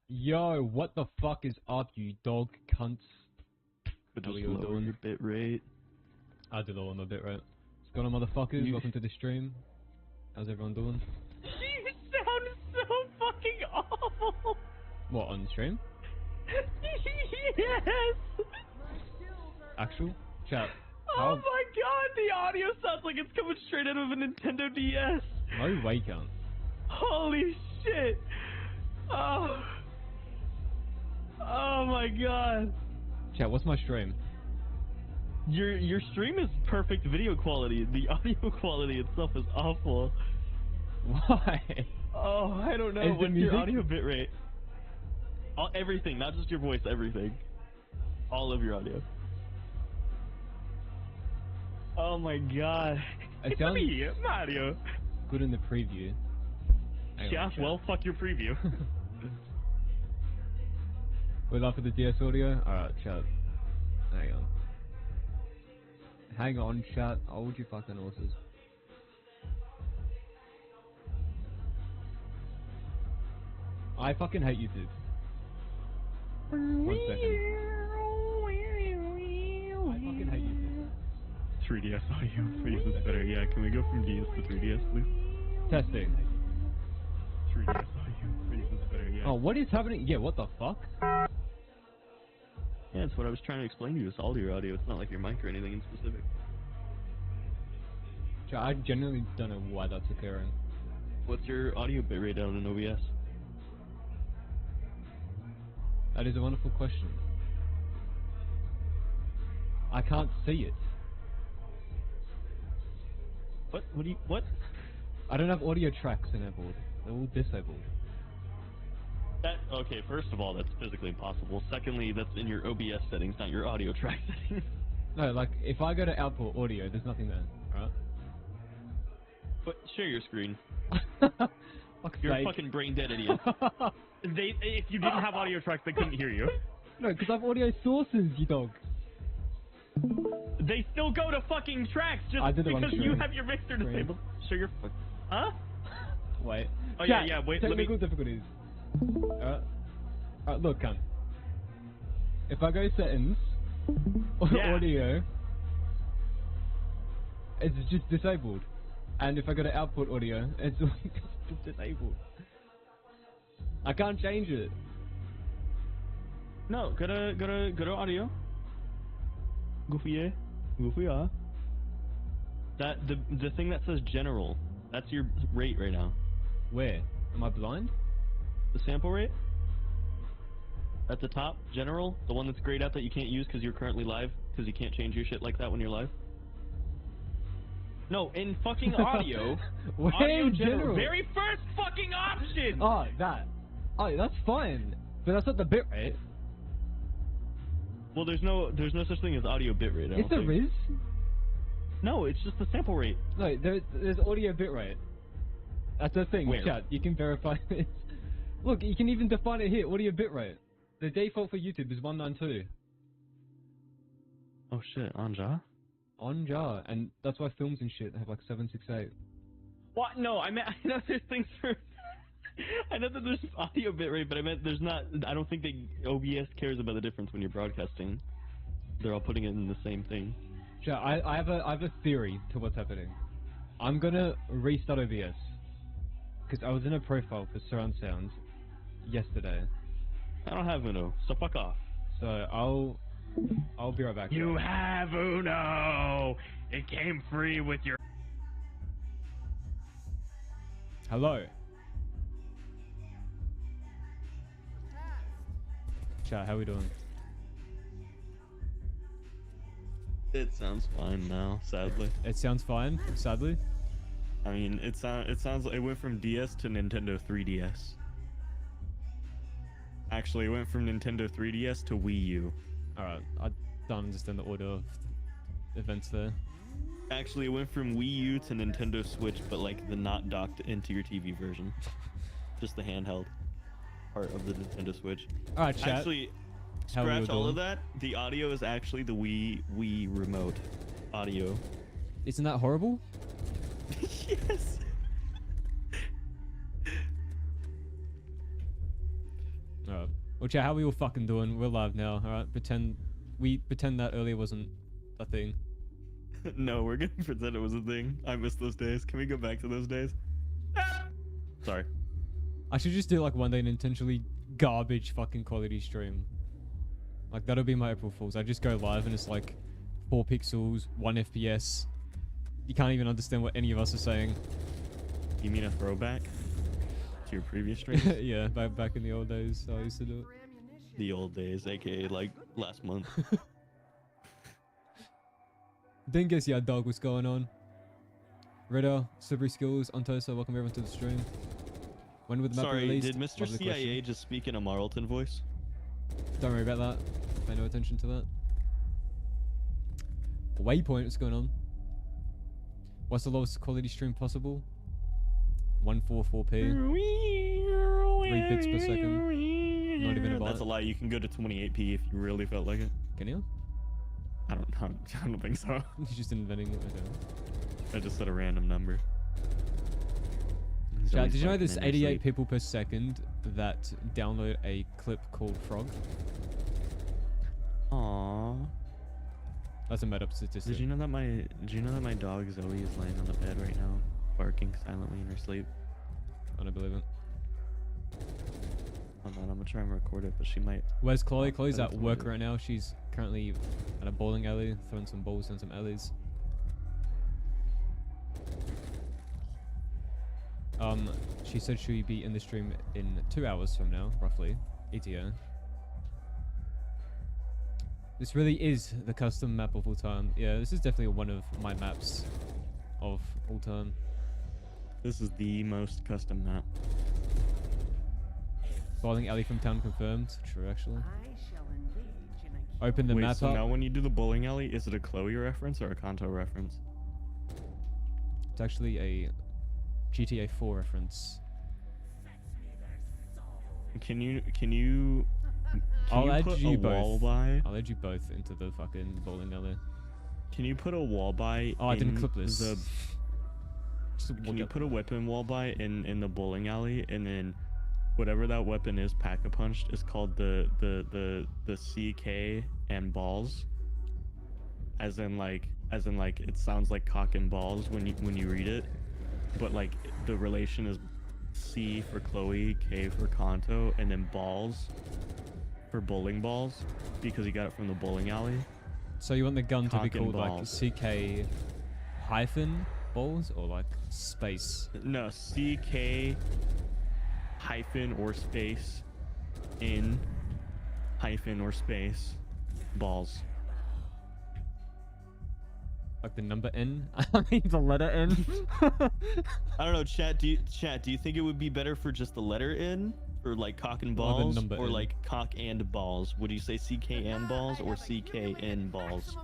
Yo, what the fuck is up, you dog cunts? But How just are you lower doing? your bit rate. I did lower my bit rate. What's going on, motherfuckers? Welcome to the stream. How's everyone doing? You sound so fucking awful. What, on stream? Yes. Actual? Chat. Oh my god, the audio sounds like it's coming straight out of a Nintendo DS. No way, cunt. Holy shit. Oh. Oh my god. Chat, what's my stream? Your stream is perfect video quality. The audio quality itself is awful. Why? Oh, I don't know. Is the What's music? your audio bitrate? Everything, not just your voice, everything. All of your audio. Oh my god. It It's sounds me, Mario. good in the preview. Hang on, Yeah, chat. well, fuck your preview. We're live for the DS audio? Alright, chat. Hang on. Hang on, chat. Hold you fucking horses. I fucking hate YouTube. 1 second. I fucking hate YouTube. 3DS audio, please, is better. Yeah, can we go from DS to 3DS, please? Testing. 3DS audio, please, is better. Yeah. Oh, what is happening? Yeah, what the fuck? Yeah, that's what I was trying to explain to you. It's all your audio. It's not like your mic or anything in specific. Chat, I genuinely don't know why that's occurring. What's your audio bitrate out in OBS? That is a wonderful question. I can't see it. What? What do you? What? I don't have audio tracks enabled. They're all disabled. That okay? First of all, that's physically impossible. Secondly, that's in your OBS settings, not your audio track settings. No, like, if I go to output audio, there's nothing there, alright? But share your screen. Fuck's You're a sake. fucking brain dead idiot. If you didn't have audio tracks, they couldn't hear you. No, because I have audio sources, you dog. They still go to fucking tracks just I did the wrong because you screen. have your mixer Screen. disabled. Share your huh? Wait. Oh Chat, yeah, wait, let me... technical difficulties. Alright, look, cunt. If I go settings, Yeah. audio, it's just disabled. And if I go to output audio, it's just disabled. I can't change it. No, go to audio. Go for yeah. Go for yeah. That, the thing that says general, that's your rate right now. Where? Am I blind? The sample rate? At the top, general, the one that's grayed out that you can't use because you're currently live, because you can't change your shit like that when you're live. No, in fucking audio. Where audio in general? Very first fucking option! Oh, that. Oh, that's fine. But that's not the bitrate. Well, there's no such thing as audio bitrate. I Yes, don't there think. is. No, it's just the sample rate. No, there's audio bitrate. That's the thing, Where? chat. You can verify this. Look, you can even define it here. Audio bitrate. The default for YouTube is 192. Oh shit, Anja? On jar, and that's why films and shit have like 768. What? No, I meant I know there's things for. I know that there's audio bitrate, but I meant there's not. I don't think OBS cares about the difference when you're broadcasting. They're all putting it in the same thing. Chat, I have a theory to what's happening. I'm gonna restart OBS because I was in a profile for surround sounds yesterday. I don't have Uno, so fuck off. So I'll be right back. You have Uno. It came free with your. Hello. Chat, how we doing? It sounds fine now, sadly. It sounds fine, sadly. I mean, it sounds like it went from DS to Nintendo 3DS. Actually, it went from Nintendo 3DS to Wii U. Alright, I don't understand the order of events there. Actually, it went from Wii U to Nintendo Switch, but like the not docked into your TV version. Just the handheld part of the Nintendo Switch. Alright, chat. Actually, How we scratch were all of doing? that. The audio is actually the Wii remote audio. Isn't that horrible? Yes. Well, chat, how we all fucking doing? We're live now, alright? Pretend that earlier wasn't a thing. No, we're gonna pretend it was a thing. I miss those days. Can we go back to those days? Sorry. I should just do like one day an intentionally garbage fucking quality stream. Like that'll be my April Fools. I just go live and it's like 4 pixels, 1 FPS. You can't even understand what any of us are saying. You mean a throwback to your previous stream? Yeah, back in the old days, I used to do it. The old days, aka like last month. Didn't guess, yeah, dog, what's going on? Redder, Slippery Skills, Ontosa, welcome everyone to the stream. When would the map be Sorry, released? did Mr. Lovely CIA question. just speak in a Marlton voice? Don't worry about that. Pay no attention to that. Waypoint, what's going on? What's the lowest quality stream possible? 144p. 3 bits per second. Not even a bot. That's a lie. You can go to 28p if you really felt like it. Can you? I don't think so. You're just inventing it. Okay. I just said a random number. Chat, did you know there's 88 people per second that download a clip called Frog? Aww. That's a made-up statistic. Did you know that my dog Zoe is laying on the bed right now, barking silently in her sleep? I don't believe it. Hold on, I'm gonna try and record it, but she might. Where's Chloe? Chloe's That's at work weird. right now. She's currently at a bowling alley, throwing some balls and some alleys. She said she'll be in the stream in 2 hours from now, roughly. ETA. This really is the custom map of all time. Yeah, this is definitely one of my maps of all time. This is the most custom map. Bowling alley from town confirmed. True, actually. Open the Wait, map so up. now when you do the bowling alley, is it a 𝐿𝐤 reference or a 𝐿𝐼 reference? It's actually a GTA 4 reference. I'll add put you a both. wall by? I'll add you both into the fucking bowling alley. Can you put a wall by? Oh, I didn't in clip this. The, Just can you look put a at- weapon wall by in the bowling alley, and then whatever that weapon is, pack-a-punched, is called the 𝐶𝐾 and balls. As in like it sounds like cock and balls when you read it, but like the relation is C for Chloe, K for Kanto, and then balls for bowling balls, because he got it from the bowling alley. So you want the gun to be Cock and called like balls. CK hyphen balls or like space? No, CK hyphen or space in hyphen or space balls. Like the number N? I mean the letter N? I don't know, chat. Do you think it would be better for just the letter N, for like cock and Or the balls, number or N. like cock and balls? Would you say CK and balls or CK and balls?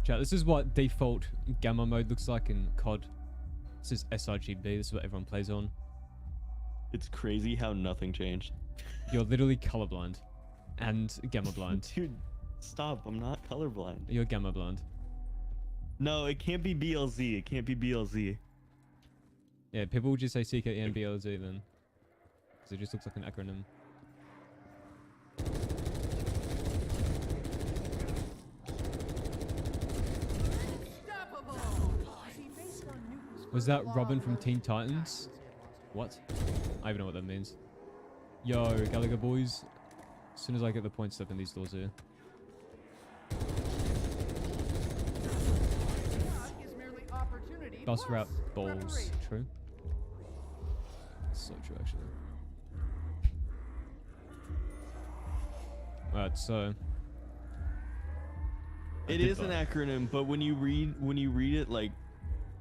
Chat, this is what default gamma mode looks like in COD. This is sRGB, this is what everyone plays on. It's crazy how nothing changed. You're literally colorblind. And gamma blind. Dude, stop! I'm not colorblind. You're gamma blind. No, it can't be BLZ. It can't be BLZ. Yeah, people will just say CK and BLZ then. Because it just looks like an acronym. Was that Robin from Teen Titans? What? I don't even know what that means. Yo, Gallagher boys. As soon as I get the point, step in these doors here. Bus route balls. True. So true, actually. Alright, so. It is an acronym, but when you read it like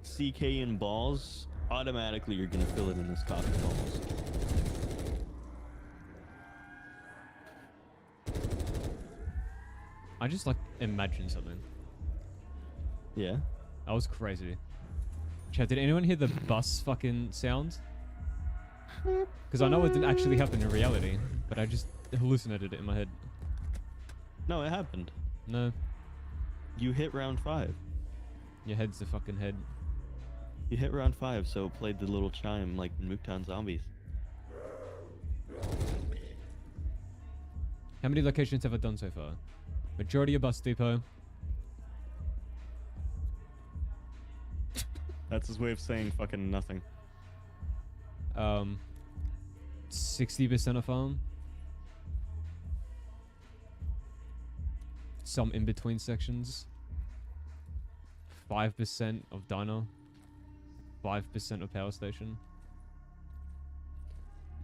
CK and balls, automatically you're gonna fill it in as cock and balls. I just like imagine something. Yeah. That was crazy. Chat, did anyone hear the bus fucking sound? Because I know it didn't actually happen in reality, but I just hallucinated it in my head. No, it happened. No, You hit round 5. your head's the fucking head. You hit round 5, so it played the little chime like in Mooktown Zombies. How many locations have I done so far? Majority of bus depot. That's his way of saying fucking nothing. 60% of farm. Some in between sections. 5% of diner. 5% of power station.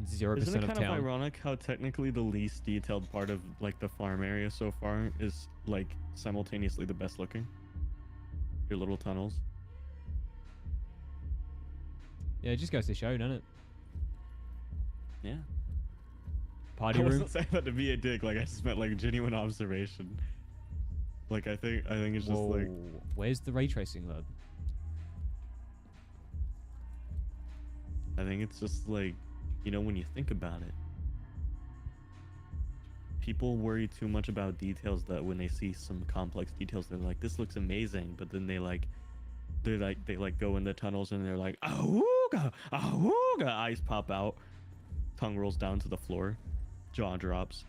0% Isn't it of kind town. of ironic how technically the least detailed part of like the farm area so far is like simultaneously the best looking? Your little tunnels. Yeah, it just goes to show, doesn't it? Yeah. Party I room. wasn't saying that to be a dick. Like I just meant like genuine observation. Like I think it's just like. Where's the ray tracing, lad? I think it's just like, you know, when you think about it, people worry too much about details that when they see some complex details, they're like, this looks amazing. But then they go in the tunnels and they're like, ahooga, ahooga, eyes pop out, tongue rolls down to the floor, jaw drops.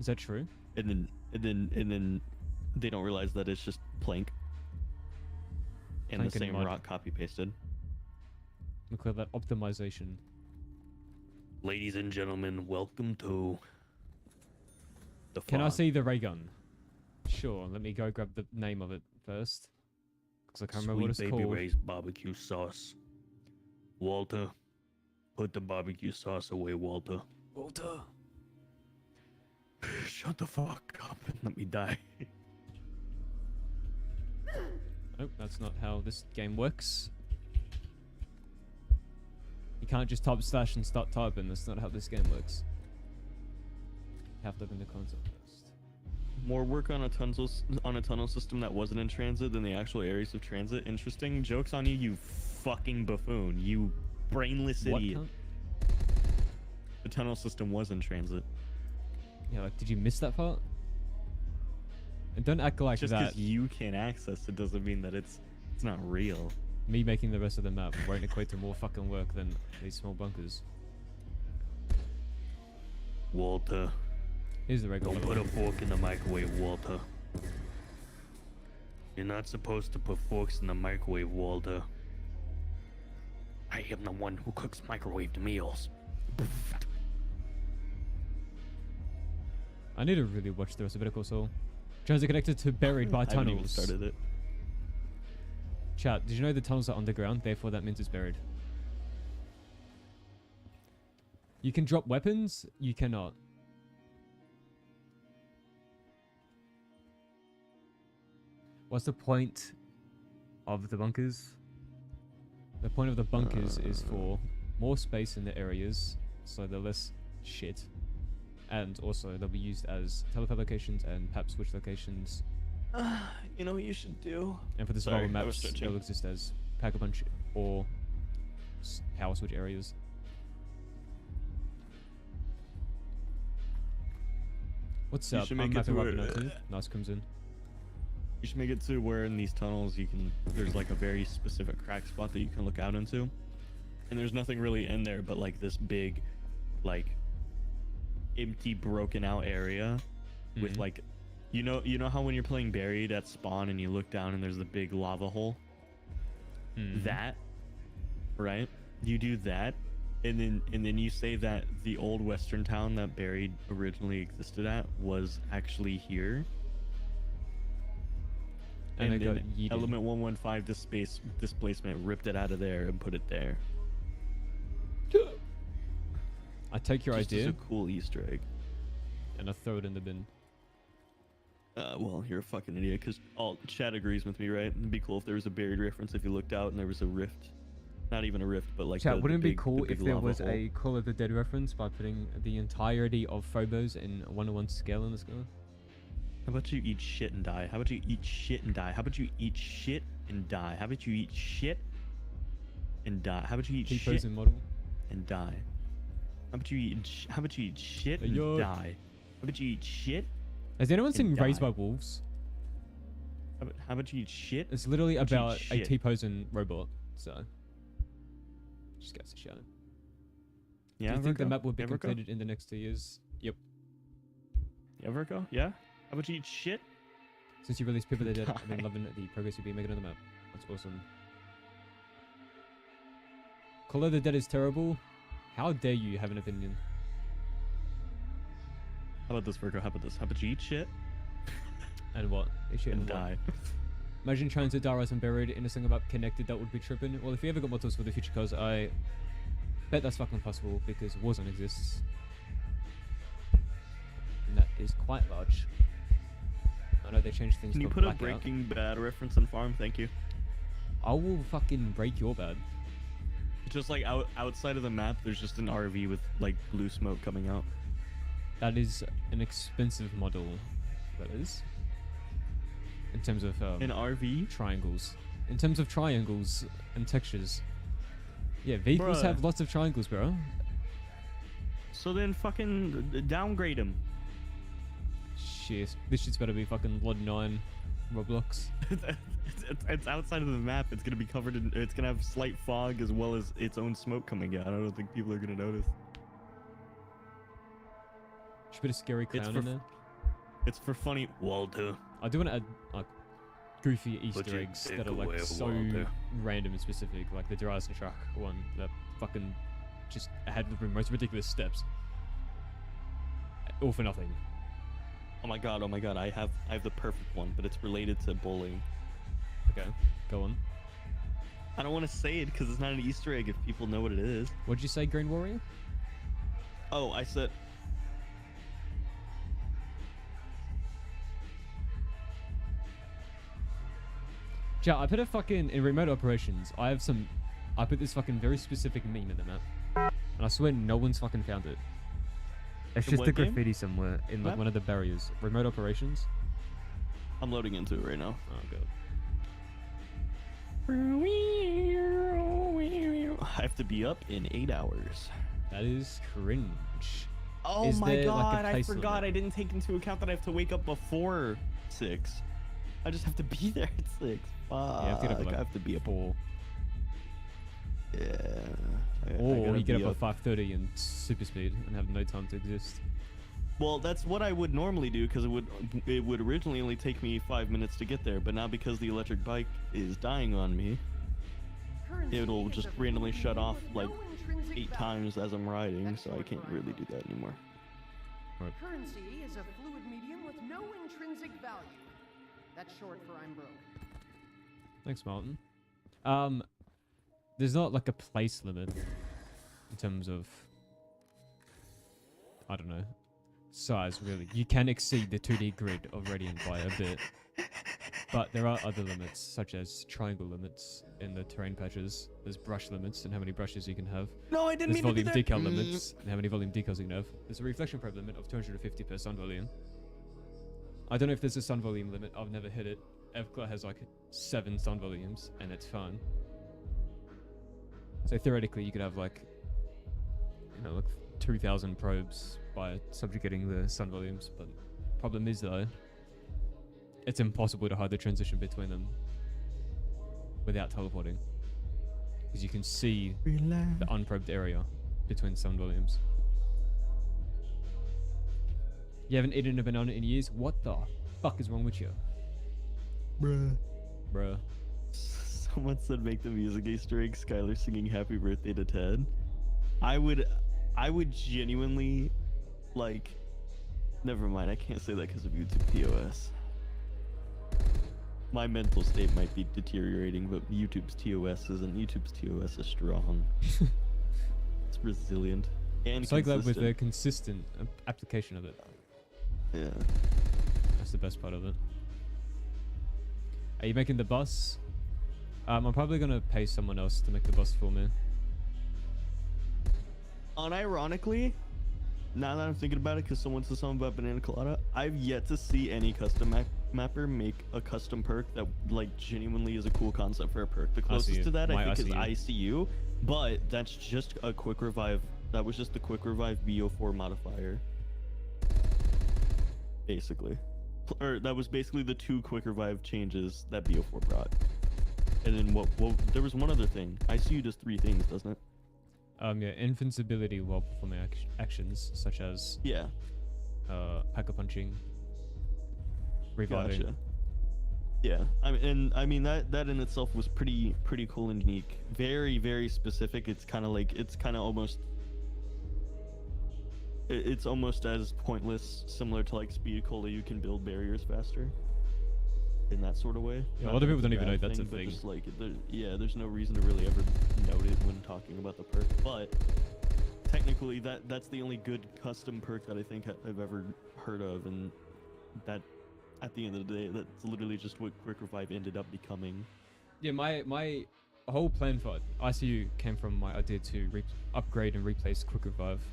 Is that true? And then they don't realize that it's just plank. And Plank the and same mud. rock copy pasted. We call that optimization. Ladies and gentlemen, welcome to the Can I fog. see the ray gun? Sure, let me go grab the name of it first. Because I can't remember what it's Sweet Baby called. Ray's barbecue sauce. Walter, put the barbecue sauce away, Walter. Walter. Shut the fuck up and let me die. Nope, that's not how this game works. You can't just type slash and start typing. That's not how this game works. You have to open the console first. More work on a tunnel system that wasn't in transit than the actual areas of transit. Interesting. Joke's on you, you fucking buffoon. You brainless What idiot. cunt? The tunnel system was in transit. Yeah, like, did you miss that part? And don't act like Just that. because you can't access it doesn't mean that it's not real. Me making the rest of the map won't equate to more fucking work than these small bunkers. Walter, Here's the regular don't put a fork in the microwave, Walter. You're not supposed to put forks in the microwave, Walter. I am the one who cooks microwaved meals. I need to really watch the rest of Better Call Saul. Transit connected to buried by I haven't even tunnels. started it. Chat, did you know the tunnels are underground? Therefore, that means it's buried. You can drop weapons. You cannot. What's the point of the bunkers? The point of the bunkers is for more space in the areas, so they're less shit. And also, they'll be used as teleport locations and map switch locations. You know what you should do? And for the Sorry, survival I was maps, stretching. they'll exist as pack-a-punch or power switch areas. What's You up? should I'm make it mapping to right now where- too. Nice comes in. You should make it to where in these tunnels there's like a very specific crack spot that you can look out into. And there's nothing really in there but like this big, like, empty, broken out area with Mhm. like, you know how when you're playing buried at spawn and you look down and there's the big lava hole? Mhm. That, right? You do that, and then you say that the old western town that buried originally existed at was actually here. And And they got then yeeted. Element 115 displacement ripped it out of there and put it there. I take your Just as idea a cool Easter egg. and I throw it in the bin. Well, you're a fucking idiot, because all chat agrees with me, right? It'd be cool if there was a buried reference if you looked out and there was a rift. Not even a rift, but like Chat, the wouldn't it be big- the cool big if there lava was hole. a Call of the Dead reference by putting the entirety of Phobos in a 1-to-1 scale in the sky? How about you eat shit and die? How about you eat shit and die? How about you eat shit and die? How about you eat shit and die? How about you eat shit T-posing model. and die? How about you eat? How about you eat shit Hey, and yo. die? How about you eat shit? Has anyone and seen Raised die. by Wolves? How about you eat shit? It's literally How about you about eat a shit? T-posing robot, so just goes to show. Yeah, Do you think the Virgo? map will be Yeah, Virgo? completed in the next 2 years? Yep. Yeah, Virgo? Yeah? How about you eat shit? Since you released People Are Dead, I've been loving the progress you've been making on the map. That's awesome. Call of the Dead is terrible. How dare you have an opinion? How about this, Virgo? How about this? How about you eat shit And what? Issue and and what? die? Imagine TranZit Remastered and buried in a single map connected. That would be tripping. Well, if we ever got more tools for the future, cause I bet that's fucking possible because Warzone exists, and that is quite large. I know they changed things. Can you for put a Blackout. Breaking Bad reference on Farm? Thank you. I will fucking break your bad. Just like outside of the map, there's just an RV with like blue smoke coming out. That is an expensive model. That is. In terms of An RV? triangles. In terms of triangles and textures. Yeah, vehicles Bruh. have lots of triangles, bro. So then fucking downgrade him. Shit. This shit's better be fucking Lod 9 Roblox. It's outside of the map. It's gonna be covered in. It's gonna have slight fog as well as its own smoke coming out. I don't think people are gonna notice. Should put a scary It's clown for in there. It's for funny, Walter. I do want to add like goofy Easter you eggs take that are like away so Walter? random and specific, like the Jurassic truck one that fucking just had the most ridiculous steps. All for nothing. Oh my god! Oh my god! I have the perfect one, but it's related to bullying. Okay, go on. I don't want to say it because it's not an Easter egg if people know what it is. What'd you say, Green Warrior? Oh, I said. Yeah, I put a fucking in remote operations. I put this fucking very specific meme in the map, and I swear no one's fucking found it. It's In just what a game? graffiti somewhere in like Map? one of the barriers. Remote operations. I'm loading into it right now. Oh god. I have to be up in 8 hours. That is cringe. Oh Is my there, like, a god! I place forgot. limit? I didn't take into account that I have to wake up before 6. I just have to be there at 6. Fuck. Yeah, I have to get up at, like, I have to be up. 4. Yeah. I Or gotta you get be up at 5:30 and super speed and have no time to exist. Well, that's what I would normally do because it would originally only take me 5 minutes to get there, but now because the electric bike is dying on me, it'll just randomly shut off like 8 times as I'm riding, so I can't really do that anymore. Currency is a fluid medium with no intrinsic value. That's short for I'm broke. Thanks, Martin. There's not like a place limit in terms of, I don't know, size really. You can exceed the 2D grid of Radiant by a bit, but there are other limits such as triangle limits in the terrain patches. There's brush limits and how many brushes you can have. No, I didn't There's mean to do volume that. decal limits and how many volume decals you can have. There's a reflection probe limit of 250 per sun volume. I don't know if there's a sun volume limit. I've never hit it. 𝐿 has like 7 sun volumes and it's fine. So theoretically you could have like, you know, like 2,000 probes by subjugating the sun volumes, but problem is though, it's impossible to hide the transition between them without teleporting. Because you can see the unprobed area between sun volumes. You haven't eaten a banana in years? What the fuck is wrong with you? Bruh. Someone said make the music Easter egg, Skylar singing happy birthday to Ted. I would genuinely, like, never mind, I can't say that because of YouTube TOS. My mental state might be deteriorating, but YouTube's TOS isn't. YouTube's TOS is strong. It's resilient and I'm so glad with the consistent. consistent application of it. Yeah. That's the best part of it. Are you making the bus? I'm probably gonna pay someone else to make the bus for me. Unironically, now that I'm thinking about it, because someone said something about banana colada, I've yet to see any custom mapper make a custom perk that like genuinely is a cool concept for a perk. The closest to that I think is ICU, but that's just a quick revive. That was just the quick revive BO4 modifier, basically. Or that was basically the 2 quick revive changes that BO4 brought. And then what there was one other thing. ICU does 3 things, doesn't it? Yeah, invincibility while performing actions such as Yeah. packer punching, reviving. Gotcha. Yeah, I mean that in itself was pretty cool and unique. Very, very specific. It's kind of like, it's almost as pointless, similar to like speed cola. You can build barriers faster in that sort of way. Yeah, a Not lot of that people it's don't even know bad that's a but thing. just like, there's no reason to really ever note it when talking about the perk. But technically, that's the only good custom perk that I think I've ever heard of, and that, at the end of the day, that's literally just what Quick Revive ended up becoming. Yeah, my whole plan for ICU came from my idea to upgrade and replace Quick Revive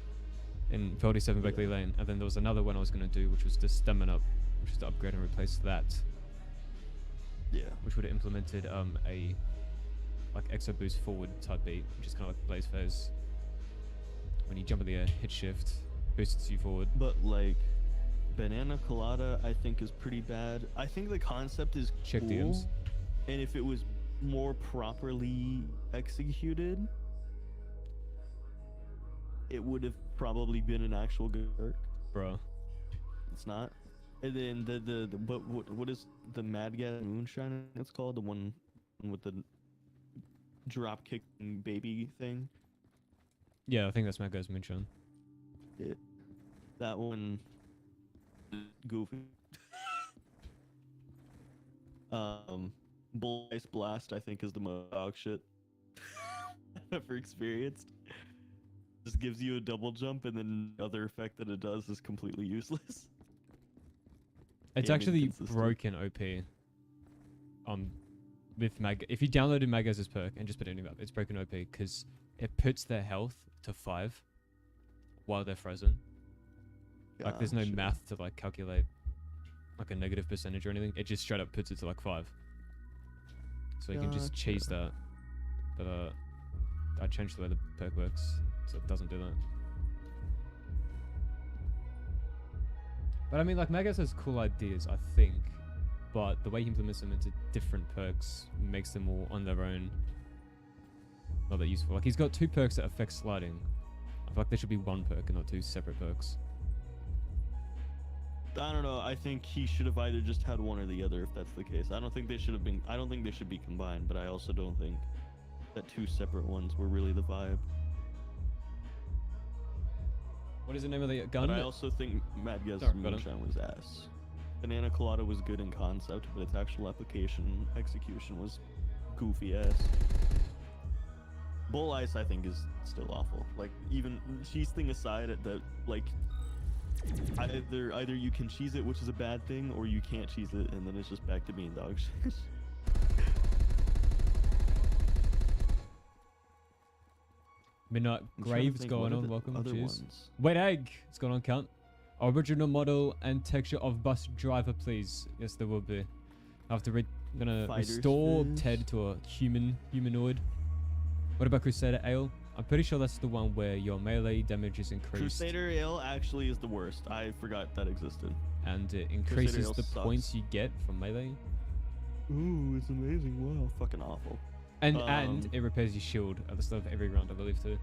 in 47 Berkerly Lane, and then there was another one I was going to do, which was to Stamina Up, which is to upgrade and replace that. Yeah. Which would have implemented a like exo boost forward type beat, which is kind of like Blaze Phase. When you jump in the air, hit shift, boosts you forward. But like, Banana Colada, I think, is pretty bad. I think the concept is Check cool, DMs. and if it was more properly executed, it would have probably been an actual good perk. Bro. It's not. And then but what is the Mad Gas Moonshine? It's called the one with the drop kicking baby thing. Yeah, I think that's my guy's mention. That one is goofy. Bull Ice Blast, I think, is the most dog shit I've ever experienced. Just gives you a double jump, and then the other effect that it does is completely useless. It's Game actually inconsistent. broken OP. With Mag, if you downloaded Magaz's perk and just put it in your map, it's broken OP because it puts their health to 5 while they're frozen. Like there's no Gotcha. math to like calculate like a negative percentage or anything. It just straight up puts it to like 5. So you can just cheese that. But I changed the way the perk works so it doesn't do that. But I mean, like, Magas has cool ideas, I think, but the way he implements them into different perks makes them all on their own not that useful. Like, he's got 2 perks that affect sliding. I feel like there should be 1 perk and not 2 separate perks. I don't know. I think he should have either just had one or the other, if that's the case. I don't think they should have been. I don't think they should be combined, but I also don't think that 2 separate ones were really the vibe. What is the name of the gun? But I also think Mad Gas Sorry about it. Moonshine was ass. Banana Colada was good in concept, but its actual execution was goofy ass. Bull Ice, I think, is still awful. Like, even cheese thing aside, that like either you can cheese it, which is a bad thing, or you can't cheese it, and then it's just back to being dog shit. Midnight I'm trying to Graves think, going what are on. the Welcome. other Cheers. ones? Wait, egg. What's going on, count? Original model and texture of bus driver, please. Yes, there will be. I have to I'm gonna Fighter's restore Fist. Ted to a humanoid. What about Crusader Ale? I'm pretty sure that's the one where your melee damage is increased. Crusader Ale actually is the worst. I forgot that existed. And it increases Ale the sucks. points you get from melee. Ooh, it's amazing. Wow. Fucking awful. And it repairs your shield at the start of every round, I believe, too.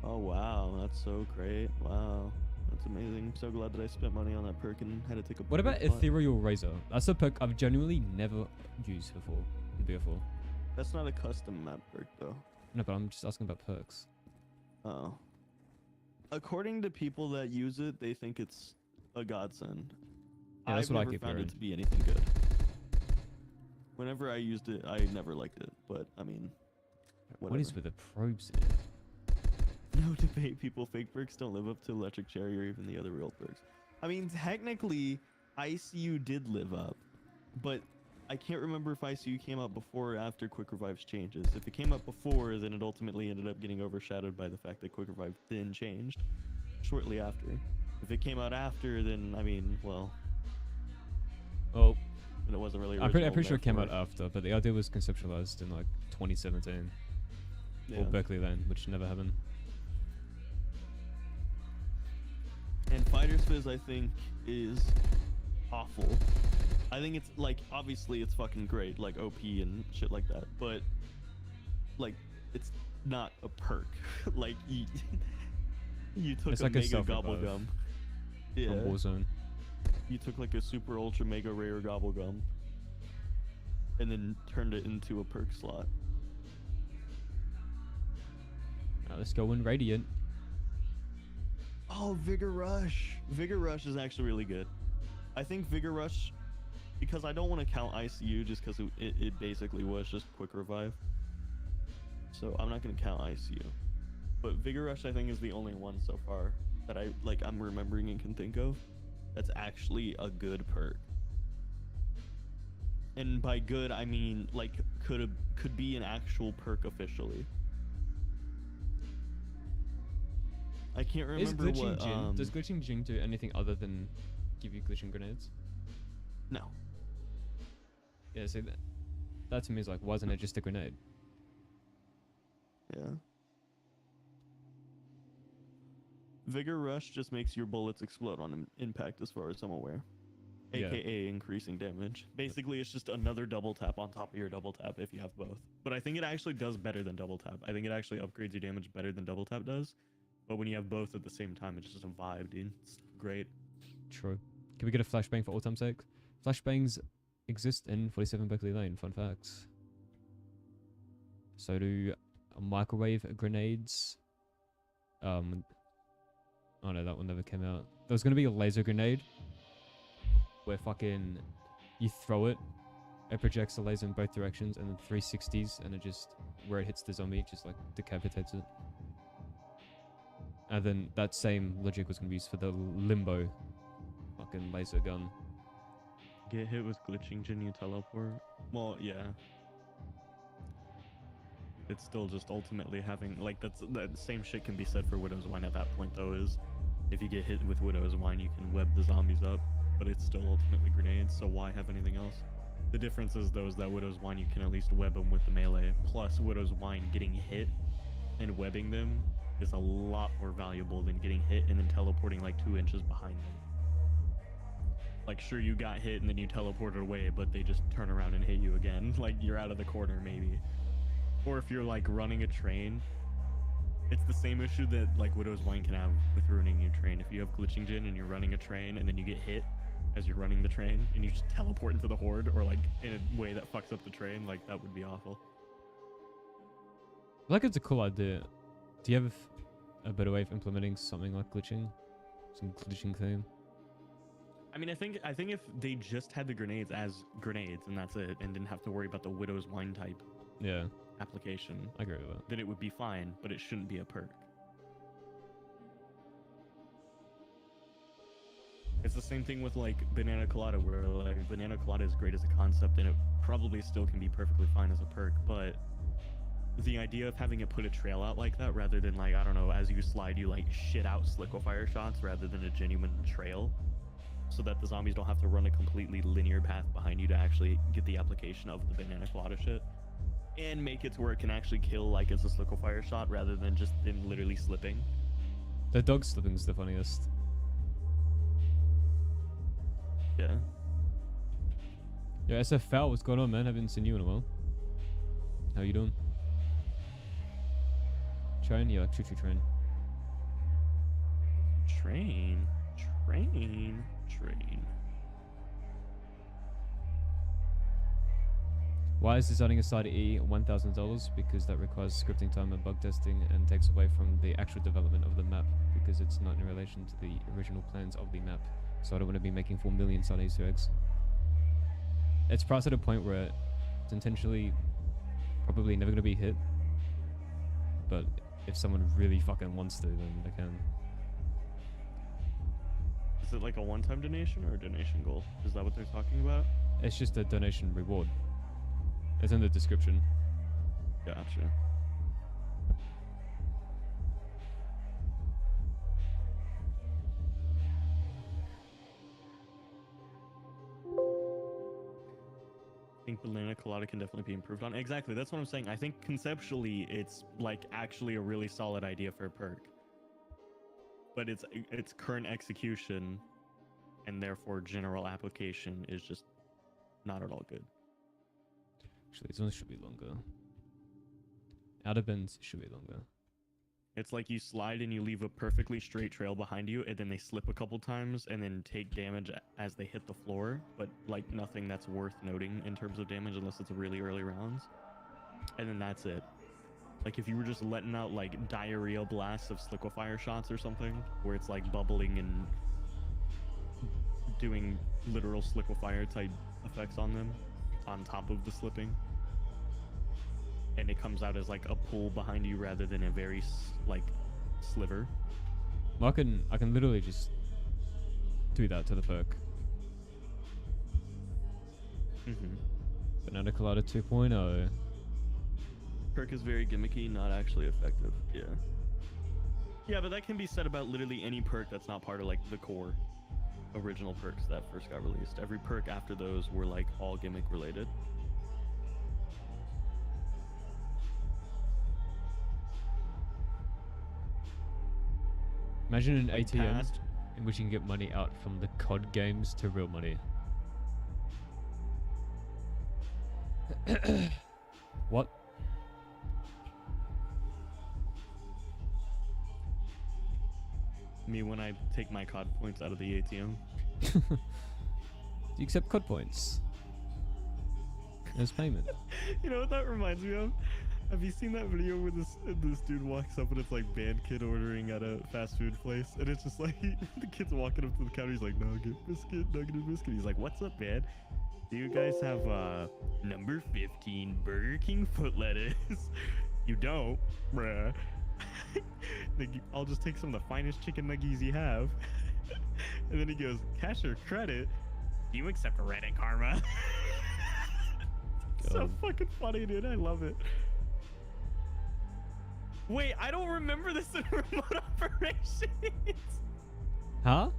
Oh, wow. That's so great. Wow. That's amazing. I'm so glad that I spent money on that perk and had to take a What about perk spot. Ethereal Razor? That's a perk I've genuinely never used before in BF4. That's not a custom map perk, though. No, but I'm just asking about perks. Oh. According to people that use it, they think it's a godsend. Yeah, that's I've what I never keep found hearing. it to be anything good. Whenever I used it, I never liked it. But, I mean, What whatever. is with the probes in it? No debate, people. Fake perks don't live up to Electric Cherry or even the other real perks. I mean, technically, ICU did live up, but I can't remember if ICU came out before or after Quick Revive's changes. If it came out before, then it ultimately ended up getting overshadowed by the fact that Quick Revive then changed shortly after. If it came out after, then, I mean, well, Oh, then it wasn't really I'm pretty original, sure it came out therefore- after, but the idea was conceptualized in like 2017 Yeah. or Berkeley Lane, which never happened. And Fighter's Fizz, I think, is awful. I think it's, like, obviously it's fucking great, like, OP and shit like that, but, like, it's not a perk. Like you took It's a like a mega self-revive gobblegum. Yeah. from Warzone. You took like a super ultra mega rare gobblegum and then turned it into a perk slot. Now let's go in Radiant. Oh, Vigor Rush. Vigor Rush is actually really good. I think Vigor Rush, because I don't want to count ICU just because it basically was just quick revive. So I'm not going to count ICU. But Vigor Rush I think is the only one so far that I'm remembering and can think of that's actually a good perk. And by good I mean like could be an actual perk officially. I can't remember Is glitching what. Jin? Does glitching Jin do anything other than give you glitching grenades? No. Yeah, see that to me is like, wasn't it just a grenade? Yeah. Vigor Rush just makes your bullets explode on impact, as far as I'm aware. Yeah. AKA increasing damage. Basically, it's just another double tap on top of your double tap if you have both. But I think it actually does better than double tap. I think it actually upgrades your damage better than double tap does. But when you have both at the same time, it's just a vibe, dude. It's great. True. Can we get a flashbang for all time's sake? Flashbangs exist in 47 Berkerly Lane. Fun facts. So do microwave grenades. Oh no, that one never came out. There was gonna be a laser grenade where fucking you throw it, it projects the laser in both directions, and then 360s, and it just where it hits the zombie, it just like decapitates it. And then that same logic was gonna be used for the limbo fucking laser gun. Get hit with glitching Jin, you teleport. Well, yeah. It's still just ultimately having like that same shit can be said for Widow's Wine at that point though. Is if you get hit with Widow's Wine, you can web the zombies up, but it's still ultimately grenades. So why have anything else? The difference is though is that Widow's Wine you can at least web them with the melee. Plus Widow's Wine getting hit and webbing them is a lot more valuable than getting hit and then teleporting like 2 inches behind them. Like sure you got hit and then you teleported away, but they just turn around and hit you again. Like you're out of the corner maybe. Or if you're like running a train, it's the same issue that like Widow's Wine can have with ruining your train. If you have glitching Jin and you're running a train and then you get hit as you're running the train and you just teleport into the horde or like in a way that fucks up the train, like that would be awful. Like it's a cool idea. Do you have a better way of implementing something like glitching? Some glitching theme? I mean, I think if they just had the grenades as grenades and that's it, and didn't have to worry about the Widow's Wine type application, I agree with that. then it would be fine, but it shouldn't be a perk. It's the same thing with like Banana Colada, where like Banana Colada is great as a concept and it probably still can be perfectly fine as a perk, but the idea of having it put a trail out like that rather than like, I don't know, as you slide you like shit out liquefier shots rather than a genuine trail, so that the zombies don't have to run a completely linear path behind you to actually get the application of the Banana Colada shit, and make it to where it can actually kill like as a liquefier shot rather than just them literally slipping. The dog slipping's the funniest. Yeah. Yo, SFL, what's going on, man? Haven't seen you in a while. How you doing? Train? Yeah, like choo-choo train. Train. Why is designing a side E $1,000? Because that requires scripting time and bug testing and takes away from the actual development of the map because it's not in relation to the original plans of the map. So I don't want to be making 4 million side Easter eggs. It's priced at a point where it's intentionally probably never going to be hit. But if someone really fucking wants to, then they can. Is it like a one-time donation or a donation goal? Is that what they're talking about? It's just a donation reward. It's in the description. Gotcha. I think Banana Colada can definitely be improved on. Exactly, that's what I'm saying. I think conceptually it's like actually a really solid idea for a perk. But its current execution and therefore general application is just not at all good. Actually, this one should be longer. Outer bends should be longer. It's like you slide and you leave a perfectly straight trail behind you, and then they slip a couple times and then take damage as they hit the floor, but like nothing that's worth noting in terms of damage unless it's really early rounds. And then that's it. Like if you were just letting out like diarrhea blasts of liquefier shots or something, where it's like bubbling and doing literal liquefier type effects on them on top of the slipping, and it comes out as like a pull behind you rather than a very like sliver. Well, I can literally just do that to the perk. Banana Collider 2.0. Perk is very gimmicky, not actually effective. Yeah. Yeah, but that can be said about literally any perk that's not part of like the core original perks that first got released. Every perk after those were like all gimmick related. Imagine an Like ATM past- in which you can get money out from the COD games to real money. What? Me when I take my COD points out of the ATM. Do you accept COD points as payment? You know what that reminds me of? Have you seen that video where this dude walks up and it's like band kid ordering at a fast food place, and it's just like the kid's walking up to the counter, he's like, nugget biscuit, nugget and biscuit. He's like, what's up, man? Do you guys have number 15 Burger King foot lettuce? You don't, bruh. Like, I'll just take some of the finest chicken nuggies you have. And then he goes, cash or credit? Do you accept Reddit karma? So fucking funny, dude. I love it. Wait, I don't remember this in remote operations. Huh?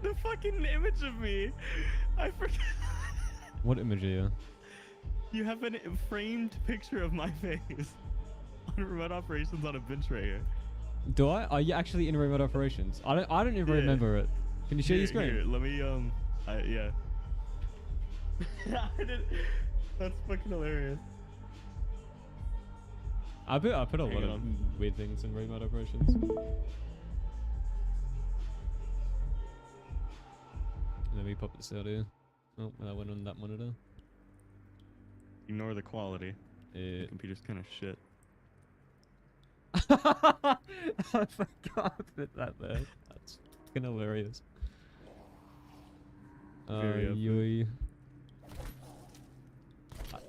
The fucking image of me. I forgot. What image are you? You have a framed picture of my face on remote operations on a bench right here. Do I? Are you actually in remote operations? I don't even remember it. Can you share your screen? Here, let me yeah. That's fucking hilarious. I put a lot Hang of on. weird things in remote operations. Let me pop this out here. Oh, that went on that monitor. Ignore the quality. The Yeah. computer's kind of shit. I forgot to put that there. That's fucking hilarious. Very epic. Yui.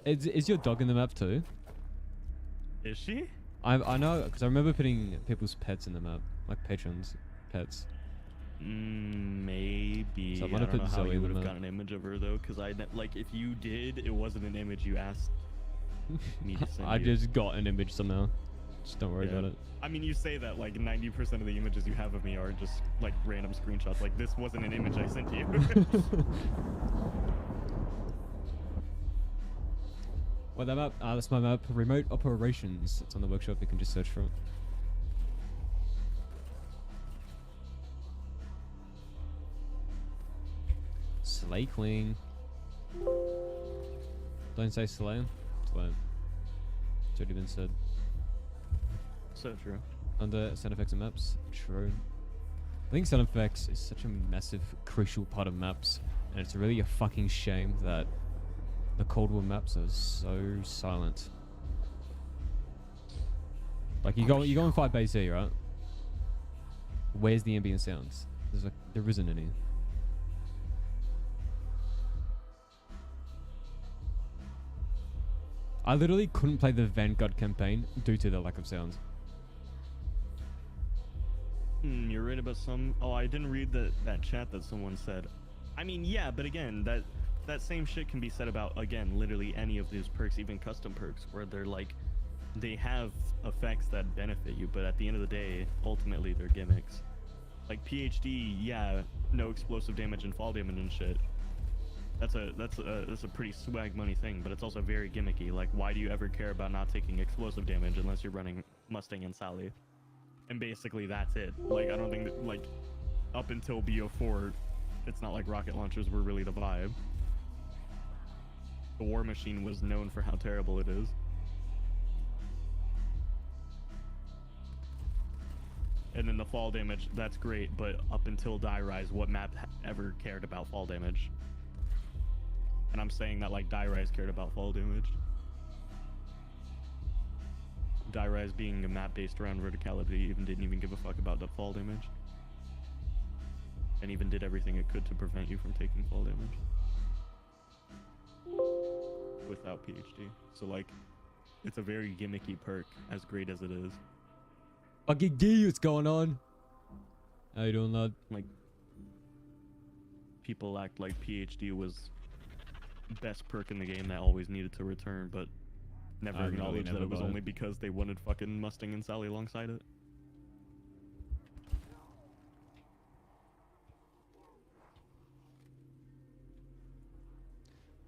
Is your dog in the map too? Is she? I know, because I remember putting people's pets in the map, like patrons' pets. Maybe. So I'm I gonna don't put know how Zoe you in would the have map. got an image of her though, because like if you did, it wasn't an image you asked me to send I you. just got an image somehow. Just don't worry Yeah. about it. I mean, you say that like 90% of the images you have of me are just like random screenshots. Like this wasn't an image I sent you. Well, that map, that's my map. Remote operations. It's on the workshop. You can just search for it. Slay Queen. Don't say Slay. Slay. It's already been said. So true. Under sound effects and maps. True. I think sound effects is such a massive, crucial part of maps, and it's really a fucking shame that the Cold War maps are so silent. Like you go and fight base A, right? Where's the ambient sounds? There isn't any. I literally couldn't play the Vanguard campaign due to the lack of sounds. You're right about some. Oh, I didn't read that chat that someone said. I mean, yeah, but again, that same shit can be said about, again, literally any of these perks, even custom perks, where they're like, they have effects that benefit you, but at the end of the day, ultimately they're gimmicks. Like PhD, yeah, no explosive damage and fall damage and shit. That's a pretty swag money thing, but it's also very gimmicky. Like, why do you ever care about not taking explosive damage unless you're running Mustang and Sally? And basically that's it. Like, I don't think that, like, up until BO4, it's not like rocket launchers were really the vibe. The War Machine was known for how terrible it is. And then the fall damage, that's great, but up until Die Rise, what map ever cared about fall damage? And I'm saying that like Die Rise cared about fall damage. Die Rise being a map based around verticality didn't even give a fuck about the fall damage. And even did everything it could to prevent you from taking fall damage. Without PhD. So like, it's a very gimmicky perk, as great as it is. Fucking D, what's going on? How you doing, lad? Like, people act like PhD was best perk in the game that always needed to return, but never acknowledged that it was only because they wanted fucking Mustang and Sally alongside it.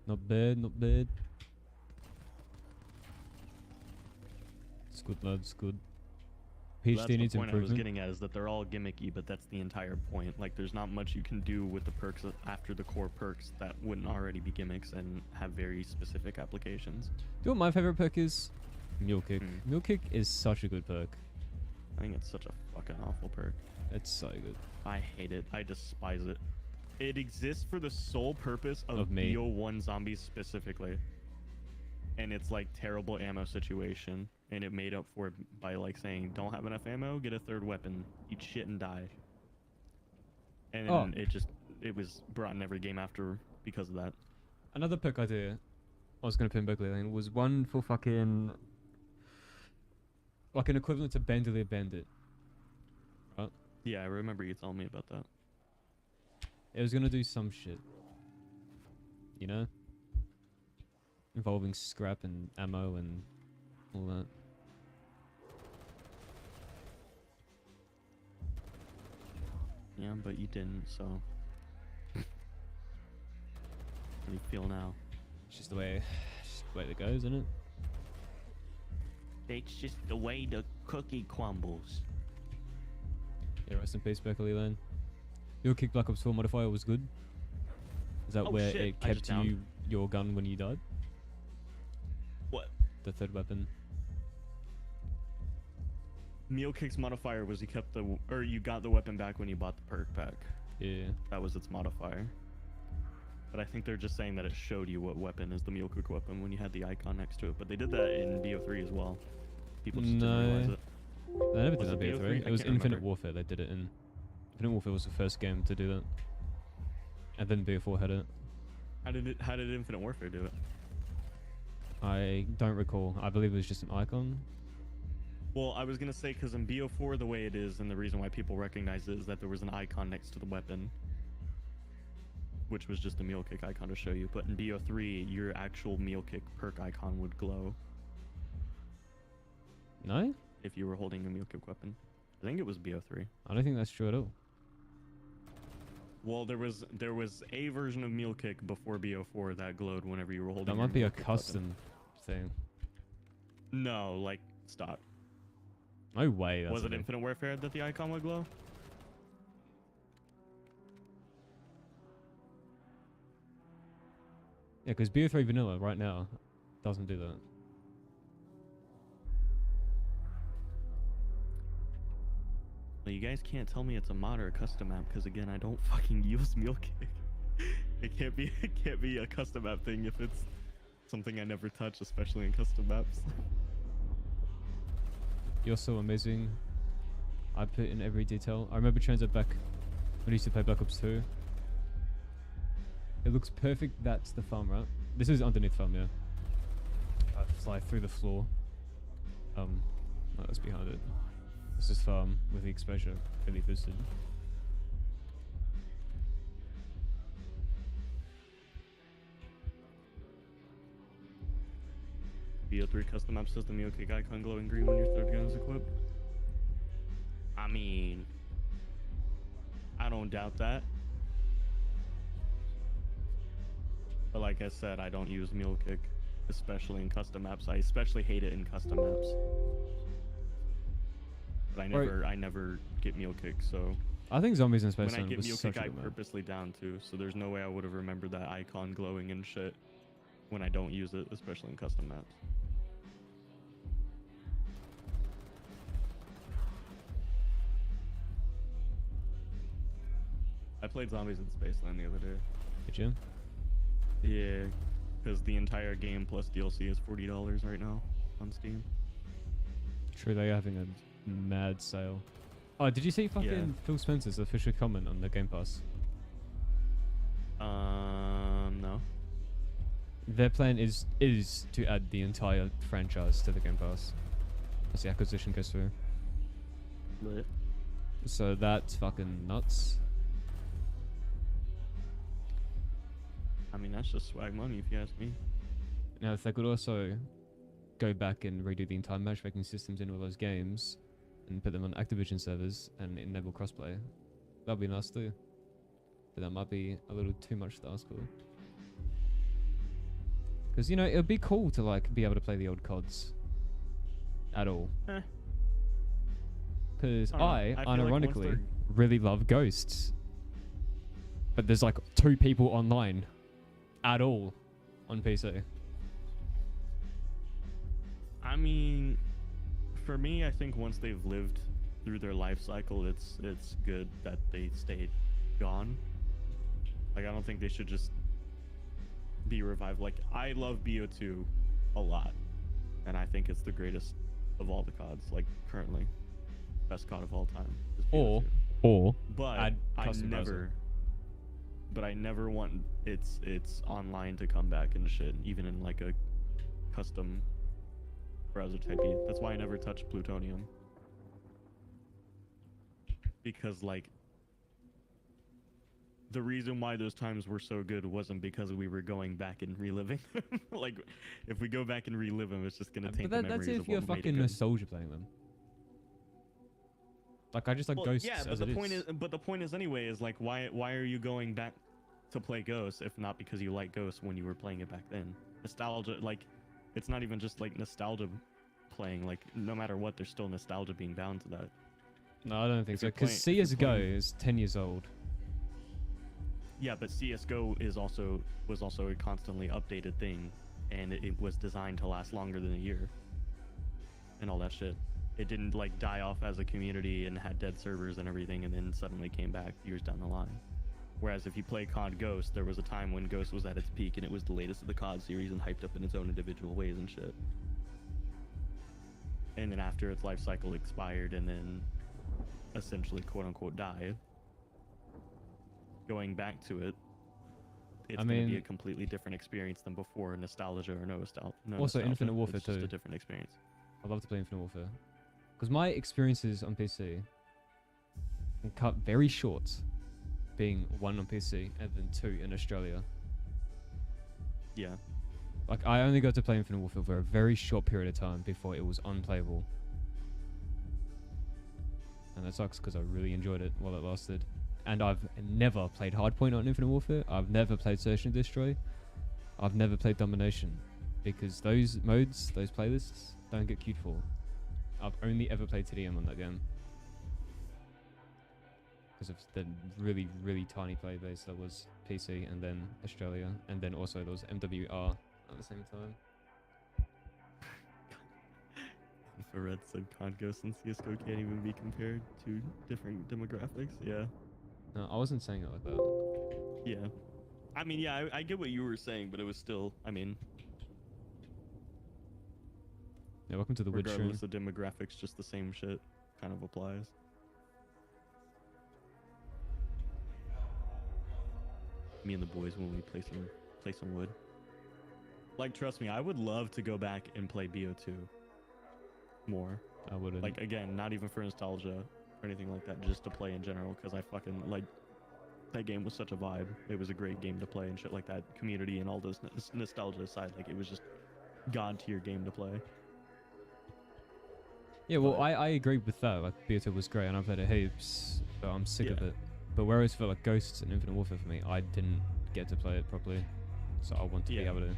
Not bad, not bad. It's good, lad, it's good. PhD needs the point improvement. I was getting at is that they're all gimmicky, but that's the entire point. Like, there's not much you can do with the perks after the core perks that wouldn't already be gimmicks and have very specific applications. Do you know what my favorite perk is? Mule Kick. Hmm. Mule Kick is such a good perk. I think it's such a fucking awful perk. It's so good. I hate it. I despise it. It exists for the sole purpose of me. BO1 zombies specifically. And it's like terrible ammo situation. And it made up for it by like saying, don't have enough ammo, get a third weapon, eat shit and die. And it was brought in every game after because of that. Another perk idea I was going to put in Berkerly Lane was one for fucking... like an equivalent to Bandolier Bandit. Right? Yeah, I remember you telling me about that. It was going to do some shit. You know? Involving scrap and ammo and all that. Yeah, but you didn't, so... How do you feel now? It's just the way it goes, isn't it? It's just the way the cookie crumbles. Yeah, rest in peace, Berkerly Lane. Your kick Black Ops 4 modifier was good. Is that where shit, it I just kept you your gun when you died? What? The third weapon. Mule Kick's modifier was you got the weapon back when you bought the perk pack. Yeah. That was its modifier. But I think they're just saying that it showed you what weapon is the Mule Kick weapon when you had the icon next to it. But they did that in BO3 as well. People just didn't realize it. They never did Was that it in BO3? BO3. It was I can't Infinite remember. Warfare they did it in. Infinite Warfare was the first game to do that. And then BO4 had it. How did Infinite Warfare do it? I don't recall. I believe it was just an icon. Well, I was gonna say because in BO4 the way it is, and the reason why people recognize it is that there was an icon next to the weapon, which was just a Mule Kick icon to show you. But in BO3, your actual Mule Kick perk icon would glow No? if you were holding a Mule Kick weapon. I think it was BO3. I don't think that's true at all. Well, there was a version of Mule Kick before BO4 that glowed whenever you were holding. That your might be Mule a Kick custom thing. weapon. No, like stop. No way. That's Was a it thing. Infinite Warfare that the icon would glow? Yeah, because BO3 Vanilla right now doesn't do that. Well, you guys can't tell me it's a mod or a custom map because again, I don't fucking use Mule Kick. It can't be a custom map thing if it's something I never touch, especially in custom maps. You're so amazing. I put in every detail. I remember TranZit back when I used to play Black Ops 2. It looks perfect. That's the farm, right? This is underneath farm, yeah. I fly through the floor. No, that's behind it. This is farm with the exposure really boosted. BO3 custom map says the Mule Kick icon glowing green when your third gun is equipped. I mean, I don't doubt that. But like I said, I don't use Mule Kick, especially in custom maps. I especially hate it in custom maps. But I never get Mule Kick, so I think Zombies in Space when I Zone get was Mule such Kick, a I good map. purposely down too. So there's no way I would have remembered that icon glowing and shit when I don't use it, especially in custom maps. I played Zombies in Spaceland the other day. Did you? Yeah, because the entire game plus DLC is $40 right now on Steam. True, they are having a mad sale. Oh, did you see fucking Phil Spencer's official comment on the Game Pass? No. Their plan is to add the entire franchise to the Game Pass as the acquisition goes through. Lit. So that's fucking nuts. I mean, that's just swag money if you ask me. Now, if they could also go back and redo the entire matchmaking systems in all those games and put them on Activision servers and enable crossplay, that'd be nice too. But that might be a little too much to ask for. Because, you know, it would be cool to, like, be able to play the old CODs at all. Because I unironically, like really love Ghosts. But there's, like, 2 people online at all on PC. I mean, for me, I think once they've lived through their life cycle, it's good that they stayed gone. Like, I don't think they should just be revived. Like, I love BO2 a lot, and I think it's the greatest of all the CODs, like, currently. Best COD of all time is BO2. But add I custom never want its online to come back and shit, even in like a custom browser type. That's why I never touched Plutonium, because like the reason why those times were so good wasn't because we were going back and reliving them. Like, if we go back and relive them, it's just gonna taint the memories that's if of you're what made it fucking good. nostalgia playing them. Like, I just like Ghosts. Yeah, but the point is anyway is like, why are you going back to play Ghosts if not because you like Ghosts when you were playing it back then? Nostalgia, like, it's not even just like nostalgia playing. Like, no matter what, there's still nostalgia being bound to that. No, I don't think If so. you're Because playing- if you're CS:GO playing- is 10 years old. Yeah, but CS:GO was also a constantly updated thing, and it was designed to last longer than a year, and all that shit. It didn't like die off as a community and had dead servers and everything, and then suddenly came back years down the line. Whereas if you play COD Ghost, there was a time when Ghost was at its peak, and it was the latest of the COD series and hyped up in its own individual ways and shit. And then after its life cycle expired, and then essentially quote unquote died, going back to it, it's going to be a completely different experience than before, nostalgia or no nostalgia. Also, Infinite Warfare it's just 2. a different experience. I'd love to play Infinite Warfare. Because my experiences on PC can cut very short, being 1 on PC and then 2 in Australia. Yeah. Like, I only got to play Infinite Warfare for a very short period of time before it was unplayable. And that sucks because I really enjoyed it while it lasted. And I've never played Hardpoint on Infinite Warfare. I've never played Search and Destroy. I've never played Domination. Because those modes, those playlists, don't get queued for. I've only ever played TDM on that game. Because of the really, really tiny player base that was PC and then Australia. And then also there was MWR at the same time. Infrared said COD Ghost and CS:GO can't even be compared to different demographics. Yeah. No, I wasn't saying it like that. Yeah. I mean, yeah, I get what you were saying, but it was still, I mean, Yeah, welcome to the Witch Room. regardless of demographics, just the same shit kind of applies. Me and the boys when we play some wood. Like, trust me, I would love to go back and play BO2 more. I wouldn't. Like, again, not even for nostalgia or anything like that, just to play in general, because I fucking, like, that game was such a vibe. It was a great game to play and shit like that. Community and all those nostalgia aside, like, it was just god tier game to play. Yeah, well, I agree with that. Like, BO2 was great, and I've played it heaps, but I'm sick of Yeah. it. But whereas for like Ghosts and Infinite Warfare for me, I didn't get to play it properly, so I want to be Yeah. able to.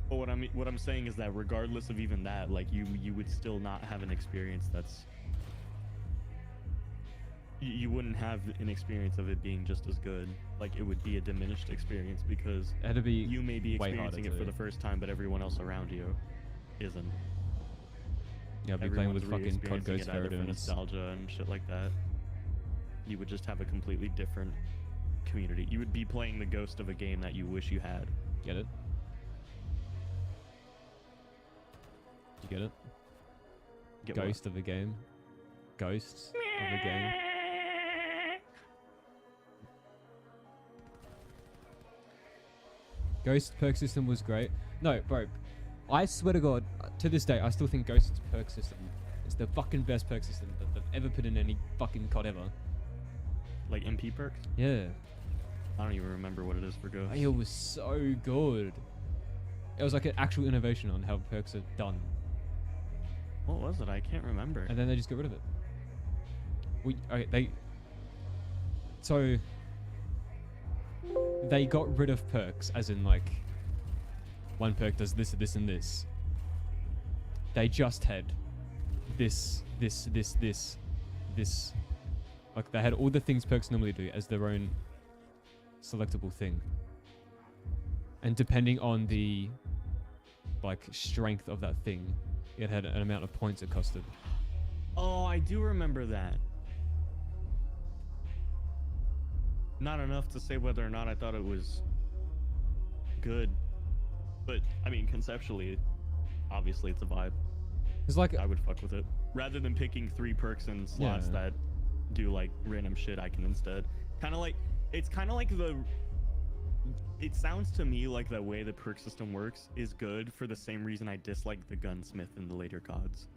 But what I'm saying is that regardless of even that, like, you would still not have an experience that's. You wouldn't have an experience of it being just as good. Like, it would be a diminished experience because It had to be you may be way harder experiencing it to for do. the first time, but everyone else around you isn't. Yeah, I'll be playing with Everyone's fucking COD re-experiencing Ghost it either for Paradigms. nostalgia and shit like that. You would just have a completely different community. You would be playing the ghost of a game that you wish you had. Get it? You get it? Get what? Ghost of a game. Ghosts of a game. Ghost perk system was great. No, bro. I swear to God, to this day, I still think Ghost's perk system is the fucking best perk system that they've ever put in any fucking COD ever. Like MP perks? Yeah. I don't even remember what it is for Ghost. It was so good. It was like an actual innovation on how perks are done. What was it? I can't remember. And then they just got rid of it. So they got rid of perks, as in like one perk does this, this, and this. They just had this. Like they had all the things perks normally do as their own selectable thing. And depending on the like strength of that thing, it had an amount of points it costed. Oh, I do remember that. Not enough to say whether or not I thought it was good, but I mean conceptually, obviously it's a vibe. It's like I would fuck with it rather than picking 3 perks and slots that do like random shit. I can instead kind of like it's kind of like the. It sounds to me like the way the perk system works is good for the same reason I dislike the gunsmith in the later CODs.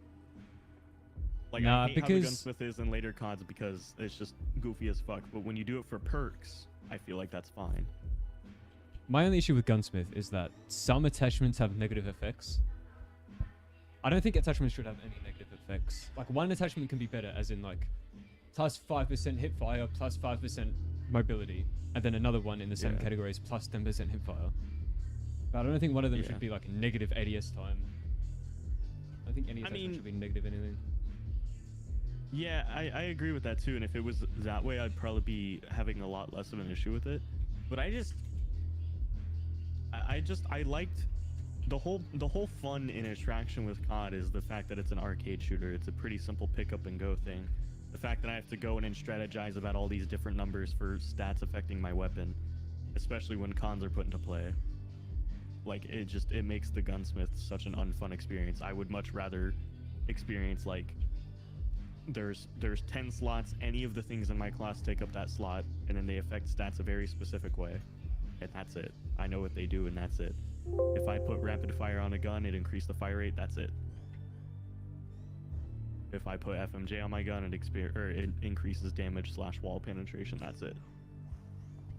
Like I hate how the gunsmith is in later CODs because it's just goofy as fuck. But when you do it for perks, I feel like that's fine. My only issue with gunsmith is that some attachments have negative effects. I don't think attachments should have any negative effects. Like one attachment can be better, as in like plus 5% hip fire, plus 5% mobility, and then another one in the same category is plus 10% hip fire. But I don't think one of them should be like negative ADS time. I think any attachment should be negative anything. Yeah, I agree with that too. And if it was that way, I'd probably be having a lot less of an issue with it. But I liked the whole fun and attraction with COD is the fact that it's an arcade shooter. It's a pretty simple pick up and go thing. The fact that I have to go in and strategize about all these different numbers for stats affecting my weapon, especially when cons are put into play. Like it makes the gunsmith such an unfun experience. I would much rather experience like there's 10 slots, any of the things in my class take up that slot, and then they affect stats a very specific way. And that's it. I know what they do and that's it. If I put rapid fire on a gun, it increases the fire rate, that's it. If I put FMJ on my gun, it increases damage / wall penetration, that's it.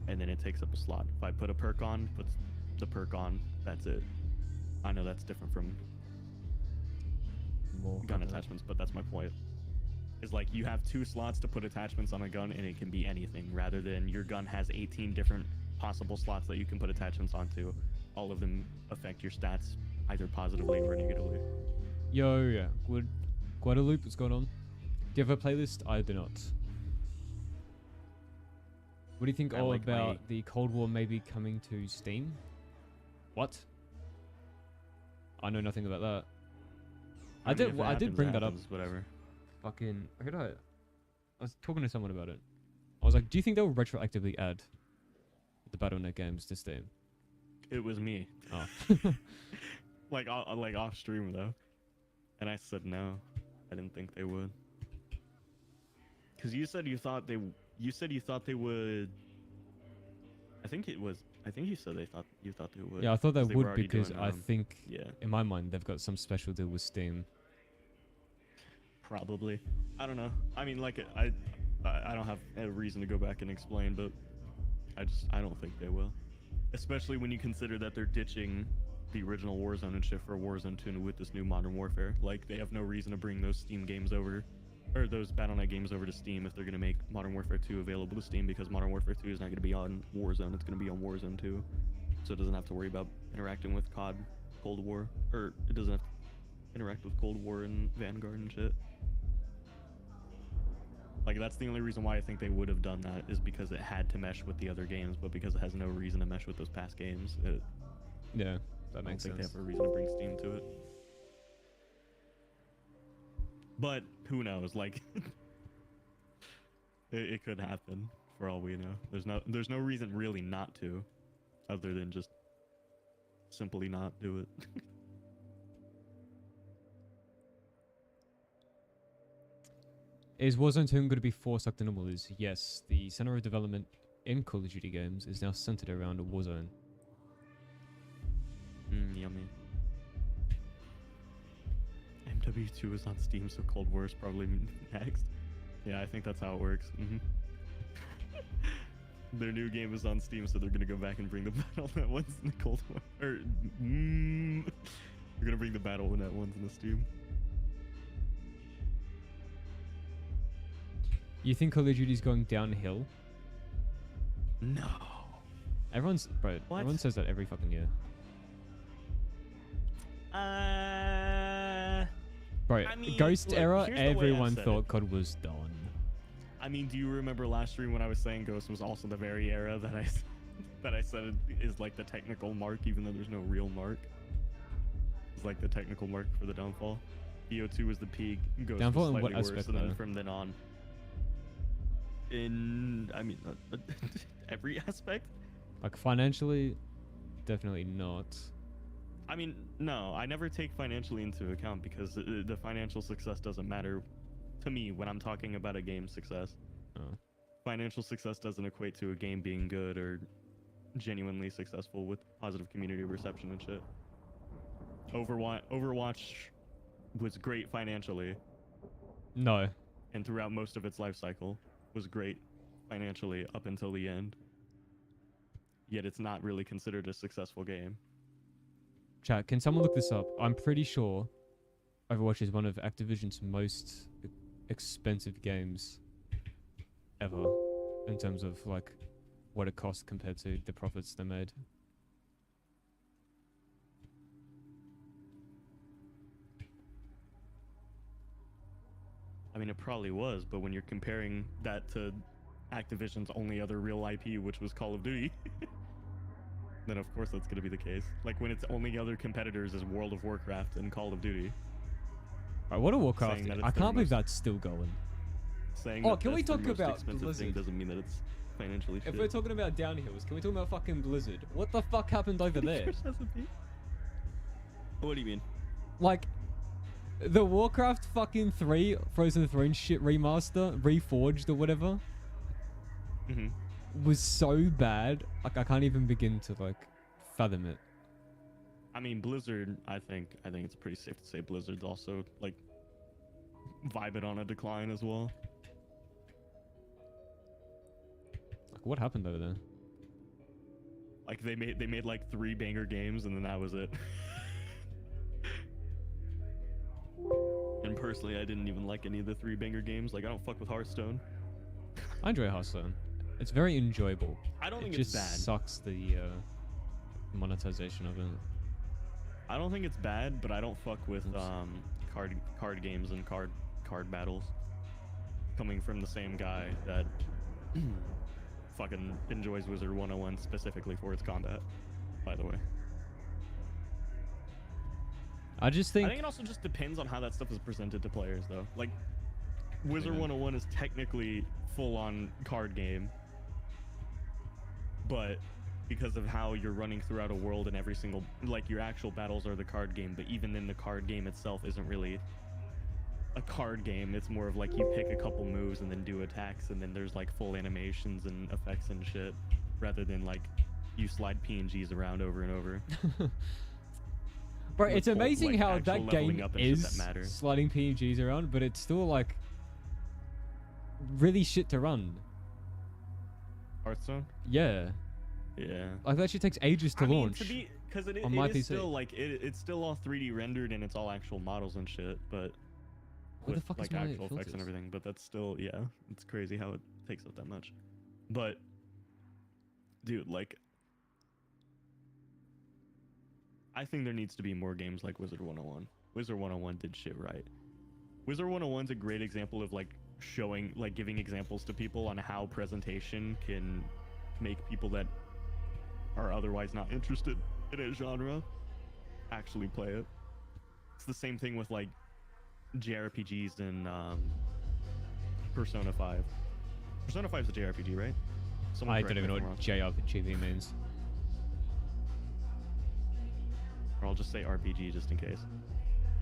And then it takes up a slot. If I put a perk on, puts the perk on, that's it. I know that's different from gun attachments, but that's my point. Is like you have 2 slots to put attachments on a gun and it can be anything, rather than your gun has 18 different possible slots that you can put attachments onto. All of them affect your stats either positively or negatively. Yo, yeah. Guadalupe, what's going on? Do you have a playlist? I do not. What do you think about the Cold War maybe coming to Steam? What? I know nothing about that. I did bring that up. Whatever. Fucking, I was talking to someone about it. I was like, do you think they'll retroactively add the Battle.net games to Steam? It was me. Oh. like off stream though. And I said no. I didn't think they would. Cause you said you thought they would. I think you said you thought they would. Yeah, I thought they would because I think yeah, in my mind they've got some special deal with Steam. Probably. I don't know. I mean, like I don't have a reason to go back and explain, but I don't think they will. Especially when you consider that they're ditching the original Warzone and shit for Warzone 2 with this new Modern Warfare. Like, they have no reason to bring those Steam games over, or those Battle.net games over to Steam if they're going to make Modern Warfare 2 available to Steam, because Modern Warfare 2 is not going to be on Warzone, it's going to be on Warzone 2. So it doesn't have to worry about interacting with COD Cold War, or it doesn't have to interact with Cold War and Vanguard and shit. Like, that's the only reason why I think they would have done that, is because it had to mesh with the other games, but because it has no reason to mesh with those past games, yeah, that makes sense. I don't think they have a reason to bring Steam to it. But who knows? Like, it could happen. for all we know. There's no reason really not to, other than just simply not do it. Is Warzone 2 going to be force like the normal is? Yes, the center of development in Call of Duty games is now centered around Warzone. Yummy. MW2 is on Steam, so Cold War is probably next. Yeah, I think that's how it works. Their new game is on Steam, so they're gonna go back and bring the battle that one's in the Cold War. Or, they're gonna bring the battle when that one's in the Steam. You think Call of Duty's going downhill? No. Bro, What? everyone says that every fucking year. Bro, I mean, Ghost look, era, here's the way I've everyone said thought it. COD was done. I mean, do you remember last stream when I was saying Ghost was also the very era that I said it is like the technical mark, even though there's no real mark? It's like the technical mark for the downfall. BO2 was the peak. Ghost Downfall was in what slightly worse, aspect, and then though? from then on, every aspect. Like financially, definitely not. I mean, no, I never take financially into account because the financial success doesn't matter to me when I'm talking about a game's success. Oh. Financial success doesn't equate to a game being good or genuinely successful with positive community reception and shit. Overwatch was great financially, No. and throughout most of its life cycle was great financially up until the end. Yet it's not really considered a successful game. Chat, can someone look this up? I'm pretty sure Overwatch is one of Activision's most expensive games ever in terms of like what it cost compared to the profits they made. I mean, it probably was, but when you're comparing that to Activision's only other real IP, which was Call of Duty, then of course that's going to be the case. Like when its only other competitors is World of Warcraft and Call of Duty. Alright, what a Warcraft! Saying that it's I their can't believe most- that's still going. Saying Oh, that can we that's their talk most about expensive Blizzard? thing doesn't mean that it's financially If shit. we're talking about downhills, can we talk about fucking Blizzard? What the fuck happened over there? What do you mean? Like, the Warcraft fucking 3 Frozen Throne shit remaster, reforged or whatever, was so bad. Like, I can't even begin to like fathom it. I mean, Blizzard, I think it's pretty safe to say Blizzard's also like vibing on a decline as well. Like, what happened over there? Like they made like 3 banger games and then that was it. And personally, I didn't even like any of the 3 banger games. Like I don't fuck with Hearthstone. I enjoy Hearthstone. It's very enjoyable. I don't It think just it's bad. sucks the monetization of it. I don't think it's bad, but I don't fuck with card games and card battles. Coming from the same guy that fucking enjoys Wizard 101 specifically for its combat, by the way. I just I think think it also just depends on how that stuff is presented to players, though. Like, Wizard 101 is technically full-on card game, but because of how you're running throughout a world and every single, like, your actual battles are the card game, but even then the card game itself isn't really a card game. It's more of like you pick a couple moves and then do attacks, and then there's like full animations and effects and shit, rather than like you slide PNGs around over and over. Bro, with it's full, amazing like, how actual that leveling game up and shit is that matter. sliding PNGs around, but it's still like really shit to run. Hearthstone? Yeah, Yeah. like that shit takes ages to launch. Because it on my is PC. still like it's still all 3D rendered and it's all actual models and shit, but What the with fuck is like my actual effects and filters? everything. But that's still, yeah, it's crazy how it takes up that much. But dude, like, I think there needs to be more games like Wizard 101. Wizard 101 did shit right. Wizard 101's a great example of like showing, like giving examples to people on how presentation can make people that are otherwise not interested in a genre actually play it. It's the same thing with like JRPGs and Persona 5. Persona 5 is a JRPG, right? Someone I correct don't me even know if I'm what wrong. JRPG means. Or I'll just say RPG just in case.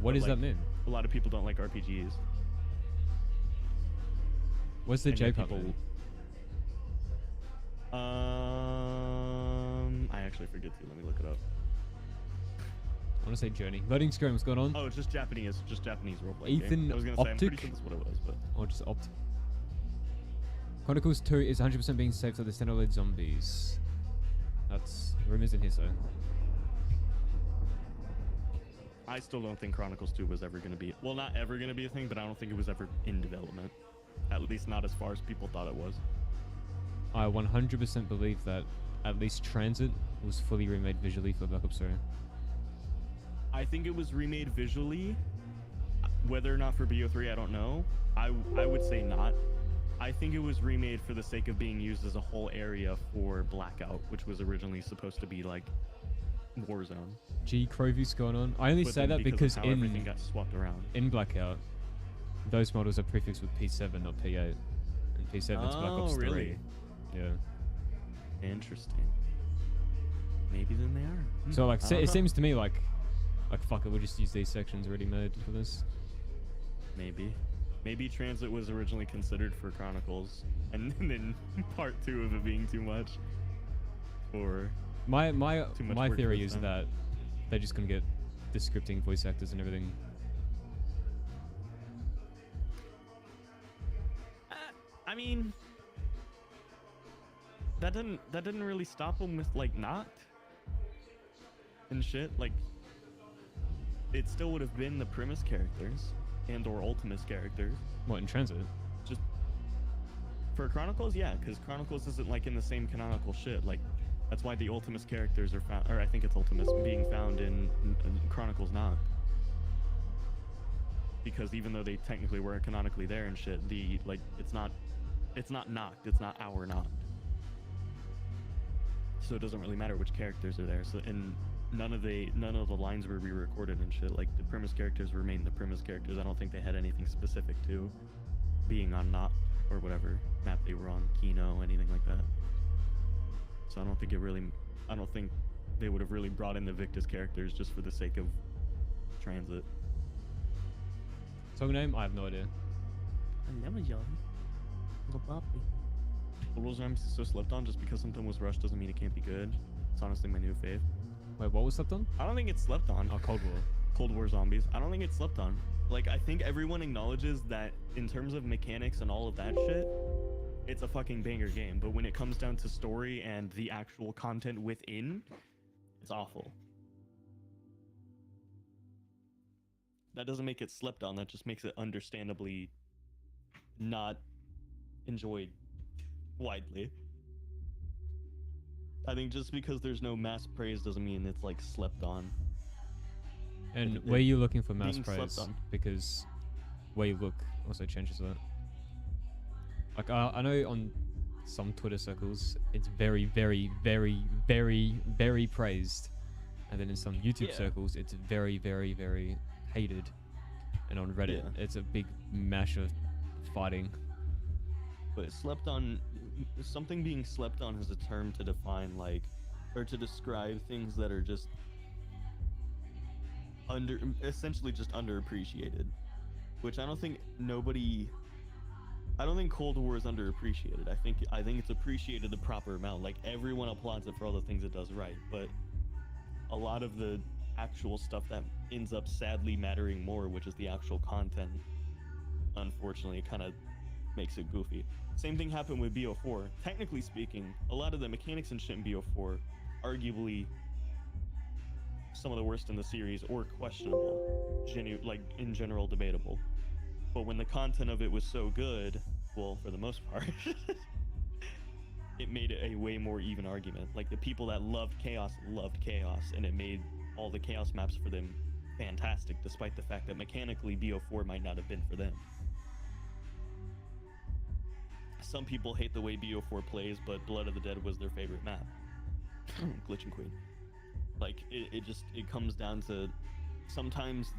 What But, does like, that mean? A lot of people don't like RPGs. What's the And J yet part? people- mean? I actually forget to. Let me look it up. I want to say journey. Loading screen, what's going on? Oh, it's just Japanese roleplay. Ethan game. I was gonna say, I'm pretty Optic? sure that's what it was, but Or just opt. Chronicles 2 is 100% being saved to the standalone zombies. That's rumors in here, so. I still don't think Chronicles 2 was ever gonna be. Well, not ever gonna be a thing, but I don't think it was ever in development. At least not as far as people thought it was. I 100% believe that at least TranZit was fully remade visually for Black Ops 3. I think it was remade visually. Whether or not for BO3, I don't know. I would say not. I think it was remade for the sake of being used as a whole area for Blackout, which was originally supposed to be like Warzone. 𝐏𝐸𝐸h's going on. I only But say then that because of how everything got swapped around. in Blackout, those models are prefixed with P7, not P8. And P7's Black Ops 3. Really? Yeah. Interesting. Maybe then they are. So like, I don't it know. seems to me like fuck it, we'll just use these sections already made for this. Maybe TranZit was originally considered for Chronicles, and then part 2 of it being too much. Or My Too much work theory for is them. that they're just gonna get the scripting, voice actors, and everything. I mean, that didn't really stop them with like Noct and shit. Like, it still would have been the premise characters and or Ultimus characters. What, in TranZit? Just for Chronicles, yeah, because Chronicles isn't like in the same canonical shit. Like, that's why the Ultimus characters are found, or I think it's Ultimus being found in Chronicles Noct. Because even though they technically weren't canonically there and shit, the like it's not Noct, it's not our Noct. So it doesn't really matter which characters are there. So and none of the lines were re-recorded and shit. Like the premise characters remain the premise characters. I don't think they had anything specific to being on Noct or whatever map they were on, Kino, anything like that. So I don't think they would have really brought in the Victus characters just for the sake of TranZit. Song name? I have no idea. The rules I'm so slept on just because something was rushed doesn't mean it can't be good. It's honestly my new fave. Wait, what was slept on? I don't think it's slept on. Oh, Cold War. Cold War zombies. I don't think it's slept on. Like, I think everyone acknowledges that in terms of mechanics and all of that shit, it's a fucking banger game. But when it comes down to story and the actual content within, it's awful. That doesn't make it slept on. That just makes it understandably not enjoyed widely. I think just because there's no mass praise doesn't mean it's like slept on. And It- where are you looking for mass being slept praise? on. Because where you look also changes that. Like, I know on some Twitter circles, it's very, very, very, very, very praised. And then in some YouTube Yeah. circles, it's very, very, very hated. And on Reddit, Yeah. it's a big mash of fighting. But slept on, something being slept on is a term to define, like, or to describe things that are just essentially just underappreciated. Which I don't think Cold War is underappreciated. I think it's appreciated the proper amount. Like, everyone applauds it for all the things it does right, but a lot of the actual stuff that ends up sadly mattering more, which is the actual content, unfortunately, it kind of makes it goofy. Same thing happened with BO4. Technically speaking, a lot of the mechanics and shit in BO4, arguably some of the worst in the series, or questionable, like in general debatable. But when the content of it was so good, well, for the most part, it made it a way more even argument. Like, the people that loved Chaos, and it made all the Chaos maps for them fantastic, despite the fact that mechanically BO4 might not have been for them. Some people hate the way BO4 plays, but Blood of the Dead was their favorite map. Glitching Queen. Like, it comes down to sometimes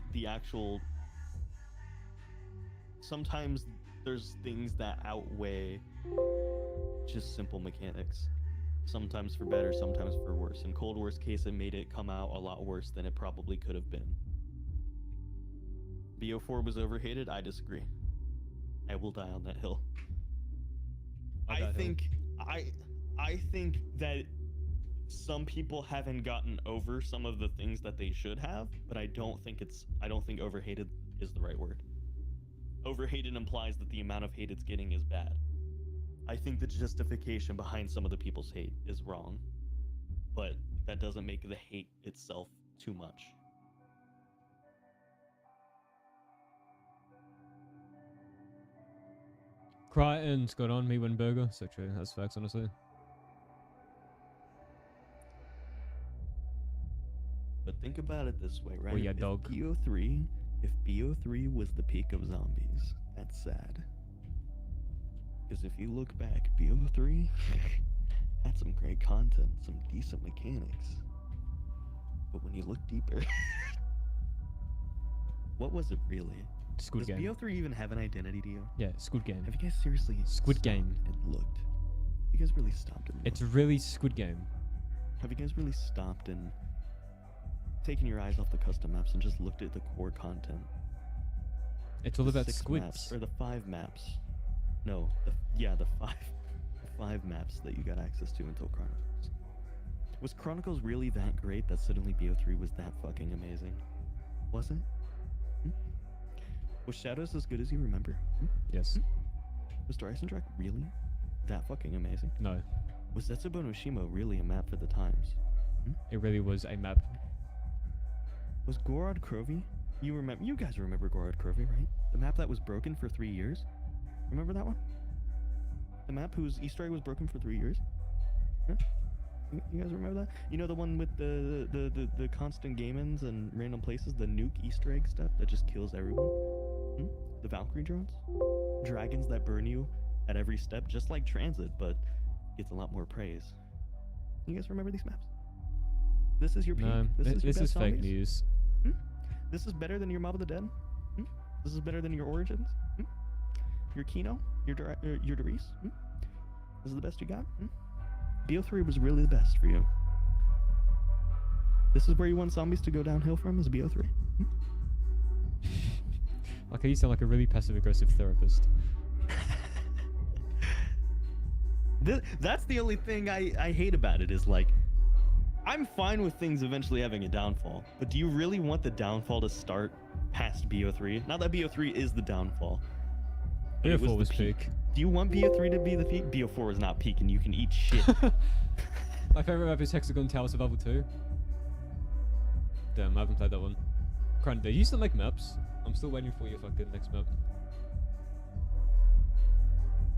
there's things that outweigh just simple mechanics. Sometimes for better, sometimes for worse. In Cold War's case, it made it come out a lot worse than it probably could have been. BO4 was overhated? I disagree. I will die on that hill. I think that some people haven't gotten over some of the things that they should have, but I don't think overhated is the right word. Overhated implies that the amount of hate it's getting is bad. I think the justification behind some of the people's hate is wrong, but that doesn't make the hate itself too much. Crichton's got on me when burger. So true. That's facts, honestly. But think about it this way, right? Oh yeah, dog. If BO3 was the peak of zombies, that's sad. Because if you look back, BO3 had some great content, some decent mechanics. But when you look deeper, what was it really? Squid Does Game. BO3 even have an identity to you? Yeah, Squid Game. Have you guys seriously Squid stopped Game. and looked? Have you guys really stopped and looked? It's really Squid Game. Have you guys really stopped and taken your eyes off the custom maps and just looked at the core content? It's all The about 6 squids. maps, or the 5 maps. No, the 5 maps that you got access to until Chronicles. Was Chronicles really that great that suddenly BO3 was that fucking amazing? Was it? Was Shadows as good as you remember? Yes. Was Drysendrack really that fucking amazing? No. Was Zetsubo no Shimo really a map for the times? It really was a map. Was Gorod Krovi? You guys remember Gorod Krovi, right? The map that was broken for 3 years? Remember that one? The map whose Easter egg was broken for 3 years? Yeah? You guys remember that? You know the one with the constant gamins and random places, the nuke Easter egg stuff that just kills everyone? The Valkyrie drones? Dragons that burn you at every step, just like TranZit, but gets a lot more praise. You guys remember these maps? This is your peak? No, This is your this best is fake zombies? news. This is better than your Mob of the Dead? This is better than your Origins? Your Kino? Your Darius? This is the best you got? BO3 was really the best for you. This is where you want zombies to go downhill from, is BO3? Okay, you sound like a really passive-aggressive therapist. That's the only thing I hate about it, is like, I'm fine with things eventually having a downfall, but do you really want the downfall to start past BO3? Not that BO3 is the downfall. But it BO4 was the peak. Do you want BO3 to be the peak? BO4 is not peak, and you can eat shit. My favorite map is Hexagon Tower Survival 2. Damn, I haven't played that one. Crun, they used to make maps. I'm still waiting for your fucking next map.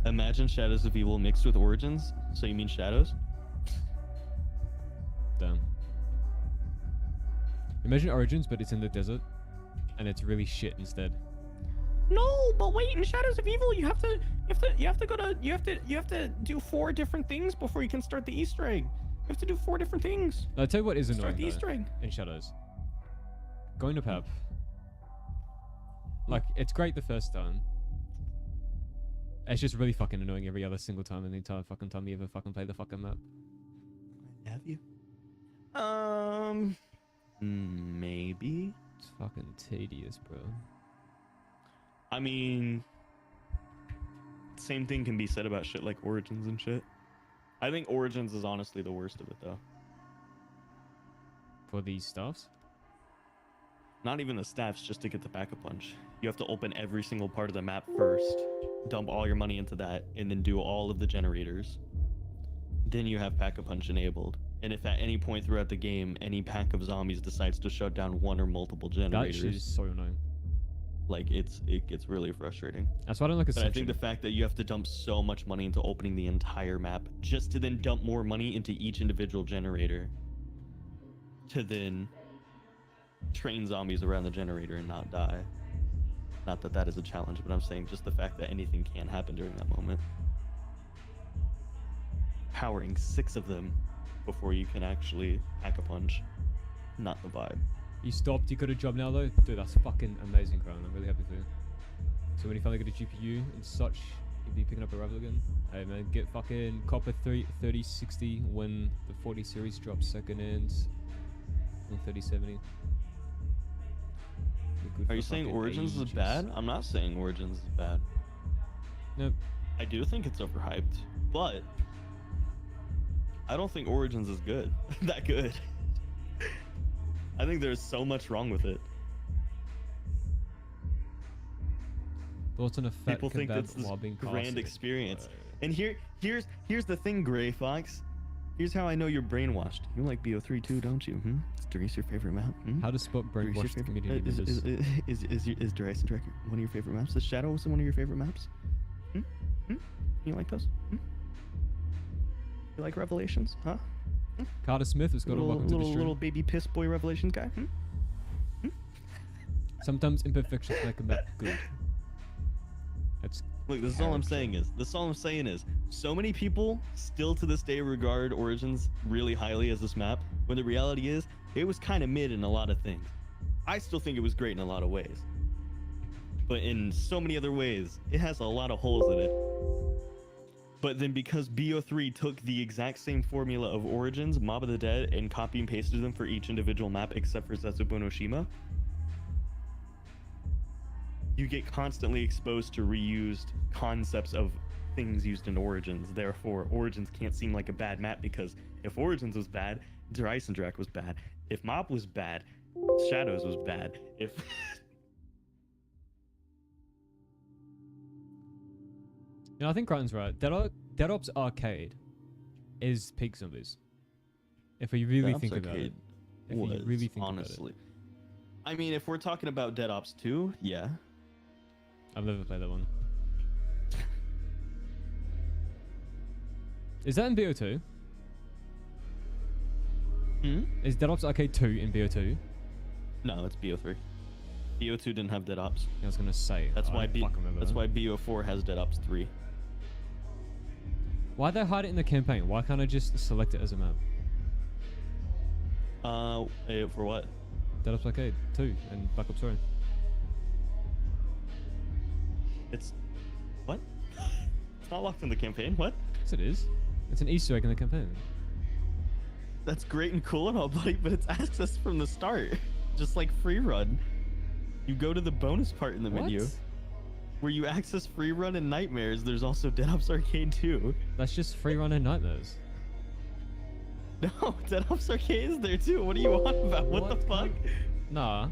Imagine Shadows of Evil mixed with Origins. So you mean Shadows? Damn. Imagine Origins, but it's in the desert, and it's really shit instead. No, but wait, in Shadows of Evil, you have to do 4 different things before you can start the Easter egg. You have to do 4 different things. I'll tell you what is annoying Start the though, Easter egg. in Shadows. Going to Pap. Like, it's great the first time. It's just really fucking annoying every other single time and the entire fucking time you ever fucking play the fucking map. Have you? Maybe. It's fucking tedious, bro. I mean, same thing can be said about shit like Origins and shit. I think Origins is honestly the worst of it, though. For these stuffs? Not even the staffs, just to get the backup punch. You have to open every single part of the map first, dump all your money into that, and then do all of the generators. Then you have pack a punch enabled. And if at any point throughout the game, any pack of zombies decides to shut down one or multiple That generators, shit is so annoying. like it gets really frustrating. That's why I don't like But I Ascension. think the fact that you have to dump so much money into opening the entire map, just to then dump more money into each individual generator, to then train zombies around the generator and not die. Not that that is a challenge, but I'm saying just the fact that anything can happen during that moment. Powering 6 of them before you can actually pack a punch. Not the vibe. You stopped, you got a job now though? Dude, that's fucking amazing, Crown. I'm really happy for you. So when you finally get a GPU and such, you'll be picking up a rival again. Hey man, get fucking copper 3060 when the 40 series drops second hand on 3070. Are you saying Origins is bad? I'm not saying Origins is bad. Nope. I do think it's overhyped, but I don't think Origins is good. That good. I think there's so much wrong with it. Thoughts on a fat People think that's this grand experience. And here's the thing, Gray Fox. Here's how I know you're brainwashed. You like BO3 too, don't you? Is Darius your favorite map? How to spot brainwashed community members? Is Darius and Drake one of your favorite maps? Is Shadow also one of your favorite maps? You like those? You like Revelations? Huh? Carter Smith has got a welcome to the stream. Little baby piss boy Revelations guy? Sometimes imperfections make a map good. That's Look, this is all I'm saying is so many people still to this day regard Origins really highly as this map, when the reality is it was kind of mid in a lot of things. I still think it was great in a lot of ways, but in so many other ways it has a lot of holes in it. But then because BO3 took the exact same formula of Origins, Mob of the Dead, and copy and pasted them for each individual map except for Zetsubo no Shima, you get constantly exposed to reused concepts of things used in Origins. Therefore, Origins can't seem like a bad map, because if Origins was bad, Darius and Drac was bad. If Mob was bad, Shadows was bad. If You know, I think Crichton's right. Dead Ops Arcade is peak zombies. If we really think about it. If you really think honestly. I mean, if we're talking about Dead Ops 2, yeah. I've never played that one. Is that in BO2? Is Dead Ops Arcade 2 in BO2? No, it's BO3. BO2 didn't have Dead Ops. I was gonna say. That's why BO4 has Dead Ops 3. Why'd they hide it in the campaign? Why can't I just select it as a map? For what? Dead Ops Arcade 2 and Black Ops 3. It's what? It's not locked in the campaign. What? Yes, it is. It's an Easter egg in the campaign. That's great and cool and all, buddy, but it's accessed from the start, just like free run. You go to the bonus part in the menu, where you access free run and nightmares. There's also Dead Ops Arcade 2. That's just free run and nightmares. No, Dead Ops Arcade is there too. What are you on about? What the fuck? Nah.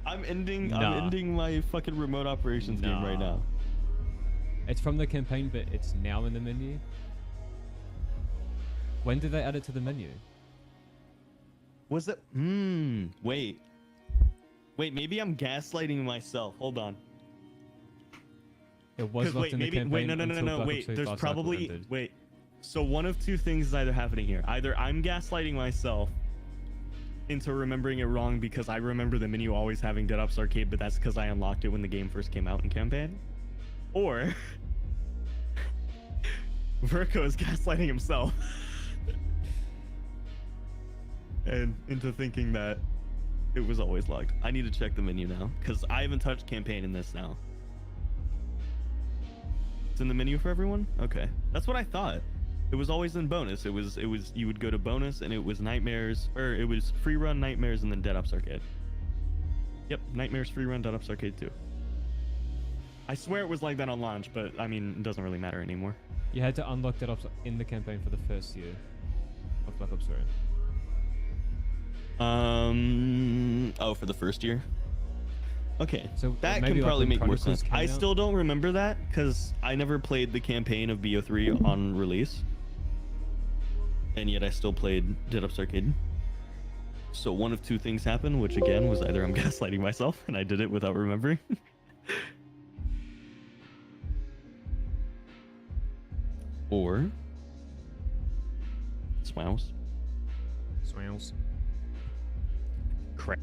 I'm ending my fucking remote operations game right now. It's from the campaign, but it's now in the menu. When did they add it to the menu? Was it? Wait, maybe I'm gaslighting myself. Hold on. It was locked in the campaign. Wait, no. Wait, there's probably So one of two things is either happening here. Either I'm gaslighting myself into remembering it wrong, because I remember the menu always having Dead Ops Arcade, but that's because I unlocked it when the game first came out in campaign. Or Verko is gaslighting himself and into thinking that it was always locked. I need to check the menu now, because I haven't touched campaign in this now. It's in the menu for everyone? Okay. That's what I thought. It was always in bonus. It was you would go to bonus and it was nightmares, or it was free run, nightmares, and then Dead Ops Arcade. Yep, nightmares, free run, Dead Ops Arcade 2. I swear it was like that on launch, but I mean, it doesn't really matter anymore. You had to unlock Dead Ops in the campaign for the first year of Black Ops 3. Oh, for the first year? Okay, so that can probably make more sense. I still don't remember that, because I never played the campaign of BO3 on release. And yet I still played Dead Ops Arcade. So one of two things happened, which again was either I'm gaslighting myself and I did it without remembering. Or Smiles. Crap.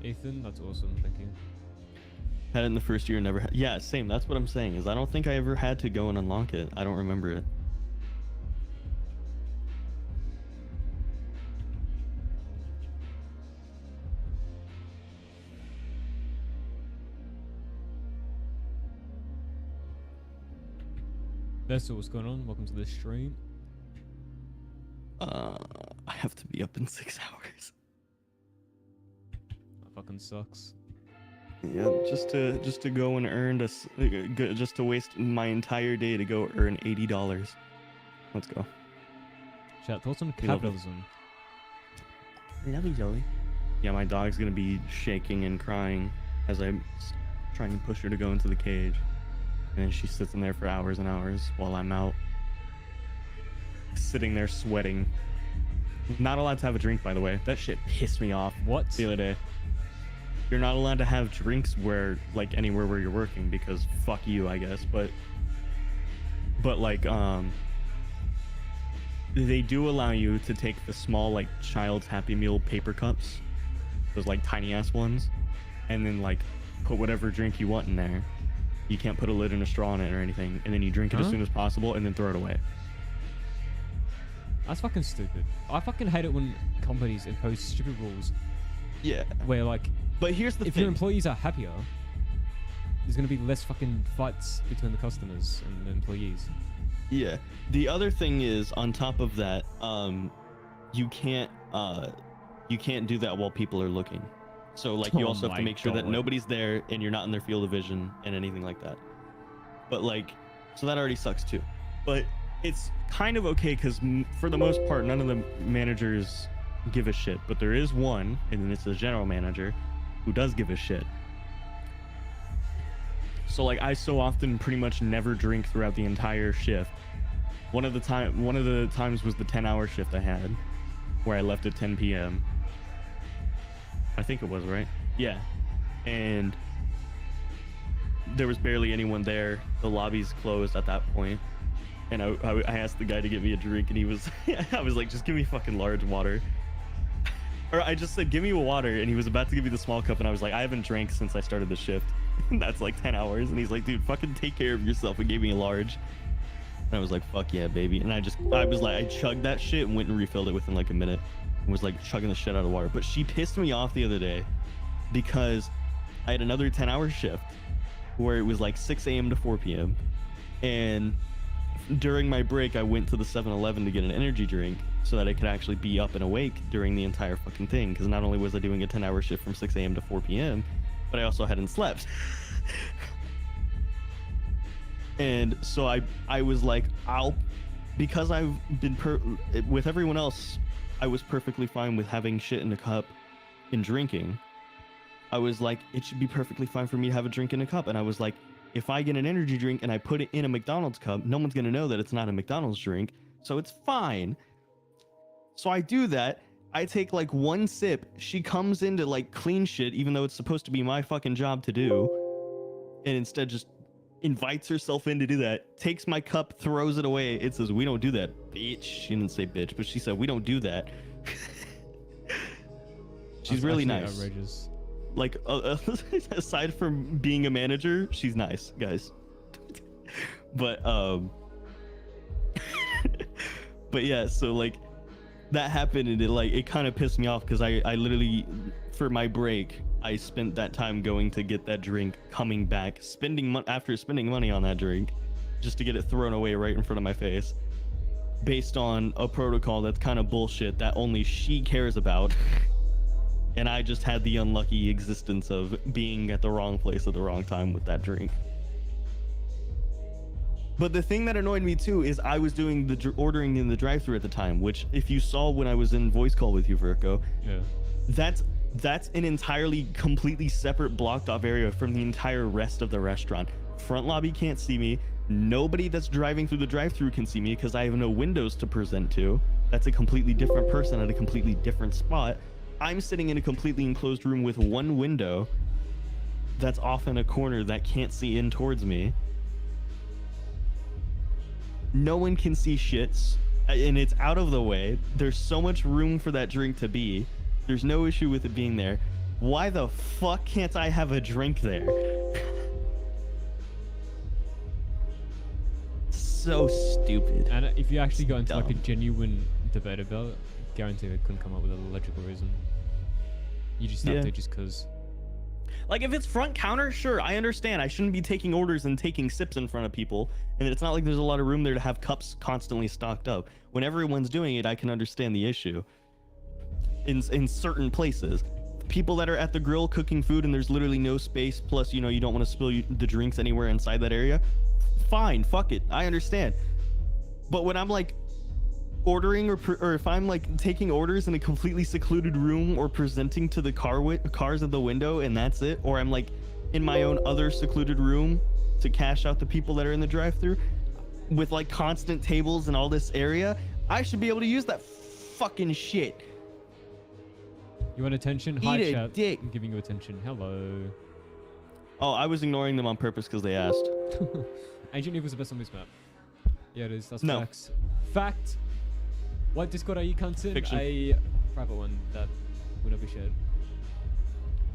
Ethan, that's awesome. Thank you. Had it in the first year, never had. Yeah, same. That's what I'm saying. Is I don't think I ever had to go and unlock it. I don't remember it. Vessel, what's going on? Welcome to the stream. I have to be up in 6 hours. That fucking sucks. Yeah, just to go and earn just to waste my entire day to go earn $80. Let's go. Chat, thoughts on You know- capitalism? Lovely Joey. Yeah, my dog's gonna be shaking and crying as I'm trying to push her to go into the cage. And then she sits in there for hours and hours while I'm out sitting there sweating. Not allowed to have a drink, by the way. That shit pissed me off What? the other day. You're not allowed to have drinks like anywhere where you're working because fuck you, I guess. But like they do allow you to take the small like child's Happy Meal paper cups, those like tiny ass ones, and then like put whatever drink you want in there. You can't put a lid and a straw in it or anything, and then you drink it as Huh? soon as possible and then throw it away. That's fucking stupid. I fucking hate it when companies impose stupid rules Yeah. where like But here's the if thing. your employees are happier, there's gonna be less fucking fights between the customers and the employees. Yeah. The other thing is, on top of that, you can't do that while people are looking. So like you Oh also have to my make sure that God. nobody's there and you're not in their field of vision and anything like that. But like, so that already sucks too. But it's kind of okay because for the most part, none of the managers give a shit. But there is one, and it's the general manager, who does give a shit. So like I so often pretty much never drink throughout the entire shift. One of the times was the 10-hour shift I had, where I left at 10 p.m. I think it was, right? Yeah. And there was barely anyone there. The lobby's closed at that point. And I asked the guy to get me a drink, and he was I was like, just give me fucking large water. Or I just said, give me a water, and he was about to give me the small cup, and I was like, I haven't drank since I started the shift. That's like 10 hours. And he's like, dude, fucking take care of yourself, and gave me a large. And I was like, fuck yeah, baby. And I chugged that shit and went and refilled it within like a minute. And was like chugging the shit out of water. But she pissed me off the other day because I had another 10-hour shift where it was like 6 a.m. to 4 p.m. And during my break, I went to the 7-Eleven to get an energy drink so that I could actually be up and awake during the entire fucking thing. Because not only was I doing a 10-hour shift from 6 a.m. to 4 p.m., but I also hadn't slept. And so I was like, because I've been with everyone else, I was perfectly fine with having shit in a cup and drinking. I was like, it should be perfectly fine for me to have a drink in a cup. And I was like, if I get an energy drink and I put it in a McDonald's cup, no one's gonna know that it's not a McDonald's drink, so it's fine. So I do that. I take like one sip. She comes in to like clean shit, even though it's supposed to be my fucking job to do, and instead just invites herself in to do that, takes my cup, throws it away. It says, we don't do that, bitch. She didn't say bitch, but she said, we don't do that. She's That's really actually nice. Outrageous. Like, aside from being a manager, she's nice, guys. But, but yeah, so like, that happened, and it kind of pissed me off because I literally, for my break, I spent that time going to get that drink, coming back, after spending money on that drink, just to get it thrown away right in front of my face, based on a protocol that's kind of bullshit that only she cares about. And I just had the unlucky existence of being at the wrong place at the wrong time with that drink. But the thing that annoyed me too is I was doing the ordering in the drive-thru at the time, which if you saw when I was in voice call with you, Virko, Yeah. that's an entirely completely separate blocked off area from the entire rest of the restaurant. Front lobby can't see me. Nobody that's driving through the drive-thru can see me because I have no windows to present to. That's a completely different person at a completely different spot. I'm sitting in a completely enclosed room with one window that's off in a corner that can't see in towards me. No one can see shits, and it's out of the way. There's so much room for that drink to be. There's no issue with it being there. Why the fuck can't I have a drink there? So stupid. And if you actually go into like a Dumb. genuine debate about it, guarantee I couldn't come up with a logical reason. You just have Yeah. to just because. Like, if it's front counter, sure, I understand. I shouldn't be taking orders and taking sips in front of people. And it's not like there's a lot of room there to have cups constantly stocked up. When everyone's doing it, I can understand the issue. In certain places. People that are at the grill cooking food and there's literally no space, plus, you know, you don't want to spill the drinks anywhere inside that area. Fine, fuck it. I understand. But when I'm like ordering or if I'm like taking orders in a completely secluded room or presenting to the cars at the window and that's it, or I'm like in my own other secluded room to cash out the people that are in the drive-thru with like constant tables and all this area, I should be able to use that fucking shit. You want attention? Eat Hi, a chat. dick. I'm giving you attention. Hello. Oh, I was ignoring them on purpose because they asked. Ancient Evil's the best on this map. Yeah, it is. That's No. facts. Fact. What Discord are you cunts in? Fiction. A private one that will not be shared.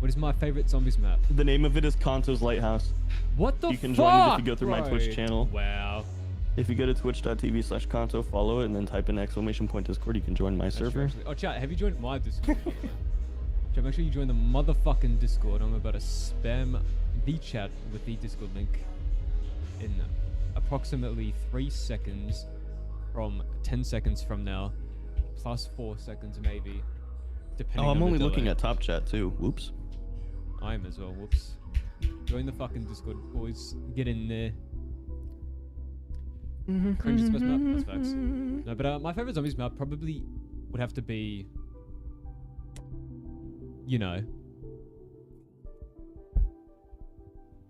What is my favorite zombies map? The name of it is 𝐿-𝐷𝐼𝐻 Lighthouse. What the fuck? You can join it if you go through my Twitch bro? channel. Wow. If you go to twitch.tv/𝐿-𝐷𝐼𝐻, follow it, and then type in !Discord, you can join my That's true, server. actually. Oh, chat, have you joined my Discord? Chat, make sure you join the motherfucking Discord. I'm about to spam the chat with the Discord link in approximately 3 seconds from 10 seconds from now, plus 4 seconds maybe, depending Oh, on I'm the only looking delay. at top chat too. Whoops. I am as well. Whoops. Join the fucking Discord, boys. Get in there. Cringe is the best map. That's facts. No, but my favorite zombies map probably would have to be, you know.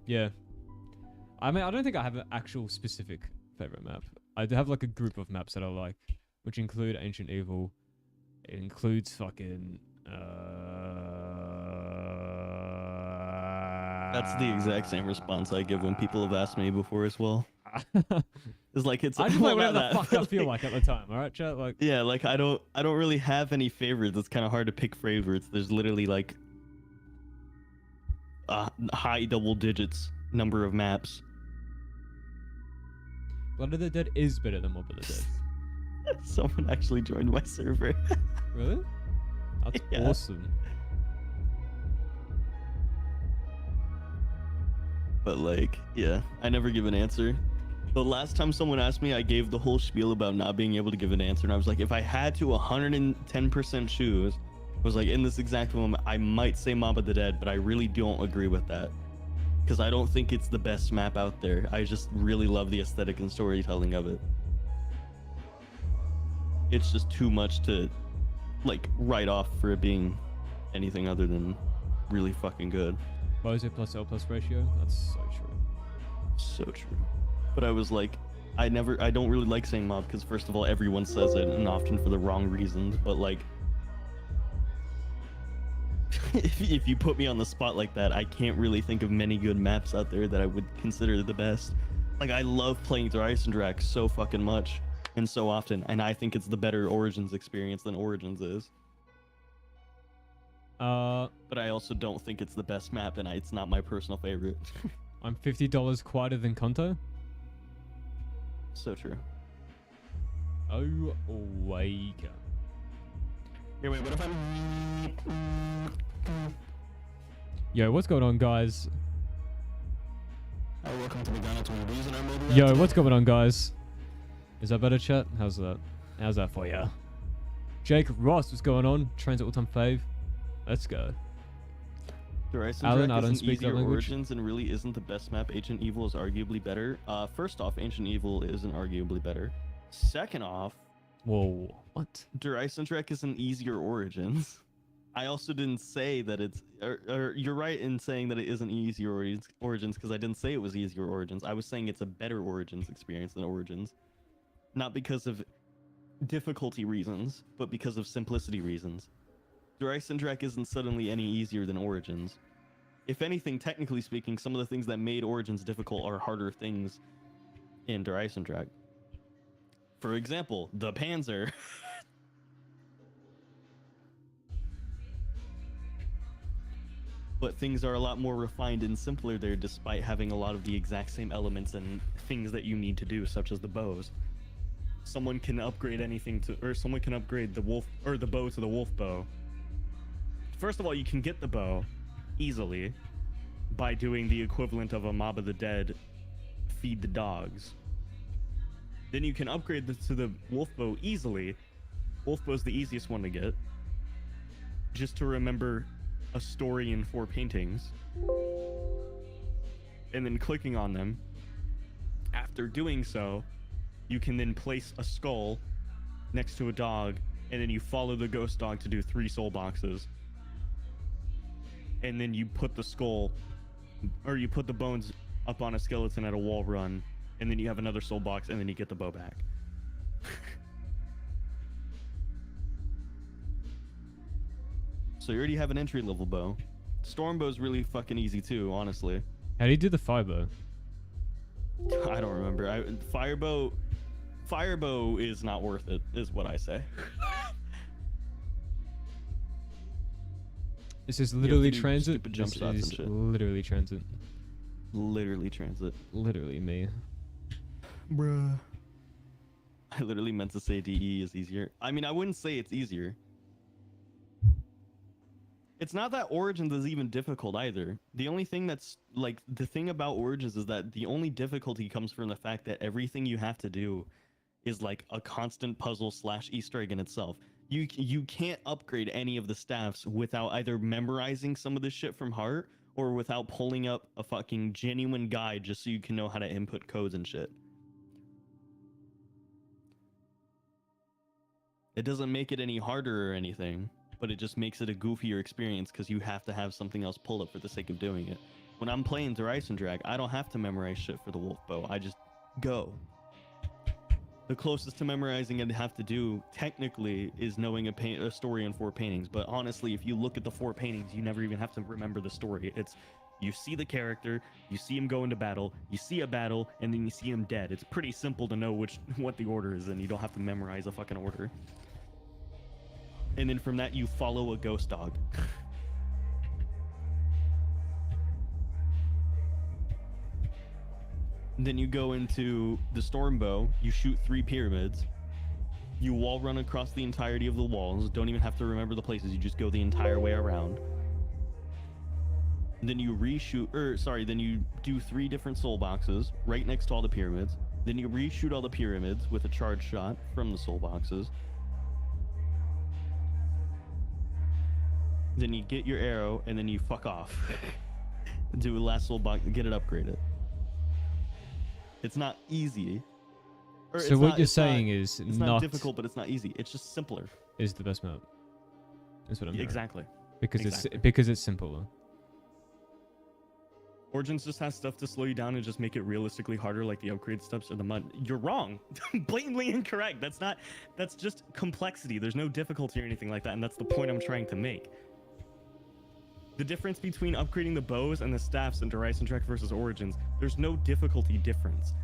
Yeah. I mean, I don't think I have an actual specific favorite map. I do have like a group of maps that I like, which include Ancient Evil. It includes fucking. That's the exact same response I give when people have asked me before as well. It's like it's. I just play well, whatever not the that, fuck I but, feel like, like at the time. All right, chat. Like. Yeah, like I don't really have any favorites. It's kind of hard to pick favorites. There's literally like high double digits number of maps. Blood of the Dead is better than Mob of the Dead. Someone actually joined my server. Really? That's Yeah. awesome. But like, yeah, I never give an answer. The last time someone asked me, I gave the whole spiel about not being able to give an answer, and I was like, if I had to 110% choose, I was like, in this exact moment, I might say Mob of the Dead, but I really don't agree with that. Because I don't think it's the best map out there. I just really love the aesthetic and storytelling of it. It's just too much to, like, write off for it being anything other than really fucking good. Bozo plus L plus ratio. That's so true. So true. But I was like, I don't really like saying mob because first of all, everyone says it and often for the wrong reasons. But like, if you put me on the spot like that, I can't really think of many good maps out there that I would consider the best. Like, I love playing 𝐷𝐼𝐻 so fucking much and so often, and I think it's the better Origins experience than Origins is. But I also don't think it's the best map, and it's not my personal favorite. I'm $50 quieter than Konto. So true. Oh, wake up. Here, wait, what if I'm... Yo, what's going on, guys? Hi, welcome to McDonald's. We're using our mobile Yo, app what's going on, guys? Is that better, chat? How's that? How's that for ya? Jake Ross, what's going on? TranZit all-time fave. Let's go. Alan, I 𝐷𝐼𝐻 don't isn't speak that easier language. Origins and really isn't the best map. Ancient Evil is arguably better. First off, Ancient Evil isn't arguably better. Second off, Whoa, what? 𝐷𝐼𝐻 isn't easier Origins. I also didn't say that it's... Or you're right in saying that it isn't easier Origins because I didn't say it was easier Origins. I was saying it's a better Origins experience than Origins. Not because of difficulty reasons, but because of simplicity reasons. 𝐷𝐼𝐻 isn't suddenly any easier than Origins. If anything, technically speaking, some of the things that made Origins difficult are harder things in 𝐷𝐼𝐻. For example, the Panzer. But things are a lot more refined and simpler there, despite having a lot of the exact same elements and things that you need to do, such as the bows. Someone can upgrade anything to, or someone can upgrade the wolf or the bow to the wolf bow. First of all, you can get the bow easily, by doing the equivalent of a Mob of the Dead, feed the dogs. Then you can upgrade to the wolf bow easily. Wolf bow's the easiest one to get. Just to remember a story in 4 paintings. And then clicking on them. After doing so, you can then place a skull next to a dog, and then you follow the ghost dog to do 3 soul boxes. And then you put the skull, or you put the bones up on a skeleton at a wall run, and then you have another soul box, and then you get the bow back. So you already have an entry level bow. Storm bow's really fucking easy too, honestly. How do you do the fiber? I don't remember. Fire bow is not worth it, is what I say. This is literally TranZit. Stupid jump This shots is and shit. literally TranZit. Literally TranZit. Literally me. Bruh. I literally meant to say DE is easier. I mean, I wouldn't say it's easier. It's not that Origins is even difficult either. The only thing that's like the thing about Origins is that the only difficulty comes from the fact that everything you have to do is like a constant puzzle / Easter egg in itself. You can't upgrade any of the staffs without either memorizing some of this shit from heart or without pulling up a fucking genuine guide just so you can know how to input codes and shit. It doesn't make it any harder or anything, but it just makes it a goofier experience because you have to have something else pulled up for the sake of doing it. When I'm playing 𝐷, I don't have to memorize shit for the wolf bow. I just go. The closest to memorizing I'd have to do, technically, is knowing a story in 4 paintings. But honestly, if you look at the 4 paintings, you never even have to remember the story. It's, you see the character, you see him go into battle, you see a battle, and then you see him dead. It's pretty simple to know what the order is, and you don't have to memorize a fucking order. And then from that, you follow a ghost dog. Then you go into the storm bow, you shoot 3 pyramids, you wall run across the entirety of the walls, don't even have to remember the places, you just go the entire way around. Then you then you do 3 different soul boxes right next to all the pyramids. Then you reshoot all the pyramids with a charge shot from the soul boxes. Then you get your arrow and then you fuck off. Do a last soul box, get it upgraded. It's not easy. So what you're saying is it's not difficult, but it's not easy. It's just simpler. Is the best map. That's what I'm hearing. Exactly. Because it's simpler. Origins just has stuff to slow you down and just make it realistically harder, like the upgrade steps or the mud. You're wrong. Blatantly incorrect. That's just complexity. There's no difficulty or anything like that, and that's the point I'm trying to make. The difference between upgrading the bows and the staffs in 𝐷 versus Origins, there's no difficulty difference.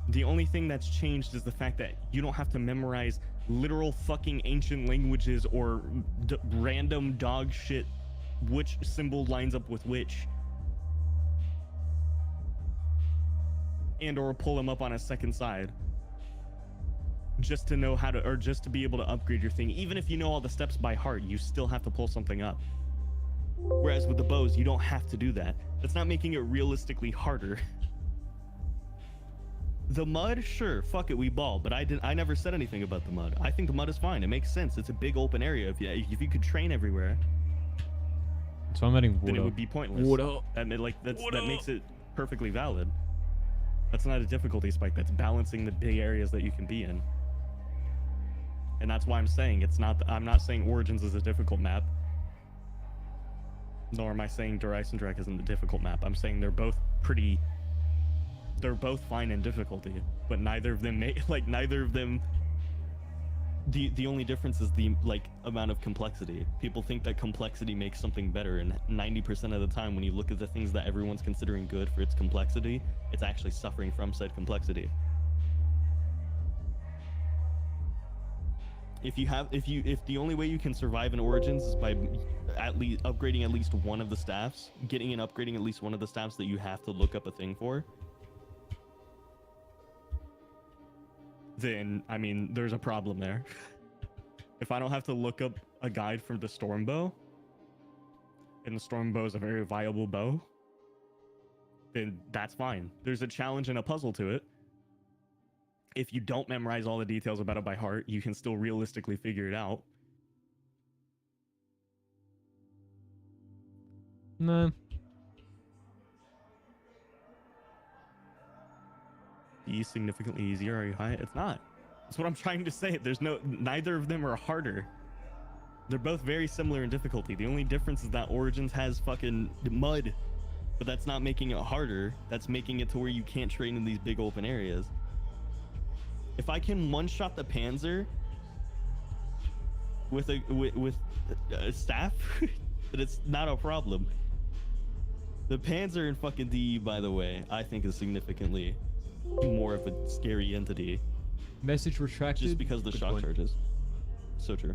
The only thing that's changed is the fact that you don't have to memorize literal fucking ancient languages or random dog shit, which symbol lines up with which. And or pull them up on a second side. Just to know how to, or just to be able to upgrade your thing. Even if you know all the steps by heart, you still have to pull something up. Whereas with the bows, you don't have to do that. That's not making it realistically harder. The mud, sure, fuck it, we ball. But I never said anything about the mud. I think the mud is fine. It makes sense. It's a big open area. If you could train everywhere, so I'm adding water. Then it would be pointless. Water. That makes it perfectly valid. That's not a difficulty spike. That's balancing the big areas that you can be in. And that's why I'm saying I'm not saying Origins is a difficult map. Nor am I saying 𝐷 isn't a difficult map. I'm saying they're both fine in difficulty, but neither of them the only difference is the amount of complexity. People think that complexity makes something better, and 90% of the time when you look at the things that everyone's considering good for its complexity, it's actually suffering from said complexity. If the only way you can survive in Origins is by upgrading at least one of the staffs, getting and upgrading at least one of the staffs that you have to look up a thing for, then I mean there's a problem there. If I don't have to look up a guide for the storm bow, and the storm bow is a very viable bow, then that's fine. There's a challenge and a puzzle to it. If you don't memorize all the details about it by heart, you can still realistically figure it out. No. E significantly easier. Are you high? It's not. That's what I'm trying to say. There's neither of them are harder. They're both very similar in difficulty. The only difference is that Origins has fucking mud, but that's not making it harder. That's making it to where you can't train in these big open areas. If I can one-shot the Panzer with a staff, then it's not a problem. The Panzer in fucking DE, by the way, I think is significantly more of a scary entity. Message retracted. Just because of the Good shock point. charges. So true.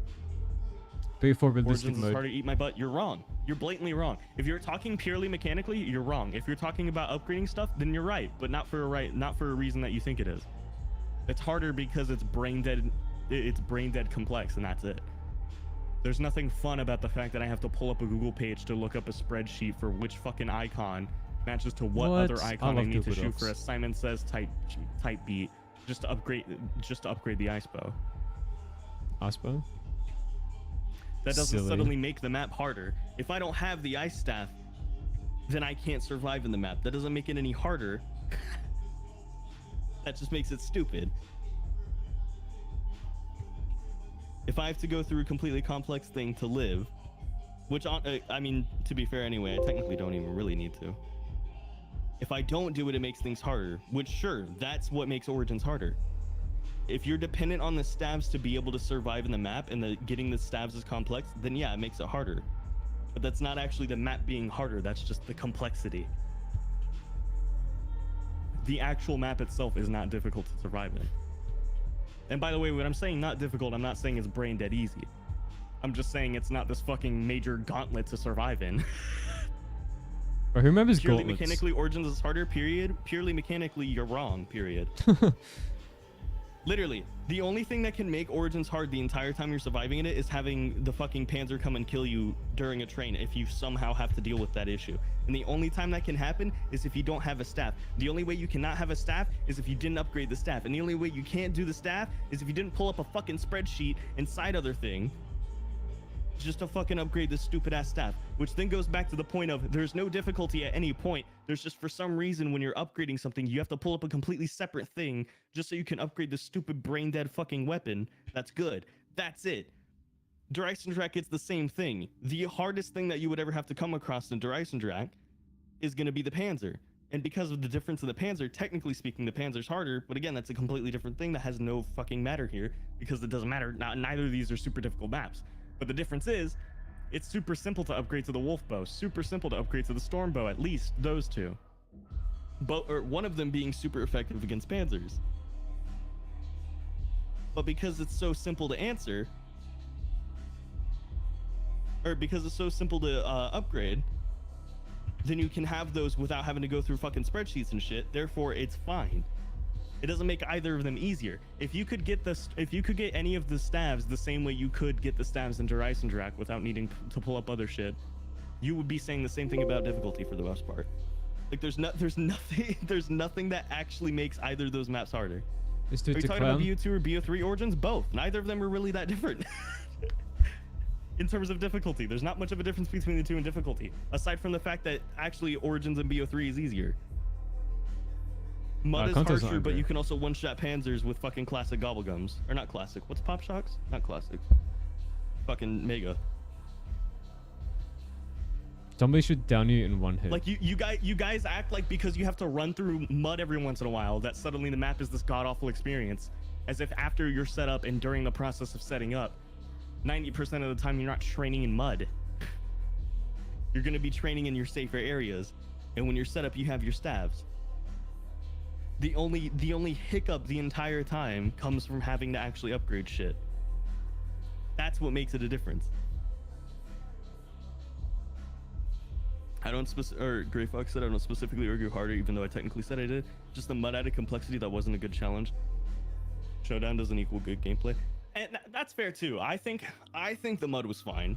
Before ballistic Origins is mode. harder to eat my butt. You're wrong. You're blatantly wrong. If you're talking purely mechanically, you're wrong. If you're talking about upgrading stuff, then you're right, but not for a reason that you think it is. It's harder because it's brain dead. It's brain dead complex, and that's it. There's nothing fun about the fact that I have to pull up a Google page to look up a spreadsheet for which fucking icon matches to what other icon I need to shoot for a Simon Says type beat just to upgrade the ice bow. Ice bow? That doesn't Silly. suddenly make the map harder. If I don't have the ice staff, then I can't survive in the map. That doesn't make it any harder. That just makes it stupid. If I have to go through a completely complex thing to live, which I mean, to be fair anyway, I technically don't even really need to. If I don't do it, it makes things harder, which sure, that's what makes Origins harder. If you're dependent on the stabs to be able to survive in the map and getting the stabs is complex, then yeah, it makes it harder. But that's not actually the map being harder, that's just the complexity. The actual map itself is not difficult to survive in. And by the way, when I'm saying not difficult, I'm not saying it's brain dead easy. I'm just saying it's not this fucking major gauntlet to survive in. Bro, who remembers Purely gauntlets? mechanically, Origins is harder, period. Purely mechanically, you're wrong, period. Literally, the only thing that can make Origins hard the entire time you're surviving in it is having the fucking Panzer come and kill you during a train if you somehow have to deal with that issue. And the only time that can happen is if you don't have a staff. The only way you cannot have a staff is if you didn't upgrade the staff. And the only way you can't do the staff is if you didn't pull up a fucking spreadsheet and side other thing just to fucking upgrade this stupid ass staff, which then goes back to the point of there's no difficulty at any point. There's just for some reason when you're upgrading something, you have to pull up a completely separate thing just so you can upgrade the stupid brain dead fucking weapon. That's good. That's it. 𝐷, it's the same thing. The hardest thing that you would ever have to come across in 𝐷 is going to be the Panzer. And because of the difference in the Panzer, technically speaking, the Panzer's harder, but again, that's a completely different thing that has no fucking matter here because it doesn't matter. Neither of these are super difficult maps. But the difference is, it's super simple to upgrade to the Wolf Bow, super simple to upgrade to the Storm Bow, at least those two. Or one of them being super effective against Panzers. But because it's so simple to answer, or because it's so simple to upgrade, then you can have those without having to go through fucking spreadsheets and shit. Therefore, it's fine. It doesn't make either of them easier. If you could get any of the stabs the same way you could get the stabs in 𝐷 without needing to pull up other shit, you would be saying the same thing about difficulty for the most part. Like there's nothing that actually makes either of those maps harder. Are you talking about BO2 or BO3 Origins? Both. Neither of them are really that different. In terms of difficulty, there's not much of a difference between the two in difficulty, aside from the fact that actually Origins and BO3 is easier. Mud is harsher, but you can also one-shot Panzers with fucking classic gobblegums. Or not classic. What's Pop Shocks? Not classic. Fucking Mega. Somebody should down you in one hit. Like you guys act like because you have to run through mud every once in a while that suddenly the map is this god-awful experience. As if after you're set up and during the process of setting up, 90% of the time you're not training in mud. You're going to be training in your safer areas. And when you're set up, you have your stabs. The only hiccup the entire time comes from having to actually upgrade shit. That's what makes it a difference. Gray Fox said I don't specifically argue harder, even though I technically said I did. Just the mud added complexity that wasn't a good challenge. Showdown doesn't equal good gameplay. And that's fair too. I think the mud was fine.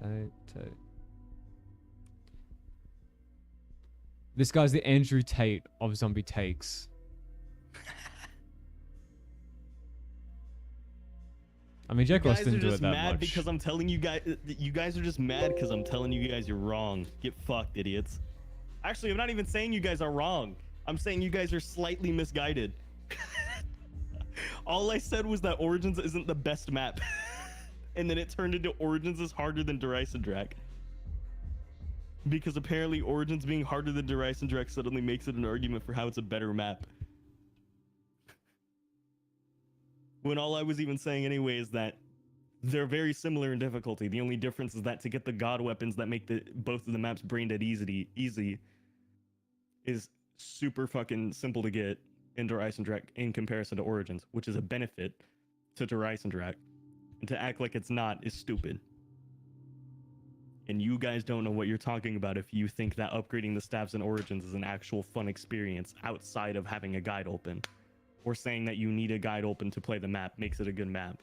Tate. This guy's the Andrew Tate of zombie takes. I mean, Jack Ross didn't do it that much. Because I'm telling you guys, you guys are just mad because I'm telling you guys you're wrong. Get fucked, idiots. Actually, I'm not even saying you guys are wrong. I'm saying you guys are slightly misguided. All I said was that Origins isn't the best map. And then it turned into Origins is harder than 𝐷 because apparently Origins being harder than 𝐷 suddenly makes it an argument for how it's a better map. When all I was even saying anyway is that they're very similar in difficulty. The only difference is that to get the god weapons that make both of the maps brain dead easy is super fucking simple to get in 𝐷 in comparison to Origins, which is a benefit to 𝐷. And to act like it's not is stupid. And you guys don't know what you're talking about if you think that upgrading the staffs in Origins is an actual fun experience outside of having a guide open. Or saying that you need a guide open to play the map makes it a good map.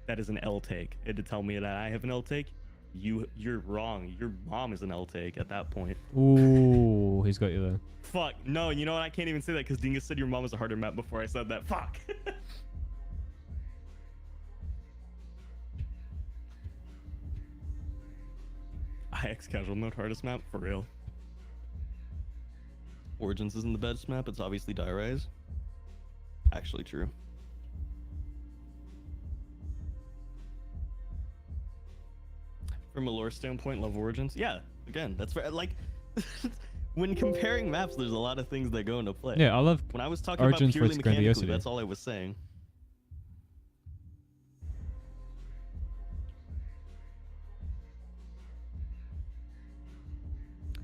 That is an L take. And to tell me that I have an L take, you're wrong. Your mom is an L take at that point. Ooh, he's got you there. Fuck. No, you know what? I can't even say that because Dingus said your mom was a harder map before I said that. Fuck. IX casual mode hardest map? For real. Origins isn't the best map. It's obviously 𝐷. Actually true. From a lore standpoint, love Origins. Yeah, again, that's like when comparing maps, there's a lot of things that go into play. Yeah, I love when I was talking Origins about purely for its mechanically, grandiosity. that's all I was saying.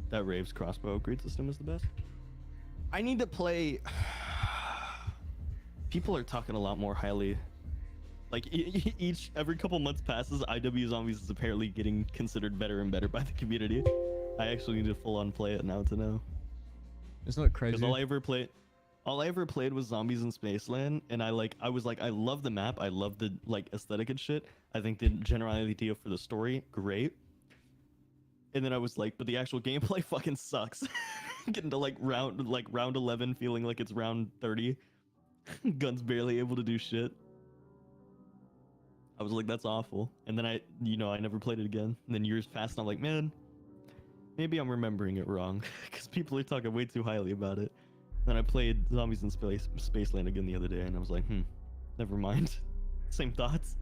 That Rave's crossbow upgrade system is the best. I need to play. People are talking a lot more highly. Like every couple months passes, IW Zombies is apparently getting considered better and better by the community. I actually need to full on play it now to know. It's not crazy. Because all I ever played was Zombies in Spaceland, and I was like, I love the map, I love the like aesthetic and shit. I think the general idea for the story, great. And then I was like, but the actual gameplay fucking sucks. Getting to round 11, feeling like it's round 30. Guns barely able to do shit. I was like, that's awful. And then I never played it again. And then years passed, and I'm like, man, maybe I'm remembering it wrong. Because people are talking way too highly about it. Then I played Zombies in Spaceland again the other day, and I was like, never mind. Same thoughts.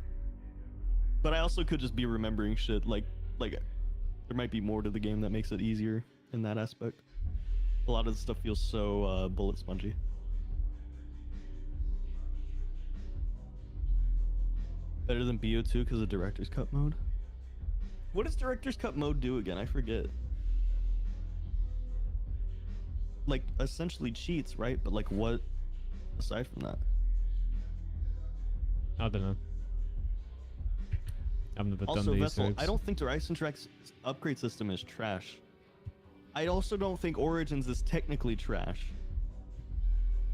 But I also could just be remembering shit. Like there might be more to the game that makes it easier in that aspect. A lot of the stuff feels so bullet spongy. Better than BO2 because of Director's Cut mode? What does Director's Cut mode do again? I forget. Like, essentially cheats, right? But like what aside from that? I don't know. I've never Also, done these. Vessel, I don't think 𝐷 upgrade system is trash. I also don't think Origins is technically trash.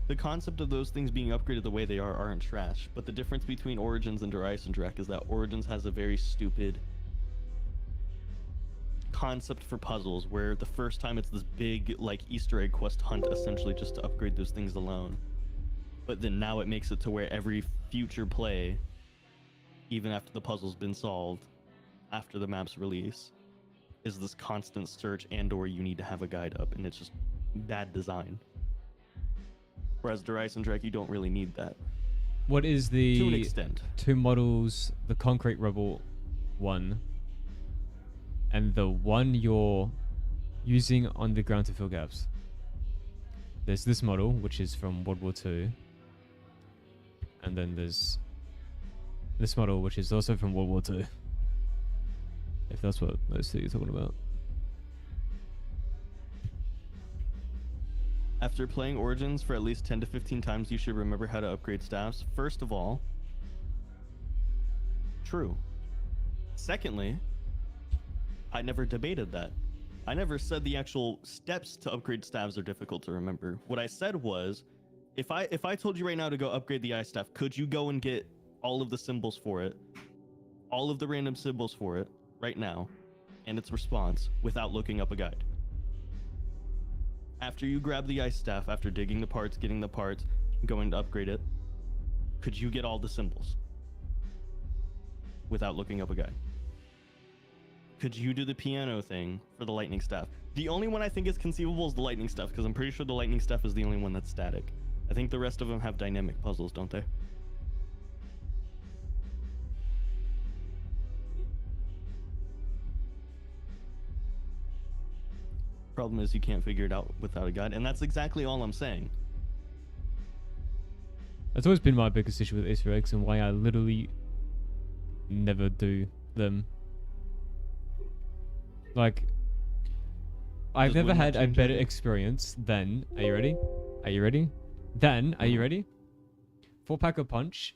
The concept of those things being upgraded the way they are aren't trash, but the difference between Origins and 𝐷 is that Origins has a very stupid concept for puzzles, where the first time it's this big like Easter egg quest hunt essentially just to upgrade those things alone. But then now it makes it to where every future play even after the puzzle's been solved, after the map's release, is this constant search and/or you need to have a guide up, and it's just bad design. Whereas 𝐸, you don't really need that. What is the To an extent. two models, the Concrete Rebel one, and the one you're using on the ground to fill gaps? There's this model, which is from World War II, and then there's this model, which is also from World War II. If that's what those two you're talking about. After playing Origins for at least 10 to 15 times, you should remember how to upgrade staffs. First of all, true. Secondly, I never debated that. I never said the actual steps to upgrade staffs are difficult to remember. What I said was, if I told you right now to go upgrade the ice staff, could you go and get all of the symbols for it, all of the random symbols for it right now, and its response without looking up a guide? After you grab the ice staff, after digging the parts, getting the parts, going to upgrade it, could you get all the symbols without looking up a guide? Could you do the piano thing for the lightning staff? The only one I think is conceivable is the lightning staff, because I'm pretty sure the lightning staff is the only one that's static. I think the rest of them have dynamic puzzles, don't they? Problem is you can't figure it out without a guide, and that's exactly all I'm saying. That's always been my biggest issue with Easter eggs and why I literally never do them. Like, I've never had a better experience than, are you ready? Are you ready? Then, are you ready? 4-pack of Punch,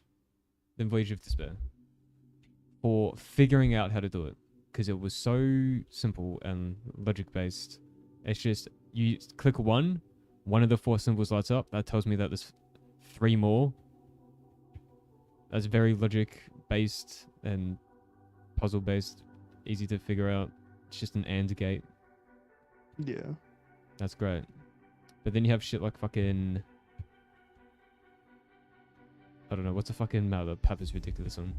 then Voyage of Despair. For figuring out how to do it. Because it was so simple and logic-based. It's just, you click one of the 4 symbols lights up. That tells me that there's 3 more. That's very logic-based and puzzle-based. Easy to figure out. It's just an AND gate. Yeah. That's great. But then you have shit like fucking... I don't know, what's a fucking map that Pap is ridiculous on?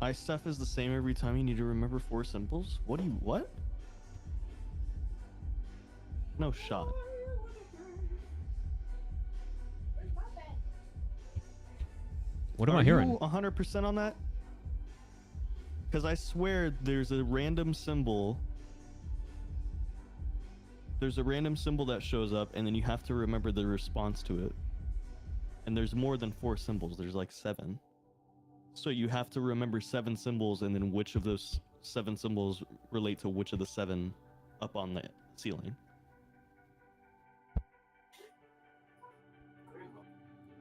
Ice stuff is the same every time you need to remember 4 symbols? What? No shot. What am I hearing? Are you 100% on that? Because I swear there's a random symbol. There's a random symbol that shows up, and then you have to remember the response to it. And there's more than 4 symbols. There's like 7. So you have to remember 7 symbols, and then which of those 7 symbols relate to which of the 7 up on the ceiling.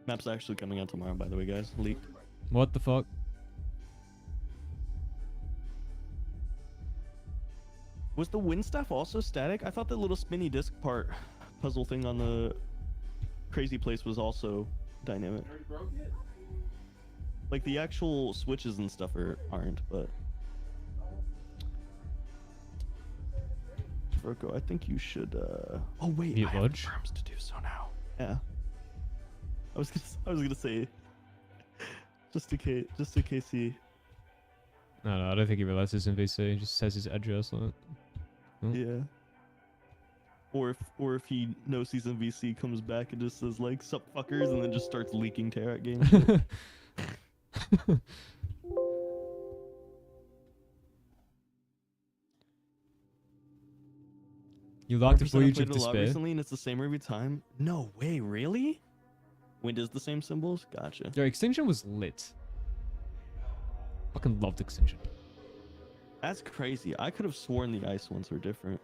Map's actually coming out tomorrow, by the way, guys. Leaked. What the fuck? Was the wind staff also static? I thought the little spinny disc part puzzle thing on the crazy place was also dynamic. Like the actual switches and stuff aren't, but Virgo, I think you should oh wait, I have terms to do so now. Yeah. I was gonna say just in case he No, I don't think he realizes in VC. He just says his address on it. Oh. Yeah. Or if he knows he's in VC, comes back and just says like "sup fuckers" and then just starts leaking Terrat games. You liked it Voyage I of played it a lot Despair? recently, and it's the same every time. No way, really? Wind is the same symbols? Gotcha. Yo, Extinction was lit. Fucking loved Extinction. That's crazy. I could have sworn the ice ones were different.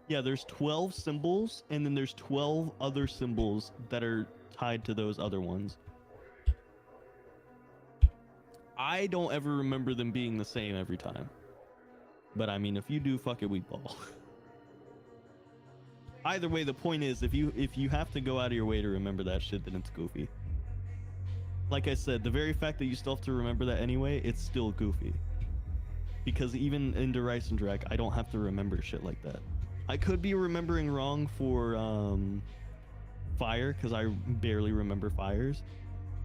Yeah, there's 12 symbols, and then there's 12 other symbols that are tied to those other ones. I don't ever remember them being the same every time. But I mean, if you do, fuck it, we ball. Either way, the point is, if you have to go out of your way to remember that shit, then it's goofy. Like I said, the very fact that you still have to remember that anyway, it's still goofy. Because even in 𝐸, I don't have to remember shit like that. I could be remembering wrong for fire because I barely remember fires.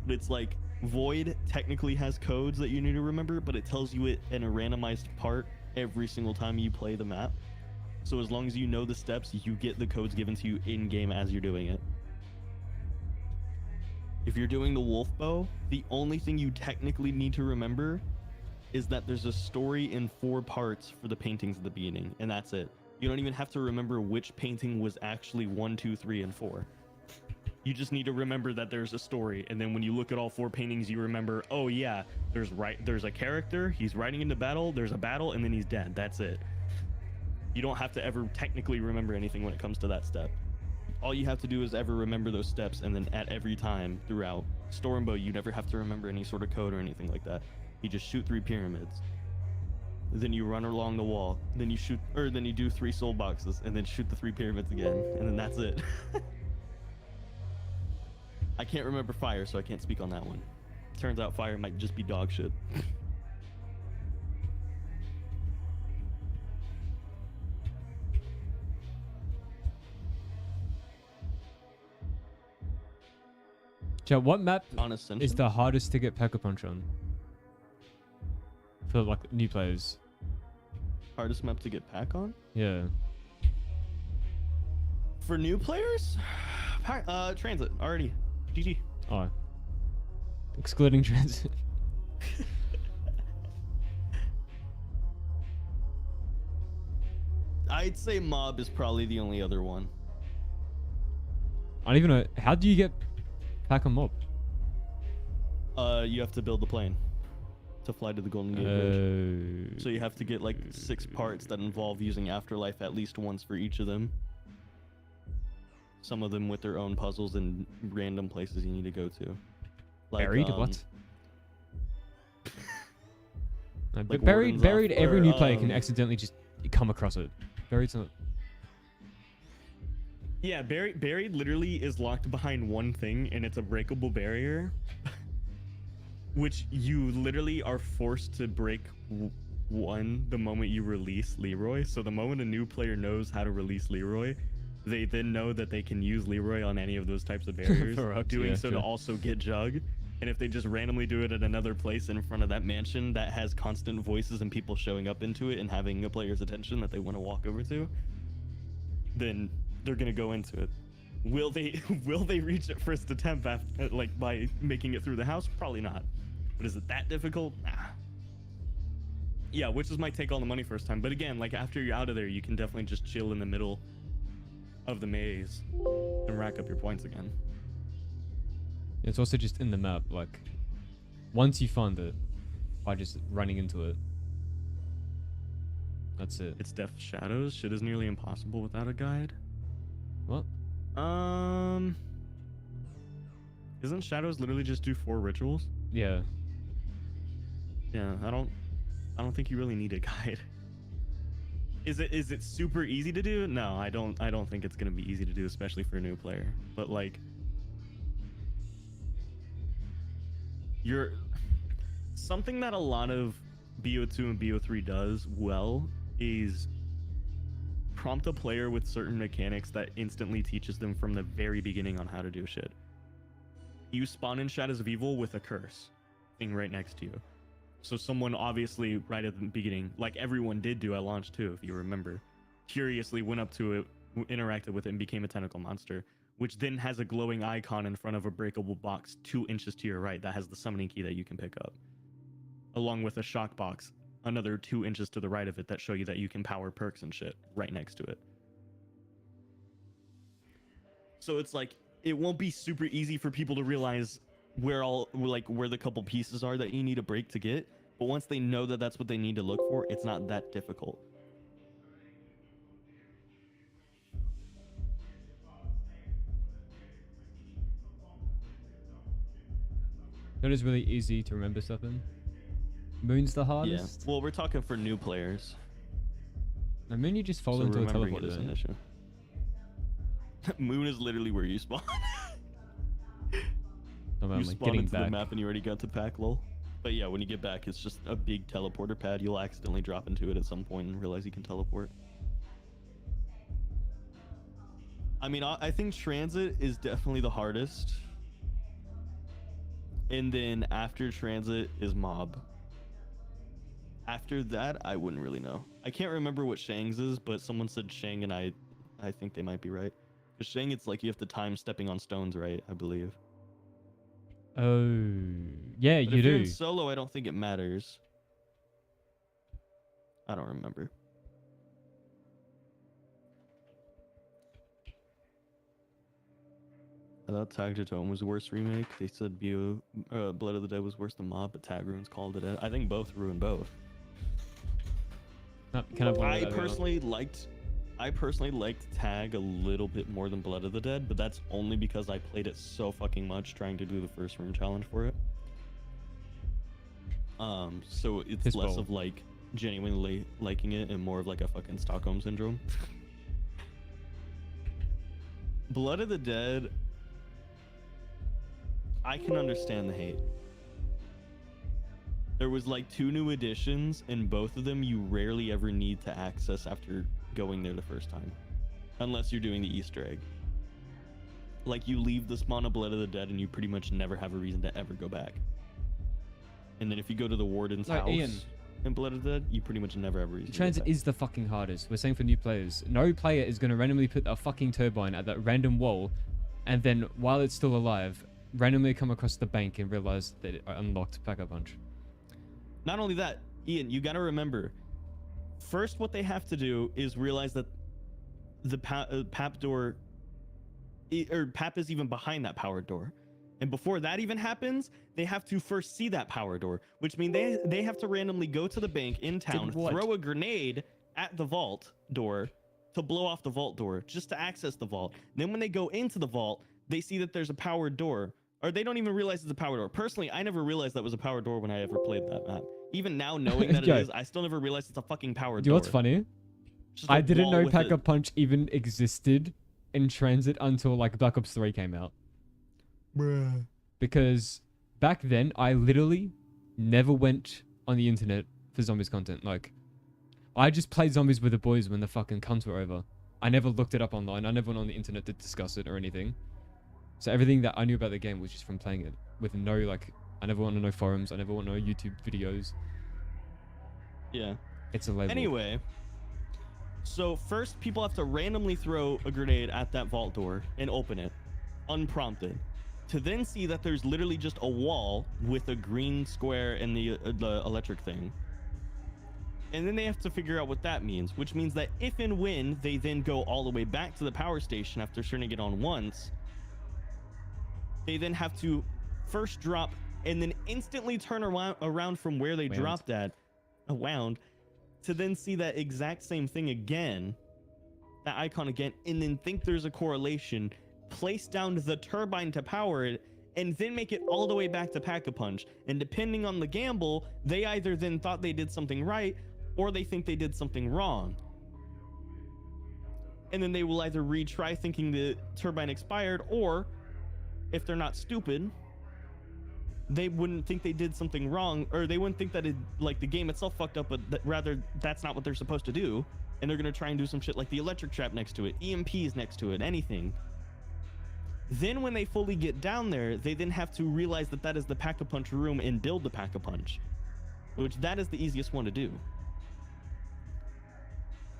But it's like Void technically has codes that you need to remember, but it tells you it in a randomized part every single time you play the map. So as long as you know the steps, you get the codes given to you in game as you're doing it. If you're doing the wolf bow, the only thing you technically need to remember is that there's a story in 4 parts for the paintings at the beginning, and that's it. You don't even have to remember which painting was actually 1, 2, 3, and 4. You just need to remember that there's a story, and then when you look at all 4 paintings, you remember, oh yeah, there's a character, he's riding into battle, there's a battle, and then he's dead. That's it. You don't have to ever technically remember anything when it comes to that step. All you have to do is ever remember those steps, and then at every time throughout Stormbow, you never have to remember any sort of code or anything like that. You just shoot 3 pyramids. Then you run along the wall. Then you shoot, or then you do 3 soul boxes, and then shoot the 3 pyramids again, and then that's it. I can't remember fire, so I can't speak on that one. Turns out fire might just be dog shit. Chat, what map Honest is the hardest to get Pack a Punch on? For like new players. Hardest map to get pack on? Yeah. For new players? TranZit, already. GG. Oh. Excluding TranZit. I'd say mob is probably the only other one. I don't even know. How do you get Pack on mob? You have to build the plane to fly to the Golden Gate Bridge. So you have to get like 6 parts that involve using Afterlife at least once for each of them. Some of them with their own puzzles and random places you need to go to. Like, Buried? What? No, like but buried. Every new player can um, accidentally just come across it. Buried's not. Yeah, buried literally is locked behind one thing, and it's a breakable barrier, which you literally are forced to break one the moment you release Leroy. So the moment a new player knows how to release Leroy, they then know that they can use Leroy on any of those types of barriers, doing so to also get Jug. And if they just randomly do it at another place in front of that mansion that has constant voices and people showing up into it and having a player's attention that they want to walk over to, then they're gonna go into it. Will they reach it first attempt after, like, by making it through the house? Probably not. But is it that difficult? Nah. Yeah, witches might take all the money first time, but again, like, after you're out of there, you can definitely just chill in the middle of the maze and rack up your points again. It's also just in the map. Like, once you find it, by just running into it, that's it. It's Death Shadows. Shit is nearly impossible without a guide. What? Isn't Shadows literally just do 4 rituals? Yeah. Yeah, I don't think you really need a guide. Is it super easy to do? No, I don't think it's gonna be easy to do, especially for a new player. But like, something that a lot of BO2 and BO3 does well is prompt a player with certain mechanics that instantly teaches them from the very beginning on how to do shit. You spawn in Shadows of Evil with a curse thing right next to you. So someone obviously right at the beginning, like everyone did do at launch too, if you remember, curiously went up to it, interacted with it, and became a tentacle monster, which then has a glowing icon in front of a breakable box 2 inches to your right that has the summoning key that you can pick up, along with a shock box another 2 inches to the right of it that show you that you can power perks and shit right next to it. So it's like, it won't be super easy for people to realize where the couple pieces are that you need a break to get, but once they know that that's what they need to look for, it's not that difficult. That is really easy to remember stuff in. Moon's the hardest. Yeah. Well, we're talking for new players. I mean, you just fall So into a remembering teleport. it is an issue. Moon is literally where you spawn. I'm You like spawn getting into the back. map and you already got to pack, lol. But yeah, when you get back, it's just a big teleporter pad. You'll accidentally drop into it at some point and realize you can teleport. I mean, I think TranZit is definitely the hardest. And then after TranZit is Mob. After that, I wouldn't really know. I can't remember what Shang's is, but someone said Shang, and I think they might be right. Because Shang, it's like you have to time stepping on stones, right? I believe. Oh, yeah, But you if you're do. in solo, I don't think it matters. I don't remember. I thought Tag to Tome was the worst remake. They said Blood of the Dead was worse than Mob, but Tag Ruins called it. I think both ruined both. I personally liked Tag a little bit more than Blood of the Dead, but that's only because I played it so fucking much trying to do the first room challenge for it. So it's less of like genuinely liking it and more of like a fucking Stockholm syndrome. Blood of the Dead, I can understand the hate. There was like 2 new additions, and both of them you rarely ever need to access after going there the first time, unless you're doing the Easter egg. Like, you leave the spawn of Blood of the Dead and you pretty much never have a reason to ever go back. And then if you go to the warden's house in Blood of the Dead, you pretty much never have a reason to go TranZit back. is the fucking hardest. We're saying for new players. No player is going to randomly put a fucking turbine at that random wall, and then while it's still alive, randomly come across the bank and realize that it unlocked Pack-a-Punch. Not only that, Ian, you gotta remember, first what they have to do is realize that the PAP door, or PAP is even behind that power door. And before that even happens, they have to first see that power door, which means they have to randomly go to the bank in town, throw a grenade at the vault door to blow off the vault door, just to access the vault. Then when they go into the vault, they see that there's a powered door. Or they don't even realize it's a power door. Personally, I never realized that was a power door when I ever played that map. Even now, knowing that it is, I still never realized it's a fucking power door. Do you know what's funny? I didn't know Pack-a-Punch even existed in TranZit until like Black Ops 3 came out. Bruh. Because back then, I literally never went on the internet for zombies content. Like, I just played zombies with the boys when the fucking cunts were over. I never looked it up online. I never went on the internet to discuss it or anything. So everything that I knew about the game was just from playing it with no, like, I never went on no forums. I never went on no YouTube videos. Yeah. It's a label. Anyway, so first people have to randomly throw a grenade at that vault door and open it, unprompted, to then see that there's literally just a wall with a green square and the electric thing. And then they have to figure out what that means, which means that if and when they then go all the way back to the power station after turning it on once, they then have to first drop and then instantly turn around from where they dropped at, to then see that exact same thing again, that icon again, and then think there's a correlation, place down the turbine to power it, and then make it all the way back to Pack-a-Punch. And depending on the gamble, they either then thought they did something right, or they think they did something wrong. And then they will either retry thinking the turbine expired, or if they're not stupid, they wouldn't think they did something wrong, or they wouldn't think that it, like, the game itself fucked up, but rather that's not what they're supposed to do, and they're gonna try and do some shit like the electric trap next to it, EMPs next to it, anything. Then when they fully get down there, they then have to realize that that is the Pack-a-Punch room and build the Pack-a-Punch, which that is the easiest one to do.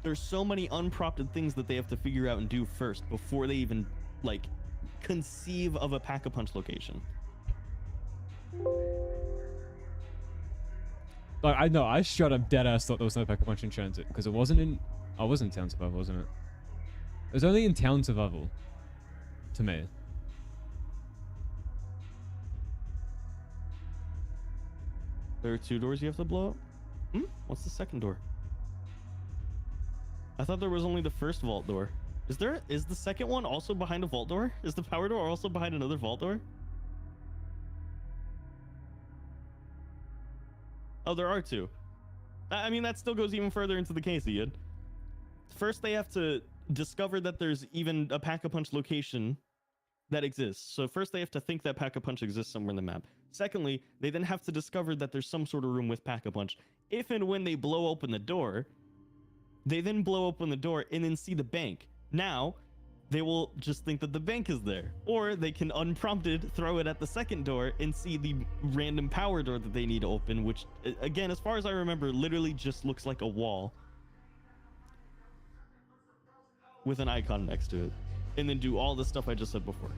There's so many unprompted things that they have to figure out and do first before they even, like, conceive of a Pack-a-Punch location. Like, I know, I straight up dead ass thought there was no Pack-a-Punch in TranZit because it wasn't in. I was in Town Survival, wasn't it? It was only in Town Survival. To me. There are 2 doors you have to blow up? What's the second door? I thought there was only the first vault door. Is the second one also behind a vault door? Is the power door also behind another vault door? Oh, there are 2. I mean, that still goes even further into the case, Ian. First, they have to discover that there's even a Pack-a-Punch location that exists. So first, they have to think that Pack-a-Punch exists somewhere in the map. Secondly, they then have to discover that there's some sort of room with Pack-a-Punch. If and when they blow open the door, they then blow open the door and then see the bank. Now, they will just think that the bank is there. Or they can unprompted throw it at the second door and see the random power door that they need to open, which, again, as far as I remember, literally just looks like a wall with an icon next to it. And then do all the stuff I just said before.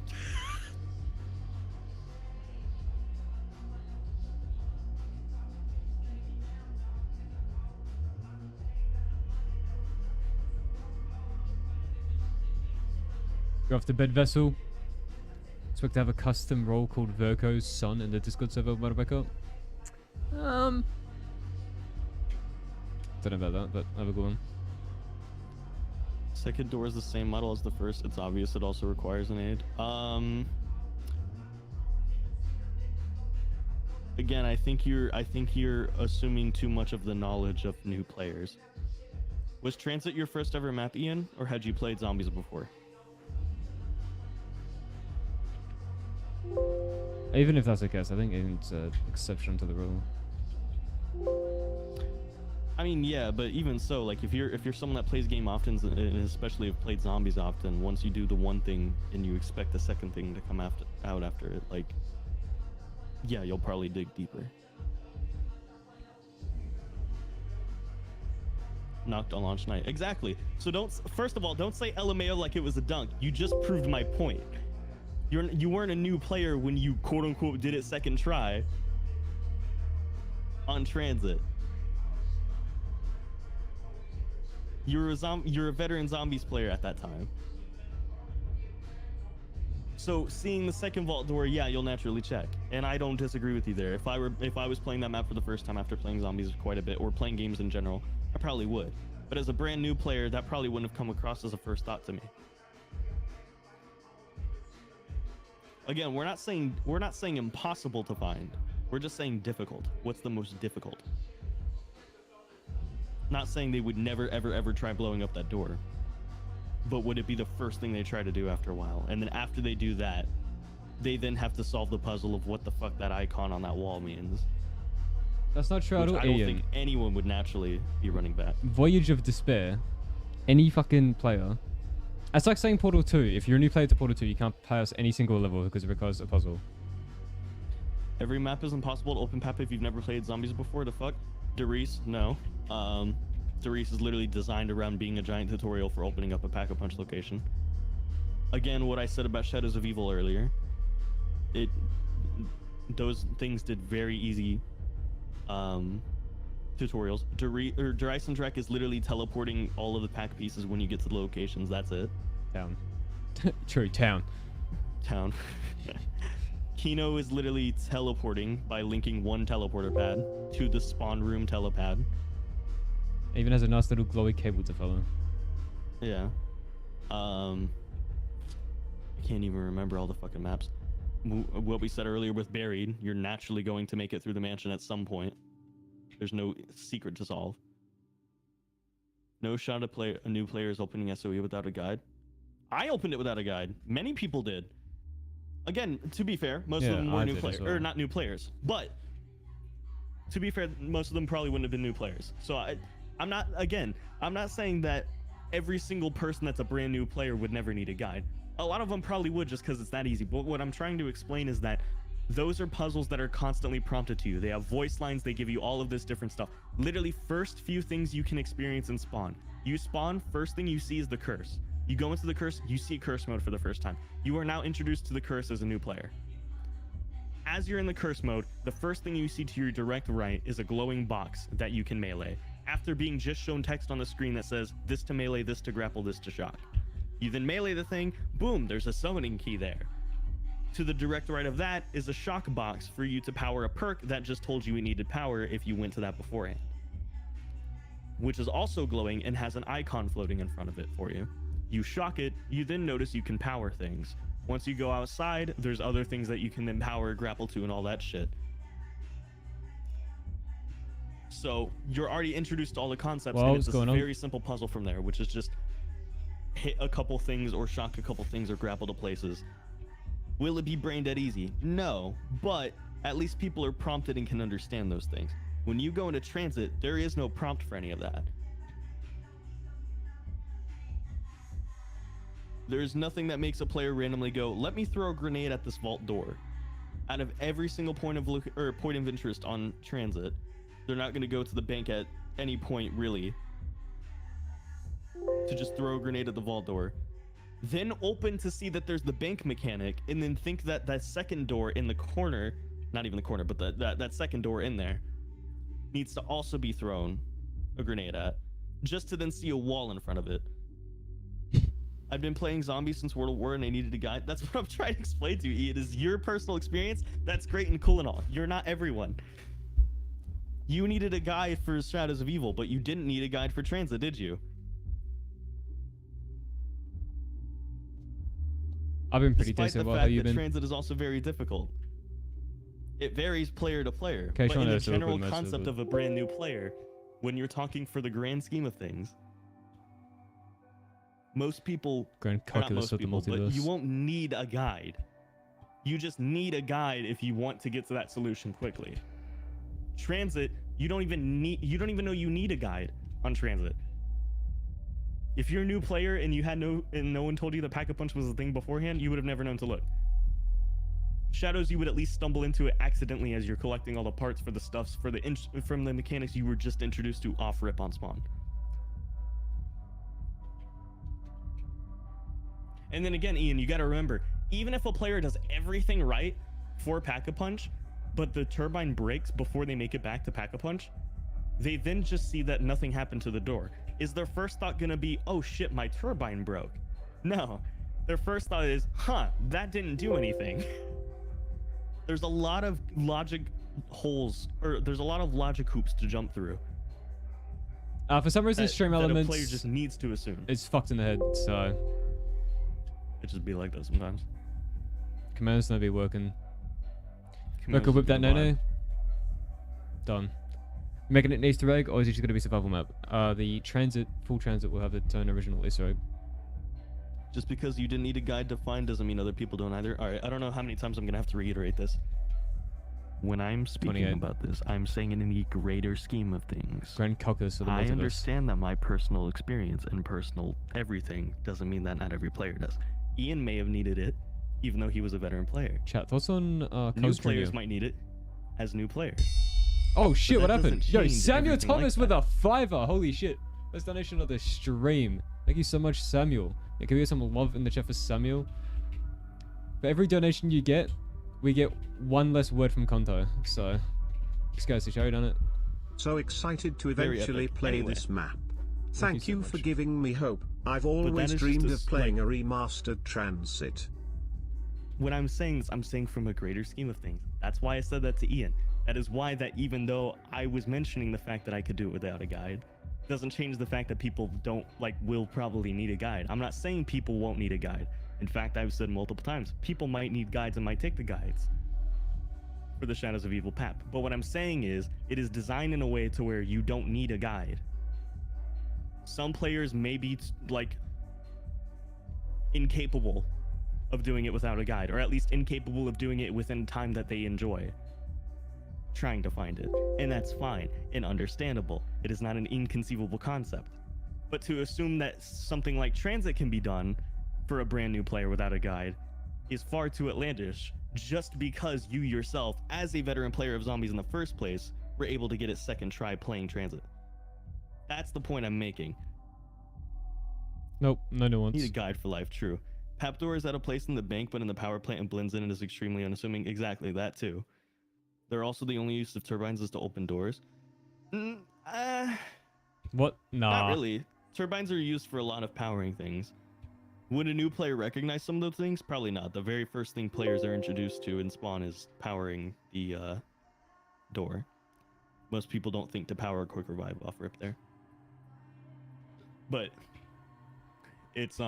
Go off to bed, Vessel. Expect to have a custom role called Verko's son in the Discord server, Rebecca. Don't know about that, but have a good one. Second door is the same model as the first. It's obvious it also requires an aid. Again, I think you're assuming too much of the knowledge of new players. Was TranZit your first ever map, Ian, or had you played zombies before? Even if that's the case, I think it's an exception to the rule. I mean, yeah, but even so, like if you're someone that plays game often, and especially have played zombies often, once you do the one thing and you expect the second thing to come out after it, like, yeah, you'll probably dig deeper. Knocked on launch night. Exactly. So first of all, don't say LMAO like it was a dunk. You just proved my point. You weren't a new player when you quote unquote did it second try on TranZit. You're a veteran zombies player at that time. So seeing the second vault door, yeah, you'll naturally check. And I don't disagree with you there. If I was playing that map for the first time after playing zombies quite a bit, or playing games in general, I probably would. But as a brand new player, that probably wouldn't have come across as a first thought to me. Again, we're not saying impossible to find. We're just saying difficult. What's the most difficult? Not saying they would never, ever try blowing up that door. But would it be the first thing they try to do after a while? And then after they do that, they then have to solve the puzzle of what the fuck that icon on that wall means. That's not true at all, I don't Ian. think anyone would naturally be running back. Voyage of Despair. Any fucking player. It's like saying Portal 2. If you're a new player to Portal 2, you can't pass any single level because it requires a puzzle. Every map is impossible to open map if you've never played zombies before. The fuck? Derice, no. Derice is literally designed around being a giant tutorial for opening up a Pack-a-Punch location. Again, what I said about shadows of evil earlier, those things did very easy tutorials. Derice and Drek is literally teleporting all of the pack pieces when you get to the locations. That's it. Town. True, town. 𝐏𝐚𝐬 is literally teleporting by linking one teleporter pad to the spawn room telepad. Even has a nice little glowy cable to follow. Yeah. I can't even remember all the fucking maps. What we said earlier with Buried, you're naturally going to make it through the mansion at some point. There's no secret to solve. No shot at a new player is opening SOE without a guide. I opened it without a guide. Many people did. Again, to be fair, most of them were new players, or not new players. But to be fair, most of them probably wouldn't have been new players. So I'm not saying that every single person that's a brand new player would never need a guide. A lot of them probably would just because it's that easy. But what I'm trying to explain is that those are puzzles that are constantly prompted to you. They have voice lines. They give you all of this different stuff. Literally, first few things you can experience in spawn. You spawn, first thing you see is the curse. You go into the curse, you see curse mode for the first time. You are now introduced to the curse as a new player. As you're in the curse mode, the first thing you see to your direct right is a glowing box that you can melee, after being just shown text on the screen that says, this to melee, this to grapple, this to shock. You then melee the thing, boom, there's a summoning key there. To the direct right of that is a shock box for you to power a perk that just told you it needed power if you went to that beforehand, which is also glowing and has an icon floating in front of it for you. You shock it, you then notice you can power things. Once you go outside, there's other things that you can then power, grapple to, and all that shit. So you're already introduced to all the concepts, and it's a very simple puzzle from there, which is just hit a couple things or shock a couple things or grapple to places. Will it be brain dead easy? No, but at least people are prompted and can understand those things. When you go into TranZit, there is no prompt for any of that. There's nothing that makes a player randomly go, let me throw a grenade at this vault door. Out of every single point of point of interest on TranZit, they're not going to go to the bank at any point really to just throw a grenade at the vault door, then open to see that there's the bank mechanic, and then think that that second door in the corner, not even the corner, but that second door in there needs to also be thrown a grenade at, just to then see a wall in front of it. I've been playing zombies since World War and I needed a guide. That's what I'm trying to explain to you. It is your personal experience. That's great and cool and all. You're not everyone. You needed a guide for Shadows of Evil, but you didn't need a guide for TranZit, did you? I've been pretty Despite decent. the Well, how fact you that been? TranZit is also very difficult. It varies player to player. Okay, But in the Sean, so we'll general put most of concept it. of a brand new player, when you're talking for the grand scheme of things, most people, Grand or not calculus most of the people, but multiverse. you won't need a guide. You just need a guide if you want to get to that solution quickly. TranZit, you don't even know you need a guide on TranZit. If you're a new player and no one told you that Pack-a-Punch was a thing beforehand, you would have never known to look. Shadows, you would at least stumble into it accidentally as you're collecting all the parts for the stuffs from the mechanics you were just introduced to off rip on spawn. And then again, Ian, you got to remember, even if a player does everything right for Pack-a-Punch, but the turbine breaks before they make it back to Pack-a-Punch, they then just see that nothing happened to the door. Is their first thought gonna be, oh shit, my turbine broke? No, their first thought is, huh, that didn't do anything. There's a lot of logic holes, or there's a lot of logic hoops to jump through. For some reason, stream that elements. a player just needs to assume. It's fucked in the head, so It just be like that sometimes. commands not be working. Commands Berker, whip that just be no-no. Done. Making it an Easter egg, or is it just going to be survival map? The full TranZit will have its own original Easter egg. Just because you didn't need a guide to find doesn't mean other people don't either. All right, I don't know how many times I'm gonna have to reiterate this. When I'm speaking 28. about this, I'm saying it in the greater scheme of things. Grand calculus of the I multiverse. understand that my personal experience and personal everything doesn't mean that not every player does. Ian may have needed it, even though he was a veteran player. Chat, thoughts on New Coast players Junior? might need it as new players. Oh shit, what that happened? doesn't Yo, change Samuel everything like Thomas that. with a $5. Holy shit. Best donation of the stream. Thank you so much, Samuel. Yeah, can we get some love in the chat for Samuel? For every donation you get, we get one less word from Konto. So, just goes to show you done it. So excited to Very eventually epic. play Anyway. this map. Thank Thank you you so for much. giving me hope. I've that always is dreamed just of playing a remastered TranZit. When I'm saying this, I'm saying from a greater scheme of things. That's why I said that to Ian. That is why that even though I was mentioning the fact that I could do it without a guide, doesn't change the fact that people will probably need a guide. I'm not saying people won't need a guide. In fact, I've said multiple times, people might need guides and might take the guides for the Shadows of Evil PAP. But what I'm saying is, it is designed in a way to where you don't need a guide. Some players may be incapable of doing it without a guide, or at least incapable of doing it within time that they enjoy trying to find it, and that's fine and understandable. It is not an inconceivable concept. But to assume that something like TranZit can be done for a brand new player without a guide is far too outlandish, just because you yourself, as a veteran player of zombies in the first place, were able to get it second try playing TranZit. That's the point I'm making. Nope, no nuance. Need a guide for life, true. Papdoor is at a place in the bank, but in the power plant and blends in and is extremely unassuming. Exactly, that too. They're also the only use of turbines is to open doors. What? Nah. Not really. Turbines are used for a lot of powering things. Would a new player recognize some of those things? Probably not. The very first thing players are introduced to in spawn is powering the door. Most people don't think to power a quick revive off rip there. But it's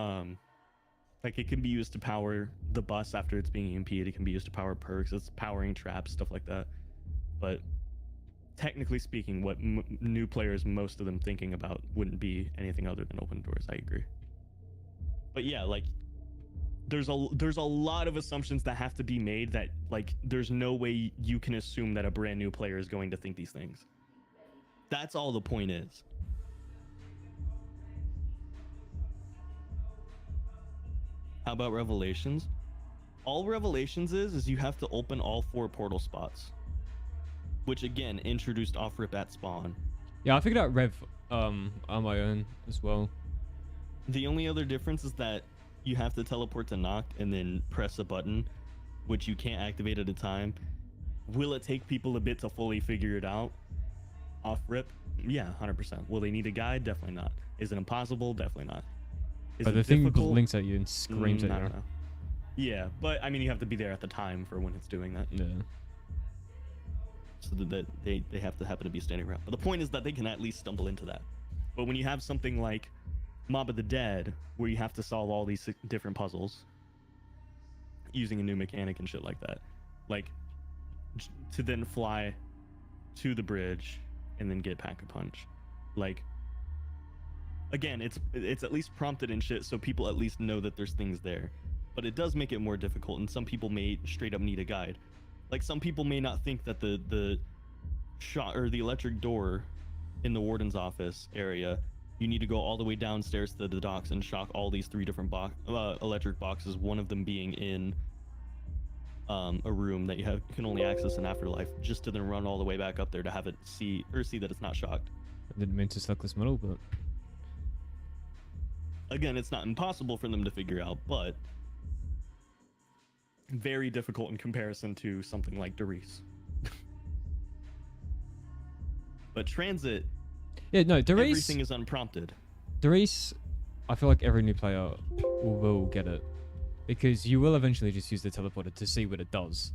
it can be used to power the bus after it's being EMP'd. It can be used to power perks. It's powering traps, stuff like that. But technically speaking, what new players, most of them thinking about, wouldn't be anything other than open doors. I agree. But yeah, there's a lot of assumptions that have to be made that there's no way you can assume that a brand new player is going to think these things. That's all the point is. How about Revelations? All Revelations is you have to open all 4 portal spots, which again introduced off-rip at spawn. Yeah, I figured out Rev on my own as well. The only other difference is that you have to teleport to Noct and then press a button, which you can't activate at a time. Will it take people a bit to fully figure it out? Off-rip? Yeah, 100%. Will they need a guide? Definitely not. Is it impossible? Definitely not. Is But it the thing difficult? blinks at you and screams at I you. don't know. Yeah, but I mean, you have to be there at the time for when it's doing that. Yeah. So that they have to happen to be standing around. But the point is that they can at least stumble into that. But when you have something like Mob of the Dead, where you have to solve all these different puzzles using a new mechanic and shit like that, like to then fly to the bridge and then get Pack-a-Punch, like again, it's at least prompted and shit, so people at least know that there's things there. But it does make it more difficult, and some people may straight up need a guide. Like some people may not think that the shot or the electric door in the warden's office area, you need to go all the way downstairs to the docks and shock all these 3 different electric boxes, one of them being in a room that you can only access in Afterlife, just to then run all the way back up there to have it see that it's not shocked. I didn't mean to suck this metal, but again, it's not impossible for them to figure out, but very difficult in comparison to something like Darius. But TranZit, yeah, no, Darius. everything is unprompted. Darius, I feel like every new player will get it, because you will eventually just use the teleporter to see what it does,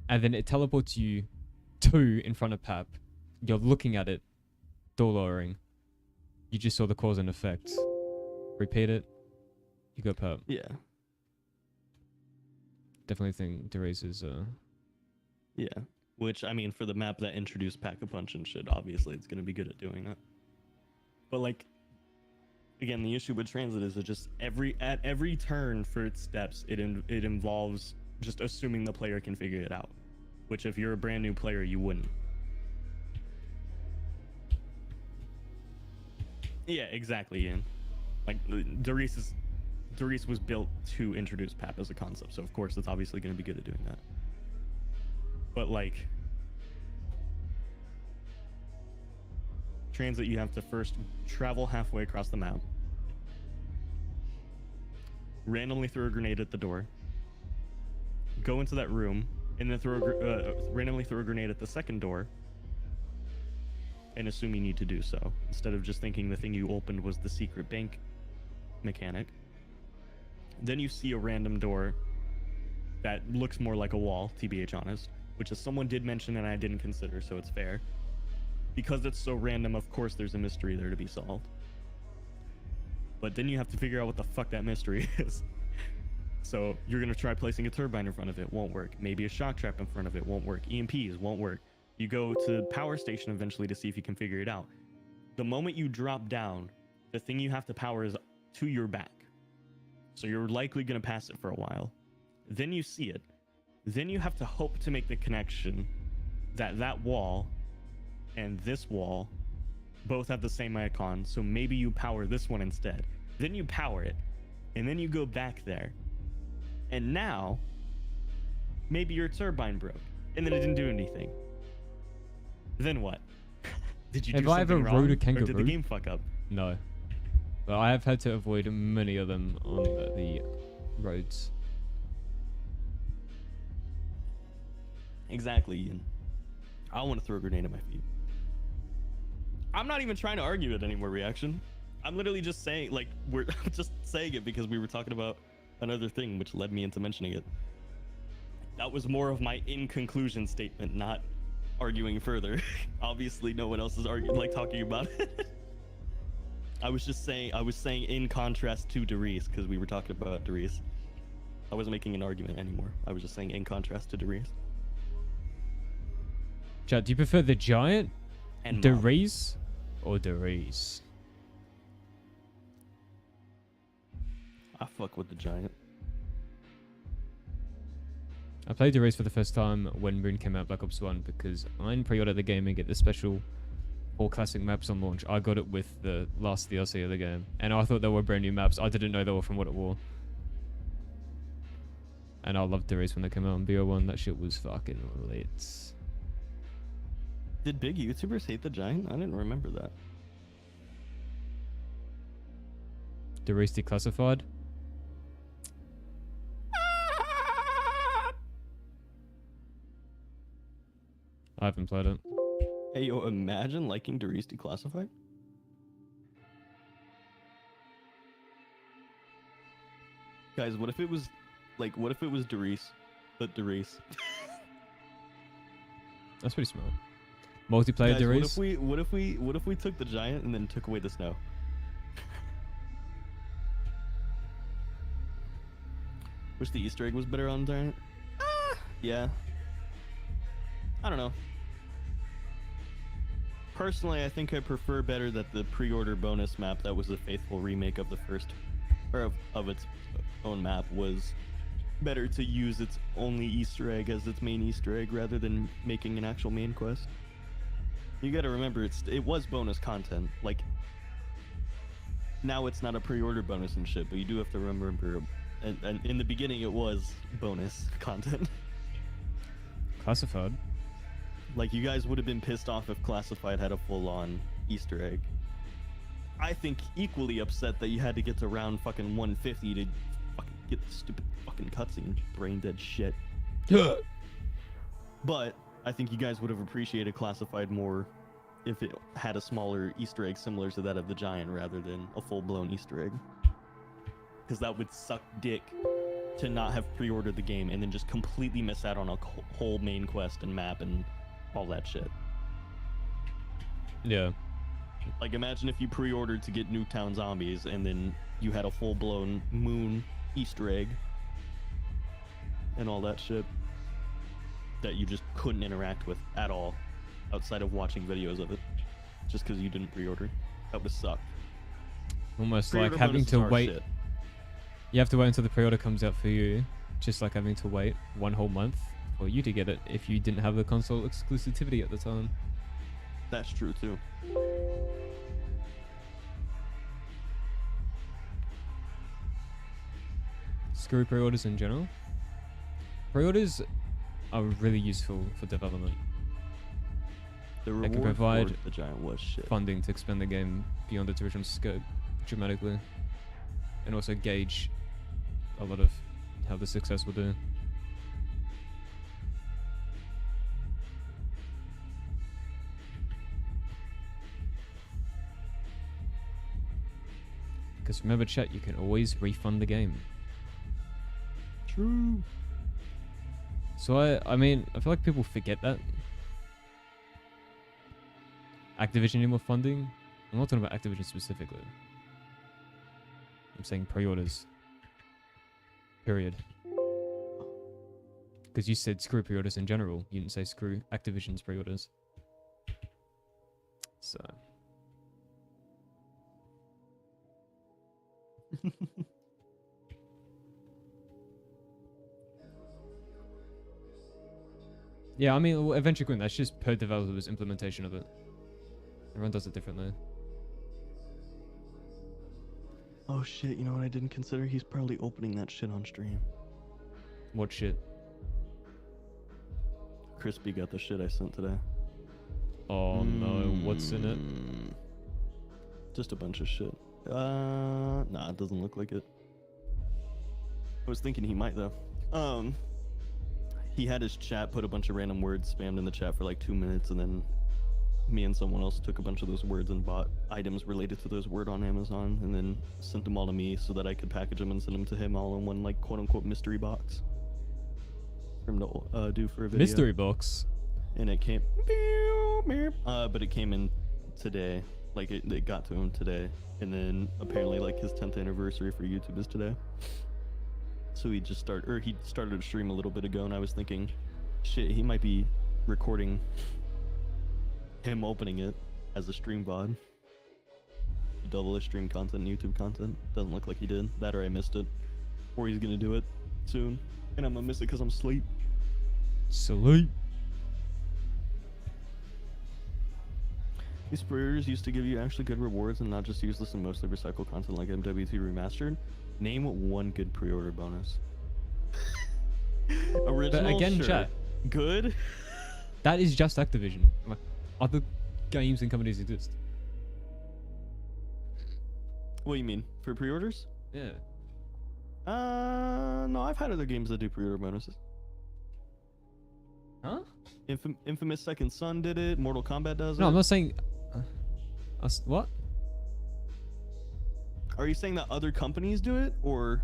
and then it teleports you to in front of Pap. You're looking at it, door lowering. You just saw the cause and effect. Repeat it, you go Pap. Yeah. Definitely think Darius is Yeah. Which, I mean, for the map that introduced Pack-a-Punch and shit, obviously it's going to be good at doing that. But, like, again, the issue with TranZit is it just at every turn for its steps, it involves just assuming the player can figure it out. Which, if you're a brand new player, you wouldn't. Yeah, exactly, Ian. Like, Darius was built to introduce Pap as a concept, so of course it's obviously going to be good at doing that. But like TranZit, you have to first travel halfway across the map, randomly throw a grenade at the door, go into that room, and then randomly throw a grenade at the second door, and assume you need to do so, instead of just thinking the thing you opened was the secret bank mechanic. Then you see a random door that looks more like a wall, TBH honest, which is someone did mention and I didn't consider, so it's fair. Because it's so random, of course there's a mystery there to be solved. But then you have to figure out what the fuck that mystery is. So you're gonna try placing a turbine in front of it, won't work. Maybe a shock trap in front of it, won't work. EMPs won't work. You go to power station eventually to see if you can figure it out. The moment you drop down, the thing you have to power is to your back. So you're likely gonna pass it for a while. Then you see it. Then you have to hope to make the connection that that wall and this wall both have the same icon, so maybe you power this one instead. Then you power it, and then you go back there. And now, maybe your turbine broke, and then it didn't do anything. Then what? Did you do Have I ever something wrong, rode a or did the kangaroo? game fuck up? no. But I have had to avoid many of them on the roads. Exactly, Ian. I want to throw a grenade at my feet. I'm not even trying to argue it anymore, reaction. I'm literally just saying, like, we're just saying it because we were talking about another thing, which led me into mentioning it. That was more of my in conclusion statement, not arguing further. Obviously, no one else is talking about it. I was saying in contrast to Darius, because we were talking about Darius. I wasn't making an argument anymore. I was just saying in contrast to Darius. Chad, do you prefer the giant, And Mob. Darius, or Darius? I fuck with the giant. I played Darius for the first time when Moon came out, Black Ops 1, because I didn't pre-order the game and get the special 4 classic maps on launch. I got it with the last DLC of the game, and I thought they were brand new maps. I didn't know they were from What It War. And I loved the race when they came out on BO1. That shit was fucking lit. Did big YouTubers hate the giant? I didn't remember that. The race declassified. I haven't played it. Hey, yo, imagine liking Darius Declassified. Guys, what if it was, like, what if it was Darius, but Darius? That's pretty smart. Multiplayer Guys, Darius. what if we took the giant and then took away the snow? Wish the Easter egg was better on giant. Yeah. I don't know. Personally, I think I prefer better that the pre-order bonus map that was a faithful remake of the first, or of its own map, was better to use its only Easter egg as its main Easter egg rather than making an actual main quest. You gotta remember, it was bonus content. Like, now it's not a pre-order bonus and shit, but you do have to remember, and in the beginning it was bonus content. Classified. Like, you guys would have been pissed off if Classified had a full-on Easter egg. I think equally upset that you had to get to round fucking 150 to fucking get the stupid fucking cutscene. Brain dead shit. But I think you guys would have appreciated Classified more if it had a smaller Easter egg similar to that of the giant rather than a full-blown Easter egg. Because that would suck dick to not have pre-ordered the game and then just completely miss out on a whole main quest and map and all that shit. Yeah. Like, imagine if you pre-ordered to get Nuketown Zombies and then you had a full-blown moon Easter egg and all that shit that you just couldn't interact with at all outside of watching videos of it just because you didn't pre-order. That would have sucked. Almost Pre-order like having bonuses to are wait. shit. You have to wait until the pre-order comes out for you. Just like having to wait one whole month for you to get it if you didn't have the console exclusivity at the time. That's true too. Screw pre-orders in general. Pre-orders are really useful for development. The They reward can provide for the giant was shit. funding to expand the game beyond its original scope dramatically, and also gauge a lot of how the success will do. Because remember, chat, you can always refund the game. True. So I mean, I feel like people forget that. Activision need more funding. I'm not talking about Activision specifically. I'm saying pre-orders. Period. Because you said screw pre-orders in general. You didn't say screw Activision's pre-orders. So. Yeah, I mean, Adventure Queen, that's just per developer's implementation of it. Everyone does it differently. Oh shit, you know what I didn't consider? He's probably opening that shit on stream. What shit? Crispy got the shit I sent today. Oh no, what's in it? Just a bunch of shit. Nah, it doesn't look like it. I was thinking he might though. He had his chat put a bunch of random words spammed in the chat for like 2 minutes, and then me and someone else took a bunch of those words and bought items related to those words on Amazon, and then sent them all to me so that I could package them and send them to him all in one, like, quote-unquote mystery box for him to do for a video. Mystery box. And it came, but it came in today. Like, it got to him today, and then apparently like his 10th anniversary for YouTube is today. So he started a stream a little bit ago, and I was thinking, shit, he might be recording him opening it as a stream VOD. Double his stream content and YouTube content. Doesn't look like he did. That or I missed it. Or he's gonna do it soon. And I'm gonna miss it because I'm asleep. Salute. These pre-orders used to give you actually good rewards and not just useless and mostly recycled content like MWT Remastered. Name one good pre-order bonus. Original, But again, sure. chat, Good. that is just Activision. Like, other games and companies exist. What do you mean? For pre-orders? Yeah. No, I've had other games that do pre-order bonuses. Huh? Infamous Second Son did it. Mortal Kombat does it. No, I'm not saying. What? Are you saying that other companies do it, or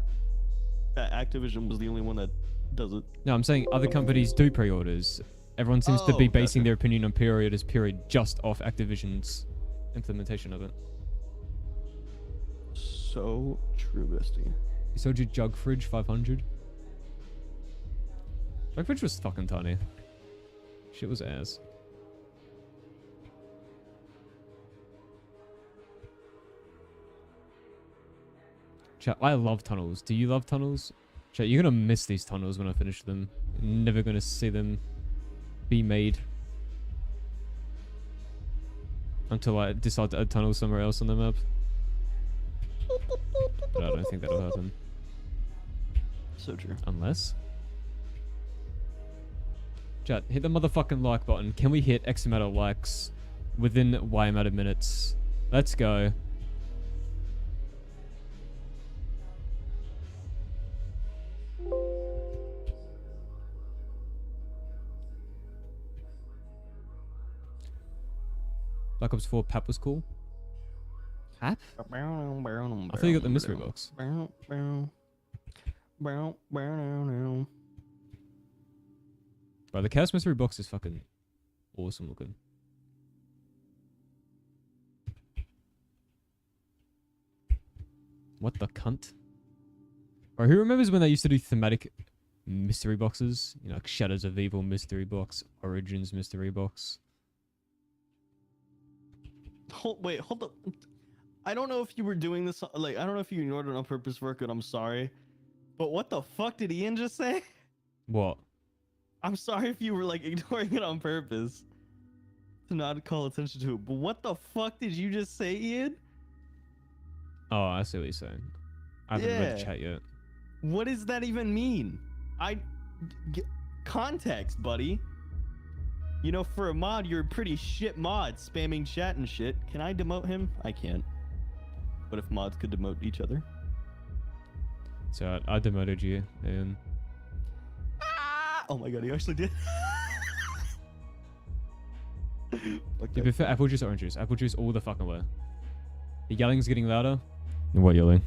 that Activision was the only one that does it? No, I'm saying other companies do pre-orders. Everyone seems to be Oh, basing gotcha. their opinion on pre-orders period just off Activision's implementation of it. So true, bestie. You sold your Jug Fridge 500? Jug Fridge was fucking tiny. Shit was ass. Chat, I love tunnels. Do you love tunnels? Chat, you're gonna miss these tunnels when I finish them. You're never gonna see them be made. Until I decide to add tunnels somewhere else on the map. But I don't think that'll happen. So true. Unless... Chat, hit the motherfucking like button. Can we hit X amount of likes within Y amount of minutes? Let's go. Black Ops 4 Pap was cool. Pap? I thought you got the mystery box. Bro, the Chaos mystery box is fucking awesome looking. What the cunt? Bro, who remembers when they used to do thematic mystery boxes? You know, like Shadows of Evil mystery box, Origins mystery box. Wait, hold up. I don't know if you were doing this, like, I don't know if you ignored it on purpose, Verk, I'm sorry. But what the fuck did Ian just say? What? I'm sorry if you were, like, ignoring it on purpose to not call attention to it. But what the fuck did you just say, Ian? Oh, I see what you're saying. I haven't read the Yeah. chat yet. What does that even mean? Context, buddy. You know, for a mod, you're a pretty shit mod, spamming chat and shit. Can I demote him? I can't. What if mods could demote each other? So I demoted you, and Ah! Oh my god, he actually did. Fuck to that. be fair, apple juice, orange juice, apple juice all the fucking way. The yelling's getting louder. What yelling?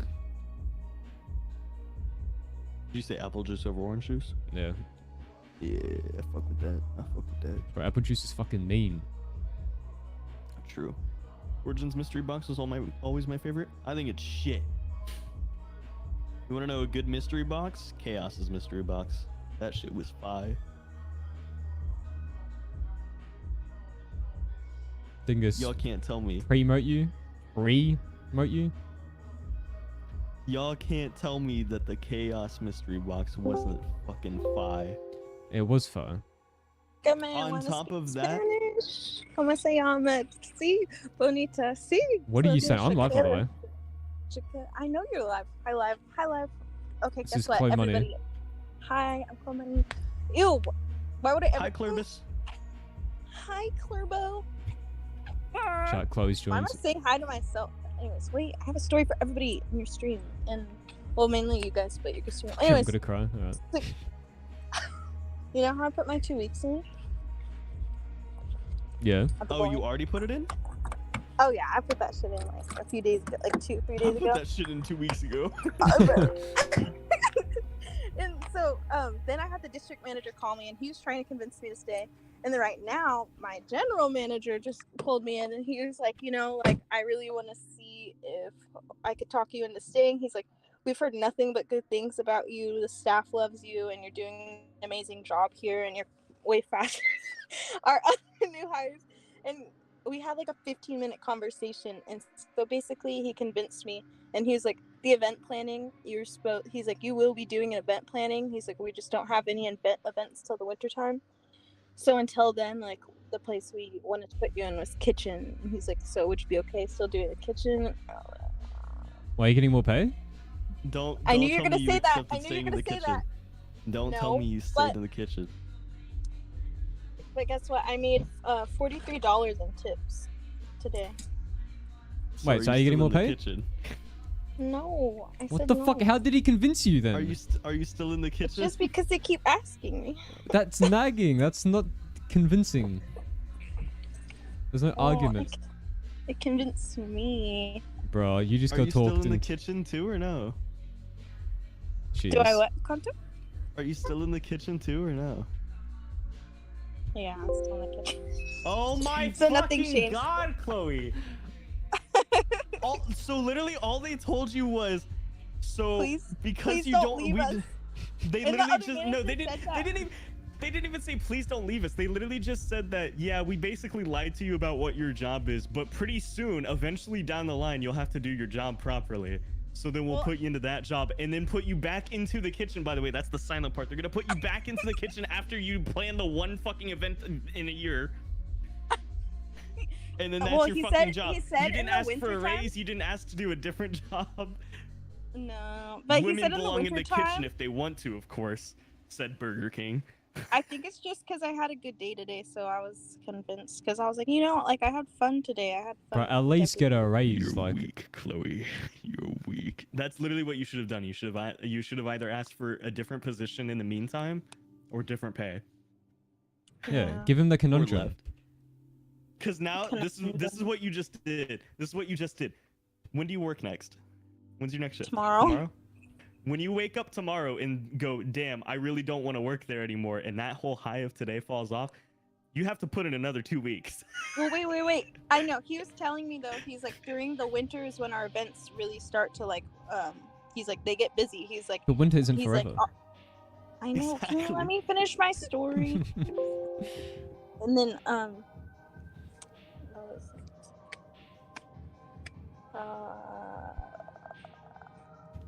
Did you say apple juice over orange juice? Yeah, Yeah, I fuck with that. I fuck with that. bro, apple juice is fucking mean. True. Origins mystery box was always my favorite. I think it's shit. You want to know a good mystery box? Chaos's mystery box. That shit was fire. Dingus. Y'all can't tell me. Pre-mote you? Re-mote you? Y'all can't tell me that the Chaos mystery box wasn't fucking fire. It was fun. On top of that, ¿Cómo se llama? Sí, bonita. Sí. What are you saying? I'm live, by the way. I know you're live. Hi, live. Hi, live. Okay, This guess is what? Chloe Money. Everybody. Hi, I'm Chloe Money. Ew. Why would I ever? hi Clerbus. Hi, Clerbo. Chat, Chloe's Why am joins. I saying hi to myself? Anyways, wait. I have a story for everybody in your stream, and well, mainly you guys, but you can stream. I'm Anyways, gonna cry. Alright. you know how I put my 2 weeks in? Yeah. At the Oh, bowling? you already put it in? Oh yeah, I put that shit in like a few days ago, like 2-3 I days put ago. that shit in 2 weeks ago. And so then I had the district manager call me, and he was trying to convince me to stay. And then right now, my general manager just pulled me in, and he was like, you know, like, I really want to see if I could talk you into staying. He's like, we've heard nothing but good things about you. The staff loves you, and you're doing an amazing job here, and you're way faster than our other new hires. And we had like a 15-minute conversation, and so basically he convinced me, and he was like, the event planning, he's like, you will be doing an event planning. He's like, we just don't have any events till the winter time. So until then, like, the place we wanted to put you in was kitchen. And he's like, so would you be okay still doing the kitchen? Why are you getting more pay? Don't I knew you tell were me gonna say that. accepted I knew you staying were in gonna the say that. kitchen. Don't No, tell me you stayed but- in the kitchen. But guess what? I made $43 in tips today. Wait, are so are you getting still more in the pay? kitchen? No, I What said the no. fuck? How did he convince you then? Are you still in the It's kitchen? just because they keep asking me. That's nagging. That's not convincing. There's no Well, argument. It convinced me. Bro, you just Are got you still talked in the into... kitchen too, or no? Do I what? Content? Are you still in the kitchen too, or no? Yeah, I'm still in the kitchen. Oh my So nothing fucking changed. god, Chloe! So literally, all they told you was, so Please- because please you don't don't, leave us. they And the literally other just no, they manager didn't, said that. they didn't even say please don't leave us. They literally just said that yeah, we basically lied to you about what your job is, but pretty soon, eventually down the line, you'll have to do your job properly. So then we'll Well- put you into that job and then put you back into the kitchen. By the way, that's the silent part. They're gonna put you back into the kitchen after you plan the one fucking event in a year. And then that's Well, your he fucking said- job. he said You in didn't the ask for a wintertime- raise. You didn't ask to do a different job. No, but Women he said in the belong in the wintertime. kitchen if they want to, of course, said Burger King. I think it's just because I had a good day today, so I was convinced. Because I was like, you know, like I had fun today. I had fun. Bro, at least get a raise. You're Like, weak, Chloe. You're weak. That's literally what you should have done. You should have either asked for a different position in the meantime, or different pay. yeah, give him the Or conundrum. left. Because now this is what you just did. This is what you just did. When do you work next? When's your next shift? Tomorrow. When you wake up tomorrow and go, damn, I really don't want to work there anymore, and that whole high of today falls off, you have to put in another 2 weeks. Well, wait. I know. He was telling me though. He's like during the winters when our events really start to like. He's like they get busy. He's like. But winter isn't He's forever. like. I know. Can you Exactly. let me finish my story? And then what was it?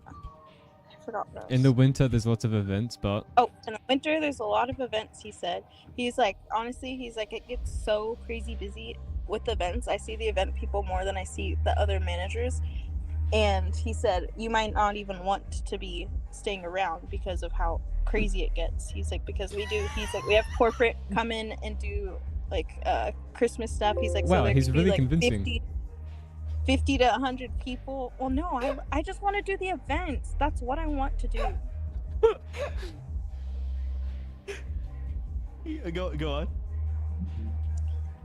I forgot what I In was the winter, there's lots of events, but Oh, in the winter, there's a lot of events, he said. He's like, honestly, he's like, it gets so crazy busy with events. I see the event people more than I see the other managers. And he said, you might not even want to be staying around because of how crazy it gets. He's like, because he's like, we have corporate come in and do like Christmas stuff. He's like, Wow, so there he's could really be like convincing. 50 to 100 people. Well, no, I just want to do the events. That's what I want to do. Go on.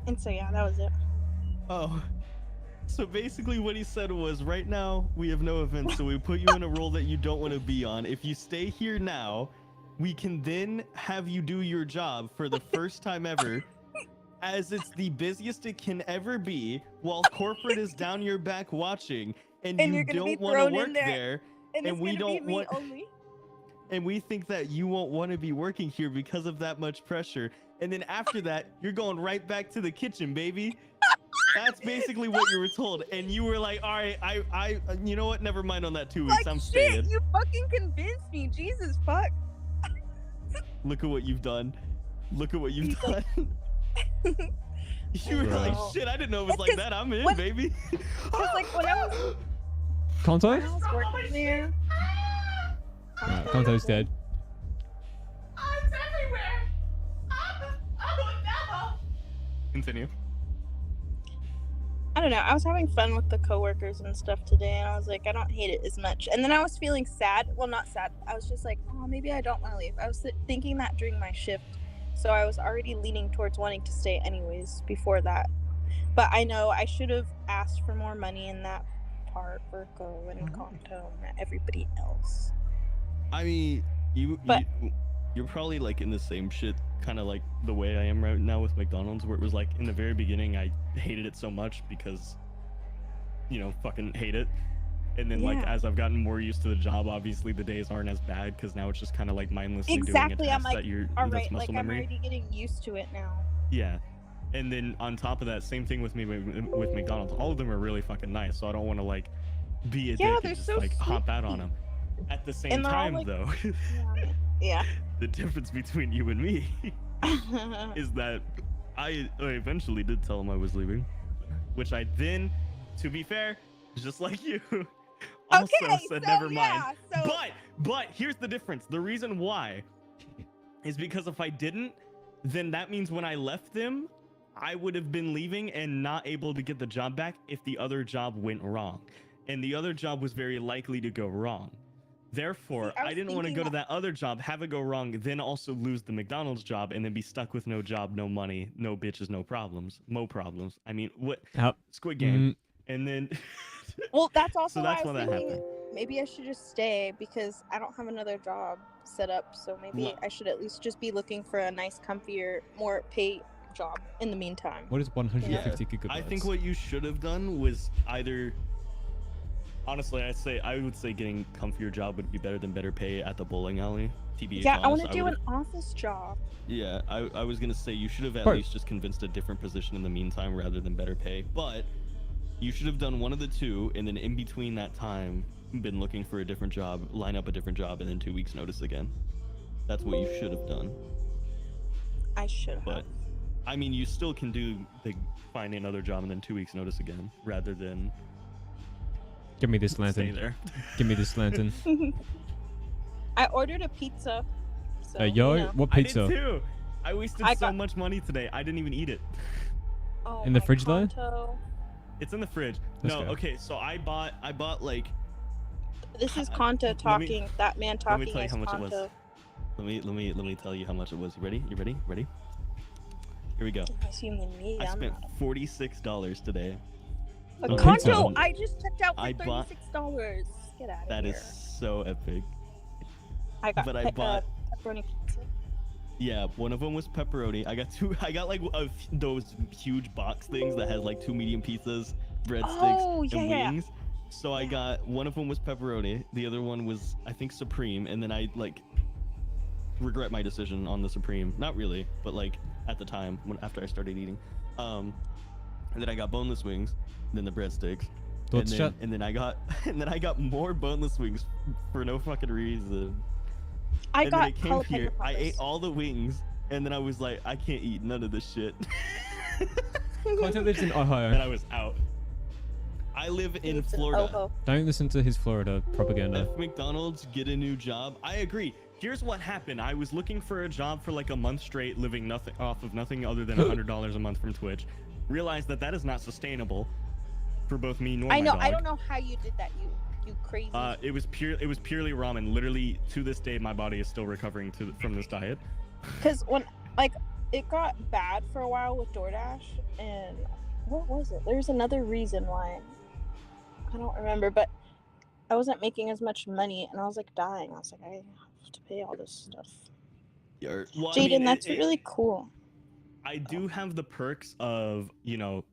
And so, yeah, that was it. Oh. So basically what he said was, right now, we have no events, so we put you in a role that you don't want to be on. If you stay here now, we can then have you do your job for the first time ever, as it's the busiest it can ever be, while corporate is down your back watching, and And you you're gonna be don't want to thrown in work there. there, And, And it's we gonna don't be me want- only. and we think that you won't want to be working here because of that much pressure. And then after that, you're going right back to the kitchen, baby. That's basically what you were told, and you were like, "All right, I, you know what? Never mind on that 2 weeks. Like, I'm shit, staying." you fucking convinced me. Jesus fuck. Look at what you've done. Look at what you've He's done. like- You were like, Bro. "Shit, I didn't know it was It's like 'cause that. I'm in, when- baby." Cause like when I was Kanto? working there. Alright, Kanto's dead. It's everywhere. Oh no. Continue. I don't know. I was having fun with the coworkers and stuff today, and I was like, I don't hate it as much. And then I was feeling sad. Well, not sad. I was just like, oh, maybe I don't want to leave. I was thinking that during my shift, so I was already leaning towards wanting to stay anyways before that. But I know I should have asked for more money in that part for Go and Kanto and everybody else. I mean, But- you're probably like in the same shit, kind of like the way I am right now with McDonald's, where it was like in the very beginning I hated it so much because, fucking hate it. And then like Yeah. as I've gotten more used to the job, obviously the days aren't as bad because now it's just kind of like mindlessly Exactly, doing a I'm task like, that you're All that's right, muscle like I'm memory. already getting used to it now. Yeah. And then on top of that, same thing with me with McDonald's. All of them are really fucking nice, so I don't want to like be a Yeah, dick they're and just so like hop out sweet. on them. At the same And they're all, time, like- though, Yeah. the difference between you and me is that I eventually did tell him I was leaving, which I then, to be fair, just like you, also Okay, said so never mind. yeah, so But here's the difference. The reason why is because if I didn't, then that means when I left them, I would have been leaving and not able to get the job back if the other job went wrong. And the other job was very likely to go wrong. Therefore, See, I I was didn't want to thinking go to that other job, have it go wrong, then also lose the McDonald's job and then be stuck with no job, no money, no bitches, no problems, mo problems. I mean, what? Squid Game. And then... Well, that's also So that's why I why was that thinking happened. maybe I should just stay because I don't have another job set up. So maybe Look. I should at least just be looking for a nice, comfier, more pay job in the meantime. What is 150 gigabytes? I think what you should have done was either... Honestly, I would say getting comfier job would be better than better pay at the bowling alley. TBH, Yeah, I want honest, to do an would've- office job. Yeah, I was gonna say you should have at Bro. least just convinced a different position in the meantime rather than better pay. But you should have done one of the two, and then in between that time, been looking for a different job, line up a different job, and then 2 weeks notice again. That's what you should have done. I should have. But I mean, you still can do the find another job and then 2 weeks notice again, rather than Give me this stay lantern. there. Give me this lantern. I ordered a pizza. So, Yo, you know. what I pizza? did too. I wasted I so got- much money today. I didn't even eat it. Oh, In the my fridge, though? Kanto. It's in the fridge. Let's No, go. okay. So I bought like. This is Let Kanto me- talking. That man let me talking tell you is how much it was. Kanto. Let me tell you how much it was. You ready? You ready? Ready? Here we go. Assuming me, I I'm spent not. $46 today. A Oh, Kanto, pizza. I just checked out for I bought- $36. Get out of That here. is so epic. I got but I bought- pepperoni pizza. Yeah, one of them was pepperoni. I got two. I got like those huge box things that has like 2 medium pizzas, breadsticks, Oh, and yeah, yeah. wings. So I got one of them was pepperoni. The other one was I think supreme, and then I like regret my decision on the supreme. Not really, but like at the time after I started eating. And then I got boneless wings, then the breadsticks. Thoughts, chat? And then I got more boneless wings for no fucking reason. I And got then I came jalapeno here, I peppers. ate all the wings, and then I was like, I can't eat none of this shit. Content lives in And Ohio. I was out. I live in It's an Florida. Oho. Don't listen to his Florida propaganda. If McDonald's get a new job, I agree. Here's what happened. I was looking for a job for like a month straight, living nothing off of nothing other than $100 a month from Twitch. Realized that is not sustainable for both me nor I know. my dog. I don't know how you did that. You crazy. It was purely ramen. Literally to this day, my body is still recovering from this diet. Because when like it got bad for a while with DoorDash, and what was it? There's another reason why. I don't remember, but I wasn't making as much money, and I was like dying. I was like, I have to pay all this stuff. Well, I Jaden, mean, that's really cool. I do have the perks of, you know,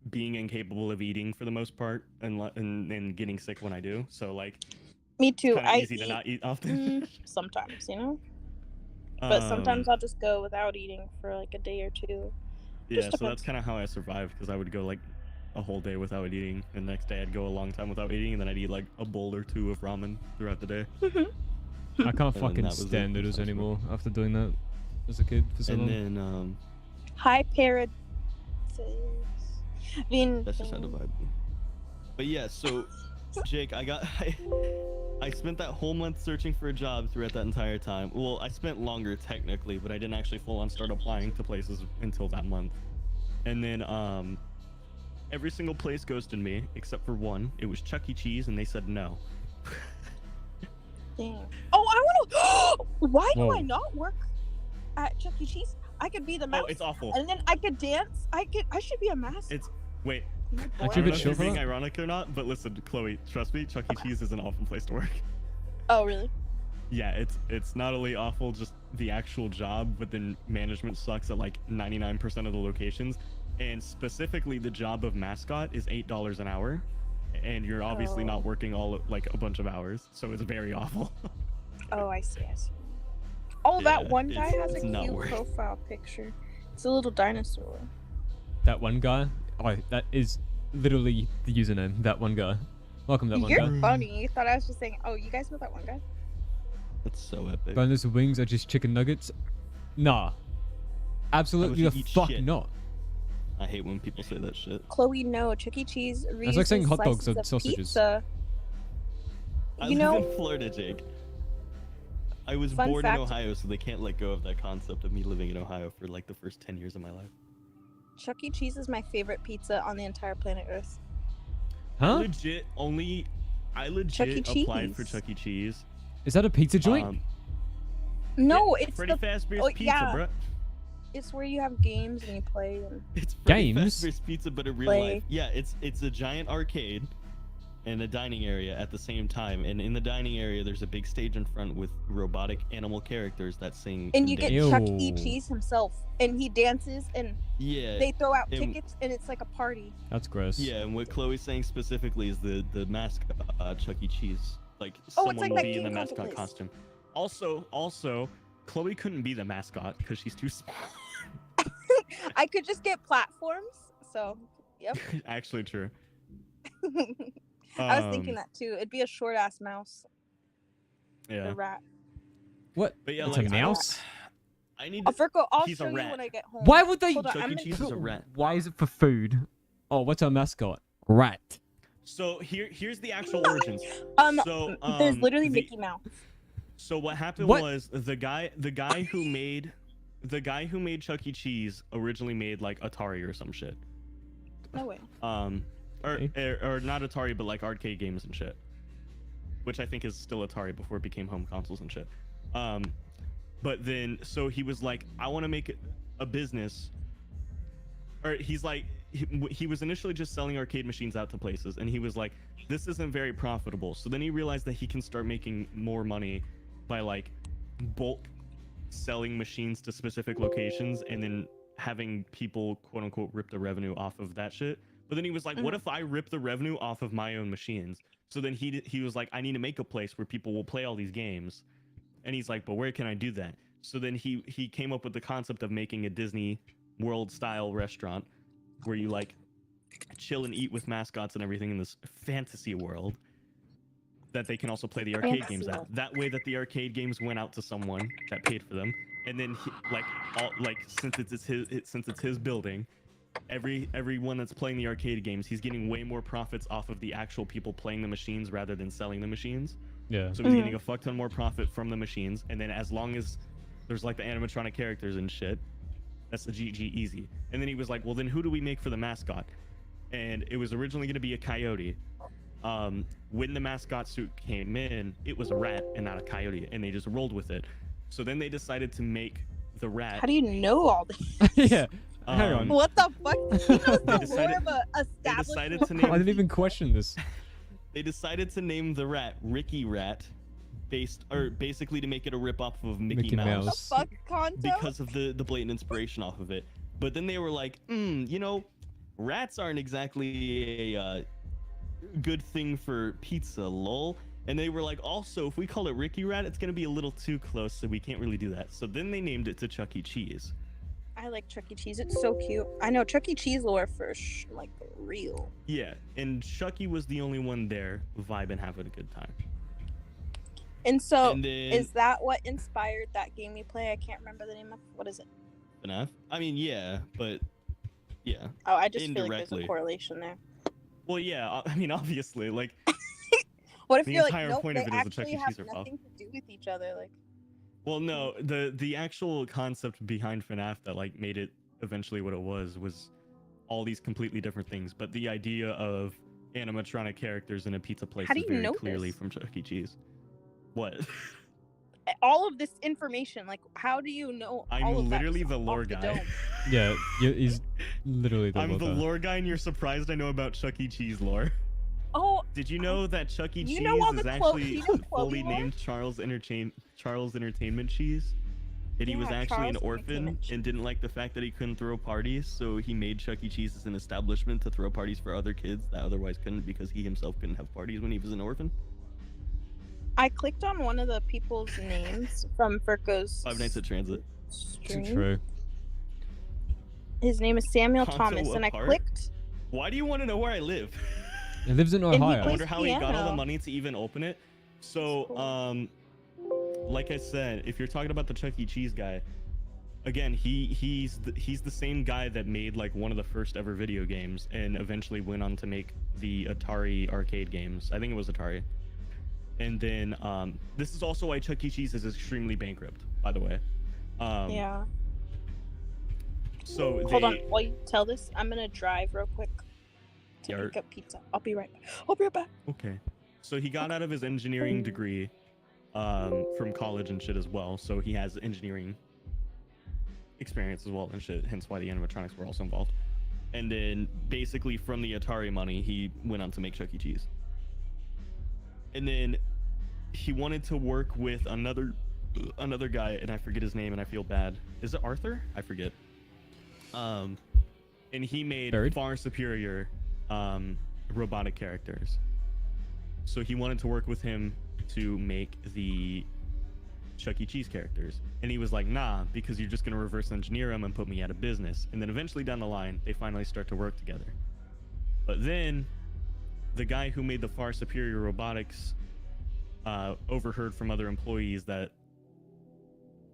being incapable of eating for the most part, and getting sick when I do. So like, Me too. kind of I easy to eat not eat often. sometimes, you know. But sometimes Um, I'll just go without eating for like a day or two. yeah, just so depends. that's kind of how I survived, because I would go like a whole day without eating, and the next day I'd go a long time without eating, and then I'd eat like a bowl or two of ramen throughout the day. I can't then fucking that was it. stand noodles That's anymore after doing that as a kid for so And long. then Hi, Paradise. that's just not a vibe. But yeah, so Jake, I spent that whole month searching for a job throughout that entire time. Well, I spent longer technically, but I didn't actually full on start applying to places until that month. And then every single place ghosted me except for one. It was Chuck E. Cheese, and they said no. Damn. Oh, I want to. Why do Whoa. I not work at Chuck E. Cheese? I could be the mouse, Oh, it's awful. and then I could dance. I should be a mascot. It's wait. Am I Actually, I bored? a don't bit know if chill you're for being that. ironic or not, but listen, Chloe, trust me, Chuck E. Cheese is an awful place to work. Oh, really? Yeah, it's not only awful, just the actual job, but then management sucks at like 99% of the locations. And specifically, the job of mascot is $8 an hour, and you're obviously Oh. not working all like a bunch of hours, so it's very awful. Oh, I see. I see. Oh, that Yeah, one guy has a it's not cute worth it. profile picture. It's a little dinosaur. That one guy. Oh, that is literally the username. That one guy. Welcome, that one You're guy. funny. You thought I was just saying, oh, you guys know that one guy? That's so epic. Boneless wings are just chicken nuggets. Nah. Absolutely you the eat fuck shit. not. I hate when people say that shit. Chloe, no. Chuck E. Cheese reuses like saying hot dogs slices are of sausages. Pizza. I You live know, in Florida, Jake. I was Fun born fact- in Ohio, so they can't let go of that concept of me living in Ohio for like the first 10 years of my life. Chuck E. Cheese is my favorite pizza on the entire planet Earth. Huh? I Chuck E. legit applied for Cheese. Chuck E. Cheese. Is that a pizza joint? No, yeah, it's Freddy the Fazbear's Pizza, yeah. bro. It's where you have games and you play. And... It's Freddy Games? Fazbear's Pizza, but in real Play. life. Yeah, it's a giant arcade and a dining area at the same time. And in the dining area, there's a big stage in front with robotic animal characters that sing. And you get Ew. Chuck E. Cheese himself, and he dances, and yeah. they throw out and- tickets, and it's like a party. That's gross. Yeah, and what Chloe's saying specifically is the mascot, Chuck E. Cheese. Like Oh, someone it's like will that be in the King Kong mascot place. costume. Also, Chloe couldn't be the mascot because she's too small. I could just get platforms. So, yep. Actually, true. I was thinking that too. It'd be a short ass mouse, Yeah. a rat. What? But yeah, It's like, a mouse? I need. Oh, Virgo, I'll He's a show you rat. when I get home. Why would they? Hold on, Chuck I'm E. gonna- Cheese is a rat. Why is it for food? Oh, what's our mascot? Rat. So here's the actual origins. So There's literally the- Mickey Mouse. So what happened What? was the guy who made Chuck E. Cheese originally made like Atari or some shit. No way. Or not Atari, but like arcade games and shit. Which I think is still Atari before it became home consoles and shit. But then so he was like, I want to make a business. Or he's like, he was initially just selling arcade machines out to places, and he was like, this isn't very profitable. So then he realized that he can start making more money by like bulk selling machines to specific locations and then having people quote unquote rip the revenue off of that shit. But then he was like, what if I rip the revenue off of my own machines? So then he was like, I need to make a place where people will play all these games. And he's like, but where can I do that? So then he came up with the concept of making a Disney World style restaurant where you like chill and eat with mascots and everything in this fantasy world that they can also play the arcade games Fantasy at. That way that the arcade games went out to someone that paid for them, and then since it's his building, everyone that's playing the arcade games, he's getting way more profits off of the actual people playing the machines rather than selling the machines. Yeah. So he's getting a fuck ton more profit from the machines, and then as long as there's like the animatronic characters and shit, that's the GG easy. And then he was like, well, then who do we make for the mascot? And it was originally going to be a coyote. When the mascot suit came in, it was a rat and not a coyote, and they just rolled with it. So then they decided to make the rat. How do you know all this? Yeah. Hang on. What the fuck? He knows the decided- lore of a They decided establishment. to name. I didn't even question this. They decided to name the rat Ricky Rat, basically to make it a rip off of Mickey Mouse. The fuck, Kanto? Because of the blatant inspiration off of it. But then they were like, rats aren't exactly a good thing for pizza, lol. And they were like, also, if we call it Ricky Rat, it's gonna be a little too close, so we can't really do that. So then they named it to Chuck E. Cheese. I like Chuck E. Cheese. It's so cute. I know Chuck E. Cheese lore for like real. Yeah, and Chucky was the only one there, vibing, having a good time. And so, And then is that what inspired that game you play? I can't remember the name of. What is it? FNAF? I mean, yeah, but yeah. Oh, I just feel like there's Indirectly. a correlation there. Well, yeah. I mean, obviously, like. What if The you're like, entire nope, point they of it is the Chuck actually E. have Cheese ripoff. nothing to do with each other? Like, Well, no, the actual concept behind FNAF that like made it eventually what it was all these completely different things. But the idea of animatronic characters in a pizza place How do is you very know clearly this? from Chuck E. Cheese. What? all of this information, like, how do you know? I'm all of that literally just the off lore the guy. dome? Yeah, he's literally the I'm the lore guy. lore guy, and you're surprised I know about Chuck E. Cheese lore. Oh, Did you know that Chuck E. You Cheese know all is the actually you know Chloe fully lore? named Charles Entertainment Cheese? And he was Yeah, actually an Charles orphan Entertainment Cheese. and didn't like the fact that he couldn't throw parties, so he made Chuck E. Cheese as an establishment to throw parties for other kids that otherwise couldn't because he himself couldn't have parties when he was an orphan. I clicked on one of the people's names from Furco's 5 Nights at TranZit. stream. True. His name is Samuel Kanto Thomas, and I apart? clicked. Why do you want to know where I live? He lives in he Ohio. I plays wonder how he got all the piano. money to even open it. So, Cool. like I said, if you're talking about the Chuck E. Cheese guy, again, he's the same guy that made like one of the first ever video games and eventually went on to make the Atari arcade games. I think it was Atari. And then this is also why Chuck E. Cheese is extremely bankrupt, by the way. Yeah. So Hold on, while you tell this, I'm gonna drive real quick to Yart. pick up pizza. I'll be right back. I'll be right back. Okay. So he got out of his engineering degree from college and shit as well. So he has engineering experience as well and shit, hence why the animatronics were also involved. And then basically from the Atari money, he went on to make Chuck E. Cheese. And then he wanted to work with another guy, and I forget his name, and I feel bad. Is it Arthur? I forget. And he made far superior robotic characters. So he wanted to work with him to make the Chuck E. Cheese characters. And he was like, nah, because you're just going to reverse engineer them and put me out of business. And then eventually down the line, they finally start to work together. But then the guy who made the far superior robotics overheard from other employees that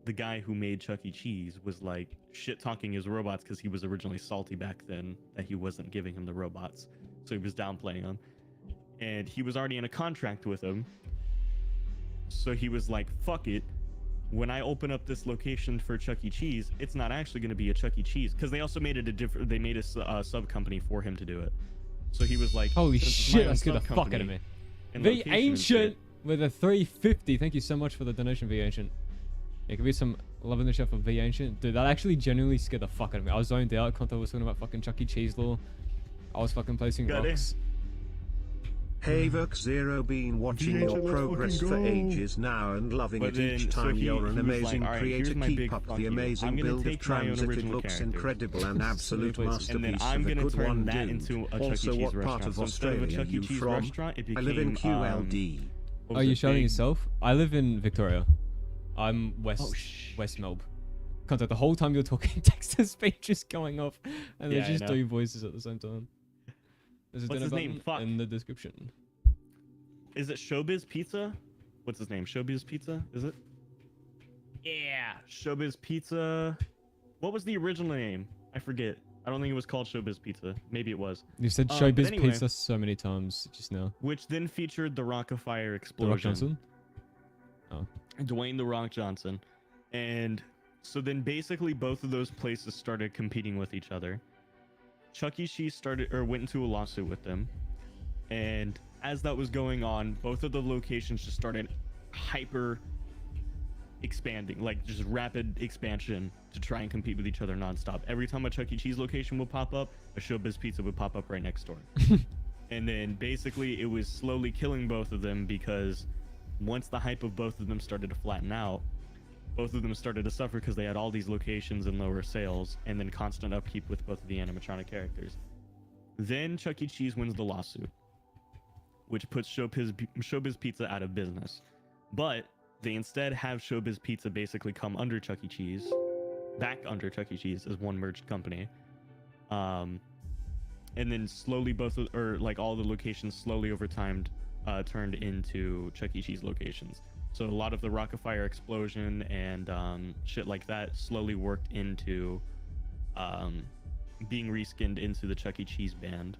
the guy who made Chuck E. Cheese was like shit talking his robots because he was originally salty back then that he wasn't giving him the robots. So he was downplaying them. And he was already in a contract with him. So he was like, fuck it. When I open up this location for Chuck E. Cheese, it's not actually going to be a Chuck E. Cheese, because they also made it they made a sub company for him to do it. So he was like, holy shit, that scared the fuck out of me. 𝐿𝐴ncient with a 350. Thank you so much for the donation, 𝐿𝐴ncient. Yeah, give me some love in the chat for 𝐿𝐴ncient. Dude, that actually genuinely scared the fuck out of me. I was zoned out. Conto was talking about fucking Chuck E. Cheese lore. I was fucking placing rocks. 𝐏𝐸𝐻𝐿 been watching your progress for ages now and loving it each time. You're an amazing creator. Keep up the amazing build of TranZit. It looks incredible and absolute masterpiece of a good one, dude. Also, what part of Australia are you from? I live in QLD. Are you shouting yourself? I live in Victoria. I'm West Melbourne. Contact, the whole time you're talking, text-to-speech is going off, and there's just two voices at the same time. There's a dinner button in the description. Is it Showbiz Pizza? What's his name? Showbiz Pizza? Is it? Yeah, Showbiz Pizza. What was the original name? I forget. I don't think it was called Showbiz Pizza. Maybe it was. You said Showbiz Pizza so many times just now. Which then featured the Rock-afire explosion. The Rock Johnson? Oh. Dwayne The Rock Johnson. And so then basically both of those places started competing with each other. Chuck E. Cheese went into a lawsuit with them. And as that was going on, both of the locations just started hyper expanding, like just rapid expansion to try and compete with each other nonstop. Every time a Chuck E. Cheese location would pop up, a Showbiz Pizza would pop up right next door. And then basically it was slowly killing both of them, because once the hype of both of them started to flatten out, both of them started to suffer because they had all these locations and lower sales, and then constant upkeep with both of the animatronic characters. Then Chuck E. Cheese wins the lawsuit, which puts Showbiz Pizza out of business. But they instead have Showbiz Pizza basically come under Chuck E. Cheese, back under Chuck E. Cheese as one merged company. And then slowly all the locations slowly over time turned into Chuck E. Cheese locations. So a lot of the Rock-afire explosion and shit like that slowly worked into being reskinned into the Chuck E. Cheese band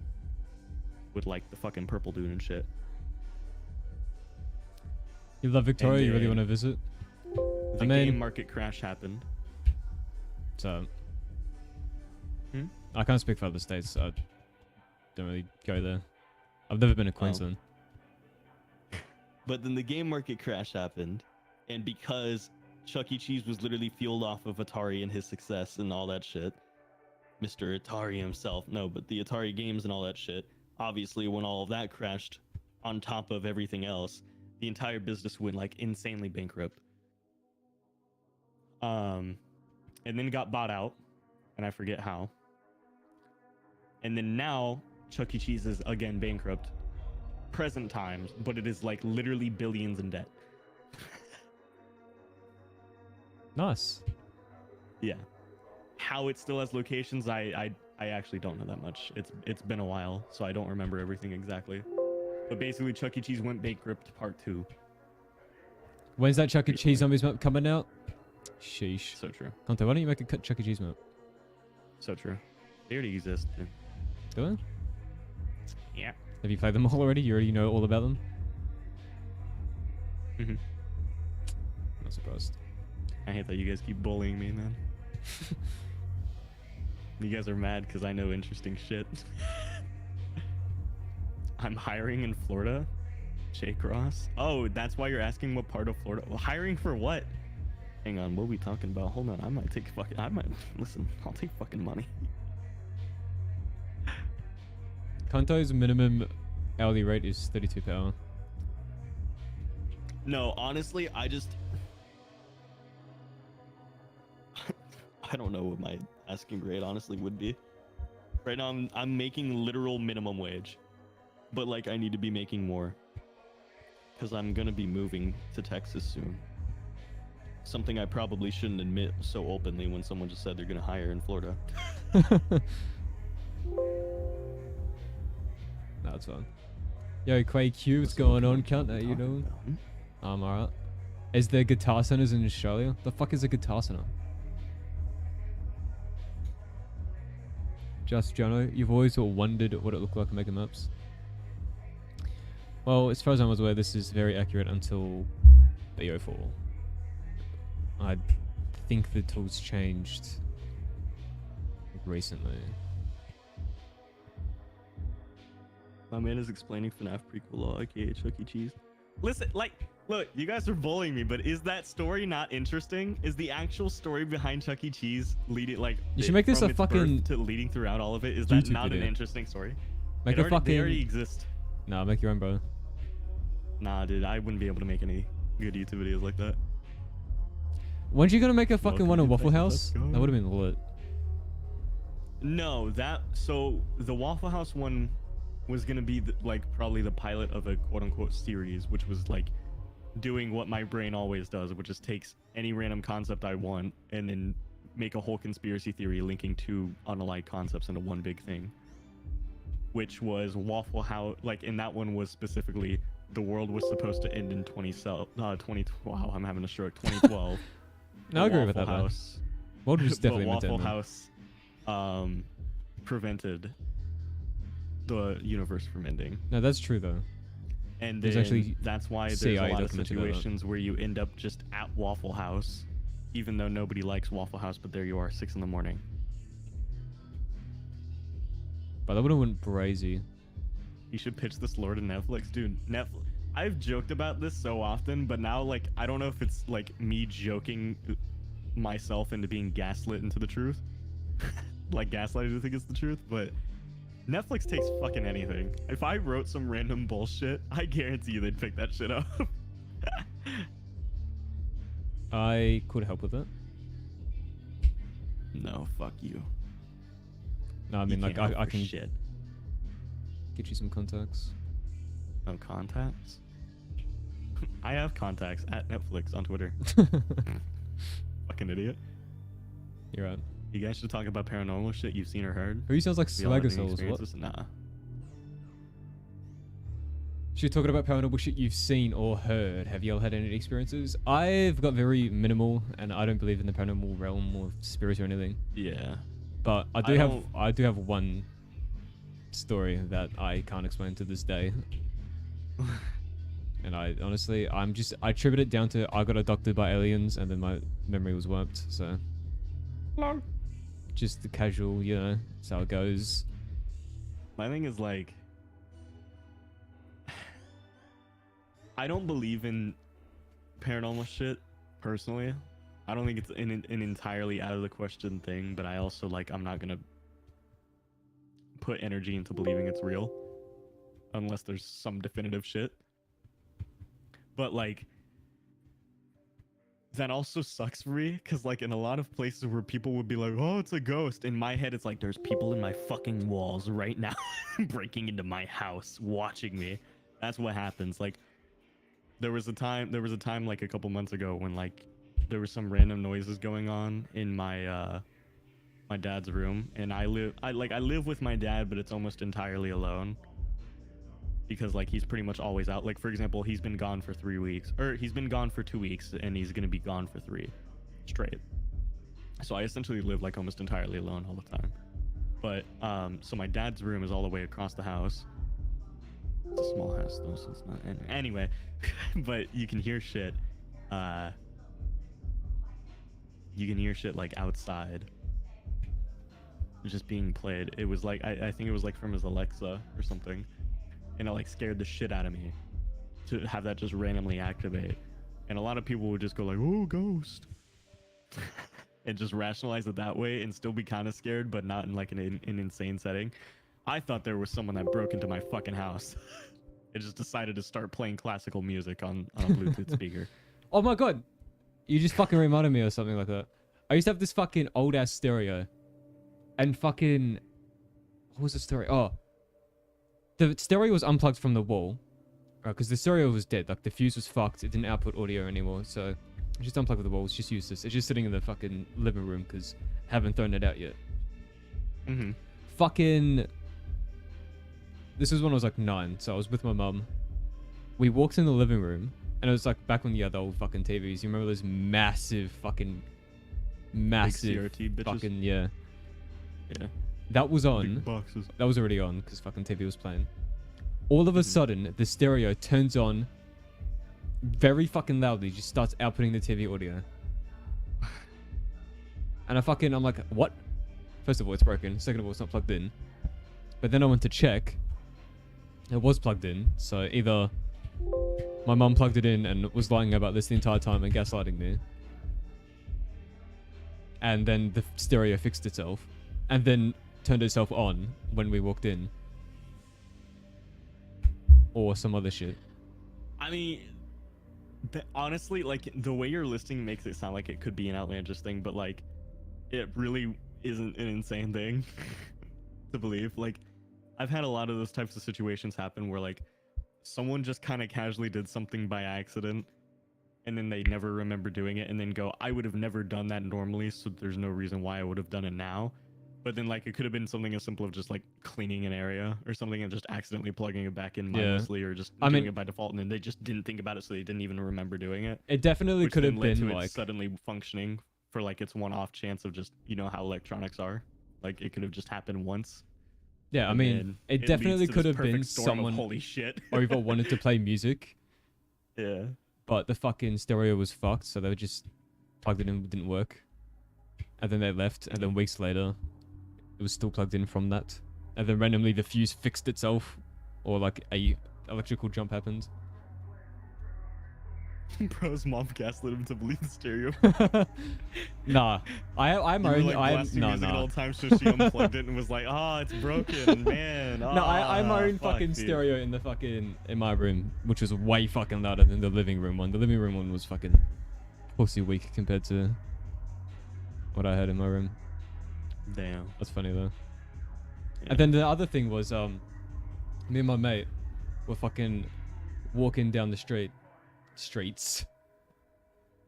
with like the fucking purple dude and shit. You love Victoria? You really want to visit? The game market crash happened. So I can't speak for other states. So I don't really go there. I've never been to Queensland. But then the game market crash happened, and because Chuck E. Cheese was literally fueled off of Atari and his success and all that shit, Mr. Atari himself, but the Atari games and all that shit, obviously when all of that crashed on top of everything else, the entire business went like insanely bankrupt. And then got bought out, and I forget how. And then now Chuck E. Cheese is again bankrupt. Present times, but it is like literally billions in debt. Nice. Yeah. How it still has locations, I actually don't know that much. It's been a while, so I don't remember everything exactly. But basically, Chuck E. Cheese went bankrupt part 2. When's that Chuck E. Cheese Zombies map coming out? Sheesh. So true. Conte, why don't you make a Chuck E. Cheese map? So true. They already exist. Too. Do they? Yeah. Have you played them all already? You already know all about them? Not surprised. I hate that you guys keep bullying me, man. You guys are mad because I know interesting shit. I'm hiring in Florida. Jake Ross. Oh, that's why you're asking what part of Florida. Well, hiring for what? Hang on, what are we talking about? Hold on, I might listen, I'll take fucking money. Kanto's minimum hourly rate is 32 per hour. No, honestly, I don't know what my asking rate honestly would be. Right now I'm making literal minimum wage. But like I need to be making more. Cuz I'm going to be moving to Texas soon. Something I probably shouldn't admit so openly when someone just said they're going to hire in Florida. That's fine. Yo, 𝐏𝐸, what's going on, cunt? How you doing? I'm alright. Is there guitar centers in Australia? The fuck is a guitar center? Just Jono, you've always wondered what it looked like making maps. Well, as far as I was aware, this is very accurate until the 04. I think the tools changed recently. My man is explaining FNAF prequel law, aka Chuck E. Cheese. Listen, like, look, you guys are bullying me, but is that story not interesting? Is the actual story behind Chuck E. Cheese leading, like, you should make this a fucking to leading throughout all of it? Is that not an interesting story? Make a fucking. They already exist. Nah, make your own, bro. Nah, dude, I wouldn't be able to make any good YouTube videos like that. Weren't you gonna make a fucking one in Waffle House? That would have been lit. No, so the Waffle House one was gonna be like probably the pilot of a quote-unquote series, which was like doing what my brain always does, which is takes any random concept I want and then make a whole conspiracy theory linking two unalike concepts into one big thing, which was Waffle House. Like in that one was specifically the world was supposed to end in 2012. Wow, I'm having a stroke. 2012. No, I agree with that. House, world was definitely but Waffle meant House prevented the universe from ending. No, that's true though. And then actually that's why there's a lot of situations where you end up just at Waffle House, even though nobody likes Waffle House, but there you are, 6 in the morning. But that would have went crazy. You should pitch this lore to Netflix, dude. Netflix. I've joked about this so often, but now like I don't know if it's like me joking myself into being gaslit into the truth, like gaslighted to think it's the truth, but Netflix takes fucking anything. If I wrote some random bullshit, I guarantee you they'd pick that shit up. I could help with it. No, fuck you. No, I mean like I can shit. Get you some contacts. No contacts? I have contacts at Netflix on Twitter. Fucking idiot. You're right. You guys should talk about paranormal shit you've seen or heard. Who sounds like Swagger Souls? What? Nah. Should talking about paranormal shit you've seen or heard. Have y'all had any experiences? I've got very minimal, and I don't believe in the paranormal realm or spirits or anything. Yeah. But I do have one story that I can't explain to this day. And I honestly, I attribute it down to I got abducted by aliens and then my memory was wiped. So, just the casual, you know, that's how it goes. My thing is like, I don't believe in paranormal shit personally. I don't think it's an entirely out of the question thing, but I also like I'm not gonna put energy into believing it's real unless there's some definitive shit. But like that also sucks for me because like in a lot of places where people would be like, oh, it's a ghost, in my head it's like there's people in my fucking walls right now breaking into my house watching me. That's what happens. Like there was a time like a couple months ago when like there were some random noises going on in my my dad's room, and I live with my dad, but it's almost entirely alone because like he's pretty much always out. Like for example, he's been gone for 3 weeks, or he's been gone for 2 weeks, and he's gonna be gone for 3 straight. So I essentially live like almost entirely alone all the time. But so my dad's room is all the way across the house, It's a small house though, so it's not. Anyway, but you can hear shit. You can hear shit like outside. Just being played. It was like I think it was like from his Alexa or something, and it like scared the shit out of me to have that just randomly activate. And a lot of people would just go like, "Oh, ghost," and just rationalize it that way and still be kind of scared, but not in like an insane setting. I thought there was someone that broke into my fucking house. It just decided to start playing classical music on a Bluetooth speaker. Oh my god, you just fucking reminded me of something like that. I used to have this fucking old ass stereo. And fucking, what was the stereo? Oh, the stereo was unplugged from the wall, right? Because the stereo was dead. Like the fuse was fucked. It didn't output audio anymore. So just unplugged with the wall. It's just useless. It's just sitting in the fucking living room because haven't thrown it out yet. Fucking, this was when I was like 9. So I was with my mum. We walked in the living room, and it was like back when you had the old fucking TVs. You remember those massive fucking, massive fucking, yeah. Yeah. That was on. Big boxes. That was already on because fucking TV was playing. All of a sudden, the stereo turns on very fucking loudly, just starts outputting the TV audio. And I'm like, what? First of all, it's broken. Second of all, it's not plugged in. But then I went to check. It was plugged in. So either my mum plugged it in and was lying about this the entire time and gaslighting me. And then the stereo fixed itself. And then turned itself on when we walked in. Or some other shit. I mean, honestly, like, the way you're listing makes it sound like it could be an outlandish thing, but, like, it really isn't an insane thing to believe. Like, I've had a lot of those types of situations happen where, like, someone just kind of casually did something by accident, and then they never remember doing it, and then go, I would have never done that normally, so there's no reason why I would have done it now. But then, like, it could have been something as simple as just, like, cleaning an area or something and just accidentally plugging it back in mindlessly, or just doing it by default, and then they just didn't think about it, so they didn't even remember doing it. It definitely could have been, like, suddenly functioning for, like, its one-off chance of just, you know how electronics are. Like, it could have just happened once. Yeah, I mean, it definitely could have been someone holy shit. over wanted to play music. Yeah. But the fucking stereo was fucked, so they just plugged it in, it didn't work. And then they left, and then weeks later, it was still plugged in from that. And then randomly the fuse fixed itself, or like a electrical jump happened. Bro's mom gaslit him to believe the stereo. Nah, I'm you were, own. like, blasting music all the time, so she unplugged it and was like, "Ah, it's broken, man." No, I own my own fucking stereo in the fucking in my room, which was way fucking louder than the living room one. The living room one was fucking pussy weak compared to what I had in my room. Damn, that's funny though. Yeah. And then the other thing was, me and my mate were fucking walking down the streets.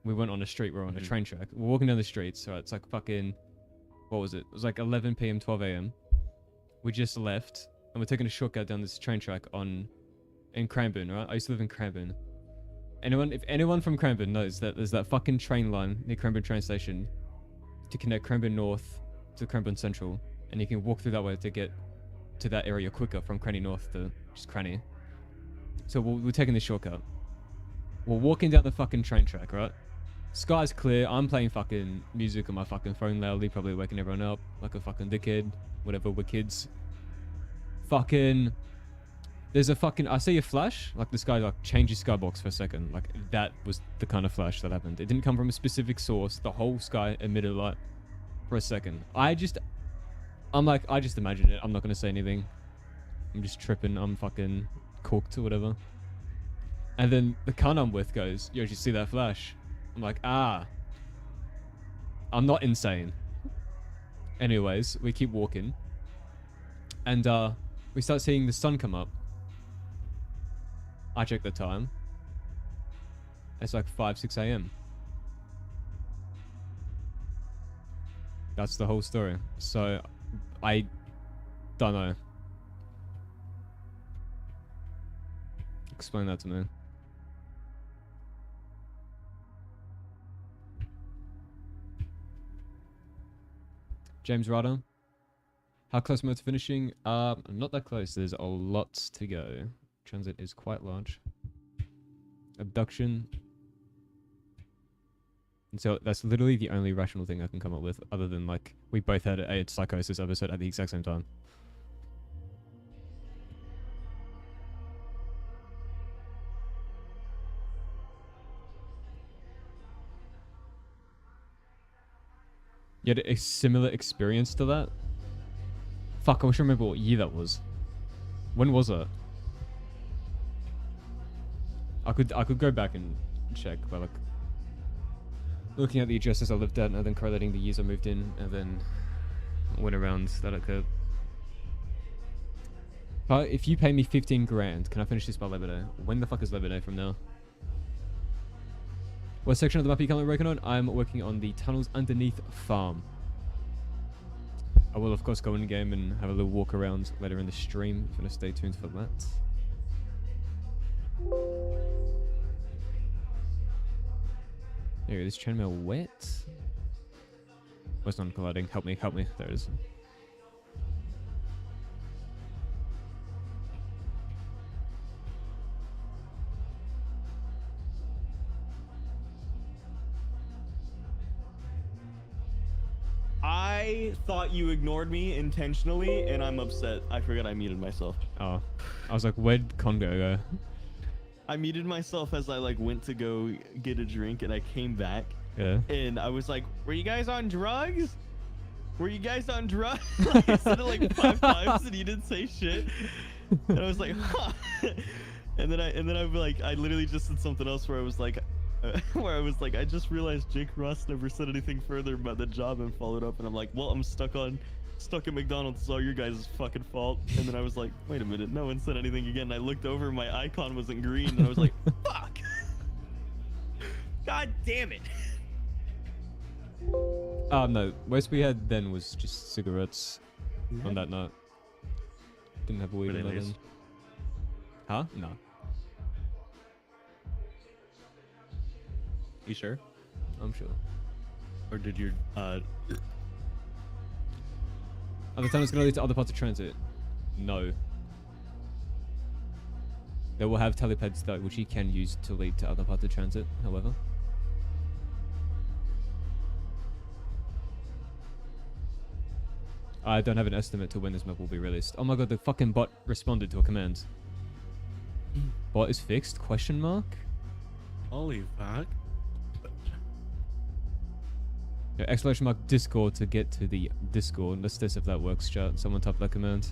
We went on a street, we're on a train track. We're walking down the streets, so it's like fucking, what was it? It was like 11 p.m, 12 a.m. We just left, and we're taking a shortcut down this train track in Cranbourne, right? I used to live in Cranbourne. If anyone from Cranbourne knows that there's that fucking train line near Cranbourne train station to connect Cranbourne North to Cranbourne Central, and you can walk through that way to get to that area quicker from Cranny North to just Cranny. So we're taking this shortcut. We're walking down the fucking train track, right? Sky's clear. I'm playing fucking music on my fucking phone loudly, probably waking everyone up like a fucking dickhead. Whatever, we're kids. Fucking, there's a fucking, I see a flash. Like this guy like changed his skybox for a second. Like that was the kind of flash that happened. It didn't come from a specific source. The whole sky emitted light for a second. I just imagined it. I'm not gonna say anything. I'm just tripping. I'm fucking cooked or whatever. And then the cunt I'm with goes, yo, did you see that flash? I'm like, I'm not insane. Anyways, we keep walking. And we start seeing the sun come up. I check the time. It's like 5, 6 a.m. That's the whole story. So, I don't know. Explain that to me. James Ryder, how close am I to finishing? I'm not that close. There's a lot to go. transit is quite large. Abduction. And so that's literally the only rational thing I can come up with, other than like we both had a psychosis episode at the exact same time. You had a similar experience to that? Fuck, I wish I remember what year that was. When was it? I could go back and check, but like looking at the addresses I lived at and then correlating the years I moved in and then went around that occurred. If you pay me 15 grand, can I finish this by Labor Day? When the fuck is Labor Day from now? What section of the map are you currently working on? I'm working on the tunnels underneath farm. I will of course go in game and have a little walk around later in the stream if you want to stay tuned for that. There, is this chainmail wet? Oh, it's not colliding. Help me, help me. There it is. I thought you ignored me intentionally, and I'm upset. I forgot I muted myself. Oh. I was like, where'd Congo go? I muted myself as I like went to go get a drink, and I came back. Yeah. And I was like, were you guys on drugs? Were you guys on drugs? I said it like 5 times, and you didn't say shit. And I was like, huh. And then I literally just said something else where I was like, I just realized Jake Ross never said anything further about the job and followed up, and I'm like, well, I'm stuck at McDonald's. It's all your guys' fucking fault. And then I was like, wait a minute, no one said anything again. And I looked over, my icon wasn't green, and I was like, fuck. God damn it. No, most we had then was just cigarettes on that night. Didn't have weed on that end. Huh? No. You sure? I'm sure. Or did your Other tunnels gonna lead to other parts of transit? No. They will have telepads though, which you can use to lead to other parts of transit, however. I don't have an estimate to when this map will be released. Oh my god, the fucking bot responded to a command. Bot is fixed? Question mark? Holy fuck. Yeah, exclamation mark Discord to get to the Discord. Let's test if that works, chat. Someone type that command.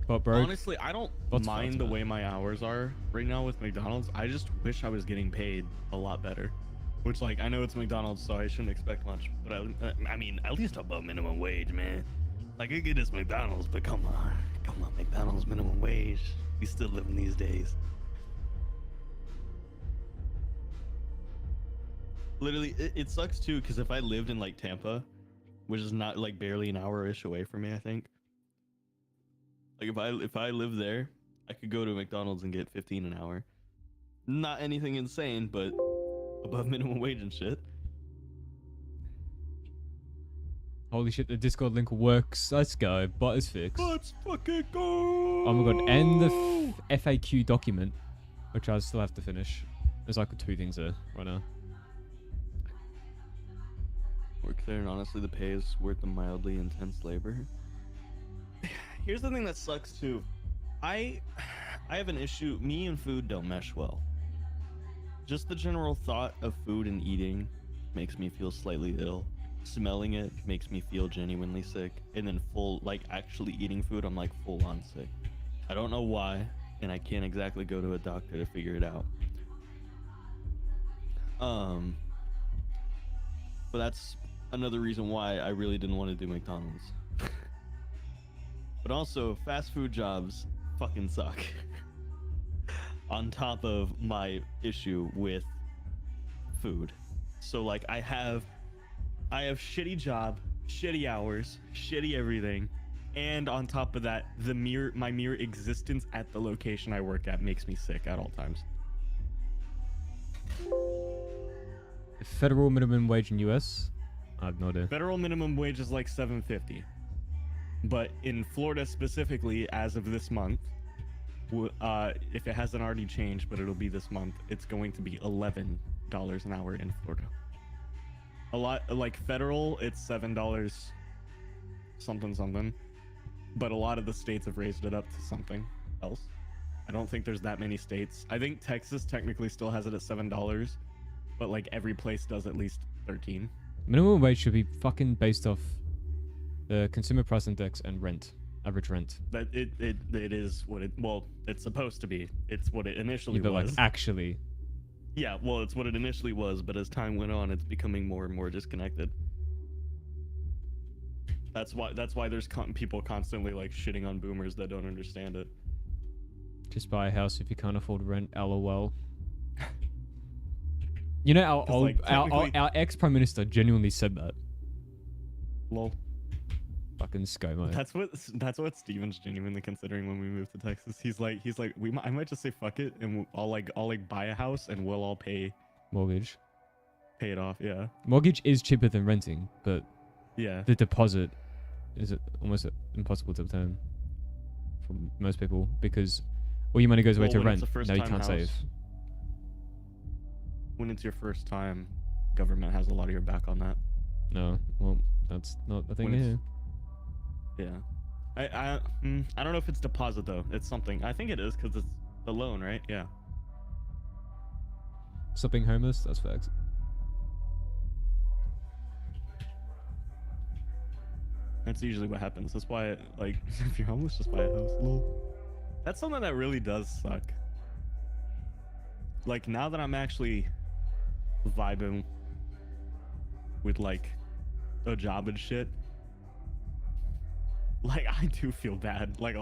But bro, honestly, I don't mind the way my hours are right now with McDonald's. I just wish I was getting paid a lot better. Which, like, I know it's McDonald's, so I shouldn't expect much. But I mean, at least above minimum wage, man. Like, I get it's McDonald's, but come on, McDonald's minimum wage. We still living these days. literally it sucks too, because if I lived in like Tampa, which is not like barely an hour-ish away from me, I think. Like if I live there, I could go to McDonald's and get 15 an hour. Not anything insane, but above minimum wage and shit. Holy shit, the Discord link works. Let's go. Bot is fixed. Let's fucking go. Oh my god, and the FAQ document, which I still have to finish. There's like 2 things there right now. Work there, and honestly, the pay is worth the mildly intense labor. Here's the thing that sucks too. I have an issue. Me and food don't mesh well. Just the general thought of food and eating makes me feel slightly ill. Smelling it makes me feel genuinely sick, and then actually eating food, I'm like full on sick. I don't know why, and I can't exactly go to a doctor to figure it out. But that's another reason why I really didn't want to do McDonald's. But also, fast food jobs fucking suck. On top of my issue with food. So like I have shitty job, shitty hours, shitty everything, and on top of that, my mere existence at the location I work at makes me sick at all times. Federal minimum wage in US I have no idea. Federal minimum wage is like $7.50, but in Florida specifically, as of this month, if it hasn't already changed, but it'll be this month, it's going to be $11 an hour in Florida. A lot like federal, it's $7 something, but a lot of the states have raised it up to something else. I don't think there's that many states. I think Texas technically still has it at $7, but like every place does at least 13. Minimum wage should be fucking based off the consumer price index and rent, average rent. That it is what it, well, it's supposed to be. It's what it initially But was. like actually, yeah, well, it's what it initially was, but as time went on, it's becoming more and more disconnected. That's why there's people constantly like shitting on boomers that don't understand it. just buy a house if you can't afford rent. LOL. You know, our ex prime minister genuinely said that. Lol. Fucking ScoMo. That's what Steven's genuinely considering when we move to Texas. He's like I might just say fuck it, and I'll buy a house and we'll all pay Mortgage. Pay it off. Yeah. Mortgage is cheaper than renting, but yeah, the deposit is almost impossible to obtain for most people because all your money goes away to rent. Now you can't save. When it's your first time, government has a lot of your back on that. No, well, that's not the thing here. Yeah, I don't know if it's deposit though. It's something. I think it is because it's the loan, right? Yeah. Stop being homeless. That's facts. That's usually what happens. That's why, like, if you're homeless, just buy a house. Lol. That's something that really does suck. Like, now that I'm actually vibing with like a job and shit, like I do feel bad, like a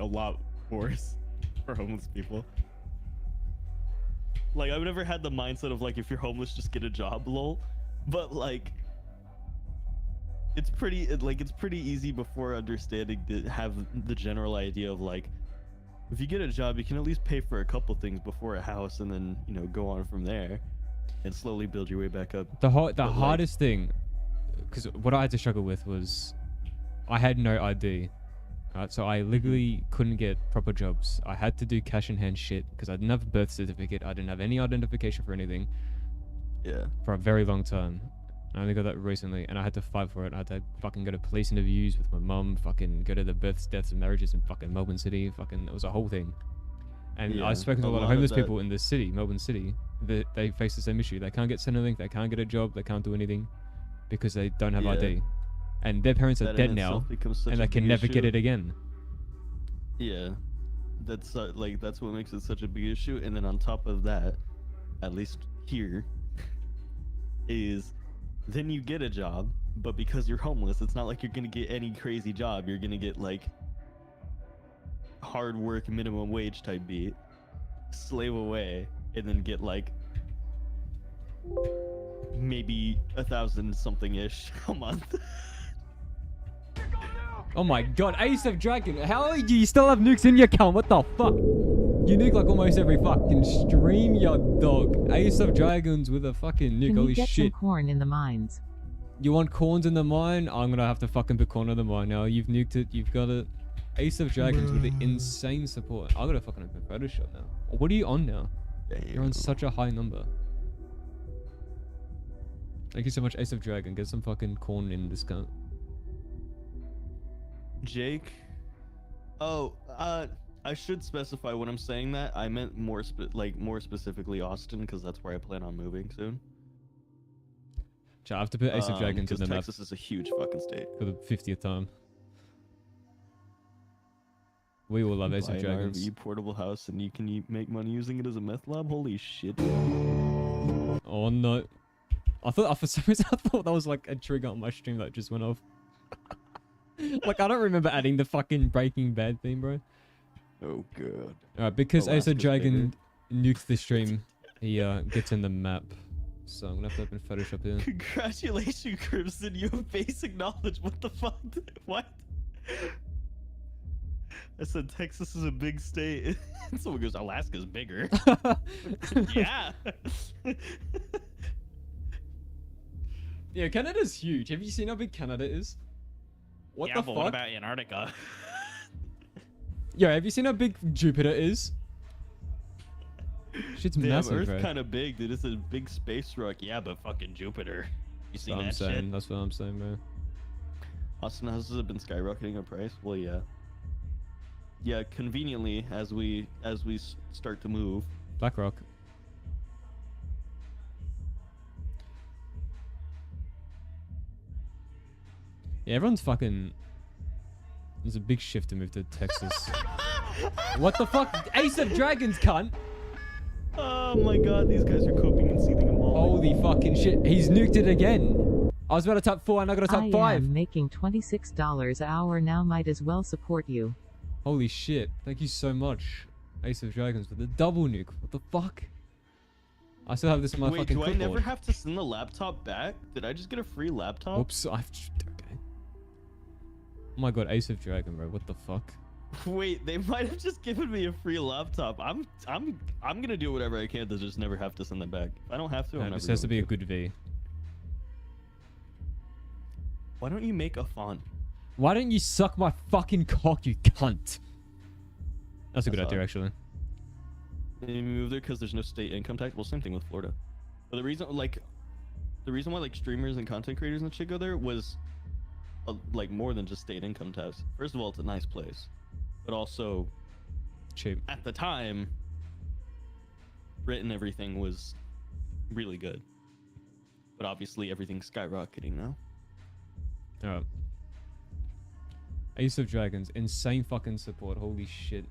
lot worse for homeless people. Like I've never had the mindset of like if you're homeless just get a job, lol, but like it's pretty easy before understanding to have the general idea of like if you get a job you can at least pay for a couple things before a house and then, you know, go on from there and slowly build your way back up. The hardest thing, because what I had to struggle with was I had no ID, right? So I legally couldn't get proper jobs. I had to do cash in hand shit because I didn't have a birth certificate. I didn't have any identification for anything. Yeah. For a very long time. I only got that recently, and I had to fight for it. I had to fucking go to police interviews with my mum, fucking go to the births, deaths, and marriages in fucking Melbourne City. Fucking, it was a whole thing. And yeah, I've spoken to a lot of homeless people in this city, Melbourne City, that they face the same issue. They can't get Centrelink, they can't get a job, they can't do anything because they don't have ID. And their parents are dead now, and they can never get it again. Yeah, that's that's what makes it such a big issue. And then on top of that, at least here, is then you get a job, but because you're homeless, it's not like you're gonna get any crazy job. You're gonna get like hard work, minimum wage type beat, slave away, and then get like maybe 1,000 something ish a month. Oh my god, Ace of Dragon, how do you still have nukes in your account? What the fuck? You nuke like almost every fucking stream, you dog. Ace of Dragons with a fucking nuke, Can holy we get shit. some corn in the mines? You want corns in the mine? I'm gonna have to fucking put corn in the mine now. You've nuked it, you've got it. Ace of Dragons with the insane support. I gotta fucking open Photoshop now. What are you on now? Damn. You're on such a high number. Thank you so much, Ace of Dragon. Get some fucking corn in discount. Jake, I should specify when I'm saying that I meant more specifically Austin because that's where I plan on moving soon. I have to put Ace of Dragons in the map. Texas is a huge fucking state. For the 50th time. We will love Ace of Dragons. Buy an RV portable house and you can make money using it as a meth lab. Holy shit! Oh no! I thought for some reason I thought that was like a trigger on my stream that just went off. Like I don't remember adding the fucking Breaking Bad theme, bro. Oh god. Alright, because Ace of Alaska's Dragon nukes the stream, he gets in the map. So I'm gonna have to open Photoshop here. Congratulations, Crimson, you have basic knowledge. What the fuck? What? I said Texas is a big state. Someone goes, Alaska's bigger. Yeah. Yeah, Canada's huge. Have you seen how big Canada is? What yeah, the but fuck? what about Antarctica? Yo, have you seen how big Jupiter is? Shit's Damn, massive, Earth's bro. kind of big, dude. It's a big space rock. Yeah, but fucking Jupiter. You That's seen what I'm that saying. shit? That's what I'm saying, bro. Austin houses have been skyrocketing in price. Well, yeah. Yeah, conveniently as we start to move. BlackRock. Yeah, everyone's fucking. There's a big shift to move to Texas. What the fuck? Ace of Dragons, cunt! Oh my god, these guys are coping and seething and mauling. Holy fucking shit. He's nuked it again. I was about to tap 4 and I got to tap 5. I am making $26 an hour now. Might as well support you. Holy shit. Thank you so much, Ace of Dragons, for the double nuke. What the fuck? I still have this in my Wait, fucking do I clipboard. never have to send the laptop back? Did I just get a free laptop? Oops, I've... Okay. Oh my god, Ace of Dragon, bro. What the fuck? Wait, they might have just given me a free laptop. I'm gonna do whatever I can to just never have to send them back. If I don't have to, I'm No, never this has to be a going good V. Why don't you make a font? Why don't you suck my fucking cock, you cunt? That's a good That's idea, odd. actually. They moved there because there's no state income tax. Well, same thing with Florida. But the reason why like streamers and content creators and shit go there was like more than just state income tax. First of all, it's a nice place, but also Cheap. at the time, rent and everything was really good. But obviously, everything's skyrocketing now. Alright. Ace of Dragons. Insane fucking support. Holy shit.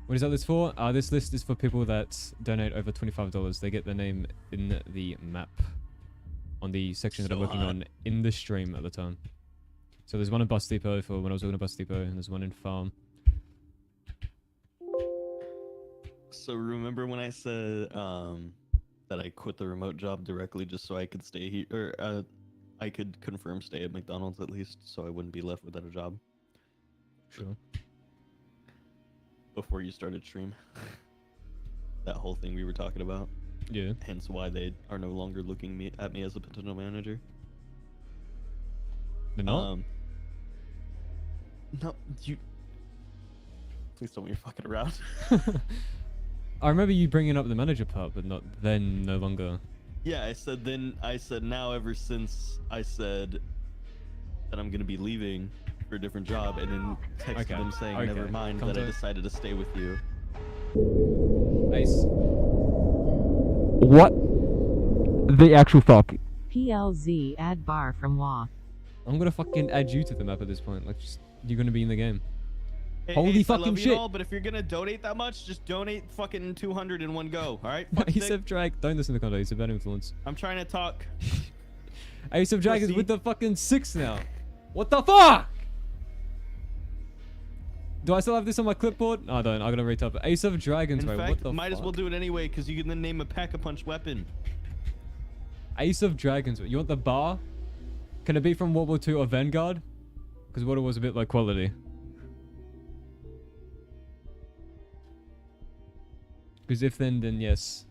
What is that list for? This list is for people that donate over $25. They get their name in the map on the section that I'm So working hot. on in the stream at the time. So there's one in Bus Depot for when I was working at Bus Depot, and there's one in Farm. So remember when I said that I quit the remote job directly just so I could stay here, or I could confirm stay at McDonald's at least, so I wouldn't be left without a job Sure. before you started stream. That whole thing we were talking about. Yeah. Hence why they are no longer looking at me as a potential manager. They're not? No, you. Please tell me you're fucking around. I remember you bringing up the manager part, but not then, no longer. Yeah, I said now ever since I said that I'm gonna be leaving for a different job, and then texted Okay, them saying okay. never mind Come that I to- decided to stay with you. Ace. What the actual fuck? PLZ add bar from WA. I'm gonna fucking add you to the map at this point. Like, just you're gonna be in the game. Hey, Holy Ace, I fucking love shit. You all, but if you're gonna donate that much, just donate fucking 200 in one go. All right? Fuck Ace Nick. of Drag. Don't listen to content. It's a bad influence. I'm trying to talk. Ace of Dragons Pussy. with the fucking 6 now. What the fuck? Do I still have this on my clipboard? No, I don't. I gotta retype it. Ace of Dragons, In bro. fact, What the might fuck? as well do it anyway, because you can then name a pack-a-punch weapon. Ace of Dragons. You want the bar? Can it be from World War II or Vanguard? Because World War was a bit low quality. Because if then yes.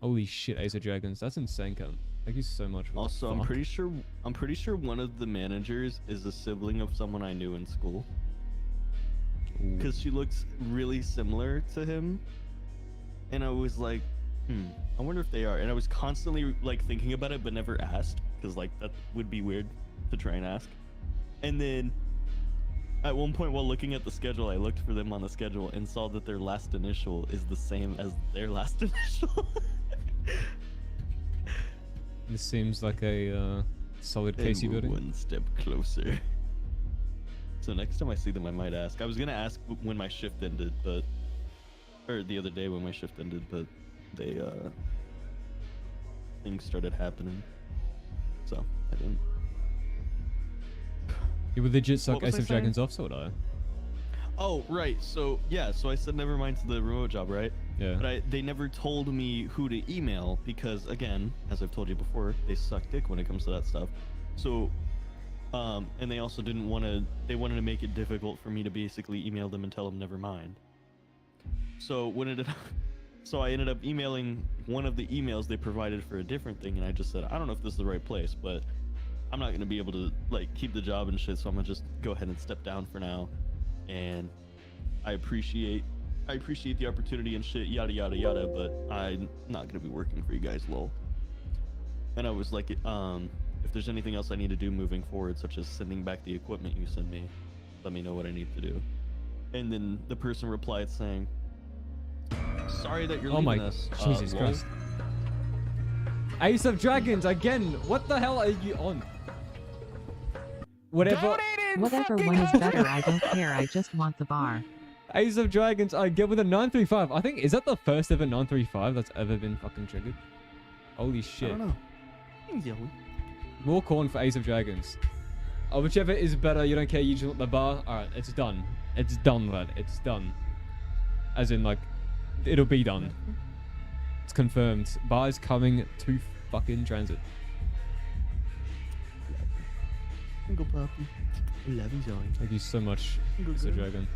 Holy shit, Ace of Dragons. That's insane, cunt. Thank you so much. What the Also, I'm fuck? pretty sure one of the managers is a sibling of someone I knew in school. Ooh. Because she looks really similar to him. And I was like, I wonder if they are. And I was constantly like thinking about it, but never asked. Because like that would be weird to try and ask. And then at one point while looking at the schedule, I looked for them on the schedule and saw that their last initial is the same as their last initial. This seems like a solid case And you we're building. one step closer. So next time I see them, I might ask. I was gonna ask when my shift ended, but or the other day when my shift ended, but they things started happening, so I didn't. You would legit suck What was Ace I of saying? Dragons off, so would I. Oh right, so yeah, so I said never mind to the remote job, right? Yeah. But they never told me who to email because, again, as I've told you before, they suck dick when it comes to that stuff. So, and they also didn't want to. They wanted to make it difficult for me to basically email them and tell them never mind. So what ended up So I ended up emailing one of the emails they provided for a different thing, and I just said, I don't know if this is the right place, but I'm not gonna be able to like keep the job and shit, so I'm gonna just go ahead and step down for now. And I appreciate the opportunity and shit, yada yada yada, but I'm not gonna be working for you guys, lol. And I was like, if there's anything else I need to do moving forward, such as sending back the equipment you send me, let me know what I need to do. And then the person replied saying, sorry that you're leaving us. Jesus Christ. Ace of Dragons again. What the hell are you on? Whatever one is better, I don't care. I just want the bar. Ace of Dragons, I get with a 935. I think, is that the first ever 935 that's ever been fucking triggered? Holy shit. I don't know. More corn for Ace of Dragons. Oh, whichever is better, you don't care, you just want the bar. Alright, it's done. It's done, lad. It's done. As in, like, it'll be done. It's confirmed. Bar is coming to fucking TranZit. Single puppy. Love you, Zoe. Thank you so much, Mr. Dragon.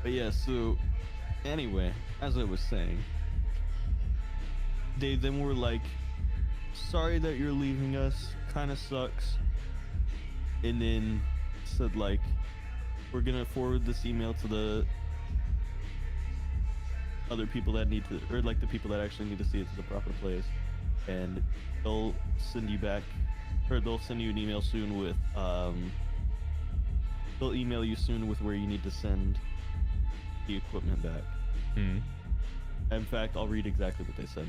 But yeah, so anyway, as I was saying, they then were like, sorry that you're leaving us, kind of sucks. And then said like, we're gonna forward this email to the other people that need to, or like the people that actually need to see it to the proper place, and they'll send you back, or they'll send you an email soon with they'll email you soon with where you need to send the equipment back. In fact, I'll read exactly what they said.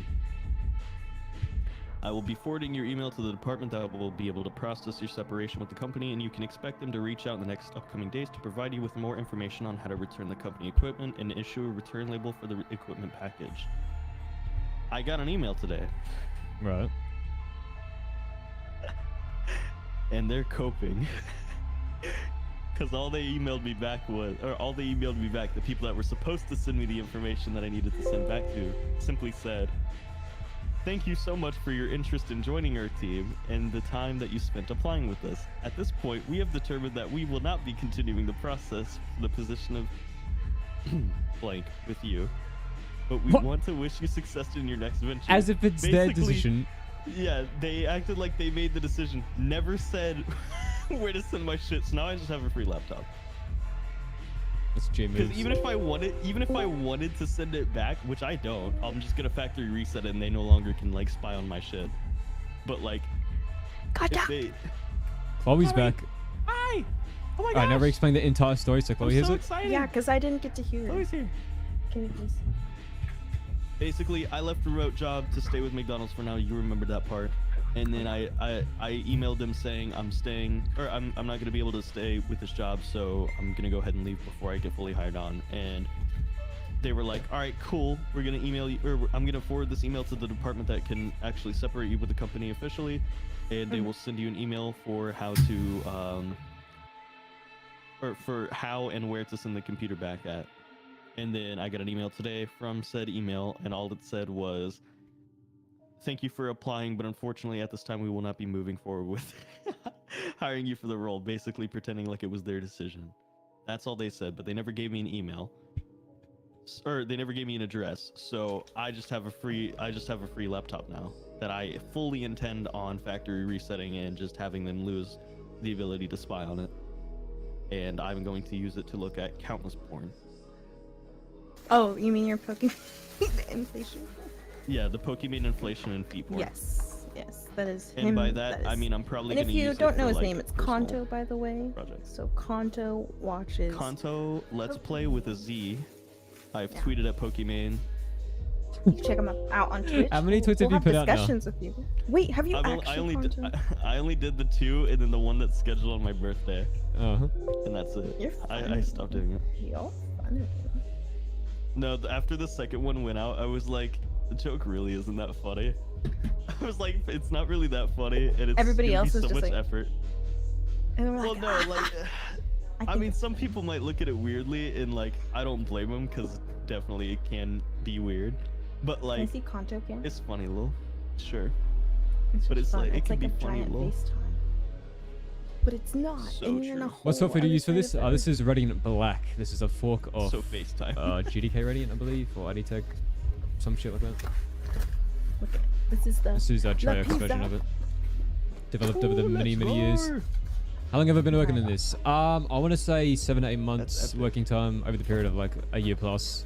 I will be forwarding your email to the department that will be able to process your separation with the company, and you can expect them to reach out in the next upcoming days to provide you with more information on how to return the company equipment and issue a return label for the equipment package. I got an email today. Right. And they're coping. Because all they emailed me back was, or all they emailed me back, the people that were supposed to send me the information that I needed to send back to, simply said, thank you so much for your interest in joining our team and the time that you spent applying with us. At this point, we have determined that we will not be continuing the process for the position of blank with you, but we want to wish you success in your next venture. As if it's their decision. Yeah, they acted like they made the decision, never said where to send my shit, so now I just have a free laptop. That's Because even if I wanted to send it back, which I don't, I'm just gonna factory reset it and they no longer can like spy on my shit. But like, Chloe's back. Hi! Oh my gosh! I never explained the entire story, so Chloe hears it. Excited. Yeah, because I didn't get to hear Chloe's it. here. Can you please? basically I left a remote job to stay with McDonald's for now. You remember that part. And then I emailed them saying I'm staying, or I'm not gonna be able to stay with this job, so I'm gonna go ahead and leave before I get fully hired on. And they were like, all right, cool, we're gonna email you, or I'm gonna forward this email to the department that can actually separate you with the company officially, and they will send you an email for how to or for how and where to send the computer back at. And then I got an email today from said email, and all it said was, thank you for applying, but unfortunately at this time we will not be moving forward with hiring you for the role, basically pretending like it was their decision. That's all they said, but they never gave me an email, or they never gave me an address. So I just have a free laptop now that I fully intend on factory resetting and just having them lose the ability to spy on it. And I'm going to use it to look at countless porn. Oh, you mean you're poking the inflation? Yeah, the Pokemon inflation and feet porn. Yes, yes, that is him. And by that, I mean I'm probably and going to use if you don't know his like name, it's 𝐿𝐴𝐚𝐤, by the way. Projects. So 𝐿𝐴𝐚𝐤 watches. 𝐿𝐴𝐚𝐤 Let's Play with a Z. I've tweeted at Pokemon. You can check him out on Twitch. How many tweets have you put out now? Discussions with you. Wait, have you actually? I only did the 2, and then the one that's scheduled on my birthday. Uh-huh. And that's it. You're I stopped doing it. You're funny. No, after the second one went out, I was like, the joke really isn't that funny. I was like, it's not really that funny, and it's everybody else be is so just much like, effort. And Well, no, like, I mean, some people might look at it weirdly, and like, I don't blame them, because definitely it can be weird. But like, can I see 𝐿𝐴𝐚𝐤 again? it's funny, lol. Sure. It's But just it's fun. like, it can like be a funny, giant lol. FaceTime. but it's not. So and you're in a true. whole What software do you use for other this? side of This is Radiant Black. This is a fork of So FaceTime. GDK Radiant, I believe, or IDTech, some shit like that. Okay, this is the. This is a Triax pizza. version of it. Developed over the many years. How long have I been working in this? I want to say 7 to 8 months working time over the period of like a year plus.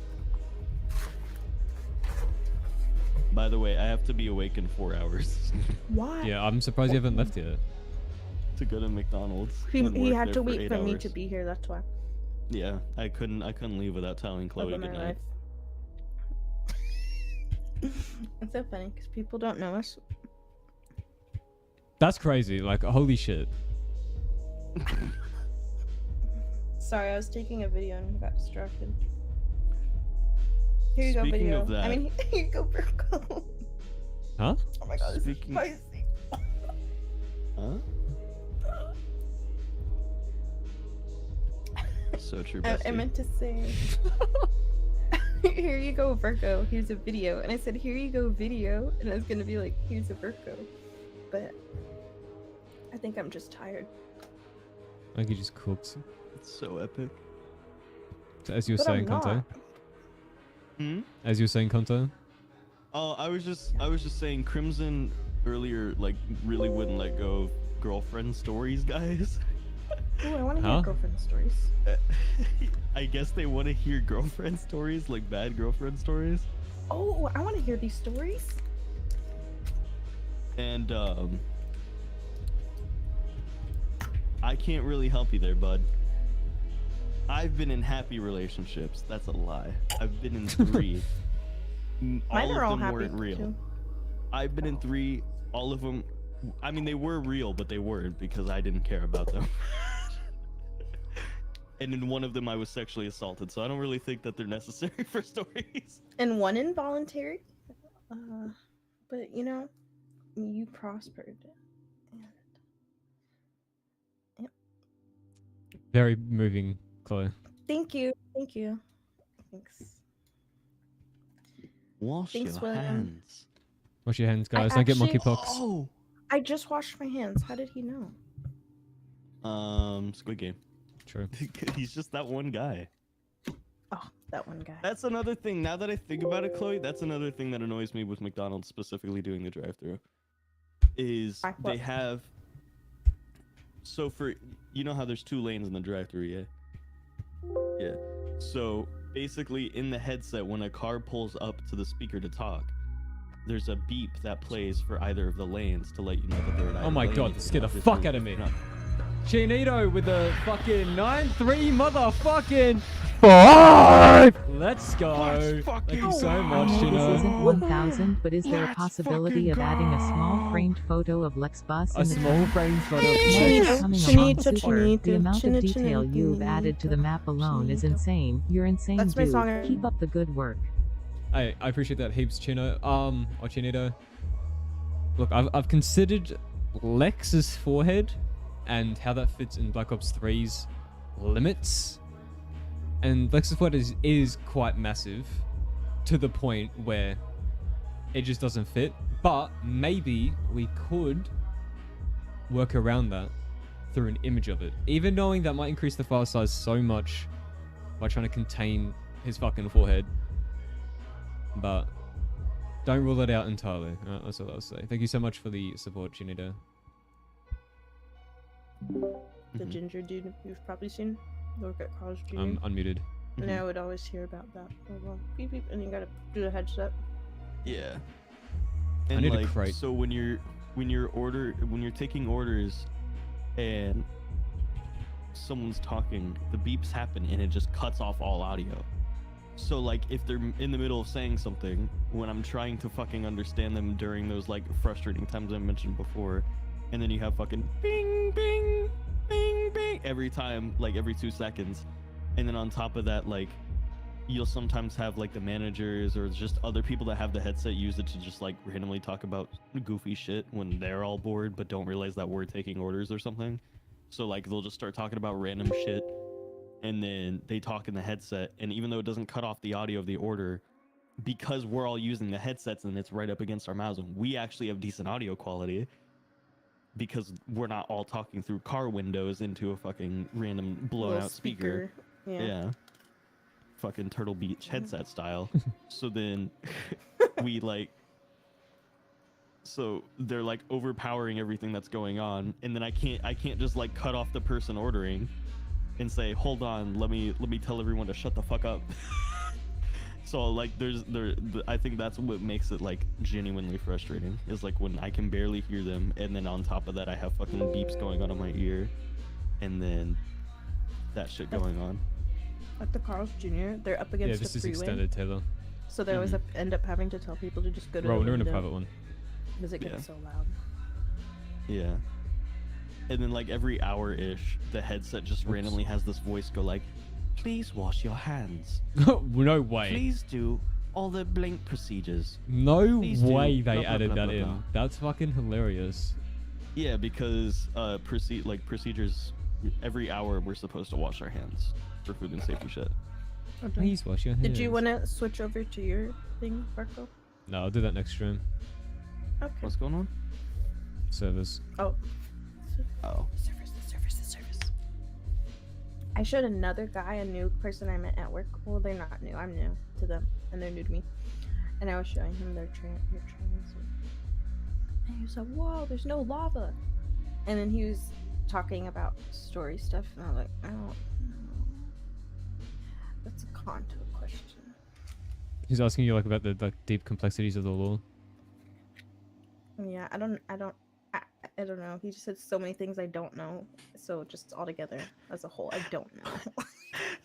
By the way, I have to be awake in 4 hours Why? Yeah, I'm surprised you haven't left yet. to go to McDonald's. He and work had there to for wait 8 for me hours. to be here. That's why. Yeah, I couldn't leave without telling Chloe Love of good my night. life. It's so funny because people don't know us. That's crazy. Like, holy shit. Sorry, I was taking a video and got distracted. Here you go, Speaking video. of that- I mean, here you go, Berko. Huh? Oh my god, this is Speaking- spicy. Huh? So true, I bestie. meant to say, here you go, Virgo. Here's a video, and I said, here you go, video, and I was gonna be like, here's a Virgo, but I think I'm just tired. I think you just cooked. It's so epic. So as you were But saying, I'm Kanto. not. Hmm? As you were saying, Kanto. Oh, I was just saying Crimson earlier, like, really wouldn't let go of girlfriend stories, guys. Oh, I want to Huh? hear girlfriend stories. I guess they want to hear girlfriend stories, like bad girlfriend stories. Oh, I want to hear these stories. And I can't really help you there, bud. I've been in happy relationships. That's a lie. I've been in 3. Mine all are of all them happy weren't real. too. I've been in 3. All of them. I mean, they were real, but they weren't because I didn't care about them. And in one of them, I was sexually assaulted, so I don't really think that they're necessary for stories. And one involuntary. But you know, you prospered. And... Yep. Very moving, Chloe. Thank you. Thank you. Thanks. Wash Thanks, your William. hands. Wash your hands, I guys. Don't get actually- monkeypox. Oh. I just washed my hands. How did he know? Squid Game. True. He's just that one guy. Oh, that one guy. That's another thing. Now that I think about it, Chloe, that's another thing that annoys me with McDonald's specifically doing the drive-thru. Is What? they have. So for you know how there's 2 lanes in the drive-thru, yeah. Yeah. So basically, in the headset, when a car pulls up to the speaker to talk, there's a beep that plays for either of the lanes to let you know that they're in either Oh my lane. god, If this it's scared the not, fuck it's out of me. not. Chinito with the fucking 9-3 motherfucking 5! Let's go. Thank you so I much, know this isn't Chino. 1000, but is there a possibility of adding a small framed photo of Lex Bus A in the small frame photo. Chinito, coming Chinito, along super. Chinito, The amount of Chinito, detail you've added to the map alone is insane. You're insane, That's my dude. song. Keep up the good work. I appreciate that heaps, Chino. Or Chinito. Look, I've considered Lex's forehead and how that fits in Black Ops 3's limits. And Lex's forehead is quite massive to the point where it just doesn't fit. But maybe we could work around that through an image of it. Even knowing that might increase the file size so much by trying to contain his fucking forehead. But don't rule it out entirely. That's what I'll say. Thank you so much for the support, Chinito. The ginger dude you've probably seen. Work at College Jr. I'm unmuted. And I would always hear about that. Oh, well, beep beep, and you gotta do the headset. Yeah. I And need a like, crate. so when you're taking orders and someone's talking, the beeps happen and it just cuts off all audio. So like if they're in the middle of saying something, when I'm trying to fucking understand them during those like frustrating times I mentioned before, and then you have fucking bing bing bing bing every time, like every 2 seconds. And then on top of that, like you'll sometimes have like the managers or just other people that have the headset use it to just like randomly talk about goofy shit when they're all bored but don't realize that we're taking orders or something. So like they'll just start talking about random shit and then they talk in the headset, and even though it doesn't cut off the audio of the order, because we're all using the headsets and it's right up against our mouths and we actually have decent audio quality, because we're not all talking through car windows into a fucking random blown Little out speaker. Yeah. Fucking Turtle Beach headset style. So then we like, so they're like overpowering everything that's going on, and then I can't just like cut off the person ordering and say, hold on, let me tell everyone to shut the fuck up. So like I think that's what makes it like genuinely frustrating, is like when I can barely hear them, and then on top of that I have fucking beeps going on in my ear, and then that shit going on. At the Carl's Jr., they're up against this the is freeway. extended, Taylor. So they always end up having to tell people to just go to Bro, the we're in a window private one. because it gets so loud. Yeah. And then like every hour-ish, the headset just randomly has this voice go like, please wash your hands. No way. Please do all the blink procedures. No Please do way they blah, blah, added blah, that blah, in. blah. That's fucking hilarious. Yeah, because procedures, every hour we're supposed to wash our hands for food and safety shit. Please wash your hands. Did you want to switch over to your thing, Marco? No, I'll do that next stream. Okay. What's going on? Servers. Oh. Oh. The servers. I showed another guy, a new person I met at work. Well, they're not new. I'm new to them, and they're new to me. And I was showing him their transit. And he was like, whoa, there's no lava. And then he was talking about story stuff, and I was like, I don't know. That's a con to a question. He's asking you like about the like deep complexities of the law. Yeah, I don't know. He just said so many things I don't know. So just altogether as a whole, I don't know.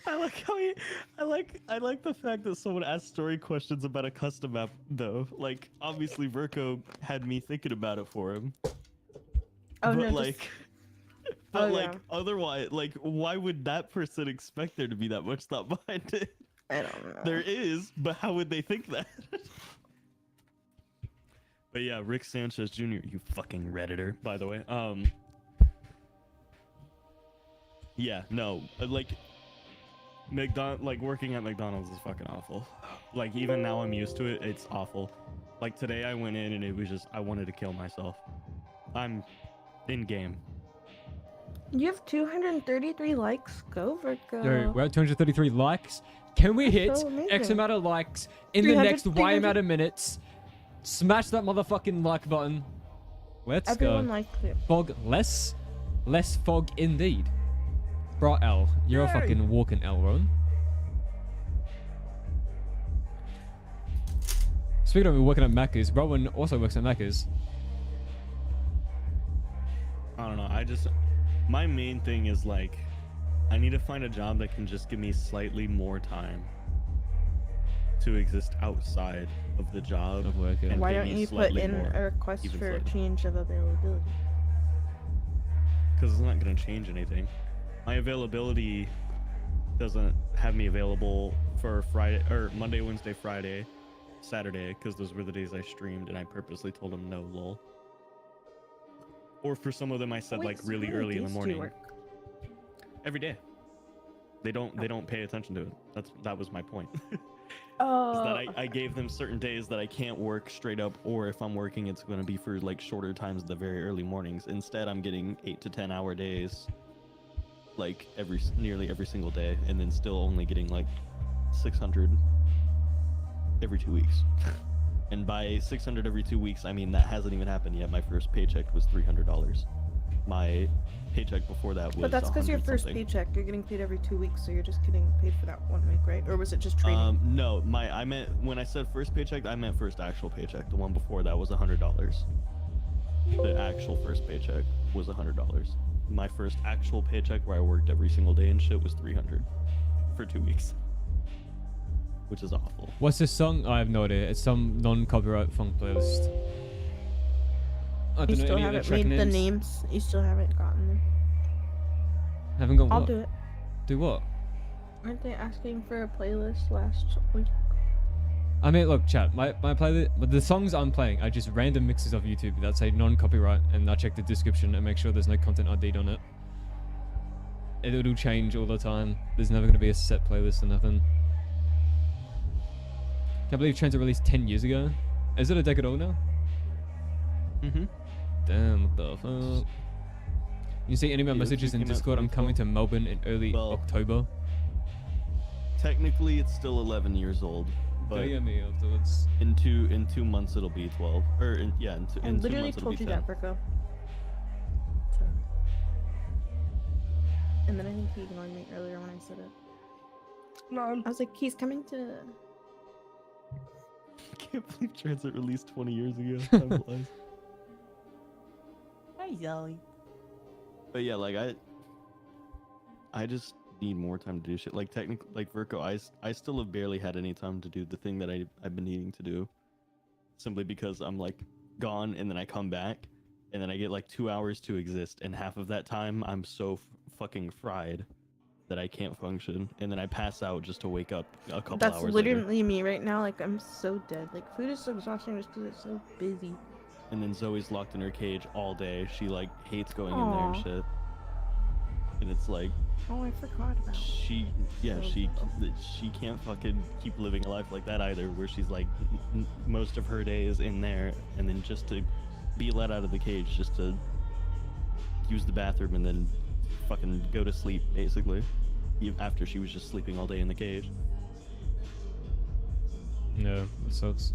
I like how I like the fact that someone asked story questions about a custom map though. Like obviously Verko had me thinking about it for him. Oh but no, like otherwise, like why would that person expect there to be that much thought behind it? I don't know. There is, but how would they think that? But yeah, Rick Sanchez Jr., you fucking Redditor, by the way. Yeah, no, like working at McDonald's is fucking awful. Like even now I'm used to it, it's awful. Like today I went in and it was just, I wanted to kill myself. I'm in game. You have 233 likes. Go, Verko. Dude, we're at 233 likes. Can we hit so amazing. X amount of likes in the next Y amount of minutes? Smash that motherfucking like button. Let's Everyone go. liked it. Fog less fog indeed. Bro L, you're a fucking walking L, Ron. Speaking of working at Macca's, Rowan also works at Macca's. I don't know, my main thing is like, I need to find a job that can just give me slightly more time to exist outside of the job. Of work, yeah. Why don't you put in more, a request even for a slightly. change of availability? Because it's not going to change anything. My availability doesn't have me available for Friday or Monday, Wednesday, Friday, Saturday, because those were the days I streamed, and I purposely told them no, lol. Or for some of them, I said Wait, like so really how many early in the days do you morning. work? Every day. They don't pay attention to it. That was my point. Oh. Is that I gave them certain days that I can't work straight up, or if I'm working, it's going to be for like shorter times, the very early mornings. Instead, I'm getting 8 to 10 hour days, like nearly every single day, and then still only getting like 600 every 2 weeks. And by 600 every 2 weeks, I mean that hasn't even happened yet. My first paycheck was $300. My paycheck before that was. But that's because your first paycheck, you're getting paid every 2 weeks, so you're just getting paid for that 1 week, right? Or was it just trading? No, I meant when I said first paycheck, I meant first actual paycheck. The one before that was $100. The actual first paycheck was $100. My first actual paycheck, where I worked every single day and shit, was $300 for 2 weeks, which is awful. What's this song? I have no idea. It's some non-copyright funk playlist. I You don't know still any of haven't track made the names. names. You still haven't gotten them. Haven't got I'll what? do it. Do what? Aren't they asking for a playlist last week? I mean, look, chat. My playlist, but the songs I'm playing are just random mixes of YouTube that say non-copyright, and I check the description and make sure there's no content ID'd on it. It'll change all the time. There's never going to be a set playlist or nothing. Can't believe TranZit released 10 years ago. Is it a decade old now? Mm-hmm. Damn, what the fuck? You see any of my messages in Discord? I'm coming to Melbourne in early October. Technically, it's still 11 years old. But DM me afterwards. In 2 months, it'll be 12. Or in 2 months, it'll be 10. I literally told you that, Berko. So. And then I think he ignored me earlier when I said it. No, I was like, he's coming to. I can't believe TranZit released 20 years ago. Time flies. Hi, Zoe. But yeah, like I just need more time to do shit. Like technically, like Verko, I still have barely had any time to do the thing that I've been needing to do. Simply because I'm like gone and then I come back and then I get like 2 hours to exist, and half of that time I'm so fucking fried that I can't function, and then I pass out just to wake up a couple hours later. That's literally me right now. Like, I'm so dead. Like, food is so exhausting just because it's so busy. And then Zoe's locked in her cage all day. She like hates going in there and shit. And it's like, oh, I forgot about she can't fucking keep living a life like that either, where she's like most of her day is in there, and then just to be let out of the cage just to use the bathroom and then fucking go to sleep, basically, after she was just sleeping all day in the cage. No, it sucks.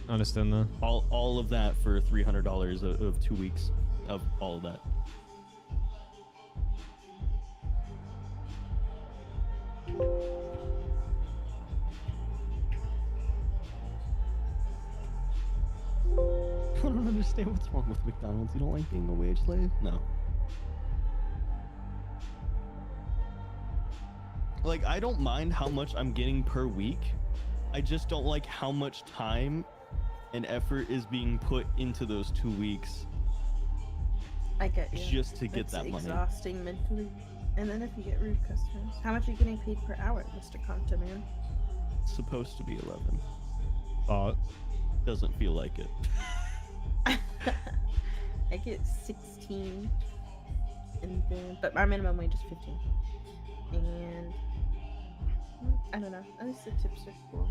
I understand that. All of that for $300 of 2 weeks of all of that. I don't understand what's wrong with McDonald's. You don't like being a wage slave? No. Like, I don't mind how much I'm getting per week. I just don't like how much time and effort is being put into those 2 weeks. I get you. Just to get that money. It's exhausting mentally. And then if you get rude customers, how much are you getting paid per hour, Mr. Compton, man? It's supposed to be 11. But doesn't feel like it. I get 16, and then but my minimum wage is 15. And I don't know. At least the tips are cool,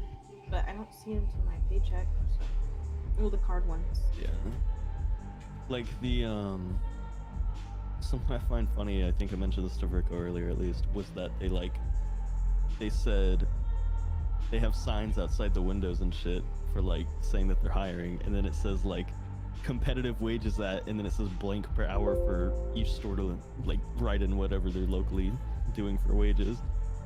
but I don't see them until my paycheck. So, well, the card ones. Yeah. Like the something I find funny. I think I mentioned this to Verko earlier, at least, was that they said they have signs outside the windows and shit for like saying that they're hiring, and then it says like competitive wages at, and then it says blank per hour for each store to like write in whatever they're locally doing for wages,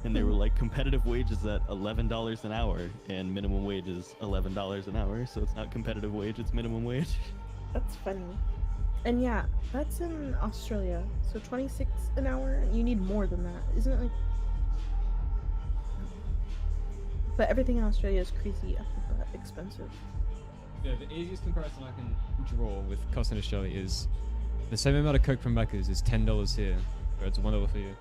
and they were like competitive wages at $11 an hour and minimum wage is $11 an hour, so it's not competitive wage, it's minimum wage. That's funny. And yeah, that's in Australia, so 26 an hour. You need more than that, isn't it? Like, but everything in Australia is crazy expensive. Yeah, the easiest comparison I can draw with cost in Australia is the same amount of Coke from Macca's is $10 here, or it's $1 for you.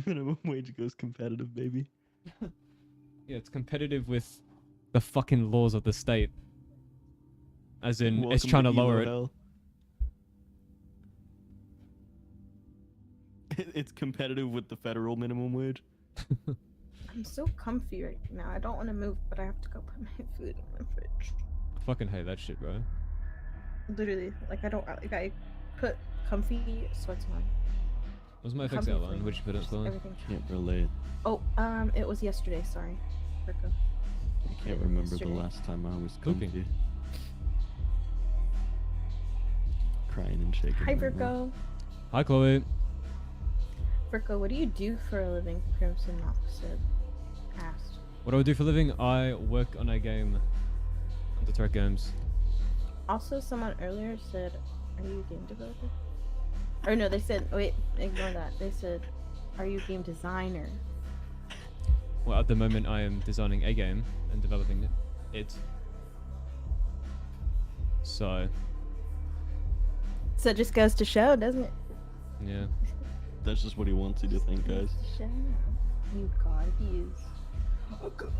Minimum wage goes competitive, baby. Yeah, it's competitive with the fucking laws of the state. As in, it's trying to lower it. It's competitive with the federal minimum wage. I'm so comfy right now. I don't want to move, but I have to go put my food in the fridge. I fucking hate that shit, bro. Literally, like I put comfy sweats on. What was my FX outline? What'd you put it on? Can't relate. Oh, it was yesterday. Sorry, Verko. I can't remember the last time I was comfy. Crying and shaking. Hi, Verko. Hi, Chloe. Verko, what do you do for a living? Crimson Knox asked. What do I do for a living? I work on a game on the Turk Games. Also, someone earlier said, "Are you a game developer?" Or no, they said, wait, ignore that. They said, "Are you a game designer?" Well, at the moment, I am designing a game and developing it. So it just goes to show, doesn't it? Yeah. That's just what he wants you to think, guys. You gotta use. Oh god.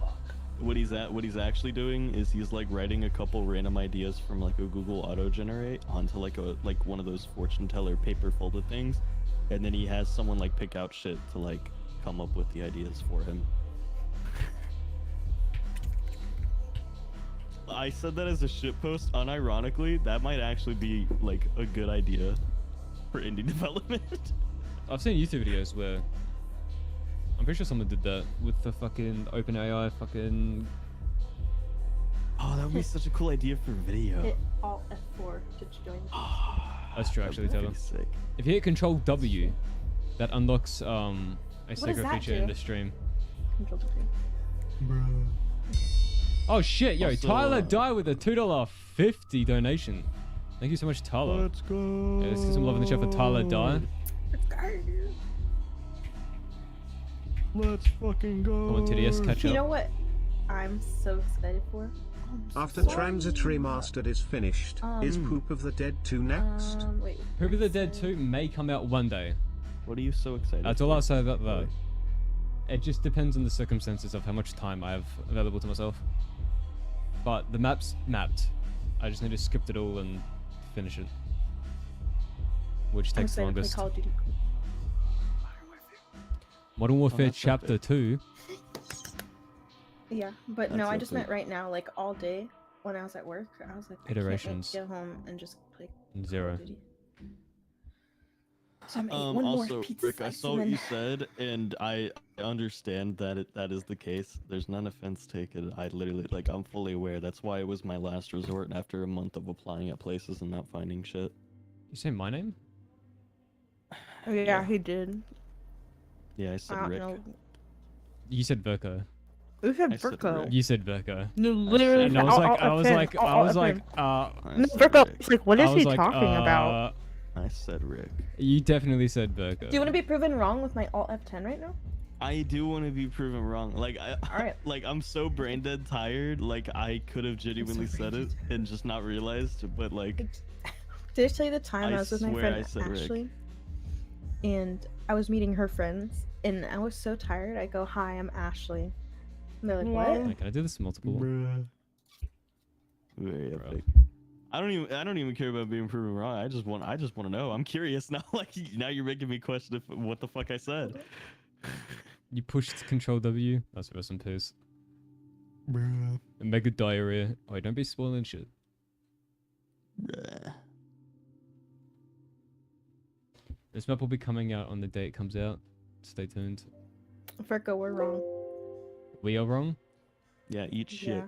What he's actually doing is he's like writing a couple random ideas from like a Google auto generate onto like one of those fortune teller paper folded things, and then he has someone like pick out shit to like come up with the ideas for him. I said that as a shitpost. Unironically, that might actually be like a good idea for indie development. I've seen YouTube videos where I'm pretty sure someone did that with the fucking OpenAI fucking. Oh, that would be such a cool idea for video. Hit Alt F4 to join. That's true, actually, Taylor. Sick. If you hit Control W, that unlocks a does secret that feature do? in the stream. Control W. Oh shit, yo, Also, Tyler Dye with a $2.50 donation. Thank you so much, Tyler. Let's go. Yeah, let's get some love in the chat for Tyler Dye. Let's fucking go. Come on, TDS, catch You up. know what I'm so excited for? After TranZit Remastered is finished, is Poop of the Dead 2 next? Wait. Poop of the Dead 2 may come out one day. What are you so excited? That's all I'll say about that. It just depends on the circumstances of how much time I have available to myself. But the map's mapped. I just need to script it all and finish it. Which takes the longest. Call of Duty. Modern Warfare Chapter 2. Yeah, but That's no, I so just cool. meant right now, like all day when I was at work, I was like, Iterations. I can't wait to get home and just play Call of 0. Duty. So I'm one Also, more pizza Rick, I slice saw and what you then- said, and I understand that that is the case. There's none offense taken. I literally, like, I'm fully aware. That's why it was my last resort after a month of applying at places and not finding shit. You say my name? Oh, yeah, he did. Yeah, I said I don't Rick. know. You said Verko. Who said I said Verko? Rick. You said Verko. No, literally. And I was like, I was like, I No, said Verko. Rick. It's like, what I is was he like, talking about? I said Rick. You definitely said Verko. Do you want to be proven wrong with my Alt F10 right now? I do want to be proven wrong. Like, Alright. like I'm so brain dead tired. Like, I could have genuinely said it and just not realized. But like, Did I tell you the time I I was with my swear friend I said Rick. Ashley? And I was meeting her friends, and I was so tired. I go, "Hi, I'm Ashley." And they're like, "What?" Wait, can I do this multiple? Very Bro. epic. I don't even care about being proven wrong. I just want to know. I'm curious now. Like, now you're making me question what the fuck I said. You pushed Control W. That's rest in peace. Bruh. Mega diarrhea. Oh, don't be spoiling shit. Bruh. This map will be coming out on the day it comes out. Stay tuned. Verko, we're wrong. We are wrong? Yeah, eat shit. Yeah.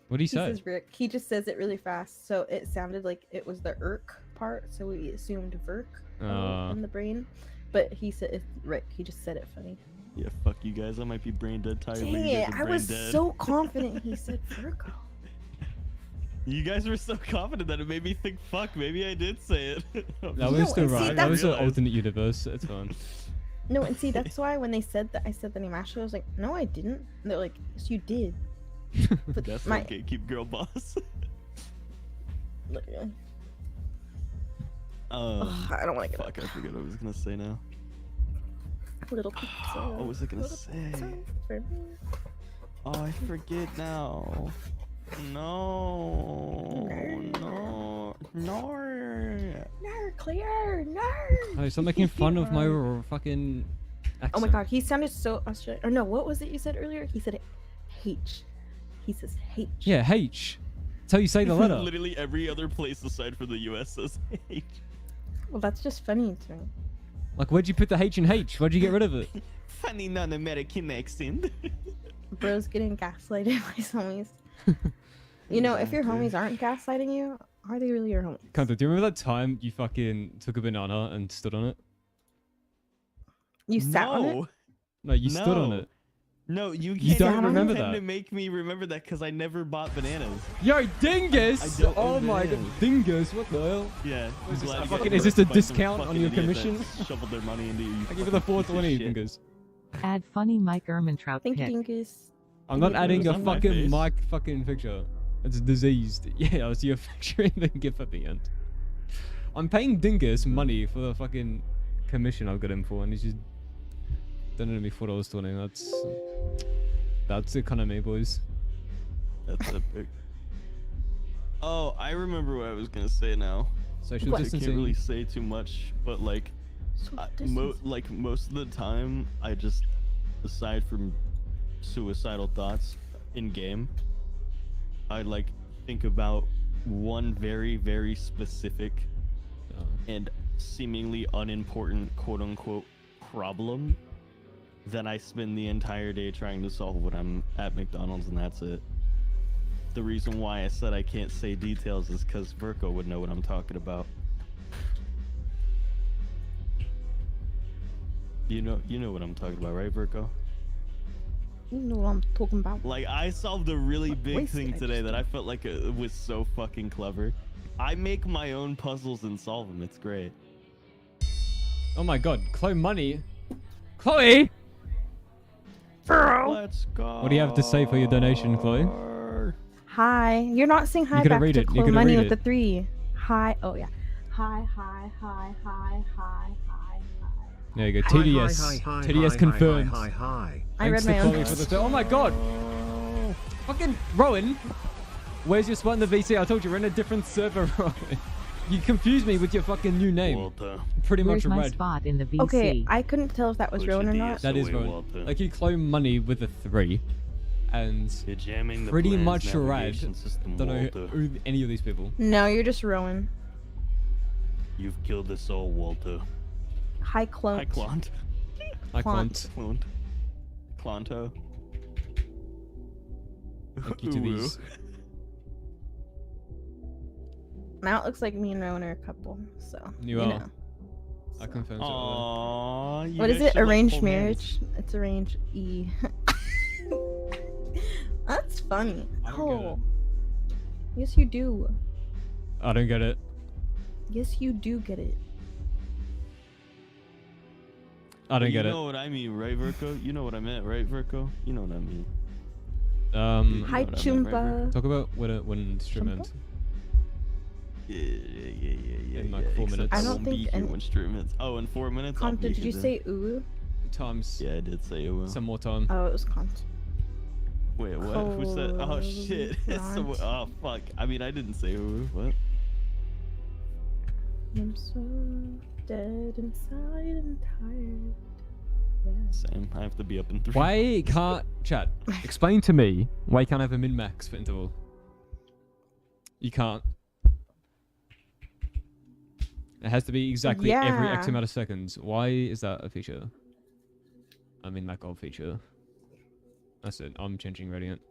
What do you He say? says Rick. He just says it really fast, so it sounded like it was the irk part, so we assumed Verk in the brain. But he said it's Rick. He just said it funny. Yeah, fuck you guys. I might be brain dead tired. but Dang you guys it! are I brain was dead. so confident he said Verko. You guys were so confident that it made me think, fuck, maybe I did say it. That was still and see, right. That was an realized. alternate universe. It's fine. No, and see, that's why when they said that I said the name Ashley, I was like, no, I didn't. And they're like, yes, you did. But That's my my gatekeep girl boss. literally. I don't want to get Fuck, I forget what I was gonna say now. little pizza. What was I gonna little say? pizza for me. Oh, I forget now. No. No. No. No, clear, no. Oh, stop making fun of my fucking accent. Oh my god, he sounded so Australian. Or no, what was it you said earlier? He said H. He says H. Yeah, H. That's how you say the letter. Literally every other place aside from the US says H. Well, that's just funny to me. Like, where'd you put the H in H? Why'd you get rid of it? Funny non-American accent. Bro's getting gaslighted by his homies. You know, if your homies aren't gaslighting you, are they really your homies? Kanta, do you remember that time you fucking took a banana and stood on it? You sat on it? No, you stood on it. No, you You can't don't even remember pretend that? to make me remember that because I never bought bananas. Yo, dingus! I don't Oh own my god, bananas. dingus, what the hell? Yeah. I'm Is this glad a you fucking- got is this a roasted by some discount on fucking your idiot that commission? Shoveled their money into you. I give you the fucking piece of 420, shit. dingus. Add funny 𝐼𝐸𝐼 Thank you, pic. Dingus. I'm not adding a on my fucking face. mic fucking picture. It's diseased. Yeah, I'll see your picture in the GIF at the end. I'm paying Dingus money for the fucking commission I've got him for, and he's just donated me $4.20. That's it, kind of me, boys. That's epic. Oh, I remember what I was gonna say now. Social What? I can't distancing. really say too much, but like, like most of the time, I just, aside from suicidal thoughts in game, I like think about one very, very specific and seemingly unimportant quote-unquote problem, then I spend the entire day trying to solve when I'm at McDonald's, and that's it. The reason why I said I can't say details is because Virko would know what I'm talking about. You know what I'm talking about, right, Virko? You know what I'm talking about. Like, I solved a really big thing today that I felt like it was so fucking clever. I make my own puzzles and solve them. It's great. Oh my god, Chloe money. Chloe! Let's go. What do you have to say for your donation, Chloe? Hi. You're not saying hi gotta back read to it. You Chloe gotta Money read with it. the 3. Hi. Oh yeah. Hi, hi, hi, hi, hi, hi, hi. There you go. Hi, TDS. hi, hi, TDS hi, confirmed. hi, hi, hi. I Thanks read to my own Chloe for post. the oh my god! Fucking Rowan! Where's your spot in the VC? I told you we're in a different server, Rowan. You confused me with your fucking new name. Walter. Pretty Where's much my red. spot in the VC? Okay, I couldn't tell if that was Put Rowan your or not. That is away, Rowan. Walter. Like you Chloe money with a 3. And You're jamming the pretty plan's much red. navigation system, Don't know Walter. who any of these people. No, you're just Rowan. You've killed us all, Walter. Hi, Clont. Hi, Clont. I Clont. can't. Clonto. Thank you to these. Now it looks like me and Rowan are a couple, so You you are. know. I confirm. Aww, What is it? Arranged marriage? It's arranged E. That's funny. I don't get it. Oh. Yes, you do. I don't get it. Yes, you do get it. I don't get You it. know what I mean, right, Virko? You know what I meant, right, Virko? You know what I mean. Hi, what I meant, right, Chumba. Talk about when stream Chumba? ends. Yeah. In like 4 except minutes. I I don't won't be think here any- when stream ends. Oh, in 4 minutes. I'll Conta, be did you here say ooh? Times. Yeah, I did say it will. Some more time. Oh, it was Conta. Wait, what? Who said? Oh shit! Clont. Oh fuck! I mean, I didn't say who. What? I'm so dead inside and tired. Yeah. Same. I have to be up in 3. Why can't chat? Explain to me why you can't have a min max for interval. You can't. It has to be exactly every X Yeah. amount of seconds. Why is that a feature? I mean, that gold feature. That's it. I'm changing Radiant.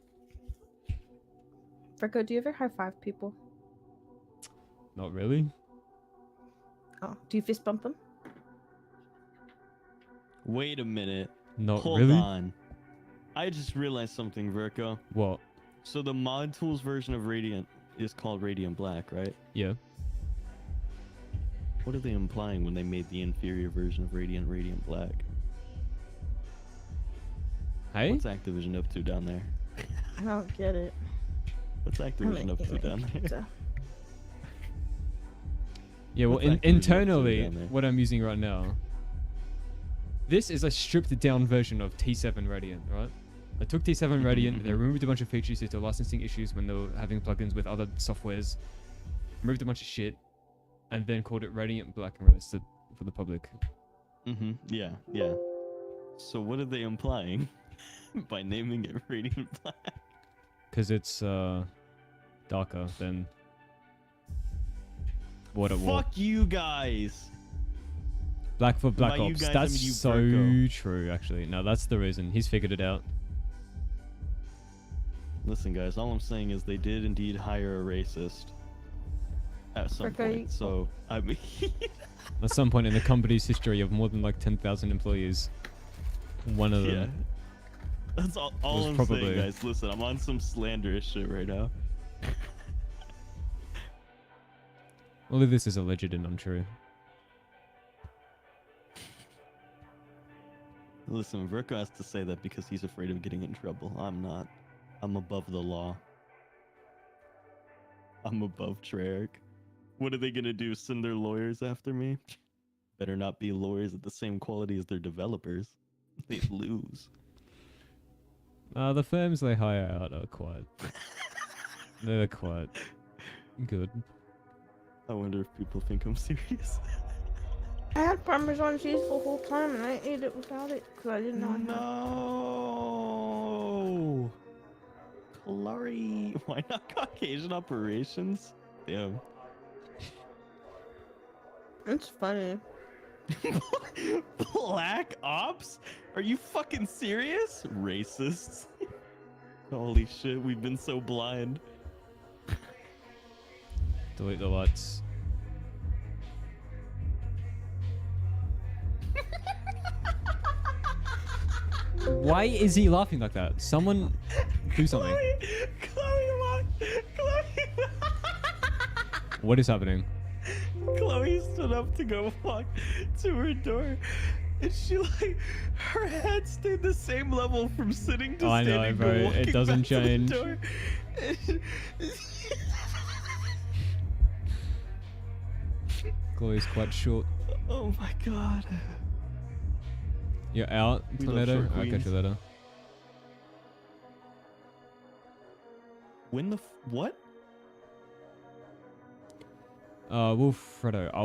Virgo, do you ever high five people? Not really. Oh, do you fist bump them? Wait a minute. Not Hold really. on. I just realized something, Virko. What? So the mod tools version of Radiant is called Radiant Black, right? Yeah. What are they implying when they made the inferior version of Radiant Black? Hey? What's Activision up to down there? I don't get it. What's Activision up to down there? Yeah, well, What's Activision up to internally, down there? what I'm using right now, this is a stripped down version of T7 Radiant, right? I took T7 Radiant, they removed a bunch of features due to licensing issues when they were having plugins with other softwares, removed a bunch of shit, and then called it Radiant Black and released it for the public. Yeah. So what are they implying by naming it Radiant Black? Because it's darker than what it was. Fuck you guys! Black for Black By you Ops. guys, I That's mean you, so Virgo. true, actually. No, that's the reason. He's figured it out. Listen, guys, all I'm saying is they did indeed hire a racist at some Virgo, point. So, I mean... At some point in the company's history of more than like 10,000 employees, one of them. Yeah. That's all was I'm probably- saying, guys. Listen, I'm on some slanderous shit right now. All of this is alleged and untrue. Listen, Virko has to say that because he's afraid of getting in trouble. I'm not. I'm above the law. I'm above Treyarch. What are they gonna do? Send their lawyers after me? Better not be lawyers at the same quality as their developers. They lose. The firms they hire out are quite... they're quite good. I wonder if people think I'm serious. I had Parmesan cheese the whole time and I ate it without it because I didn't know I had. No. Laurie, why not Caucasian operations? Damn. It's funny. Black ops? Are you fucking serious? Racists. Holy shit, we've been so blind. Delete the lights. Why is he laughing like that? Someone do something. Chloe. What is happening? Chloe stood up to go walk to her door, and she like her head stayed the same level from sitting to I know, standing bro. to walking It doesn't back to the change. door. Chloe's quite short. Oh my god. You're out, We love Tornado? short I'll catch queens. you later. When the what? Wilfredo, I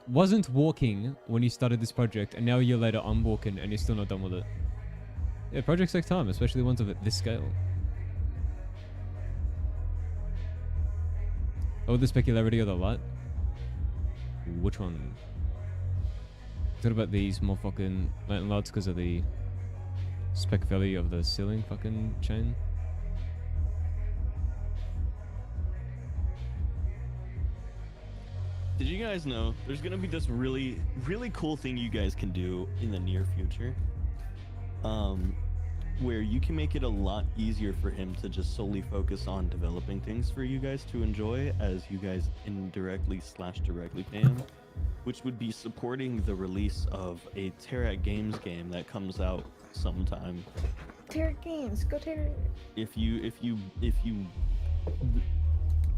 wasn't walking when you started this project, and now a year later I'm walking and you're still not done with it. Yeah, projects take time, especially ones of this scale. Oh, the specularity of the light? Which one? What about these motherfucking lantern lights because of the spec value of the ceiling fucking chain? Did you guys know there's gonna be this really cool thing you guys can do in the near future? Where you can make it a lot easier for him to just solely focus on developing things for you guys to enjoy as you guys indirectly/directly pay him, which would be supporting the release of a Terra Games game that comes out sometime. Terra Games, go Terra. If you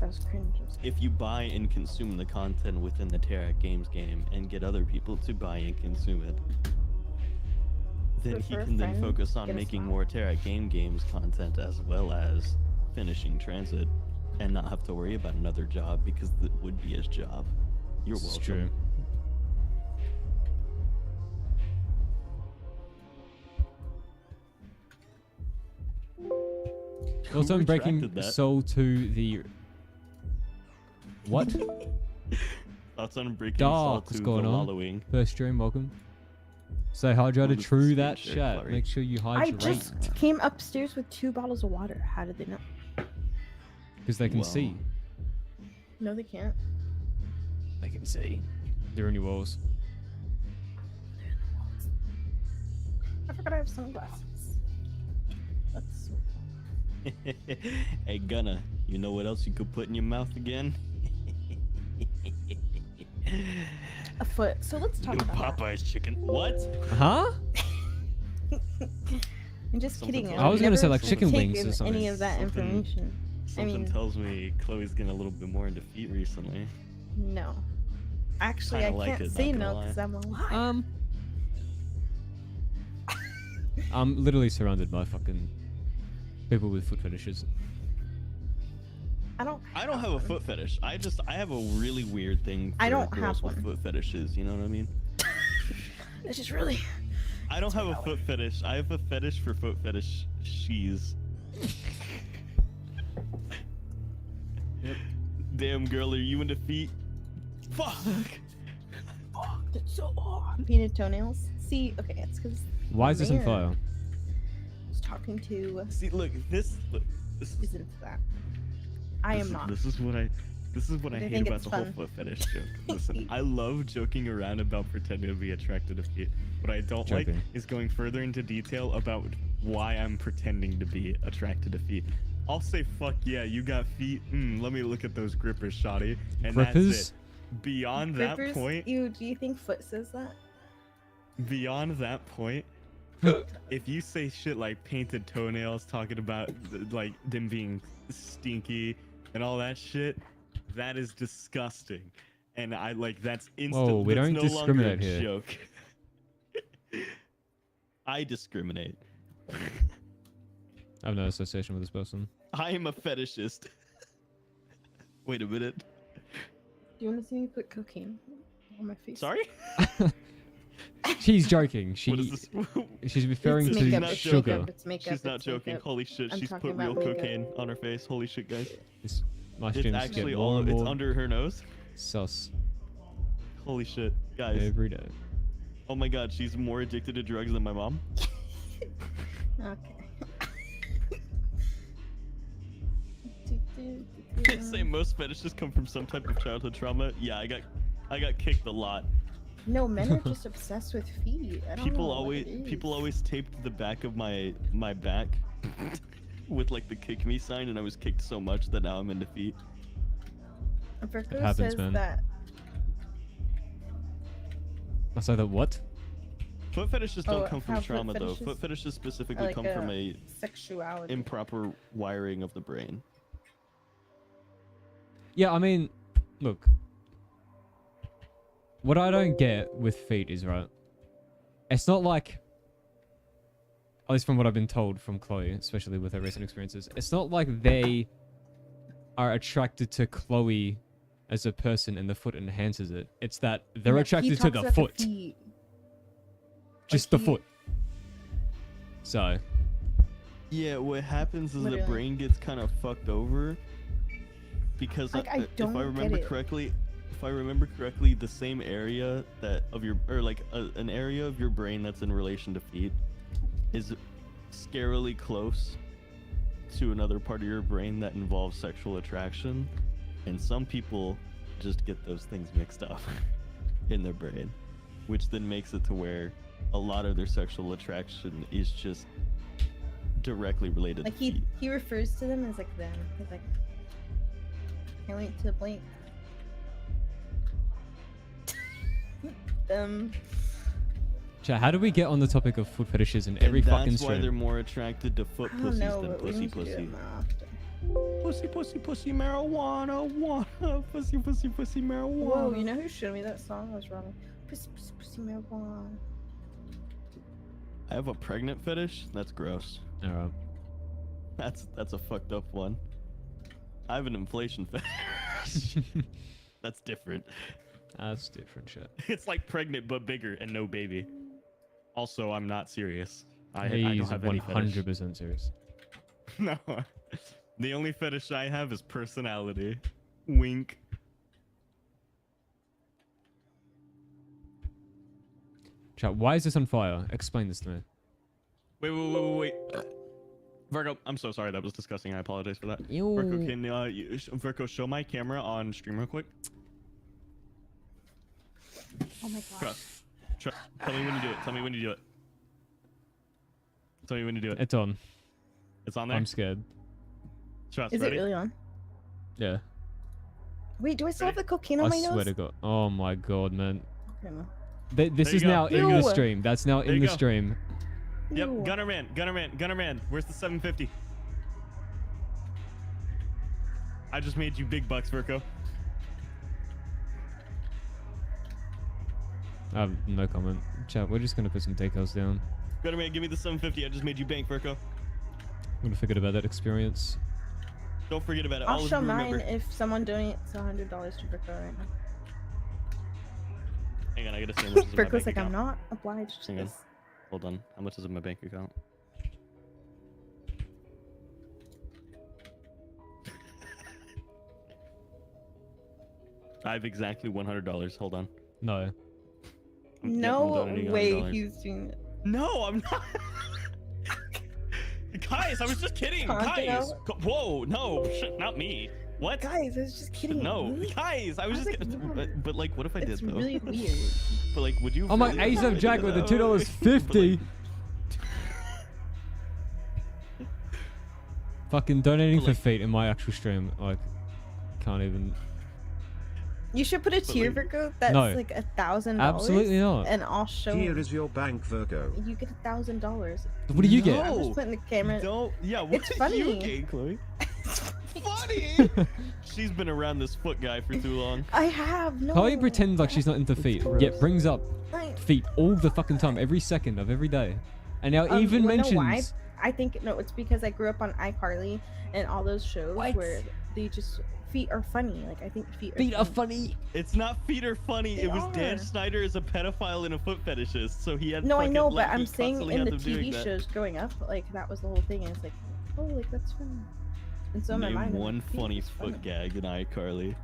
That was cringe. if you buy and consume the content within the Terra Games game and get other people to buy and consume it, then he can then focus on making more Terra Games content as well as finishing TranZit and not have to worry about another job because it would be his job. You're welcome. It's true. Also, I'm breaking retracted that? soul to the... What? Thoughts on breaking Dark, Saul what's to going the on? wallowing. First stream, welcome. Say hydrated, What is true the that speech there, chat. Clary? Make sure you I hydrate. just came upstairs with 2 bottles of water. How did they know? Because they can Well. see. No, they can't. They can see. They're in your walls. I forgot I have sunglasses. That's so Hey Gunna, you know what else you could put in your mouth again? a foot. So let's talk about Popeye's chicken. What? Huh? that. I'm just Something kidding. I was gonna never say, like, chicken wings or taken something. Any of that Something- information. Something mean- tells me Chloe's getting a little bit more into feet recently. No. Actually, Kinda I like can't it, say not gonna no lie. because I'm a liar. I'm literally surrounded by fucking people with foot fetishes. I don't have a foot fetish. I have a really weird thing for I don't girls have with one. foot fetishes, you know what I mean? It's just really. I don't have a foot fetish. I have a fetish for foot fetishes. Yep. Damn girl, are you into feet? Fuck! Fuck, that's so hard. Painted toenails. See, okay, it's because Why is this on fire? I was talking to See, look, this is into that. I am not. This is what I I hate think about it's the whole fun. foot fetish joke. Listen, I love joking around about pretending to be attracted to feet. What I don't like Joking. is going further into detail about why I'm pretending to be attracted to feet. I'll say, fuck yeah, you got feet. Let me look at those grippers, shoddy. And Grippers? that's it. Beyond that Grippers, point, do you think Foot says that? beyond that point, if you say shit like painted toenails, talking about like them being stinky and all that shit, that is disgusting. And I like that's instant. Whoa, we that's don't no discriminate longer a here. joke. I discriminate. I have no association with this person. I am a fetishist. Wait a minute. Do you want to see me put cocaine on my face? Sorry? She's joking. What is this? She's referring It's to makeup, it's sugar. makeup, it's makeup, She's not it's joking. makeup. Holy shit, I'm she's talking put real about makeup. cocaine on her face. Holy shit, guys. My It's streams actually get more and it's more under her nose. sus Holy shit, guys. every day. Oh my god, she's more addicted to drugs than my mom. Okay. They say most fetishes come from some type of childhood trauma. Yeah, I got kicked a lot. No, men are just obsessed with feet. I don't know what it is. People always taped the back of my back with like the kick me sign, and I was kicked so much that now I'm into feet. Berkerly happens, says man. that. I say that what? Foot fetishes don't Oh, come from how foot trauma though. fetishes Foot fetishes specifically like come from a sexuality. improper wiring of the brain. Yeah, I mean, look. What I don't get with feet is, right, it's not like, at least from what I've been told from Chloe, especially with her recent experiences, it's not like they are attracted to Chloe as a person and the foot enhances it. It's that they're No, he attracted to talks the about foot. feet. Just Like the foot. So. Yeah, what happens is the Literally. brain gets kind of fucked over because Like, I if don't I get remember it. correctly, the same area that of your an area of your brain that's in relation to feet is scarily close to another part of your brain that involves sexual attraction, and some people just get those things mixed up in their brain, which then makes it to where a lot of their sexual attraction is just directly related Like to feet. he refers to them as like them. He's like, can't wait to blink. Them. Chat, how do we get on the topic of foot fetishes in And every fucking that's why they're stream? more attracted to foot I don't pussies know, than but we pussy need to do pussy. it more often. Pussy pussy pussy marijuana wanna pussy pussy pussy marijuana. Whoa, you know who showed me that song? I was wrong. Pussy, pussy, pussy, marijuana. I have a pregnant fetish. That's gross. Alright. That's a fucked up one. I have an inflation fetish. That's different. That's different shit. It's like pregnant but bigger and no baby. Also, I'm not serious. I He's don't have any fetish. 100% serious. No. The only fetish I have is personality. Wink. Chat, why is this on fire? Explain this to me. Wait. Virgo, I'm so sorry. That was disgusting. I apologize for that. Virgo, can Virgo show my camera on stream real quick? Oh my god. Tell me when you do it. Tell me when you do it. Tell me when you do it. It's on. It's on there? I'm scared. Is ready? it really on? Yeah. Wait, do I still have the cocaine on I my nose? swear to God. Oh my God, man. Okay, no. This There you is go. now in Ew. the stream. That's now There in you the go. stream. Yep. Ew. Gunnerman. Where's the 750? I just made you big bucks, Virgo. I have no comment. Chat, we're just gonna put some decals down. Gunnerman, give me the 750. I just made you bank, Virgo. I'm gonna forget about that experience. Don't forget about it. I'll All of show you mine remember. if someone donates $100 to Berko right now. Hang on, I gotta see how much is in my Berko's bank like, I'm account. not obliged to Hang on. this. Hold on. How much is in my bank account? I have exactly $100. Hold on. No. I'm No donating way $100. he's doing it. No, I'm not. Guys, I was just kidding. Calm Guys. down. Whoa, no, not me. What? Guys, I was just kidding. No, Really? guys, I was just like, kidding. no. But like, what if I It's did though? really weird. But like, would you? Oh my really Ace do of it, Jack with the though? $2.50. Fucking donating But, for like- feet in my actual stream. Like, can't even. You should put a tier, like- Virgo, that's No. like $1,000. Absolutely not. And I'll show Here him. is your bank, Virgo. You get $1,000. What do you get? I'm just putting the camera. Don't. Yeah. What It's did funny. You get, Chloe? Funny. She's been around this foot guy for too long. I have no. Chloe pretends like she's not into feet, yet brings up Like, feet all the fucking time, every second of every day. And now even you know why? mentions. I think no, it's because I grew up on iCarly and all those shows where they just feet are funny. Like I think feet. Feet are funny. It's not feet are funny. They It was Dan are. Snyder is a pedophile and a foot fetishist, so he had. No, I fucking, know, like, but I'm he saying constantly in had the them doing TV that. shows growing up, like that was the whole thing. And it's like, oh, like that's funny. And so in my Name mind, I'm one like, feet funny is foot gag in iCarly.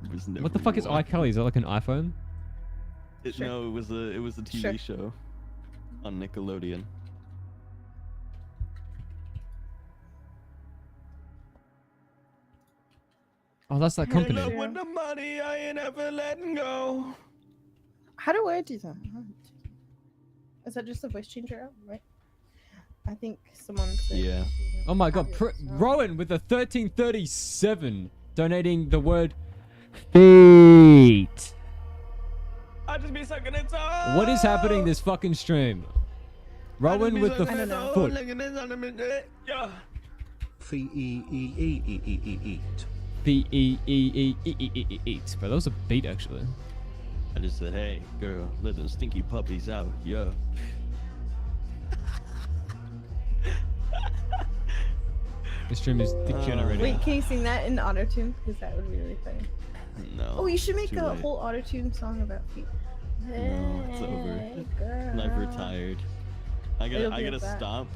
It was What the fuck is never iCarly? Is that like an iPhone? Sure. No, it was a TV show on Nickelodeon. Oh, that's that company. With the money, I ain't ever letting go. How do I do that? Is that just a voice changer out, right? I think someone said. Yeah. Oh my god, Rowan with the 1337 donating the word feet. I just be sucking it up. What is happening this fucking stream? Rowan with the foot. Eat. Eat. Bro, that was a beat actually. I just said, hey, girl, let them stinky puppies out, yeah. This stream is degenerating. Wait, can you sing that in auto-tune? Because that would be really funny. No. Oh, you should make too a late. whole auto-tune song about feet. No, it's over. Hey, girl. I've retired. I It'll be gotta like that. stop.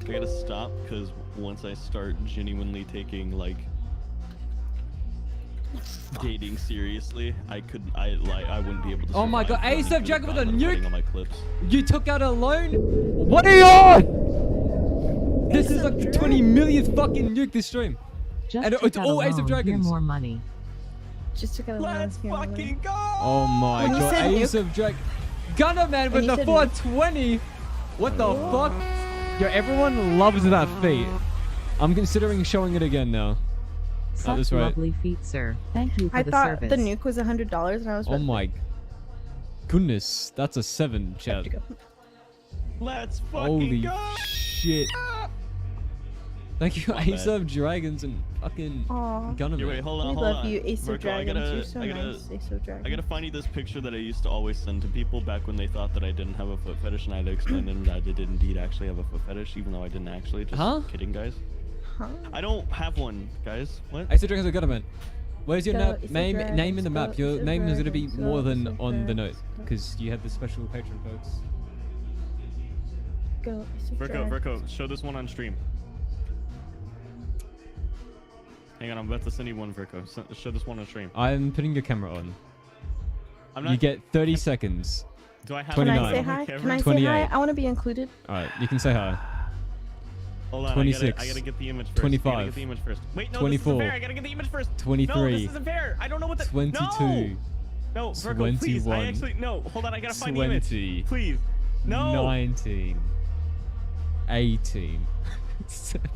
I gotta stop because once I start genuinely taking like dating seriously, I wouldn't be able to. Oh my god, survive ASAP Jack with a nuke! on my clips. You took out a loan? What are you on? This is like 20 millionth fucking nuke this stream. Just And took it's out all a Ace of loan, hear Dragons. more money. Just took out a Let's fucking go. Oh my When you god, said Ace nuke- of Drag. Gunner Man with you the said nuke- 420. What the fuck? Yo, everyone loves that feat. I'm considering showing it again now. Such this right? lovely feet, sir. Thank you for I the thought service. the nuke was $100, and I was. Oh about to my goodness, that's a 7, chat. go. Let's fucking Holy go. shit. Thank you, My Ace bad. of Dragons and fucking Aw. Gunner Yeah, wait, Man. hold on, We hold love on. you, Ace of Virgo, Dragons. You're so I gotta, nice, Ace of Dragons. I gotta find you this picture that I used to always send to people back when they thought that I didn't have a foot fetish, and I had to explain to them that I did indeed actually have a foot fetish, even though I didn't actually. Just Huh? kidding, guys. Huh? I don't have one, guys. What? Ace of Dragons and Gunner Man. Where's your Go, Ace of name in the Dragons, map? go, Your Ace of name is gonna be Dragons, go, more than Ace of on the note, Dragons, go. because you have the special patron folks. Go, Ace of Virgo, Dragons. Virgo, show this one on stream. Hang on, I'm about to send you one, Virgo. Show this one on stream. I'm putting your camera on. I'm not. You get 30 seconds. Do I have? Can I 29. say hi? Can I say 28. hi? I want to be included. Alright, you can say hi. Hold on, 26. I gotta get the image first. 25. I gotta get the image first. Wait, no, 24. this isn't fair. I gotta get the image first. 23. No, this isn't fair. I don't know what the. 22. No, Virgo, please. 21. I actually no. Hold on, I gotta find the 20. image. Please. No. 19. 18. 17.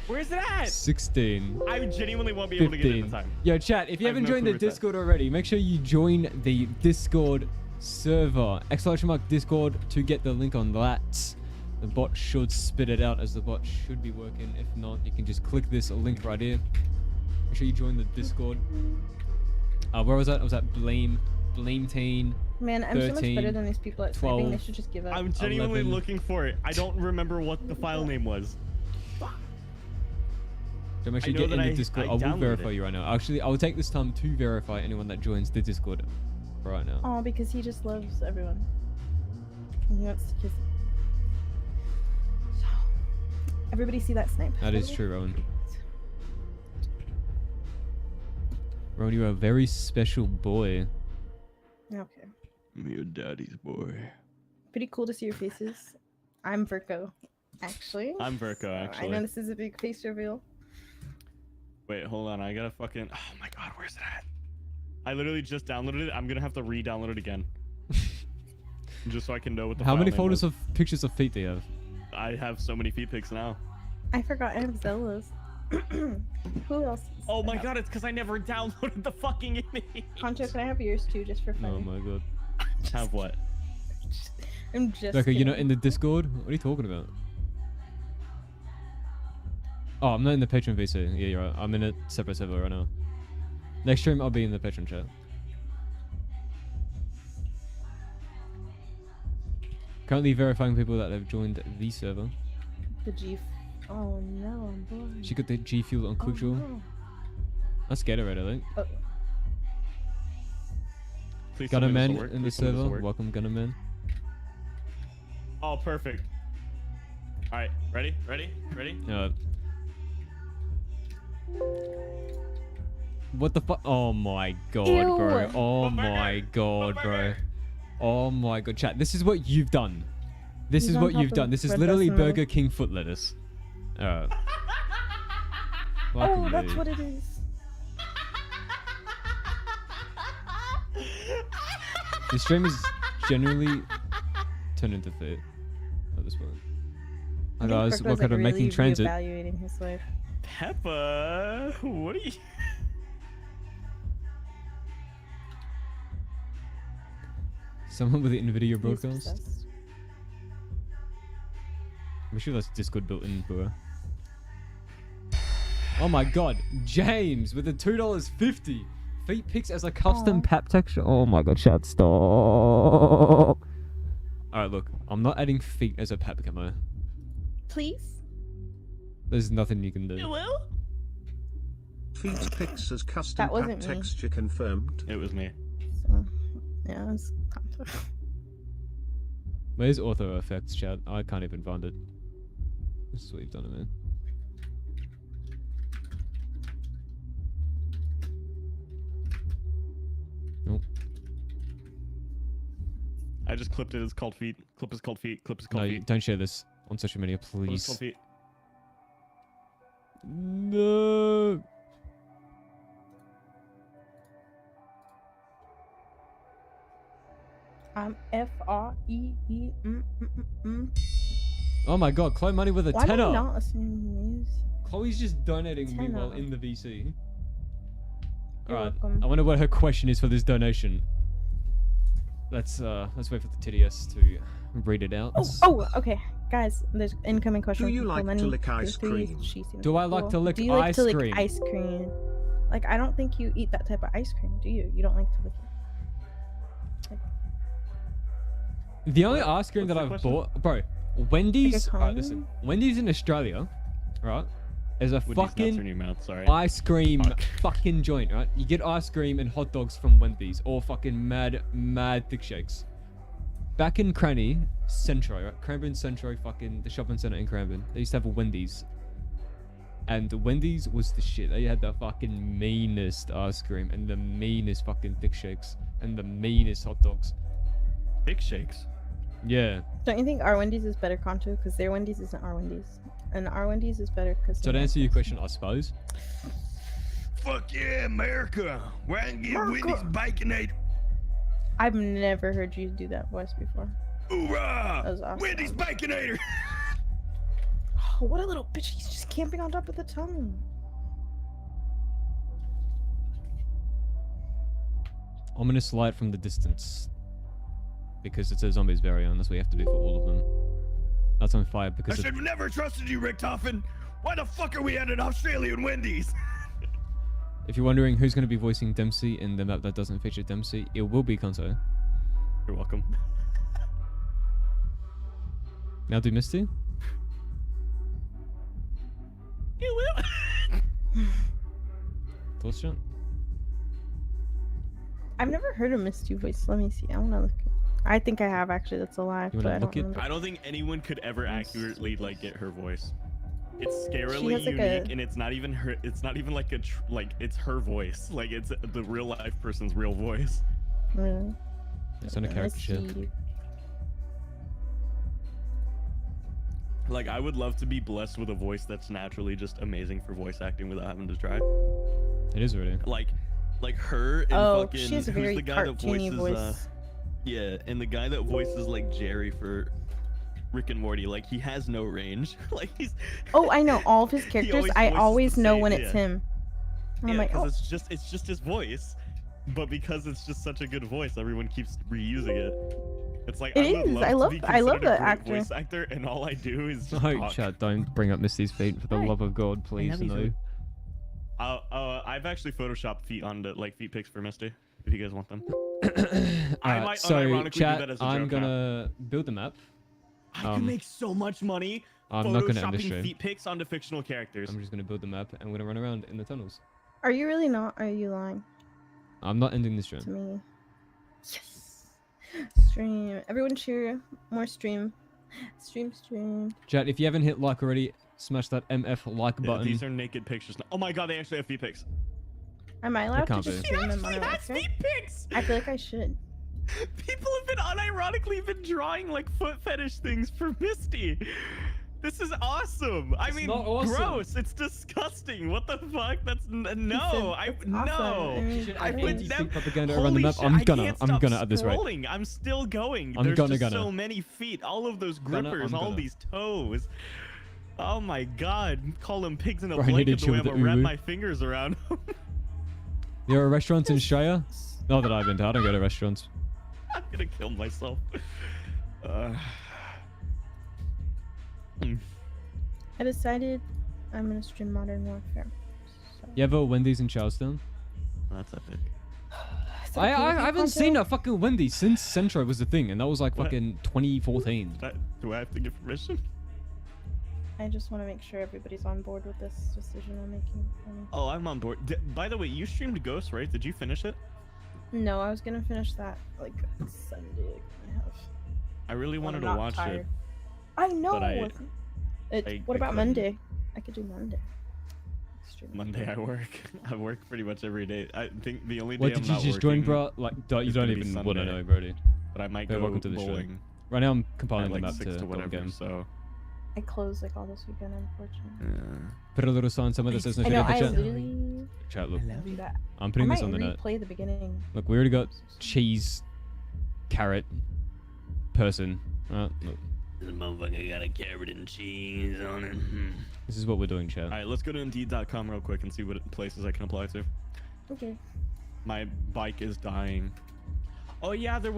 Where's it at? 16. I genuinely won't be able to get it in 15. time. Yo, chat, if you I have haven't no joined clue the where it's at. Discord already, make sure you join the Discord server. ! Discord to get the link on that. The bot should spit it out, as the bot should be working. If not, you can just click this link right here. Make sure you join the Discord. Where was that? I was at Blame Teen. Man, I'm so much 13, better than these people at 12, sniping. They should just give up. I'm genuinely 11. looking for it. I don't remember what the file name was. So make sure I you know get in that the I Discord. I, will downloaded verify it. you right now. Actually, I will take this time to verify anyone that joins the Discord right now. Oh, because he just loves everyone. He wants to kiss. So, everybody see that snipe? That is true, Rowan. Rowan, you're a very special boy. Okay. I'm your daddy's boy. Pretty cool to see your faces. I'm Virgo, actually. I'm Virgo, I actually. know this is a big face reveal. Wait, hold on. I gotta fucking. Oh my god, where's it at? I literally just downloaded it. I'm gonna have to re-download it again. Just so I can know what the How file many name folders was. of pictures of feet do you have? I have so many feet pics now. I forgot I have Zellas. Who else? Oh my god, it's because I never downloaded the fucking image. Concho, can I have yours too, just for fun? Oh my god. Have what? I'm just. Becca, you're not kidding. in the Discord? What are you talking about? Oh, I'm not in the Patreon VC. Yeah, you're right. I'm in a separate server right now. Next stream, I'll be in the Patreon chat. Currently verifying people that have joined the server. The G. Oh no, I'm bored. She got the G Fuel on Oh, Quickdraw. no. That's Gatorade, I think. Oh. Please tell me Gunnerman this'll work. in the Please tell me this'll server. work. Welcome, Gunnerman. Oh, perfect. All right, ready? What the fuck? Oh my god, Ew. bro. Oh my god, bro. Oh my god, chat. This is what you've done. This He's is on what top you've of done. This is Red literally Bus in the Burger King foot lettuce. Oh, that's what it is. The stream is generally turned into fit at this point. Hi I think guys, Berkeley's, welcome to like, Making really Transit. reevaluating his life. Peppa, what are you? Someone with the NVIDIA He's broadcast. obsessed. I'm sure that's Discord built in, bro. Oh my god, James with the $2.50. Feet pics as a custom pap texture. Oh my god, chat, stop. Alright, look, I'm not adding feet as a pap camo. Please? There's nothing you can do. You will? Feet pics as custom That wasn't pap me. texture confirmed. It was me. So, yeah, it was Where's auto effects, chat? I can't even find it. This is what you've done, man. Nope. I just clipped it. It's called feet. Clip is called feet. Clip is called No, feet. don't share this on social media, Clip is called please. feet. No. I'm F-R-E-E. Oh my god, Chloe Money with a Why am I tenner. not listening to news? Chloe's just donating Tenner. meanwhile in the VC. You're Alright, welcome. I wonder what her question is for this donation. Let's wait for the TDS to read it out. Okay. Guys, there's incoming question. Do you from like Money to lick 33. ice cream? She seems Do I like cool. to lick Do you like ice to lick cream? ice cream? Like, I don't think you eat that type of ice cream, do you? You don't like to lick it. The only ice cream What's that the I've question? bought, bro, Wendy's. Like a Alright, listen. Wendy's in Australia, right? Is a Wendy's nuts in fucking your mouth, sorry. ice cream Fuck. fucking joint, right? You get ice cream and hot dogs from Wendy's, or fucking mad thick shakes. Back in Cranny Centro, right? Cranbourne Centro, fucking the shopping centre in Cranbourne. They used to have a Wendy's. And Wendy's was the shit. They had the fucking meanest ice cream and the meanest fucking thick shakes and the meanest hot dogs. Thick shakes. Yeah. Don't you think our Wendy's is better, Conto? Because their Wendy's isn't our Wendy's. And our Wendy's is better because... So to answer your question, I suppose. Fuck yeah, America! Where I can get Wendy's Baconator. I've never heard you do that voice before. Hoorah! That was awesome. Wendy's Baconator! Oh, what a little bitch. He's just camping on top of the tongue. Ominous light from the distance. Because it's a zombies barrier, and that's what you have to do for all of them. That's on fire I because should have never trusted you, Richtofen! Why the fuck are we at an Australian Wendy's? if you're wondering who's going to be voicing Dempsey in the map that doesn't feature Dempsey, it will be Kanto. You're welcome. Now do Misty? You will. Thoughts, John? I've never heard a Misty voice. Let me see. I want to look. I think I have actually. That's a lie. You But wanna I look don't it? remember. I don't think anyone could ever accurately like get her voice. It's scarily has, like, unique, a- and it's not even her. It's not even like it's her voice. Like it's the real life person's real voice. Really? It's on a caricature. Misty. Like I would love to be blessed with a voice that's naturally just amazing for voice acting without having to try. It is really. Like her and Oh, fucking she has a who's very the guy that cartoony voices voice. yeah, and the guy that voices like Jerry for Rick and Morty, like he has no range. Like he's Oh, I know all of his characters. always I voices always the know same, when it's yeah. him. And I'm yeah, like, because oh, it's just his voice. But because it's just such a good voice, everyone keeps reusing it. It's like It I would is. love I to love- be I love considered a that great actor. voice actor, and all I do is just No, talk. chat, don't bring up Misty's feet for the Alright. love of God, please. have these No. I've actually photoshopped feet onto like feet pics for Misty. If you guys want them, I Alright, might so unironically do chat, that as a I'm joke now. gonna build the map. I can make so much money I'm not gonna end the photoshopping stream. feet pics onto fictional characters. I'm just gonna build the map and I'm gonna run around in the tunnels. Are you really not? Or are you lying I'm not ending this to stream. me? Yes. Stream. Everyone cheer. More stream. Stream. Chat, if you haven't hit like already, smash that MF like Yeah, button. these are naked pictures. Oh my god, they actually have feet pics. Am I allowed to can't just be. stream them Actually, on a that's website? feet pics. I feel like I should. People have been unironically been drawing like foot fetish things for Misty. This is awesome. I mean, not awesome. gross. It's disgusting. What the fuck? That's no. That's awesome. No. I mean, I don't would know. never. propaganda around the Holy map. shit, I'm I gonna can't stop at this rate. scrolling. I'm still going. I'm There's gonna. just so many feet. All of those grippers. All these toes. Oh my god. Call them pigs in a Bro, I need blanket to the way chill I'm with gonna the wrap uwu. my fingers around them. There are restaurants in Australia. Not that I've been to. I don't go to restaurants. I'm gonna kill myself. I decided I'm gonna stream Modern Warfare. So. You ever Wendy's in Charlestown? That's epic. I haven't seen a fucking Wendy's since Centro was the thing, and that was like fucking 2014. Do I have to give permission? I just want to make sure everybody's on board with this decision I'm making. Oh, I'm on board. By the way, you streamed Ghost, right? Did you finish it? No, I was gonna finish that like Sunday. I really wanted to not watch tired. it. I know. but What about couldn't. Monday? I could do Monday. Monday I work. I work pretty much every day. I think the only day What I'm did you not just join, working bro? Like, you is don't gonna be even want to Sunday. know, Brody. But I might Hey, go welcome to the show. bowling. Right now, I'm at compiling like the map 6 to whatever. game. So I close like all this weekend, unfortunately. Put a little sign somewhere that says no I know. shit in I the chat. literally. Chat, look. That. I'm putting I this might on the net. replay the beginning. Look, we already got cheese, carrot, person. Look. This motherfucker got a carrot and cheese on it. This is what we're doing, chat. all right, let's go to Indeed.com real quick and see what places I can apply to. Okay. My bike is dying. Oh yeah, there.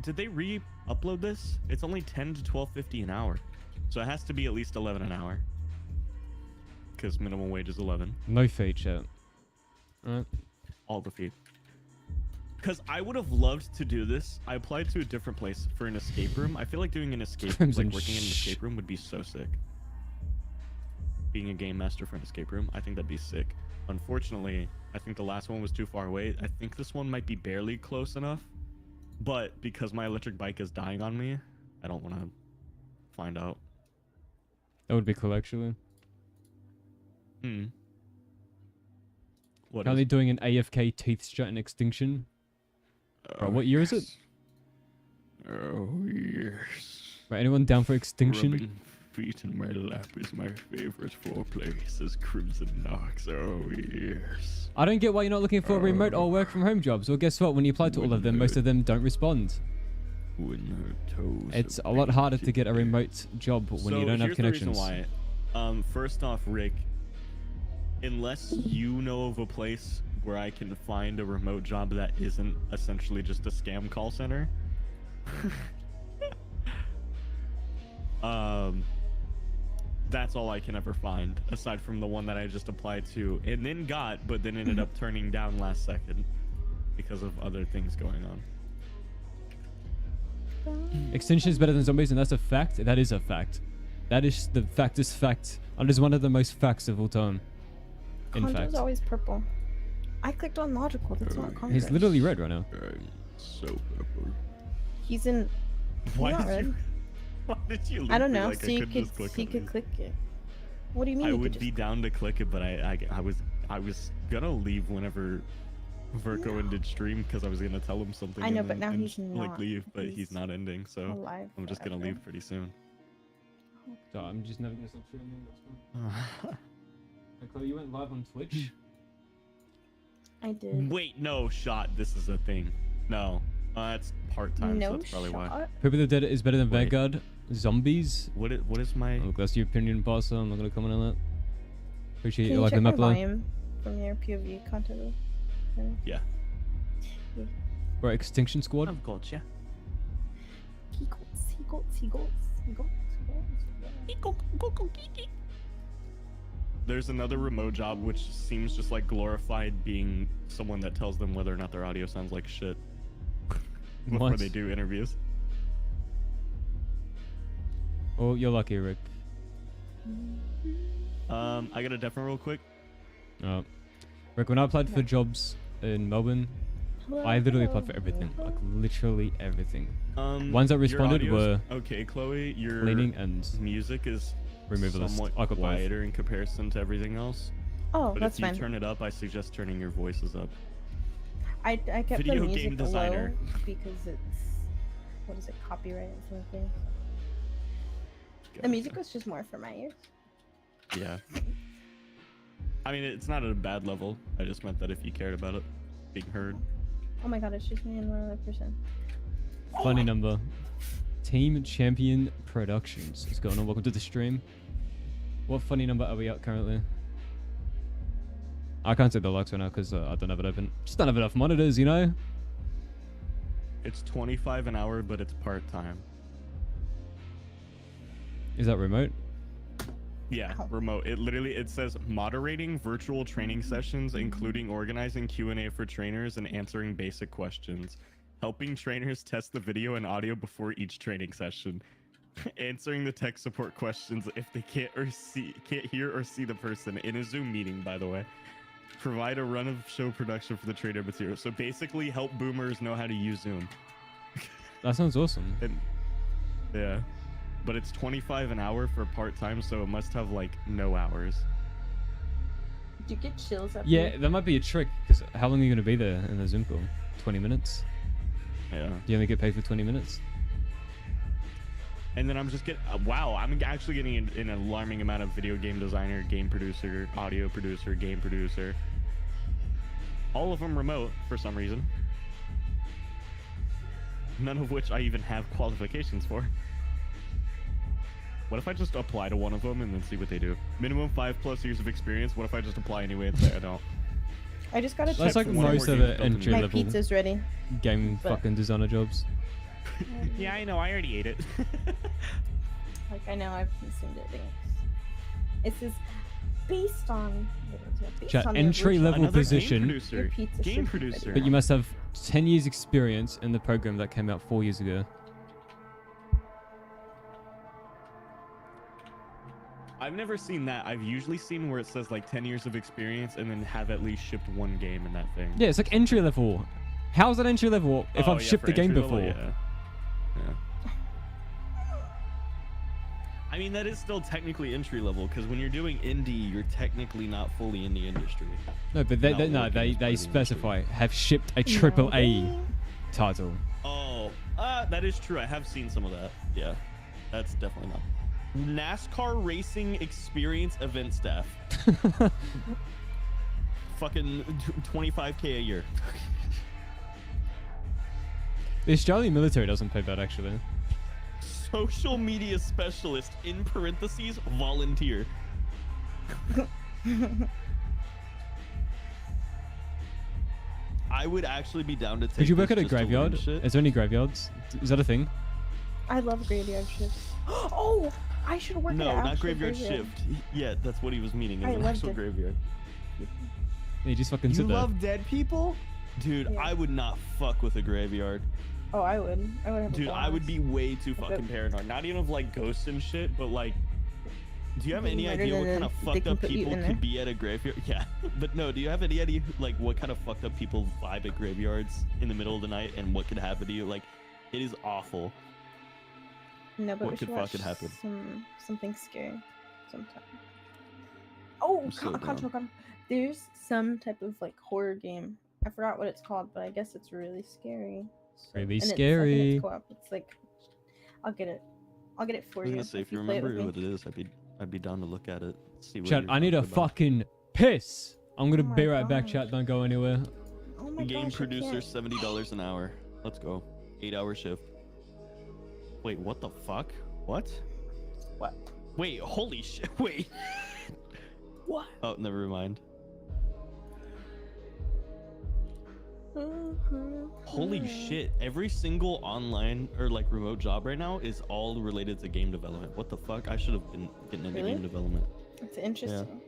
Did they re-upload this? It's only 10 to 12.50 an hour, so it has to be at least 11 an hour. Because minimum wage is 11. No fade, chat. Alright. All the feet. Because I would have loved to do this. I applied to a different place for an escape room. I feel like doing an escape, Crimson like working in an escape room would be so sick. Being a game master for an escape room, I think that'd be sick. Unfortunately, I think the last one was too far away. I think this one might be barely close enough. But because my electric bike is dying on me, I don't want to find out. That would be cool, actually. What Currently doing an AFK teeth straighten extinction. Bro, what year is it? Oh, yes. Right, anyone down for extinction? Rubbing feet in my lap is my favorite foreplay, says Crimson Knox. Oh, yes. I don't get why you're not looking for remote or work from home jobs. Well, guess what? When you apply to all of them, most of them don't respond. When her toes It's a lot harder to get a remote job when you don't have connections. The reason why. First off, Rick, unless you know of a place where I can find a remote job that isn't essentially just a scam call center, that's all I can ever find, aside from the one that I just applied to and then got, but then ended up turning down last second because of other things going on. Extinction is better than zombies, and that's a fact. That is a fact. That is the factest fact. And it is one of the most facts of all time. In Condo's fact, always purple. I clicked on logical. That's not Condo. he's literally red right now. So purple. He's in. Why not did red. you? Why did you? I don't leave me know. like So I you couldn't could just click he on could it? click it. What do you mean? I you would could be just... down to click it, but I was gonna leave whenever Verko ended stream because I was gonna tell him something. I know, and but now and he's like not. leave, but he's He's not ending, so alive I'm just gonna forever. leave pretty soon. So I'm just never gonna stop streaming. Chloe, you went live on Twitch. I did. Wait, no shot. This is a thing. No, that's part time. No so that's probably why. shot. People that Dead is better than Wait. Vanguard. Zombies. What is my? Look, that's your opinion, boss. I'm not gonna comment on that. Appreciate Can you you liking check the my map, though. volume from your POV content? Yeah. We're Extinction Squad. I've got ya. There's another remote job which seems just like glorified being someone that tells them whether or not their audio sounds like shit before What? they do interviews. Oh, you're lucky, Rick. I got a definite real quick. Rick, when I applied for jobs in Melbourne, I literally applied for everything, like literally everything. Ones that responded were okay, Chloe. Your cleaning and music is removalist. somewhat I got quieter in comparison to everything else. Oh, But that's if you fine. turn it up, I suggest turning your voices up. I kept Video the music game designer. low because it's, what is it, copyright and something. The music was just more for my ears. Yeah. I mean, it's not at a bad level. I just meant that if you cared about it being heard. Oh my god, it's just me and one other person. funny number. Team Champion Productions is going on. Welcome to the stream. What funny number are we at currently? I can't say the likes right now because I don't have it open. Just don't have enough monitors, you know? It's 25 an hour, but it's part-time. Is that remote? Yeah, remote. It says moderating virtual training sessions, including organizing Q&A for trainers and answering basic questions, helping trainers test the video and audio before each training session, answering the tech support questions if they can't hear or see the person in a Zoom meeting, by the way. Provide a run of show production for the trainer material. So basically help boomers know how to use Zoom. That sounds awesome. Yeah. But it's 25 an hour for part-time, so it must have like no hours. Do you get chills up Yeah, here? that might be a trick, because how long are you going to be there in the Zoom call? 20 minutes? Yeah. Do you only get paid for 20 minutes? And then I'm just getting, wow, I'm actually getting an alarming amount of video game designer, game producer, audio producer, game producer. All of them remote for some reason. None of which I even have qualifications for. What if I just apply to one of them and then see what they do? Minimum 5+ years of experience. What if I just apply anyway and say I don't? I just got a That's check like for most of the entry my level pizza's ready. game But- fucking designer jobs. Yeah, I know. I already ate it. Like, I know I've consumed it. It says based on Chat, on the entry original- level Another position, Game producer. Your pizza Game should be producer. ready. but you must have 10 years experience in the program that came out 4 years ago. I've never seen that. I've usually seen where it says like 10 years of experience and then have at least shipped one game in that thing. Yeah, it's like entry level. How's that entry level if Oh, I've yeah, shipped for the game entry level, before? Yeah. I mean, that is still technically entry level because when you're doing indie, you're technically not fully in the industry. No, but Not they working as part of the specify have shipped a triple A title. Oh, that is true. I have seen some of that. Yeah, that's definitely not. NASCAR racing experience event staff. Fucking 25K a year. The Australian military doesn't pay bad actually. Social media specialist in parentheses volunteer. I would actually be down to take. Could you work this at a just to learn graveyard? shit. Is there any graveyards? Is that a thing? I love graveyard shifts. Oh, I should work No, at an not actual graveyard shift. Yeah, that's what he was meaning. I An loved actual it. graveyard. You just fucking You sit there. love dead people? Dude, Yeah. I would not fuck with a graveyard. Oh, I would. I would have. Dude, a I would blast. be way too But- fucking paranoid. Not even of like ghosts and shit, but like, do you have Being any murdered idea what and kind of then they fucked can up put you people in there. could be at a graveyard? Yeah, but no, do you have any idea like what kind of fucked up people vibe at graveyards in the middle of the night and what could happen to you? Like, it is awful. No, but what we could should watch fucking happen? something scary sometime. Oh, I'm so down. come. There's some type of like horror game. I forgot what it's called, but I guess it's really scary. Really and I think scary. it's co-op. It's like, I'll get it for I was you. gonna say if you play it remember with what me. it is, I'd be down to look at it. See what Chat, you're I need a talking about. fucking piss. I'm gonna Oh my be right back, gosh. chat. Don't go anywhere. Oh my Game gosh, I producer, can't. $70 an hour. Let's go. 8-hour shift. Wait, what the fuck? What? What? Wait, holy shit. Wait. What? Oh, never mind. Holy shit. Every single online or like remote job right now is all related to game development. What the fuck? I should have been getting into Really? game development. It's interesting.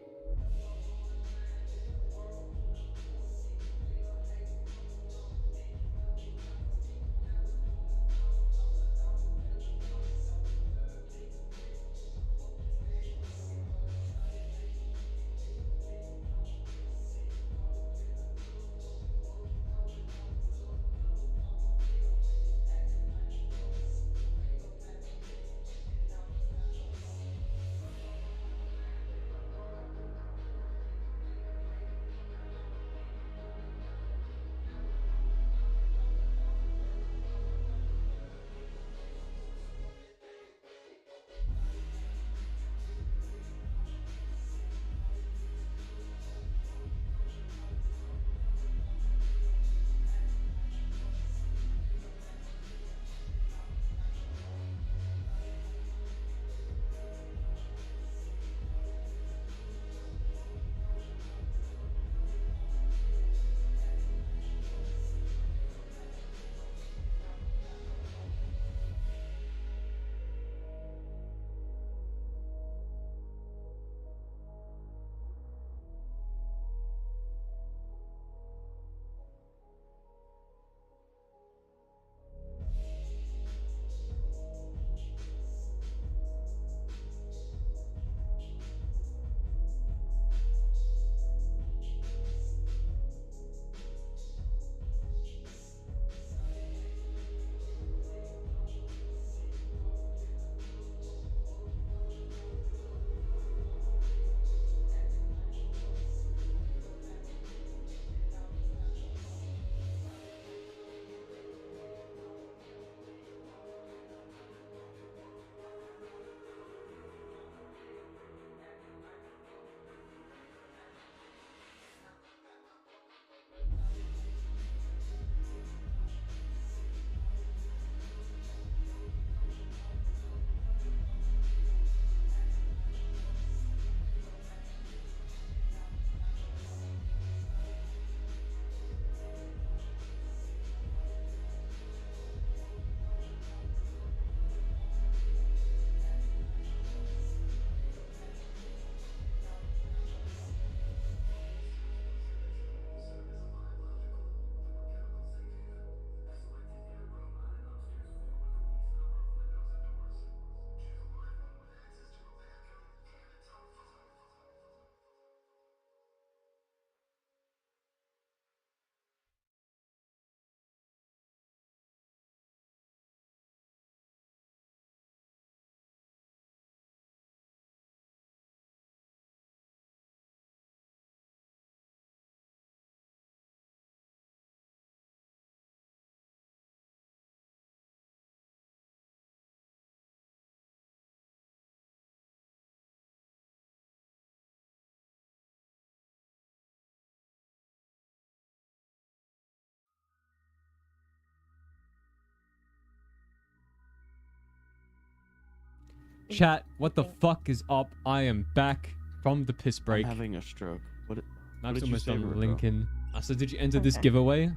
Chat, what the fuck is up? I am back from the piss break. I'm having a stroke. What Maps did you almost say, done Rico? Lincoln. I said, did you enter this giveaway?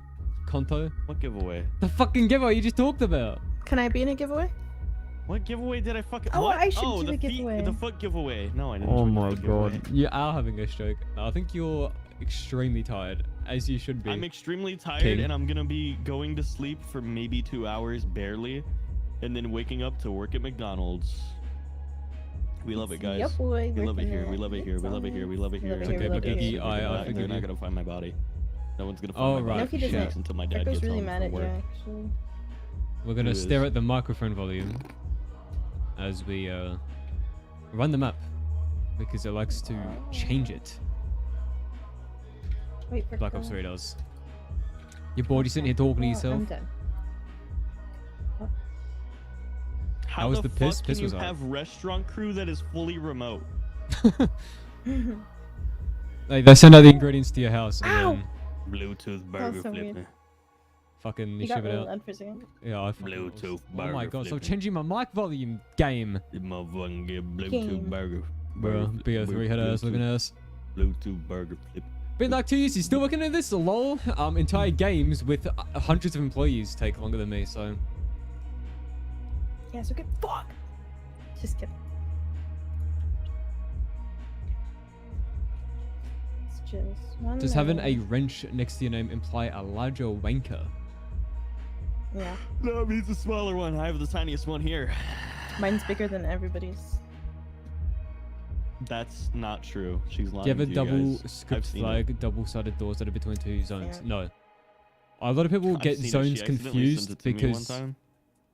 Conto? What giveaway? The fucking giveaway you just talked about. Can I be in a giveaway? What giveaway did I fucking? Oh, what? I should do the feet, giveaway. the foot giveaway. No, I didn't. Oh join the my foot god. giveaway. You are having a stroke. I think you're extremely tired, as you should be. I'm extremely tired, King. and I'm gonna be going to sleep for maybe 2 hours, barely, and then waking up to work at McDonald's. We love it, guys. Yep, boy, we love it working here. at We love it here. We love it here. We love it here. Love it here, love it here. They're not gonna find my body. No one's gonna find Oh, my right. No, body he doesn't. shit, until my dad Rico's gets really home mad from at you, work. actually. We're gonna Who stare is? at the microphone volume as we run the map because it likes to change it. Wait for Black Ops 3 does. You're bored? You sitting here talking to yourself? I'm done. How was the the piss? fuck Piss can was you out. have restaurant crew that is fully remote? Like, they send out the ingredients to your house and then Bluetooth burger so weird. flipper. fucking You you got ship it really out. loud for a second. Yeah, I fucking Bluetooth was. Oh burger my god, stop flipping. changing my mic volume, game. You motherfucking get Bluetooth Game. burger. Bro, BO3 head ass looking ass. Bluetooth burger flip. Been like 2 years, he's still working at this? Lol. Entire games with hundreds of employees take longer than me, so. Yeah, so get fuck. Just kidding. It's just one Does having a minute. wrench next to your name imply a larger wanker? Yeah, No, it means a smaller one. I have the tiniest one here. mine's bigger than everybody's. That's not true. She's lying Do you have a to double guys. script I've seen flag, double-sided doors that are between two zones? Yeah. No. A lot of people I've get seen it. zones She accidentally sent confused it to me one because time.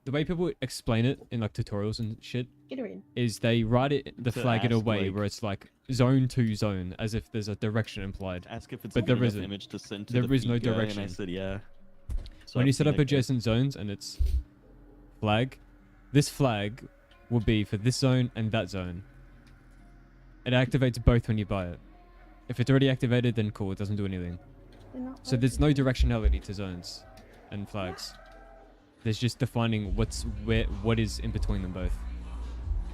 the way people explain it in like tutorials and shit Get a read. is they write it the To flag in a ask, way like- where it's like zone to zone, as if there's a direction implied. Ask if it's But a there good enough isn't. image to send to There the is no feed guy, And I direction. said yeah. So When I've you set seen up it, adjacent zones and it's flag, this flag will be for this zone and that zone. It activates both when you buy it. If it's already activated, then cool, it doesn't do anything. They're not So there's no directionality to zones and flags. There's just defining what is in between them both.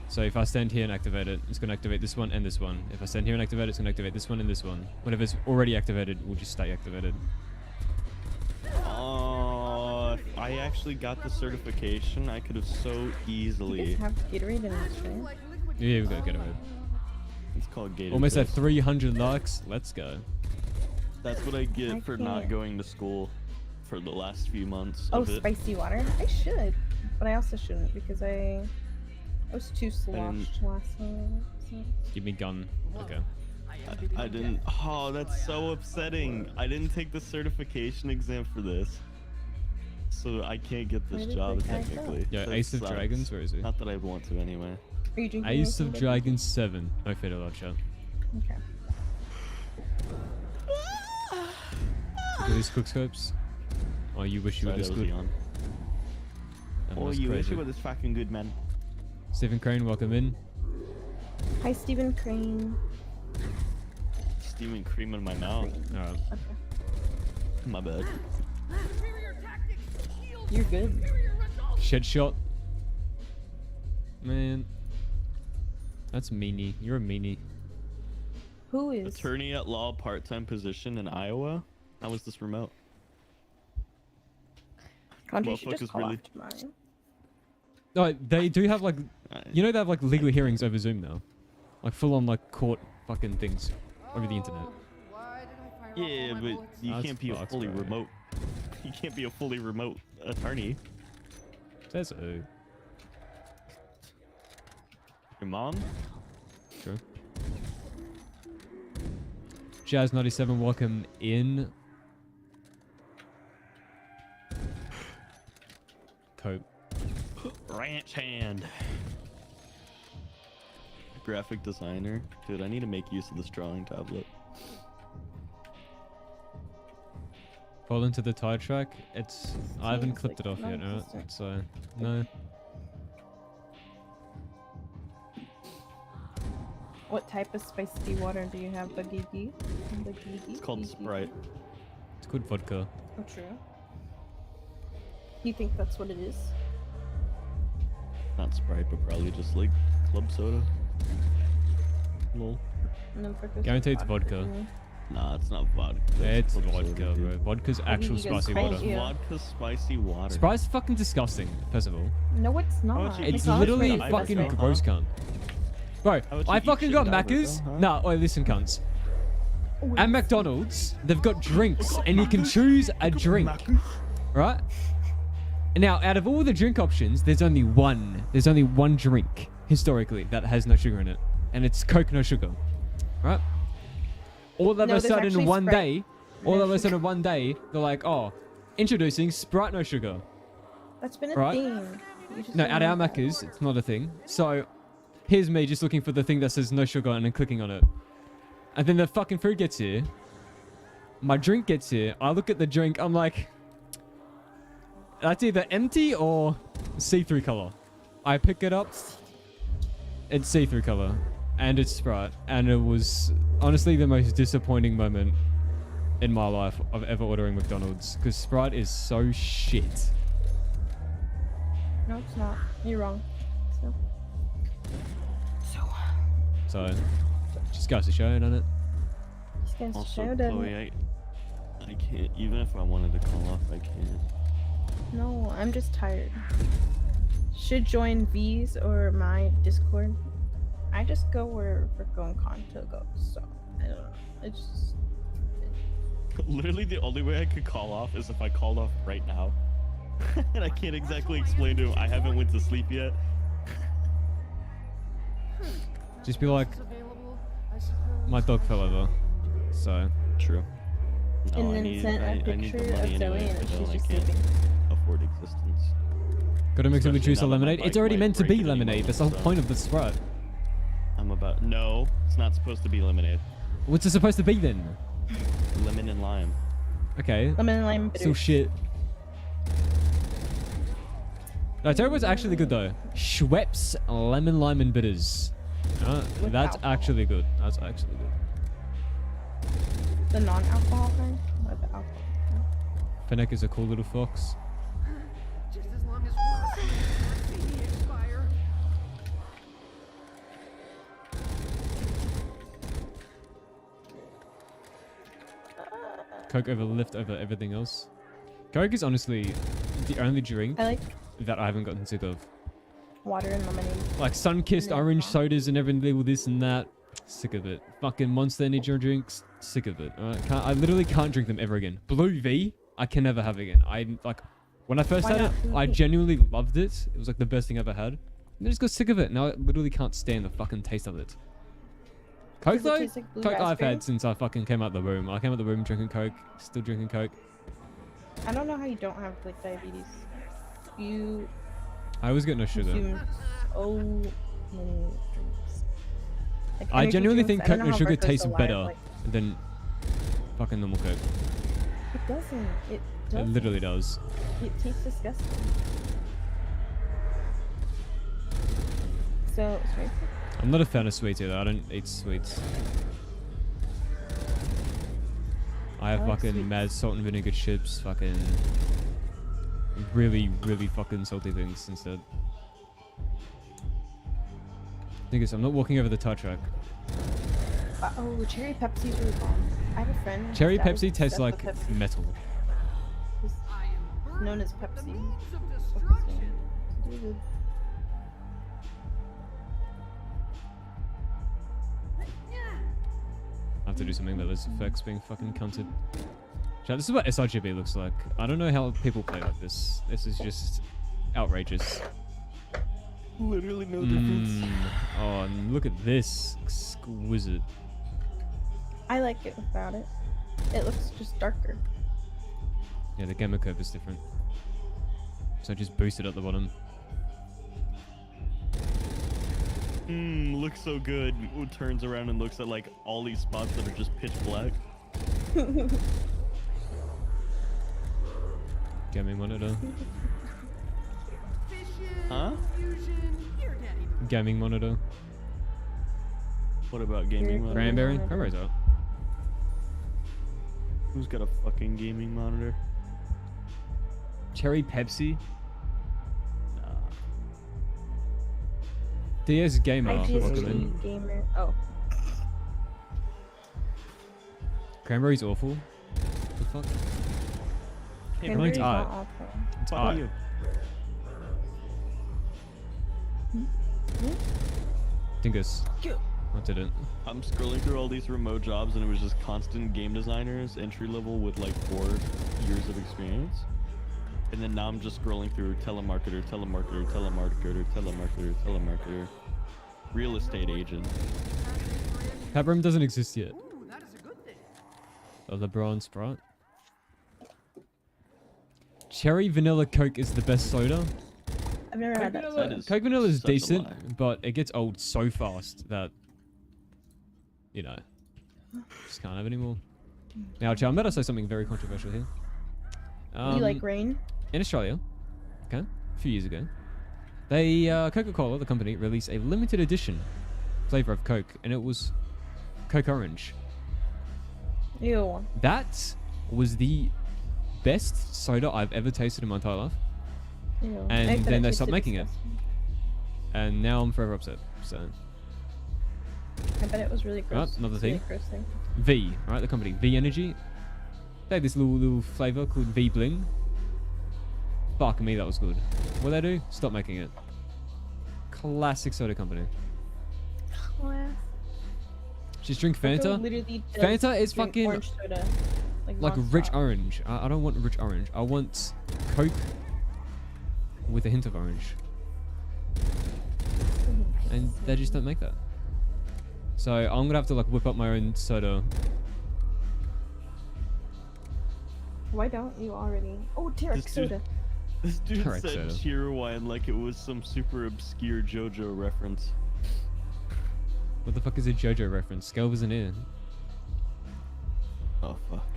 So if I stand here and activate it, it's going to activate this one and this one. If I stand here and activate it, it's going to activate this one and this one. Whatever's already activated will just stay activated. If I actually got the certification, I could have so You easily. guys have Gatorade in this, right? Yeah, we got to get away. It's called Gator. Almost at Fist. 300 likes. Let's go. That's what I get I for not can't. going to school for the last few months Oh, of it. spicy water? I should, but I also shouldn't because I was too sloshed last time. So. Give me gun. Okay. I didn't. Oh, that's so upsetting. I didn't take the certification exam for this, so I can't get this Where did job the guy go? technically. Yeah, That Ace of sucks. Dragons, where is he? Not that I want to anyway. Are you drinking Ace anything of different? Dragons 7. No fatal loud shot. Okay. Look at these quickscopes. Oh, you wish you were Sorry, this that was good. Leon. That Oh, was you wish crazy. you were this fucking good, man. Stephen Crane, welcome in. Hi, Stephen Crane. Steaming cream in my mouth. Alright. Okay. My bad. You're good. Shed shot. Man. That's meanie. You're a meanie. Who is? Attorney at law, part-time position in Iowa. How was this remote? Country should just Motherfuckers call really- off tomorrow. Oh, they do have like, Uh, you know, they have like legal hearings over Zoom now. Like full on like court fucking things over the internet. Yeah, but you That's can't be a fucked, fully bro. remote. You can't be a fully remote attorney. Says who? Your mom? True. Jazz97, welcome in. Cope. Ranch hand. Graphic designer. Dude, I need to make use of this drawing tablet. Fall into the tire track. It's. I haven't Seems clipped like it off yet, non-existent. right? So no. What type of spicy water do you have, Bagigi? It's called Sprite. It's good vodka. Oh, true. You think that's what it is? Not Sprite, but probably just like club soda. Lol. No, Berker's Guarantee it's vodka. Nah, it's not vodka. It's club vodka, soda, bro. dude. Vodka's actual you guys spicy crank water. you. Vodka spicy water. Sprite's fucking disgusting, first of all. No, it's not. about you It's not literally Sprite, fucking huh? gross, cunt. Bro, How about I you eat fucking got shit, Macca's. Alberto, huh? Nah, oi, listen, cunts. At McDonald's, they've got drinks, and you can choose a drink, right? And now, out of all the drink options, there's only one. There's only one drink historically that has no sugar in it, and it's Coke no sugar, right? All of No, a there's sudden, actually one Sprite. day, all of a sudden, one day, they're like, oh, introducing Sprite no sugar. That's been a Right? thing. You just No, don't at know our that. Macca's, it's not a thing. So, here's me just looking for the thing that says no sugar and then clicking on it. And then the fucking food gets here. My drink gets here. I look at the drink. I'm like, that's either empty or see-through color. I pick it up. It's see-through color. And it's Sprite. And it was honestly the most disappointing moment in my life of ever ordering McDonald's. Because Sprite is so shit. No, it's not. You're wrong. So, So, just goes to show, doesn't it? just gonna Also, show them. Chloe, I can't. Even if I wanted to call off, I can't. No, I'm just tired. Should join V's or my Discord. I just go where 𝐿𝐴𝐼𝐼𝐼𝐼 goes, so I don't know. It's just Literally, the only way I could call off is if I called off right now. And I can't exactly explain to him. I haven't went to sleep yet. Just be like, my dog fell over. So, True. No, and I then need, sent I, a I need picture the of money Zoe anyway, and but she's I just can't sleeping. afford existence. gotta mix it with Especially juice or now that my lemonade. It's bike already might meant to break be any lemonade. moment, That's the whole so point of the Sprite. I'm about. No, it's not supposed to be lemonade. What's it supposed to be then? Lemon and lime. Okay. Lemon and lime bitters. Still shit. No, tell you what's actually good though. Schweppes lemon, lime, and bitters. With That's alcohol. actually good. That's actually good. The non-alcohol kind or the alcohol? Fennec is a cool little fox. Just as long as one see me expire. Coke over lift over everything else. Coke is honestly the only drink I like that I haven't gotten sick of. water and lemonade. Like sun-kissed Yeah. orange sodas and everything with this and that. Sick of it. Fucking Monster Energy drinks. Sick of it. I literally can't drink them ever again. Blue V, I can never have again. When I first Why had it, not Blue I V? genuinely loved it. It was like the best thing I ever had. And I just got sick of it. Now I literally can't stand the fucking taste of it. Coke Does it though? taste like blue Coke I've raspberry? had since I fucking came out the room. I came out the room drinking Coke. Still drinking Coke. I don't know how you don't have like diabetes. You I always get no sugar. consume so many drinks. Like I energy genuinely drinks, think I don't Coke know no how sugar Berker's tastes alive, better like, than fucking normal Coke. it doesn't. It It doesn't. literally does. It tastes disgusting. So sorry. I'm not a fan of sweets either. I don't eat sweets. I have I like fucking sweets. mad salt and vinegar chips, fucking really, really fucking salty things instead. Thing is, I'm not walking over the tire track. Oh, cherry Pepsi's really bomb. I have a friend. whose Cherry dad was Pepsi tastes obsessed like with Pepsi. metal. He's I am known as burning Pepsi. the means of What's his destruction. name? David. I have to do something about those effects being fucking cunted. Chat, this is what sRGB looks like. I don't know how people play like this. This is just outrageous. Literally no difference. Oh, and look at this. Exquisite. I like it without it. It looks just darker. Yeah, the gamma curve is different. So just boost it at the bottom. Looks so good. Who turns around and looks at like all these spots that are just pitch black. Gaming monitor. Huh? Fusion, you're daddy. Gaming monitor. What about gaming monitor? Cranberry? Cranberry's out. Who's got a fucking gaming monitor? Cherry Pepsi? DS Gamer. IGST Gamer. Oh. Cranberry's awful. What the fuck? Hey, Cranberry's Brian. not awful. It's Fuck art. you. Dingus. I didn't. I'm scrolling through all these remote jobs and it was just constant game designers, entry level with like 4 years of experience. And then now I'm just scrolling through telemarketer, real estate agent. Kaboom doesn't exist yet. Ooh, that is a good thing. Oh, the bronze Sprite. Cherry Vanilla Coke is the best soda. I've never had that. That Soda. is Coke Vanilla is such a decent, lie. but it gets old so fast that, you know, just can't have any more. Now, I'm about to say something very controversial here. Do you like rain? In Australia, okay, a few years ago, they Coca-Cola, the company, released a limited edition flavor of Coke, and it was Coke Orange. Ew. That was the best soda I've ever tasted in my entire life, Ew. and I bet then they tasted stopped making it, disgusting. and now I'm forever upset. So, I bet it was really gross. another It's really thing. gross thing. V, right, the company, V Energy, they had this little flavor called V Bling. Fuck me, that was good. What they do? Stop making it. Classic soda company. Just drink Coco Fanta. literally does Fanta is drink fucking orange soda, like nonstop. rich orange. I don't want rich orange. I want Coke with a hint of orange. And they just don't make that. So I'm gonna have to like whip up my own soda. Why don't you already? Oh, Tarek This dude- soda. This dude Correct said soda. Cheerwine like it was some super obscure JoJo reference. What the fuck is a JoJo reference? Scale wasn't in. Oh fuck.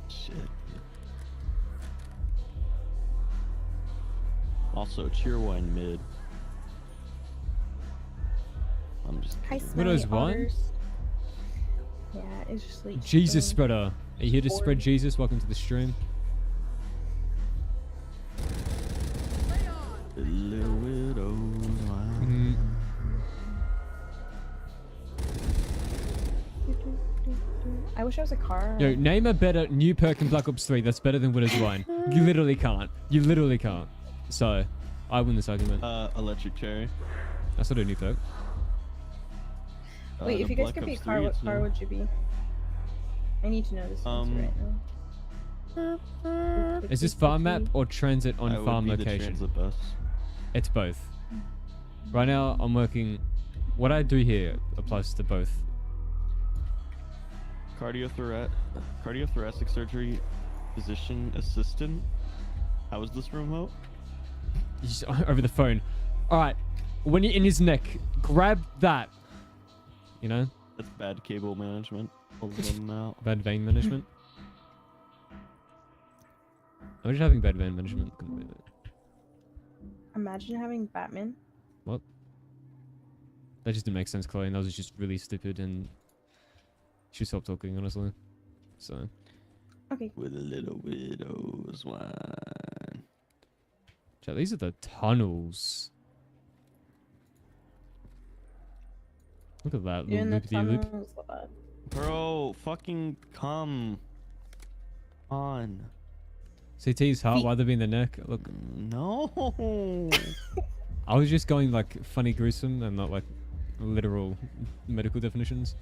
Shit. Also, Cheerwine mid. I'm just Hi, kidding. Widow's smelly wine? otters. Yeah, it's just like Jesus so- spreader. Are you here to spread Orange. Jesus? Welcome to the stream. Little widow's Mhm. I wish I was a car. Yo, name a better new perk in Black Ops 3 that's better than Widow's Wine. You literally can't. You literally can't. So, I win this argument. Electric Cherry. That's not a new perk. Wait, The if you guys Black could be a Ops car, 3, what it's car new. would you be? I need to know this answer right now. Is this farm map or transit on I would farm be the location? transit bus. It's both. Right now, I'm working... What I do here applies to both. Cardiothoracic surgery physician assistant. How is this remote? Just over the phone. Alright, when you're in his neck, grab that. You know? That's bad cable management. Pulling them out. Bad vein management. I'm just having bad vein management. Couldn't believe it. Imagine having Batman. What? That just didn't make sense, Chloe, and that was just really stupid, and she stopped talking, honestly. So. Okay. With a little widow's wine. Chat, these are the tunnels. Look at that You're in little the loop-de-loop. tunnels. Bro, fucking come on. CT's heart, why they be in the neck? Look, No. I was just going like funny gruesome and not like literal medical definitions.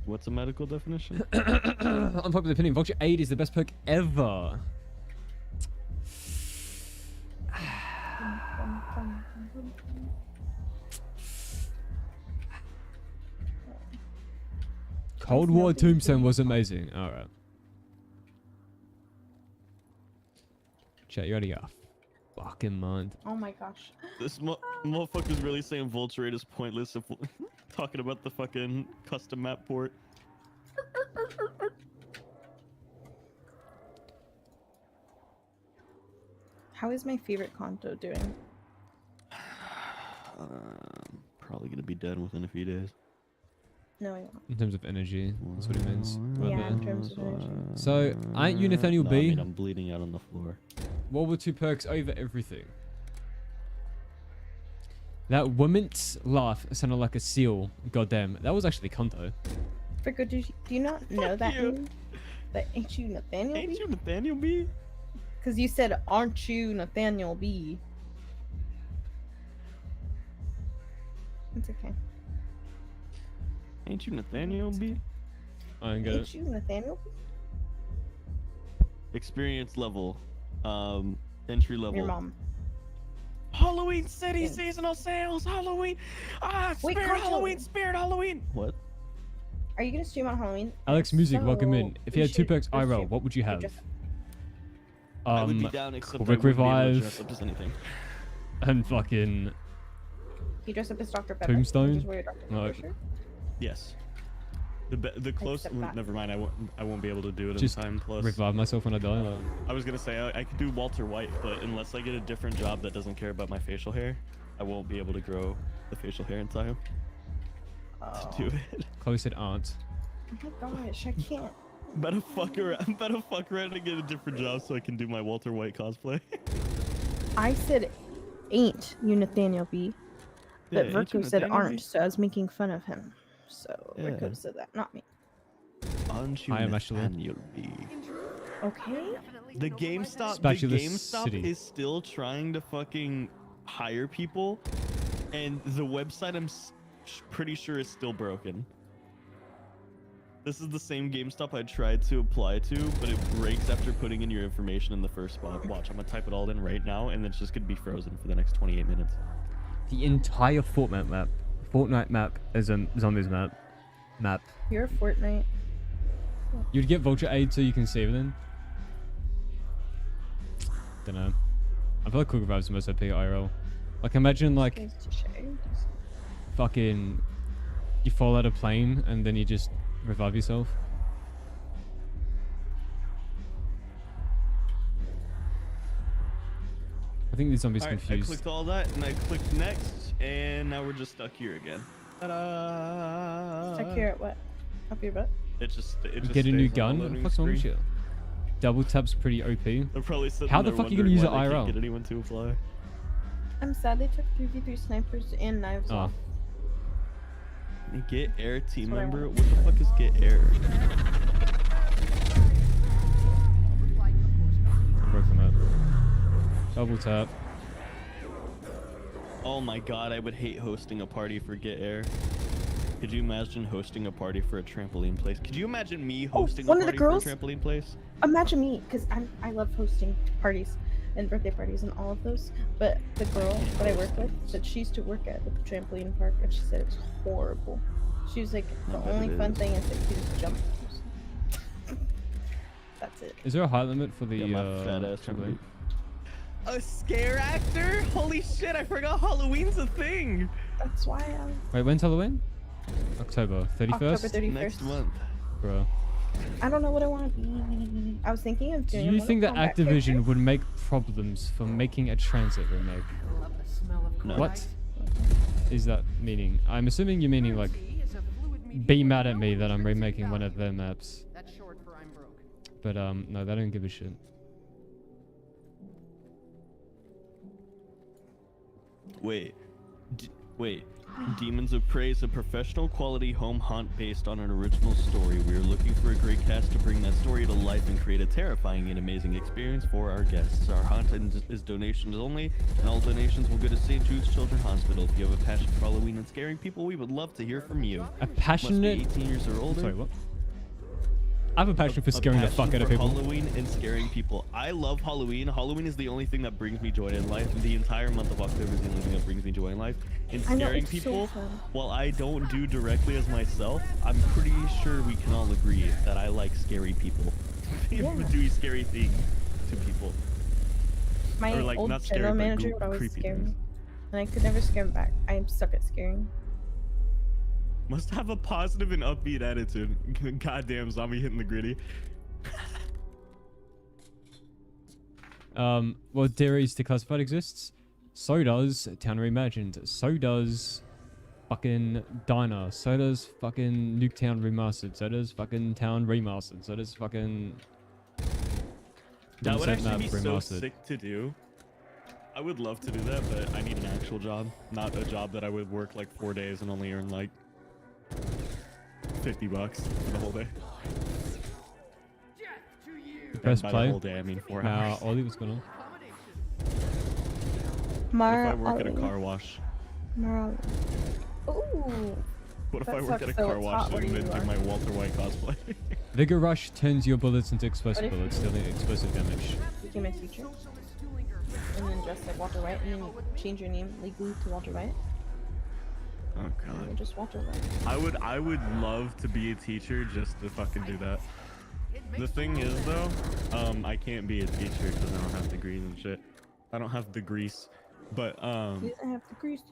What's a medical definition? Unpopular opinion, Vulture 8 is the best perk ever. Cold War Tombstone was amazing. Alright. Chat, you out of your fucking mind. Oh my gosh. This motherfucker's really saying Vulture 8 is pointless if talking about the fucking custom map port. How is my favorite Kanto doing? Probably gonna be dead within a few days. No, I won't. In terms of energy, that's what he means. Yeah, in terms of energy. So, aren't you Nathaniel No, B? I mean, I'm bleeding out on the floor. What were 2 perks over everything? That woman's laugh sounded like a seal. Goddamn, that was actually Kanto. Frico, do you not know that you. meme? That ain't you Nathaniel Ain't B? you Nathaniel B? Because you said, aren't you Nathaniel B? It's okay. Ain't you Nathaniel B? I ain't get Ain't it. you Nathaniel B? Experience level. Entry level. Your mom. Halloween City Yeah. seasonal sales. Halloween. Ah, Wait, Spirit Carl. Halloween. Spirit Halloween. What? Are you gonna stream on Halloween? Alex Music, So, welcome in. If you we had two should perks go IRL, stream. what would you We have? just- I would be down, except I Quick wouldn't be able to Revive. dress up as anything. And fucking You dress up as Dr. Pepper. Tombstone? Just wear your Dr. Pepper No. shirt. Yes. The close. Except that. Never mind. I won't be able to do it just in time. Plus, revive myself when I die. Like, I was gonna say I could do Walter White, but unless I get a different job that doesn't care about my facial hair, I won't be able to grow the facial hair in time Oh. to do it. Chloe said aunt. Oh my gosh, I can't. Better fuck around and get a different job so I can do my Walter White cosplay. I said, ain't you Nathaniel B? But Yeah, ain't you Virko said Nathaniel B? aren't, so I was making fun of him. So Yeah. Virko said that, not me. Aren't you I am actually- Nathaniel B? Okay. The GameStop Specialist City. is still trying to fucking hire people, and the website pretty sure is still broken. This is the same GameStop I tried to apply to, but it breaks after putting in your information in the first spot. Watch, I'm gonna type it all in right now, and it's just gonna be frozen for the next 28 minutes. The entire Fortnite map is a zombies map. You're a Fortnite. You'd get vulture aid so you can save them. Dunno. I feel like Quick Revive's the most OP IRL. Like imagine like Nice to share. fucking you fall out a plane and then you just revive yourself. I think the zombie's Alright, I confused. clicked all that, and I clicked next, and now we're just stuck here again. Ta-da! Stuck here at what? Up your butt? It just Get a new stays on the gun? loading What's wrong with screen. you? Double tap's pretty OP. They're probably sitting How the there fuck are you gonna use wondering it why they IRL? can't get anyone to apply. I'm sad they took 3v3 snipers and knives Oh. off. Get Air team That's what I member? want. What the fuck is Get Air? Broken that. Double tap. Oh my god, I would hate hosting a party for Get Air. Could you imagine hosting a party for a trampoline place? Could you imagine me hosting a one of the party for a girls- trampoline place? Imagine me, because I love hosting parties and birthday parties and all of those. But the girl that I work with said she used to work at the trampoline park and she said it was horrible. She was like, the bet only it fun is. thing is that you just jump. That's it. Is there a height limit for the Yeah, my fat ass trampoline? A scare actor? Holy shit, I forgot Halloween's a thing! That's why I Wait, when's Halloween? October 31st? October 31st. Next month. Bro. I don't know what I want to be. I was thinking of Do doing you one think that combat Activision character. would make problems for making a TranZit remake? Love the smell of No. What is that meaning? I'm assuming you're meaning like Currency is a fluid medium be with mad at no me that I'm intrinsic remaking one of value. their maps. That's short for I'm broke. But no, they don't give a shit. Wait. Wait. Demons of Prey is a professional quality home haunt based on an original story. We are looking for a great cast to bring that story to life and create a terrifying and amazing experience for our guests. Our haunt is donations only, and all donations will go to St. Jude's Children's Hospital. If you have a passion for Halloween and scaring people, we would love to hear from you. A Must be passionate. 18 years or older. Sorry, what? I have a passion for A scaring the passion fuck out of for people. Halloween and scaring people. I love Halloween. Halloween is the only thing that brings me joy in life. The entire month of October is the only thing that brings me joy in life. And I know, scaring it's so people, fun. while I don't do directly as myself, I'm pretty sure we can all agree that I like scary people. Yeah. Do scary things to people. My Or, like, old not scary, general but manager would always creepy scare things. me. And I could never scare him back. I am stuck at scaring. Must have a positive and upbeat attitude. Goddamn zombie hitting the gritty. Well, Dairies Declassified exists. So does Town Reimagined. So does fucking Diner. So does fucking Nuketown Remastered. So does fucking Town Remastered. So does fucking That would Sunset actually Map be so Remastered. sick to do. I would love to do that, but I need an actual job, not a job that I would work like 4 days and only earn like $50 for the whole day. Press By play. the whole day, I mean 4 hours. Ollie, what's going on? What if I work at a car wash? Ooh. What if That I work sucks, at a though, car it's wash hot and where then you do are. my Walter White cosplay? Vigor Rush turns your bullets into explosive What if bullets, you- dealing explosive damage. Became a teacher, and then dress like Walter White, and then you change your name legally to Walter White. Oh And god. you're just Walter White. I would love to be a teacher just to fucking do that. The thing is though, I can't be a teacher because I don't have degrees and shit. I don't have degrees. But He doesn't have the grease.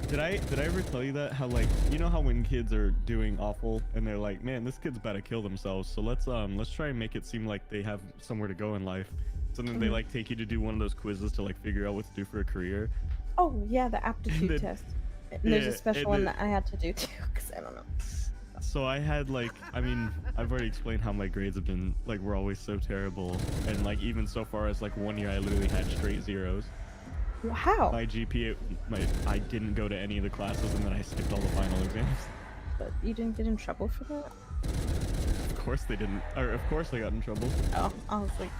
did I ever tell you that? How like, you know how when kids are doing awful and they're like, man, this kid's about to kill themselves, so let's try and make it seem like they have somewhere to go in life. So then they like take you to do one of those quizzes to like figure out what to do for a career. Oh yeah, the aptitude then- test. And there's yeah, a special and one then- that I had to do too, because I don't know. So I had like, I mean, I've already explained how my grades have been, like, were always so terrible. And like, even so far as like 1 year I literally had straight zeros. How? My GPA, I didn't go to any of the classes and then I skipped all the final exams. But you didn't get in trouble for that? Of course they didn't, or of course I got in trouble. Oh, I was like...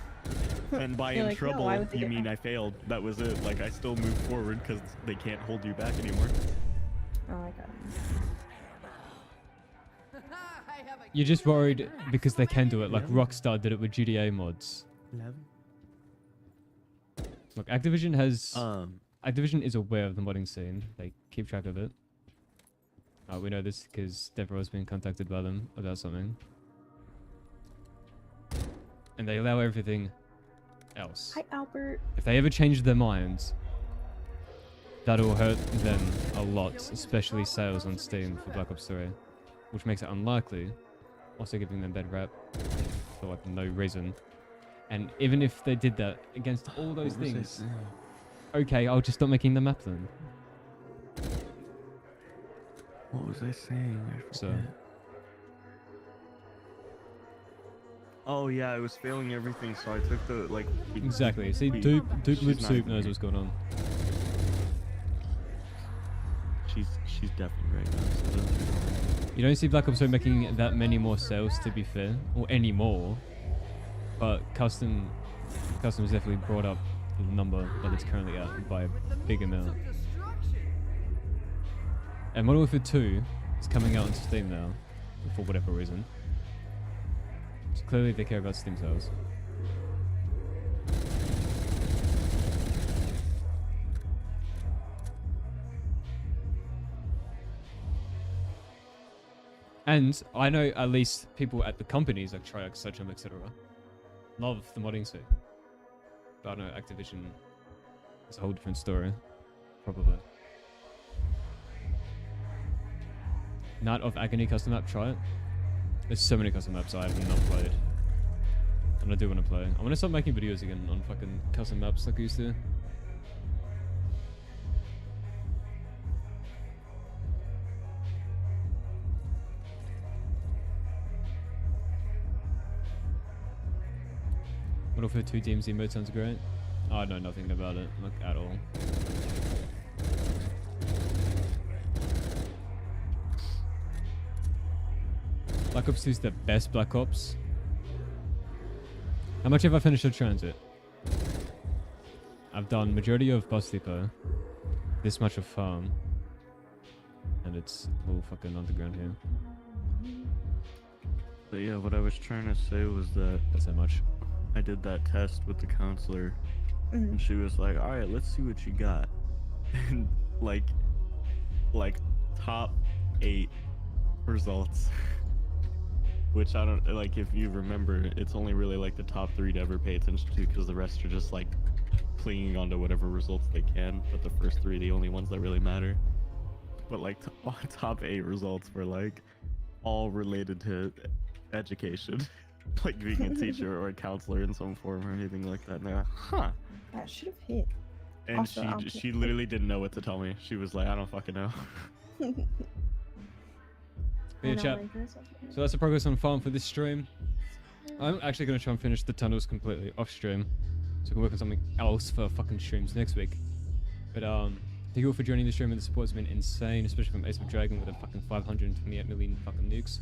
And by You're in like, no, trouble, why would they you get- mean I failed. That was it. Like, I still moved forward because they can't hold you back anymore. Oh my god. You're just worried because they can do it, like Rockstar did it with GTA mods. 11. Look, Activision is aware of the modding scene. They keep track of it. We know this because Deborah's been contacted by them about something. And they allow everything else. Hi, Albert. If they ever change their minds, that'll hurt them a lot, especially sales on Steam for Black Ops 3, which makes it unlikely, also giving them bad rap for like no reason. And even if they did that against all those things, okay, I'll just stop making the map then. What was I saying? So, oh yeah, I was failing everything, so I took the like. exactly. See, we- Duke she's Loop not Soup even knows here. what's going on. She's definitely right now. So You don't see Black Ops 3 making that many more sales, to be fair, or any more. But Custom's definitely brought up the number that it's currently at by a big amount. And Modern Warfare 2 is coming out on Steam now, for whatever reason. So clearly they care about Steam sales. And I know at least people at the companies like Triarch, Suchum, etc. love the modding scene. But I know Activision is a whole different story, probably. Night of Agony custom map, try it. There's so many custom maps I have not played. And I do want to play. I want to start making videos again on fucking custom maps like I used to. Modern Warfare 2 DMZ mode sounds great. I know nothing about it, like at all. Black Ops 2 is the best Black Ops. How much have I finished of TranZit? I've done majority of Bus Depot, this much of Farm, and it's all fucking underground here. But yeah, what I was trying to say was that That's how much. I did that test with the counselor, and she was like, "All right, let's see what you got," and like top 8 results. Which I don't like. If you remember, it's only really like the top 3 to ever pay attention to, because the rest are just like clinging onto whatever results they can. But the first 3 are the only ones that really matter. But like top 8 results were like all related to education, like being a teacher or a counselor in some form or anything like that. And they're like, huh. That should have hit. And Also, she literally didn't know what to tell me. She was like, I don't fucking know. Yeah, chat. So that's the progress on Farm for this stream. I'm actually going to try and finish the tunnels completely off stream. so we can work on something else for fucking streams next week. But thank you all for joining the stream, and the support's been insane, especially from Ace of Dragon with a fucking 528 million fucking nukes.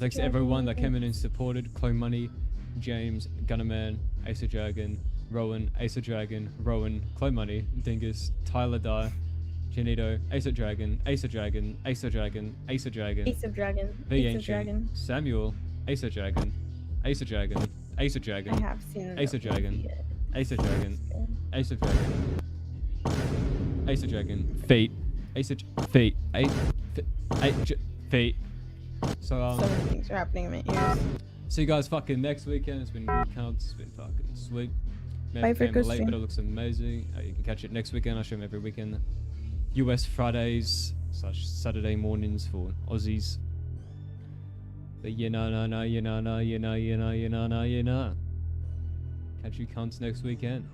Thanks to everyone that came in and supported: Clone Money, James, Gunnerman, Ace of Dragon, Rowan, Ace of Dragon, Rowan, Clone Money, Dingus, Tyler Dye, Janito, Ace of Dragon, Ace of Dragon, Ace of Dragon, Ace of Dragon, Ace of Dragon, The Ace of Ancient, Dragon. Samuel, Ace of Dragon, Ace of Dragon, Ace of Dragon, I have seen Ace of Dragon, Ace of Dragon, Ace of Dragon, Ace of Dragon, Fate, Ace of Fate, Fate. So so many things are happening in my ears. see you guys fucking next weekend. It's been good counts. It's been fucking sweet. Bye, Came Berkerly late, Lane. but it looks amazing. You can catch it next weekend. I stream every weekend. US Fridays / Saturday mornings for Aussies. But you know. Catch you cunts next weekend.